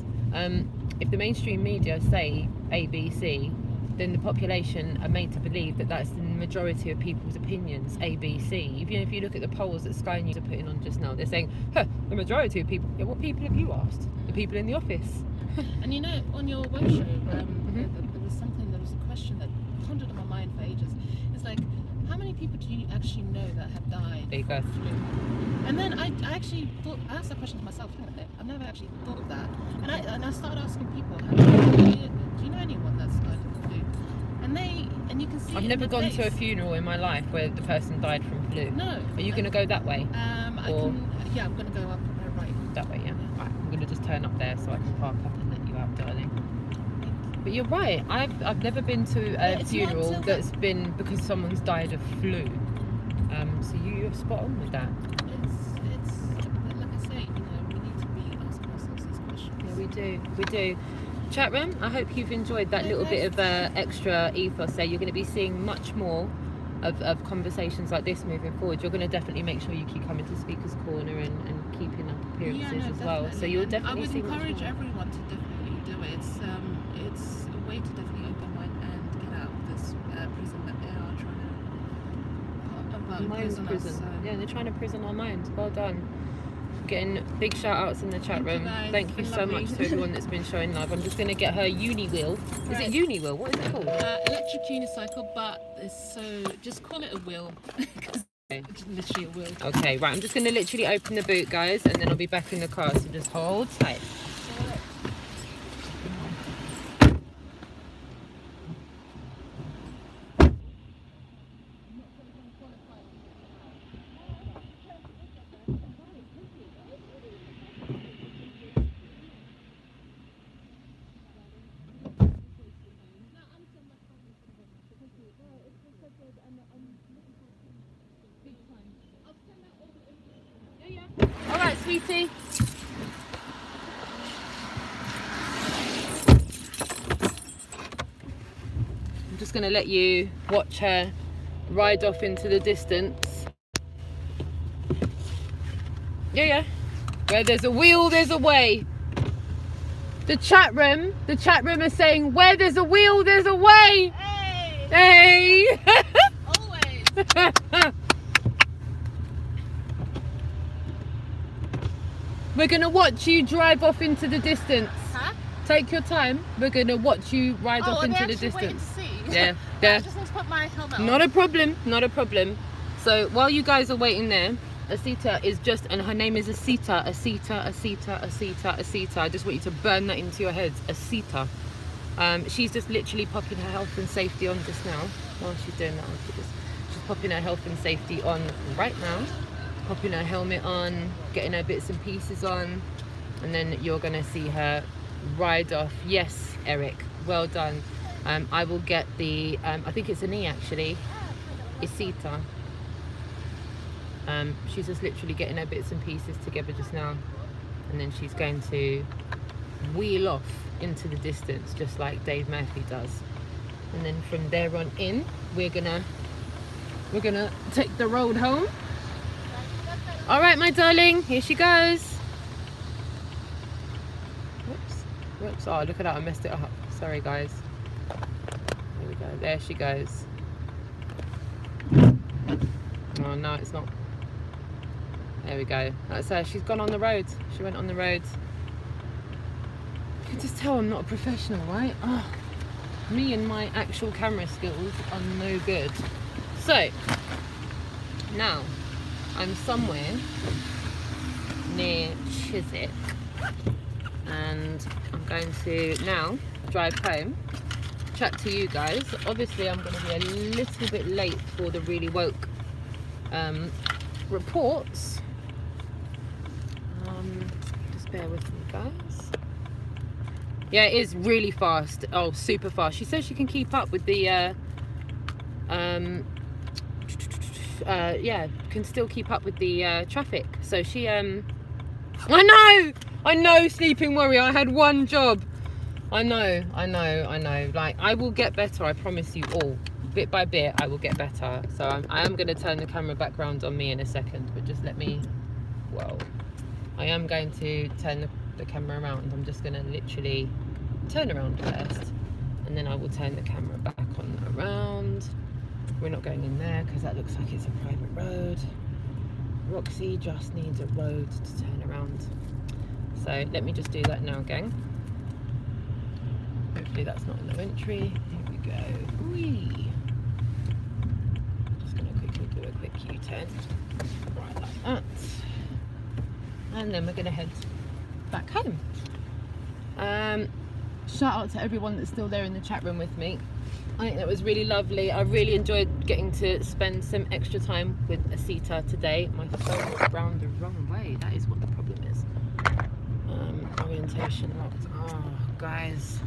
If the mainstream media say ABC, then the population are made to believe that that's the majority of people's opinions, ABC. Even if you look at the polls that Sky News are putting on just now, they're saying, the majority of people. Yeah, what people have you asked? The people in the office. And on your web show, there was a question that pondered on my mind for ages. It's like, how many people do you actually know that have died There you go. from flu? And then I actually thought, I asked that question to myself. I've never actually thought of that. And I started asking people, do you know anyone that's died from flu? And you can see. I've never gone to a funeral in my life where the person died from flu. No. Are you going to go that way? I'm going to go up right. That way, yeah. Right, I'm going to just turn up there so I can park up and let you out, darling. But you're right. I've never been to a funeral that's been because someone's died of flu. So you're spot on with that. It's like I say, we need to be asking ourselves these questions. Yeah, we do. Chat room, I hope you've enjoyed that little bit of extra ethos there. You're going to be seeing much more of conversations like this moving forward, you're going to definitely make sure you keep coming to Speaker's Corner and keeping up appearances as well. So you'll definitely see. I would encourage everyone to definitely do it. It's a way to definitely open mind and get out of this prison that they are trying to prison. us, so. Yeah, they're trying to prison our minds. Well done. Getting big shout outs in the chat room. Thank you so much to everyone that's been showing love. I'm just going to get her uni wheel. Is it uni wheel? What is it called? Electric unicycle, but it's just call it a wheel. It's literally a wheel. Okay, right. I'm just going to literally open the boot, guys, and then I'll be back in the car. So just hold tight. All right, sweetie. I'm just going to let you watch her ride off into the distance. Yeah. Where there's a wheel, there's a way. The chat room is saying, where there's a wheel, there's a way. Hey. Always. We're going to watch you drive off into the distance. Huh? Take your time. We're going to watch you ride off into the distance. Yeah. I just need to put my helmet on. Not a problem. So while you guys are waiting there, Asita is just, and her name is Asita. I just want you to burn that into your heads. Asita. She's just literally popping her health and safety on just now. While she's doing that, she's popping her health and safety on right now. Popping her helmet on, getting her bits and pieces on, and then you're gonna see her ride off. Yes, Eric, well done. I will get the, I think it's an E actually, Isita. She's just literally getting her bits and pieces together just now, and then she's going to wheel off into the distance just like Dave Murphy does. And then from there on in, we're gonna take the road home. All right, my darling, here she goes. Whoops. Oh, look at that, I messed it up. Sorry, guys. There we go, there she goes. Oh, no, it's not. There we go. That's her, she's gone on the road. She went on the road. You can just tell I'm not a professional, right? Oh, me and my actual camera skills are no good. So, now, I'm somewhere near Chiswick and I'm going to now drive home, chat to you guys. Obviously I'm going to be a little bit late for the Really Woke reports. Just bear with me, guys. Yeah, it is really fast. Oh, super fast. She says she can keep up with the yeah, can still keep up with the traffic. So she I know, sleeping warrior, I had one job. I know. Like, I will get better, I promise you all. Bit by bit I will get better. So I am going to turn the camera back around on me in a second, but just let me, well, I am going to turn the camera around. I'm just going to literally turn around first, and then I will turn the camera back on around. We're not going in there because that looks like it's a private road. Roxy just needs a road to turn around. So let me just do that now, gang. Hopefully that's not in the entry. Here we go. Whee. Just gonna quickly do a quick U-turn. Right, like that. And then we're gonna head back home. Shout out to everyone that's still there in the chat room with me. I think that was really lovely. I really enjoyed getting to spend some extra time with Asita today. My phone is round the wrong way. That is what the problem is. Orientation locked. Oh, guys.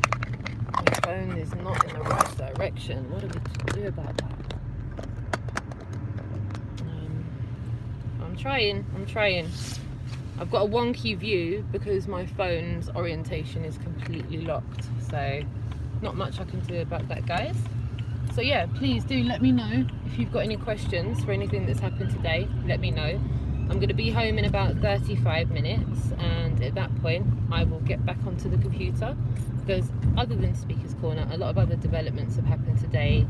My phone is not in the right direction. What are we to do about that? I'm trying. I've got a wonky view because my phone's orientation is completely locked. So not much I can do about that, guys. So yeah, please do let me know if you've got any questions for anything that's happened today. Let me know. I'm going to be home in about 35 minutes, and at that point I will get back onto the computer, because other than Speaker's Corner, a lot of other developments have happened today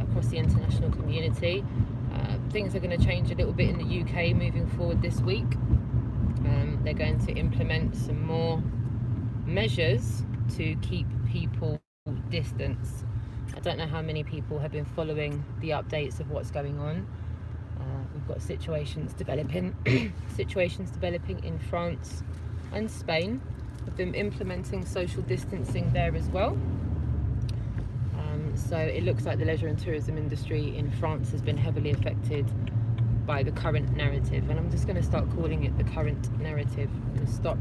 across the international community. Things are going to change a little bit in the UK moving forward this week. They're going to implement some more measures to keep people distance. I don't know how many people have been following the updates of what's going on. We've got situations developing in France and Spain. We've been implementing social distancing there as well. So it looks like the leisure and tourism industry in France has been heavily affected by the current narrative, and I'm just going to start calling it the current narrative and stop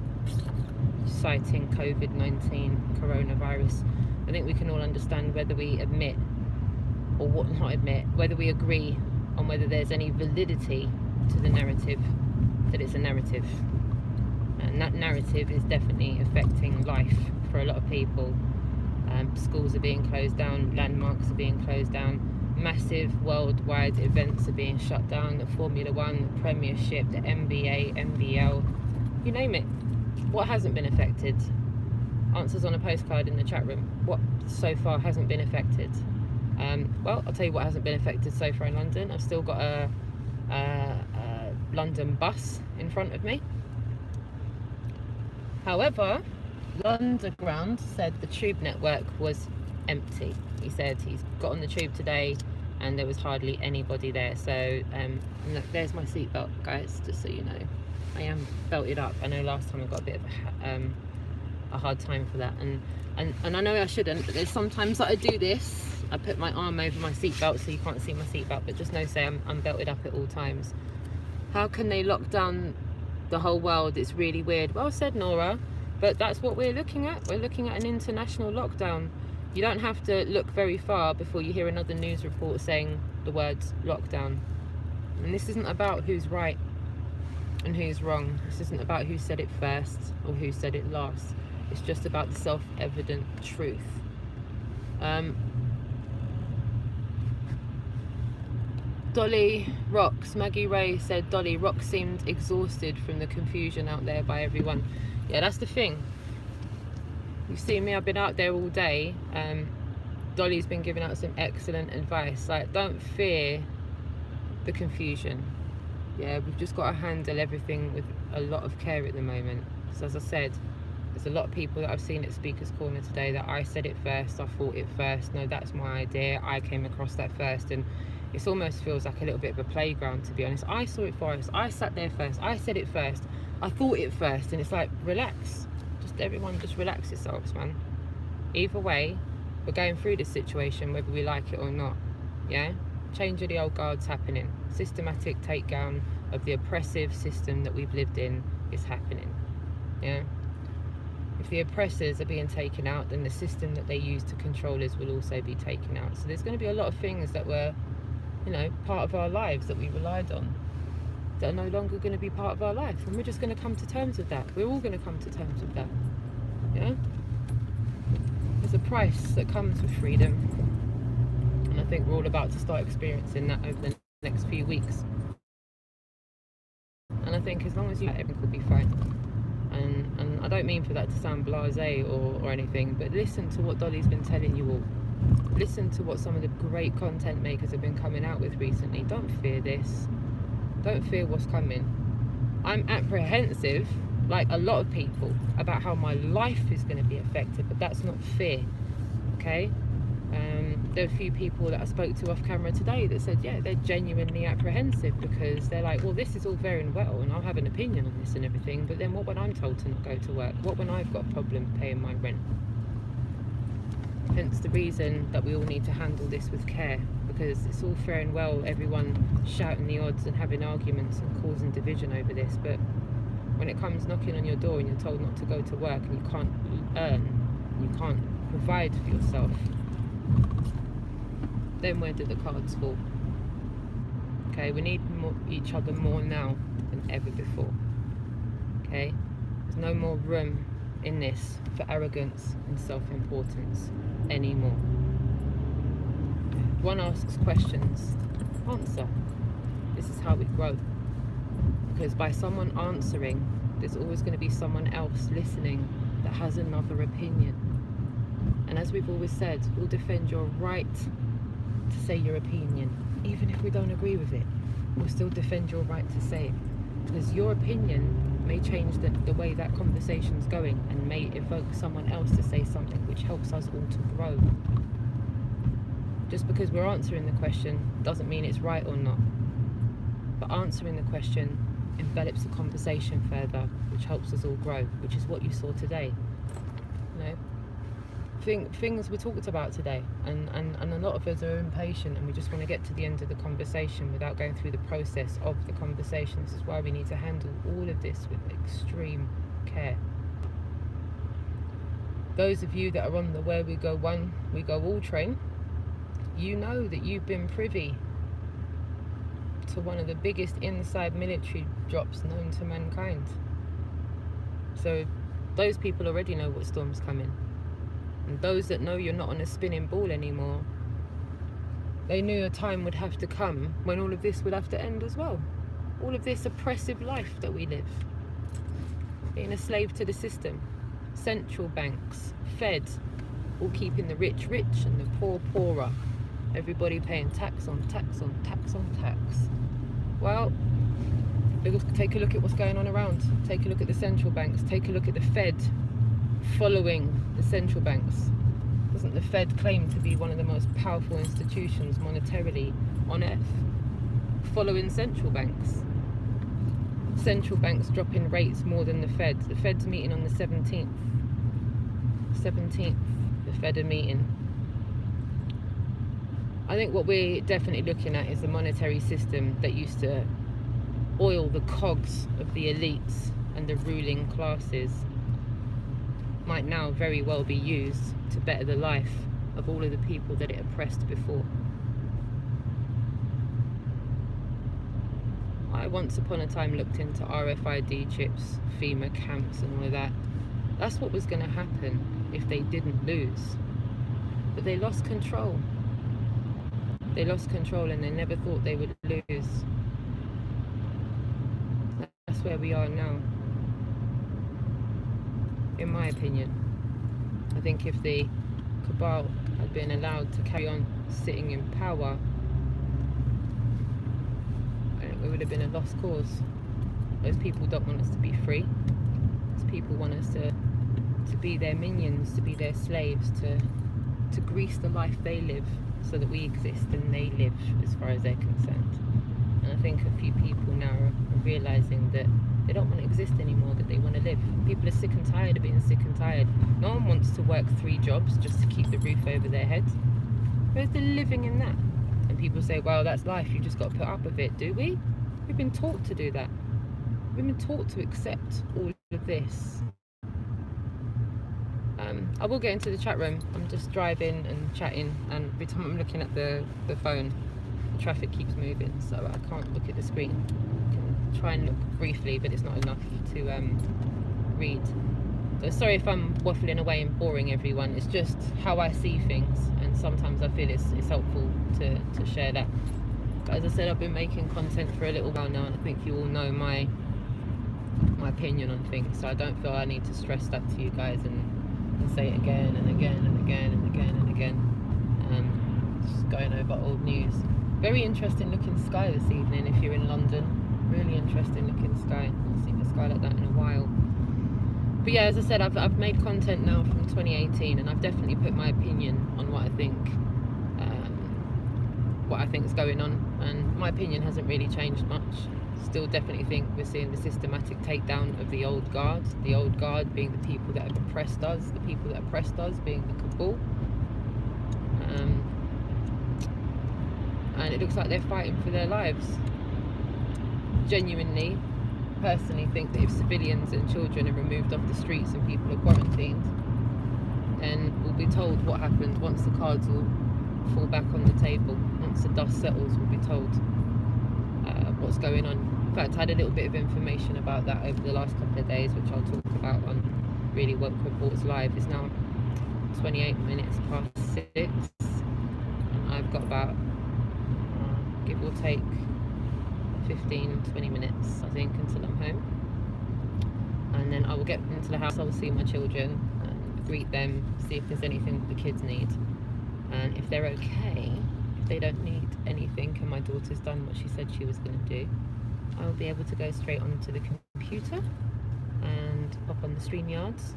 citing COVID-19 coronavirus. I think we can all understand whether we admit or what not admit, whether we agree on whether there's any validity to the narrative, that it's a narrative. And that narrative is definitely affecting life for a lot of people. Schools are being closed down, landmarks are being closed down, massive worldwide events are being shut down, the Formula One, the Premiership, the NBA, NBL, you name it. What hasn't been affected? Answers on a postcard in the chat room. What so far hasn't been affected? Well, I'll tell you what hasn't been affected so far in London. I've still got a London bus in front of me. However, Underground said the tube network was empty. He said he's got on the tube today and there was hardly anybody there. So look, there's my seatbelt, guys, just so you know. I am belted up. I know last time I got a bit of a hard time for that, and I know I shouldn't, but there's sometimes that I do this. I put my arm over my seatbelt so you can't see my seatbelt, but just know, say I'm belted up at all times. How can they lock down the whole world? It's really weird. Well said, Nora. But that's what we're looking at. We're looking at an international lockdown. You don't have to look very far before you hear another news report saying the words lockdown. And this isn't about who's right and who's wrong. This isn't about who said it first or who said it last. It's just about the self-evident truth. Dolly Rocks, Maggie Ray said, Dolly Rocks seemed exhausted from the confusion out there by everyone. Yeah, that's the thing. You've seen me, I've been out there all day. Dolly's been giving out some excellent advice. Like, don't fear the confusion. Yeah, we've just got to handle everything with a lot of care at the moment. So as I said, there's a lot of people that I've seen at Speaker's Corner today that I said it first, I thought it first, no, that's my idea, I came across that first, and it almost feels like a little bit of a playground, to be honest. I saw it first, I sat there first, I said it first, I thought it first, and it's like, relax. Everyone just relax yourselves, man. Either way, we're going through this situation, whether we like it or not. Yeah? Change of the old guard's happening. Systematic takedown of the oppressive system that we've lived in is happening. Yeah? If the oppressors are being taken out, then the system that they use to control us will also be taken out. So there's going to be a lot of things that were, you know, part of our lives that we relied on that are no longer going to be part of our life, and we're just going to come to terms with that. We're all going to come to terms with that. Yeah? There's a price that comes with freedom, and I think we're all about to start experiencing that over the next few weeks. And I think as long as you, everything will be fine. And I don't mean for that to sound blasé or anything, but listen to what Dolly's been telling you all. Listen to what some of the great content makers have been coming out with recently. Don't fear this. Don't fear what's coming. I'm apprehensive, like a lot of people, about how my life is going to be affected, but that's not fear, okay? There are a few people that I spoke to off camera today that said, yeah, they're genuinely apprehensive, because they're like, well, this is all very well, and I'll have an opinion on this and everything, but then what when I'm told to not go to work? What when I've got a problem paying my rent? Hence the reason that we all need to handle this with care, because it's all fair and well everyone shouting the odds and having arguments and causing division over this, but when it comes knocking on your door and you're told not to go to work and you can't earn, and you can't provide for yourself, then where do the cards fall? Okay, we need each other more now than ever before. Okay, there's no more room in this for arrogance and self-importance anymore. one asks questions, answer. This is how we grow. Because by someone answering, there's always going to be someone else listening that has another opinion. And as we've always said, we'll defend your right to say your opinion. Even if we don't agree with it, we'll still defend your right to say it. Because your opinion may change the way that conversation's going and may evoke someone else to say something which helps us all to grow. Just because we're answering the question doesn't mean it's right or not. But answering the question envelops the conversation further, which helps us all grow, which is what you saw today. You know, things were talked about today, and a lot of us are impatient and we just want to get to the end of the conversation without going through the process of the conversation. This is why we need to handle all of this with extreme care. Those of you that are on the Where We Go One, We Go All train, you know that you've been privy to one of the biggest inside military drops known to mankind. So those people already know what storm's coming. And those that know you're not on a spinning ball anymore, they knew a time would have to come when all of this would have to end as well. All of this oppressive life that we live. Being a slave to the system. Central banks, Fed, all keeping the rich rich and the poor poorer. Everybody paying tax on tax on tax on tax. Well, take a look at what's going on around. Take a look at the central banks. Take a look at the Fed following the central banks. Doesn't the Fed claim to be one of the most powerful institutions monetarily on earth? Following central banks. Central banks dropping rates more than the Fed. The Fed's meeting on the 17th. 17th, the Fed are meeting. I think what we're definitely looking at is the monetary system that used to oil the cogs of the elites and the ruling classes might now very well be used to better the life of all of the people that it oppressed before. I once upon a time looked into RFID chips, FEMA camps and all of that. That's what was going to happen if they didn't lose. But they lost control. They lost control and they never thought they would lose. That's where we are now. In my opinion. I think if the cabal had been allowed to carry on sitting in power, I think we would have been a lost cause. Those people don't want us to be free. Those people want us to be their minions, to be their slaves, to grease the life they live so that we exist and they live as far as they're concerned. And I think a few people now are realising that they don't want to exist anymore, that they want to live. People are sick and tired of being sick and tired. No one wants to work 3 jobs just to keep the roof over their heads. Where's the living in that? And people say, well, that's life, you just got to put up with it. Do we? We've been taught to do that. We've been taught to accept all of this. I will get into the chat room. I'm just driving and chatting, and every time I'm looking at the phone, the traffic keeps moving, so I can't look at the screen. I can try and look briefly, but it's not enough to read. So sorry if I'm waffling away and boring everyone. It's just how I see things, and sometimes I feel it's helpful to share that. But as I said, I've been making content for a little while now, and I think you all know my opinion on things, so I don't feel I need to stress that to you guys and say it again and again and again and again and again. Just going over old news. Very interesting looking sky this evening if you're in London. Really interesting looking sky. I haven't seen a sky like that in a while. But yeah, as I said, I've made content now from 2018, and I've definitely put my opinion on what I think is going on, and my opinion hasn't really changed much. Still definitely think we're seeing the systematic takedown of the old guard being the people that have oppressed us, the people that oppressed us being the cabal. And it looks like they're fighting for their lives. Genuinely, personally think that if civilians and children are removed off the streets and people are quarantined, then we'll be told what happens once the cards will fall back on the table. Once the dust settles, we'll be told what's going on. In fact, I had a little bit of information about that over the last couple of days, which I'll talk about on Really Woke Reports Live. It's now 28 minutes past 6, and I've got about, give or take, 15-20 minutes, I think, until I'm home. And then I will get into the house, I will see my children, and greet them, see if there's anything that the kids need. And if they're okay, if they don't need anything and my daughter's done what she said she was going to do, I'll be able to go straight onto the computer and hop on the StreamYards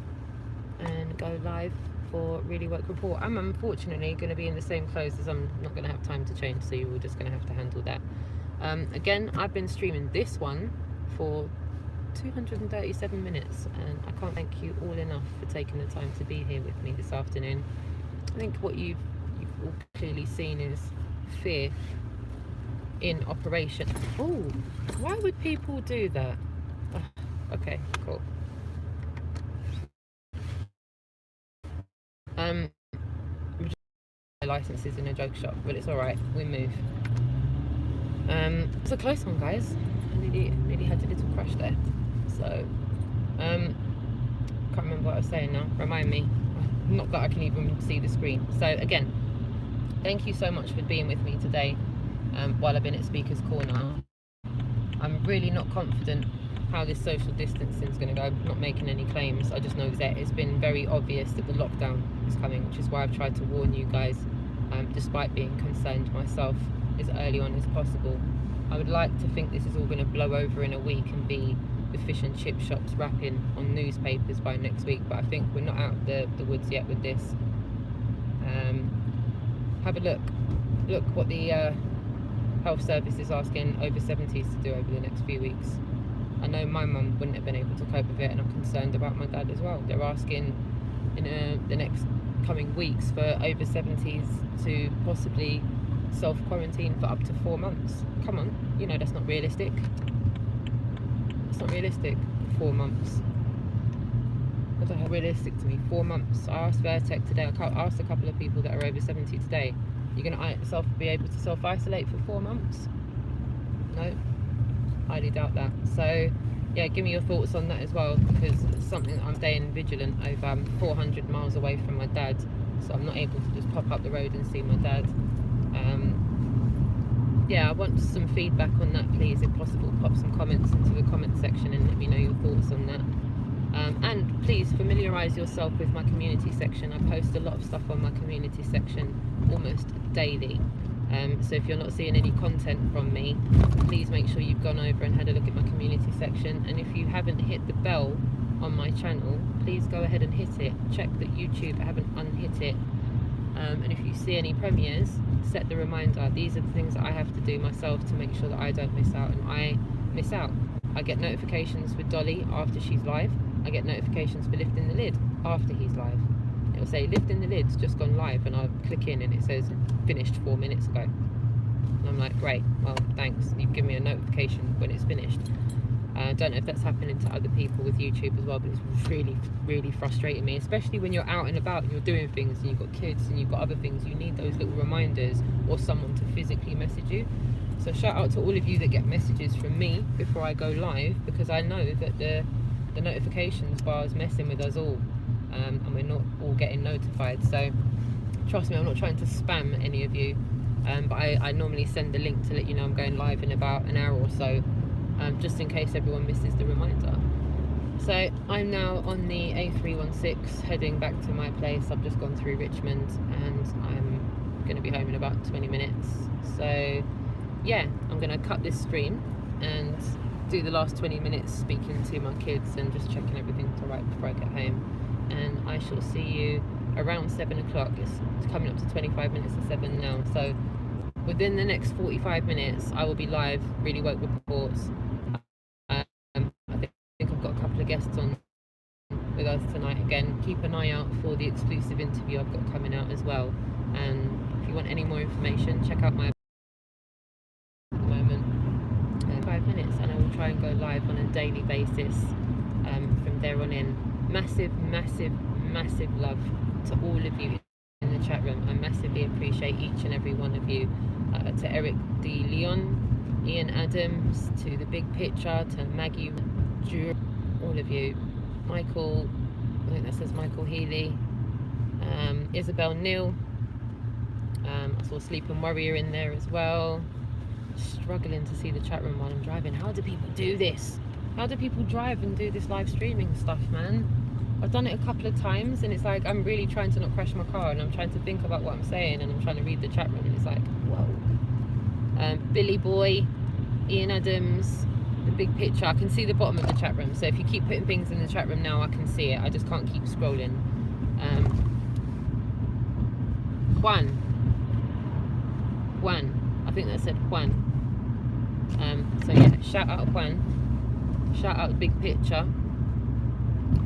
and go live for Really Work Report. I'm unfortunately going to be in the same clothes as I'm not going to have time to change, so you're just going to have to handle that. Again, I've been streaming this one for 237 minutes, and I can't thank you all enough for taking the time to be here with me this afternoon. I think what you've all clearly seen is fear in operation. Oh, why would people do that? Oh, okay, cool. Licenses in a joke shop, but it's all right. We move. It's a close one, guys. I nearly had a little crash there. So, can't remember what I was saying now. Remind me. Not that I can even see the screen. So again, thank you so much for being with me today. While I've been at Speaker's Corner, I'm really not confident how this social distancing is going to go. I'm not making any claims. I just know that it's been very obvious that the lockdown is coming, which is why I've tried to warn you guys, despite being concerned myself, as early on as possible. I would like to think this is all going to blow over in a week and be the fish and chip shops wrapping on newspapers by next week, but I think we're not out of the woods yet with this. Have a look what the health service is asking over 70s to do over the next few weeks. I know my mum wouldn't have been able to cope with it, and I'm concerned about my dad as well. They're asking in the next coming weeks for over 70s to possibly self-quarantine for up to 4 months. Come on, you know that's not realistic. It's not realistic. 4 months. What the hell realistic to me? 4 months. I asked Vertec today, I asked a couple of people that are over 70 today, you're going to be able to self-isolate for 4 months? No, highly doubt that. So yeah, give me your thoughts on that as well, because it's something that I'm staying vigilant over. I'm 400 miles away from my dad, so I'm not able to just pop up the road and see my dad. Yeah, I want some feedback on that, please, if possible. Pop some comments into the comment section and let me know your thoughts on that. And please familiarise yourself with my community section. I post a lot of stuff on my community section almost daily. So if you're not seeing any content from me, please make sure you've gone over and had a look at my community section. And if you haven't hit the bell on my channel, please go ahead and hit it. Check that YouTube haven't unhit it. And if you see any premieres, set the reminder. These are the things that I have to do myself to make sure that I don't miss out, and I miss out. I get notifications for Dolly after she's live. I get notifications for Lifting the Lid after he's live. It'll say Lifting the Lid's just gone live, and I'll click in and it says finished 4 minutes ago. And I'm like, great, well thanks, you've given me a notification when it's finished. I don't know if that's happening to other people with YouTube as well, but it's really frustrating me, especially when you're out and about and you're doing things and you've got kids and you've got other things. You need those little reminders or someone to physically message you. So shout out to all of you that get messages from me before I go live, because I know that the notifications bar is messing with us all, and we're not all getting notified. So trust me, I'm not trying to spam any of you, but I normally send the link to let you know I'm going live in about an hour or so, just in case everyone misses the reminder. So I'm now on the A316 heading back to my place. I've just gone through Richmond and I'm going to be home in about 20 minutes. So yeah, I'm going to cut this stream and do the last 20 minutes speaking to my kids and just checking everything to right before I get home. And I shall see you around 7 o'clock. It's coming up to 25 minutes to 7 now. So within the next 45 minutes, I will be live, Really Woke Reports. I think I've got a couple of guests on with us tonight again. Keep an eye out for the exclusive interview I've got coming out as well. And if you want any more information, check out my at the moment. 5 minutes, and I will try and go live on a daily basis from there on in. Massive love to all of you in the chat room. I massively appreciate each and every one of you. To Eric D. Leon, Ian Adams, to The Big Picture, to Maggie, all of you. Michael, I think that says Michael Healy, Isabel Neal, I saw Sleeping Warrior in there as well. Struggling to see the chat room while I'm driving. How do people do this? How do people drive and do this live streaming stuff, man? I've done it a couple of times, and it's like I'm really trying to not crash my car, and I'm trying to think about what I'm saying, and I'm trying to read the chat room, and it's like, whoa. Billy Boy, Ian Adams, the big picture. I can see the bottom of the chat room, so if you keep putting things in the chat room now, I can see it. I just can't keep scrolling. Juan, I think that said Juan. So yeah, shout out Juan, shout out Big Picture,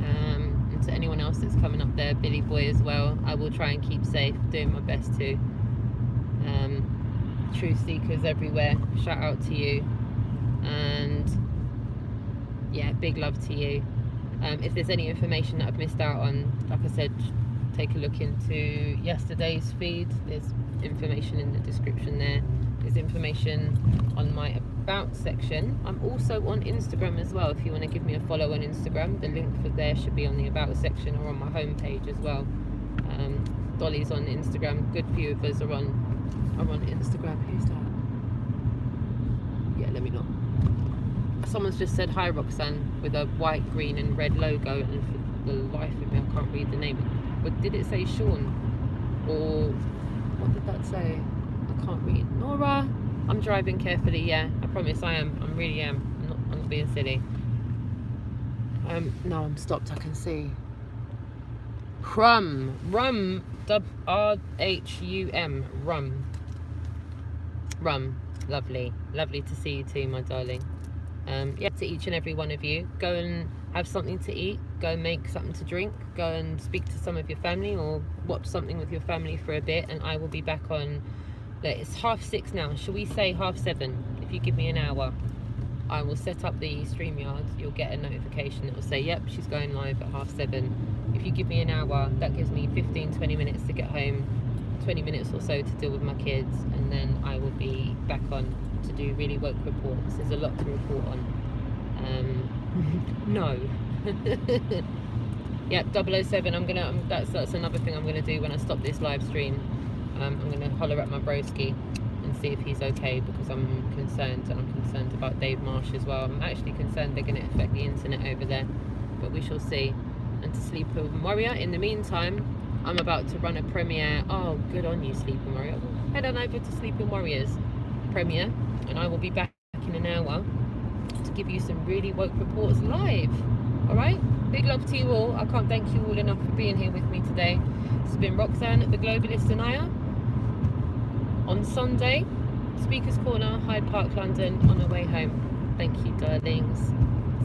and to anyone else that's coming up there, Billy Boy as well. I will try and keep safe, doing my best to. Truth seekers everywhere, shout out to you, and yeah, big love to you. If there's any information that I've missed out on, like I said, take a look into yesterday's feed. There's information in the description there. There's information on my about section. I'm also on Instagram as well. If you want to give me a follow on Instagram, the link for there should be on the about section or on my homepage as well. Dolly's on Instagram. Good few of us are on Instagram. Who's that? Yeah, let me know. Someone's just said hi, Roxanne, with a white, green and red logo, and for the life of me I can't read the name. But did it say Sean? Or what did that say? I can't read. Nora, I'm driving carefully, yeah, I promise I am. I really am. I'm not being silly. No, I'm stopped, I can see. Rum, R-H-U-M, Rum, lovely to see you too, my darling. Yeah, to each and every one of you, go and have something to eat, go and make something to drink, go and speak to some of your family or watch something with your family for a bit, and I will be back on. It's 6:30 now, shall we say 7:30? If you give me an hour, I will set up the StreamYard. You'll get a notification that will say, yep, she's going live at 7:30. If you give me an hour, that gives me 15-20 minutes to get home, 20 minutes or so to deal with my kids, and then I will be back on to do really woke reports. There's a lot to report on. No. Yeah, 007. That's another thing I'm gonna do when I stop this live stream. I'm gonna holler at my broski and see if he's okay, because I'm concerned, and I'm concerned about Dave Marsh as well. I'm actually concerned they're gonna affect the internet over there, but we shall see. And to Sleeping Warrior, in the meantime, I'm about to run a premiere. Oh, good on you, Sleeping Warrior. Head on over to Sleeping Warriors premiere, and I will be back in an hour to give you some really woke reports live. All right, big love to you all. I can't thank you all enough for being here with me today. This has been Roxanne, the Globalist, and Aya on Sunday, Speaker's Corner, Hyde Park, London, on our way home. Thank you, darlings.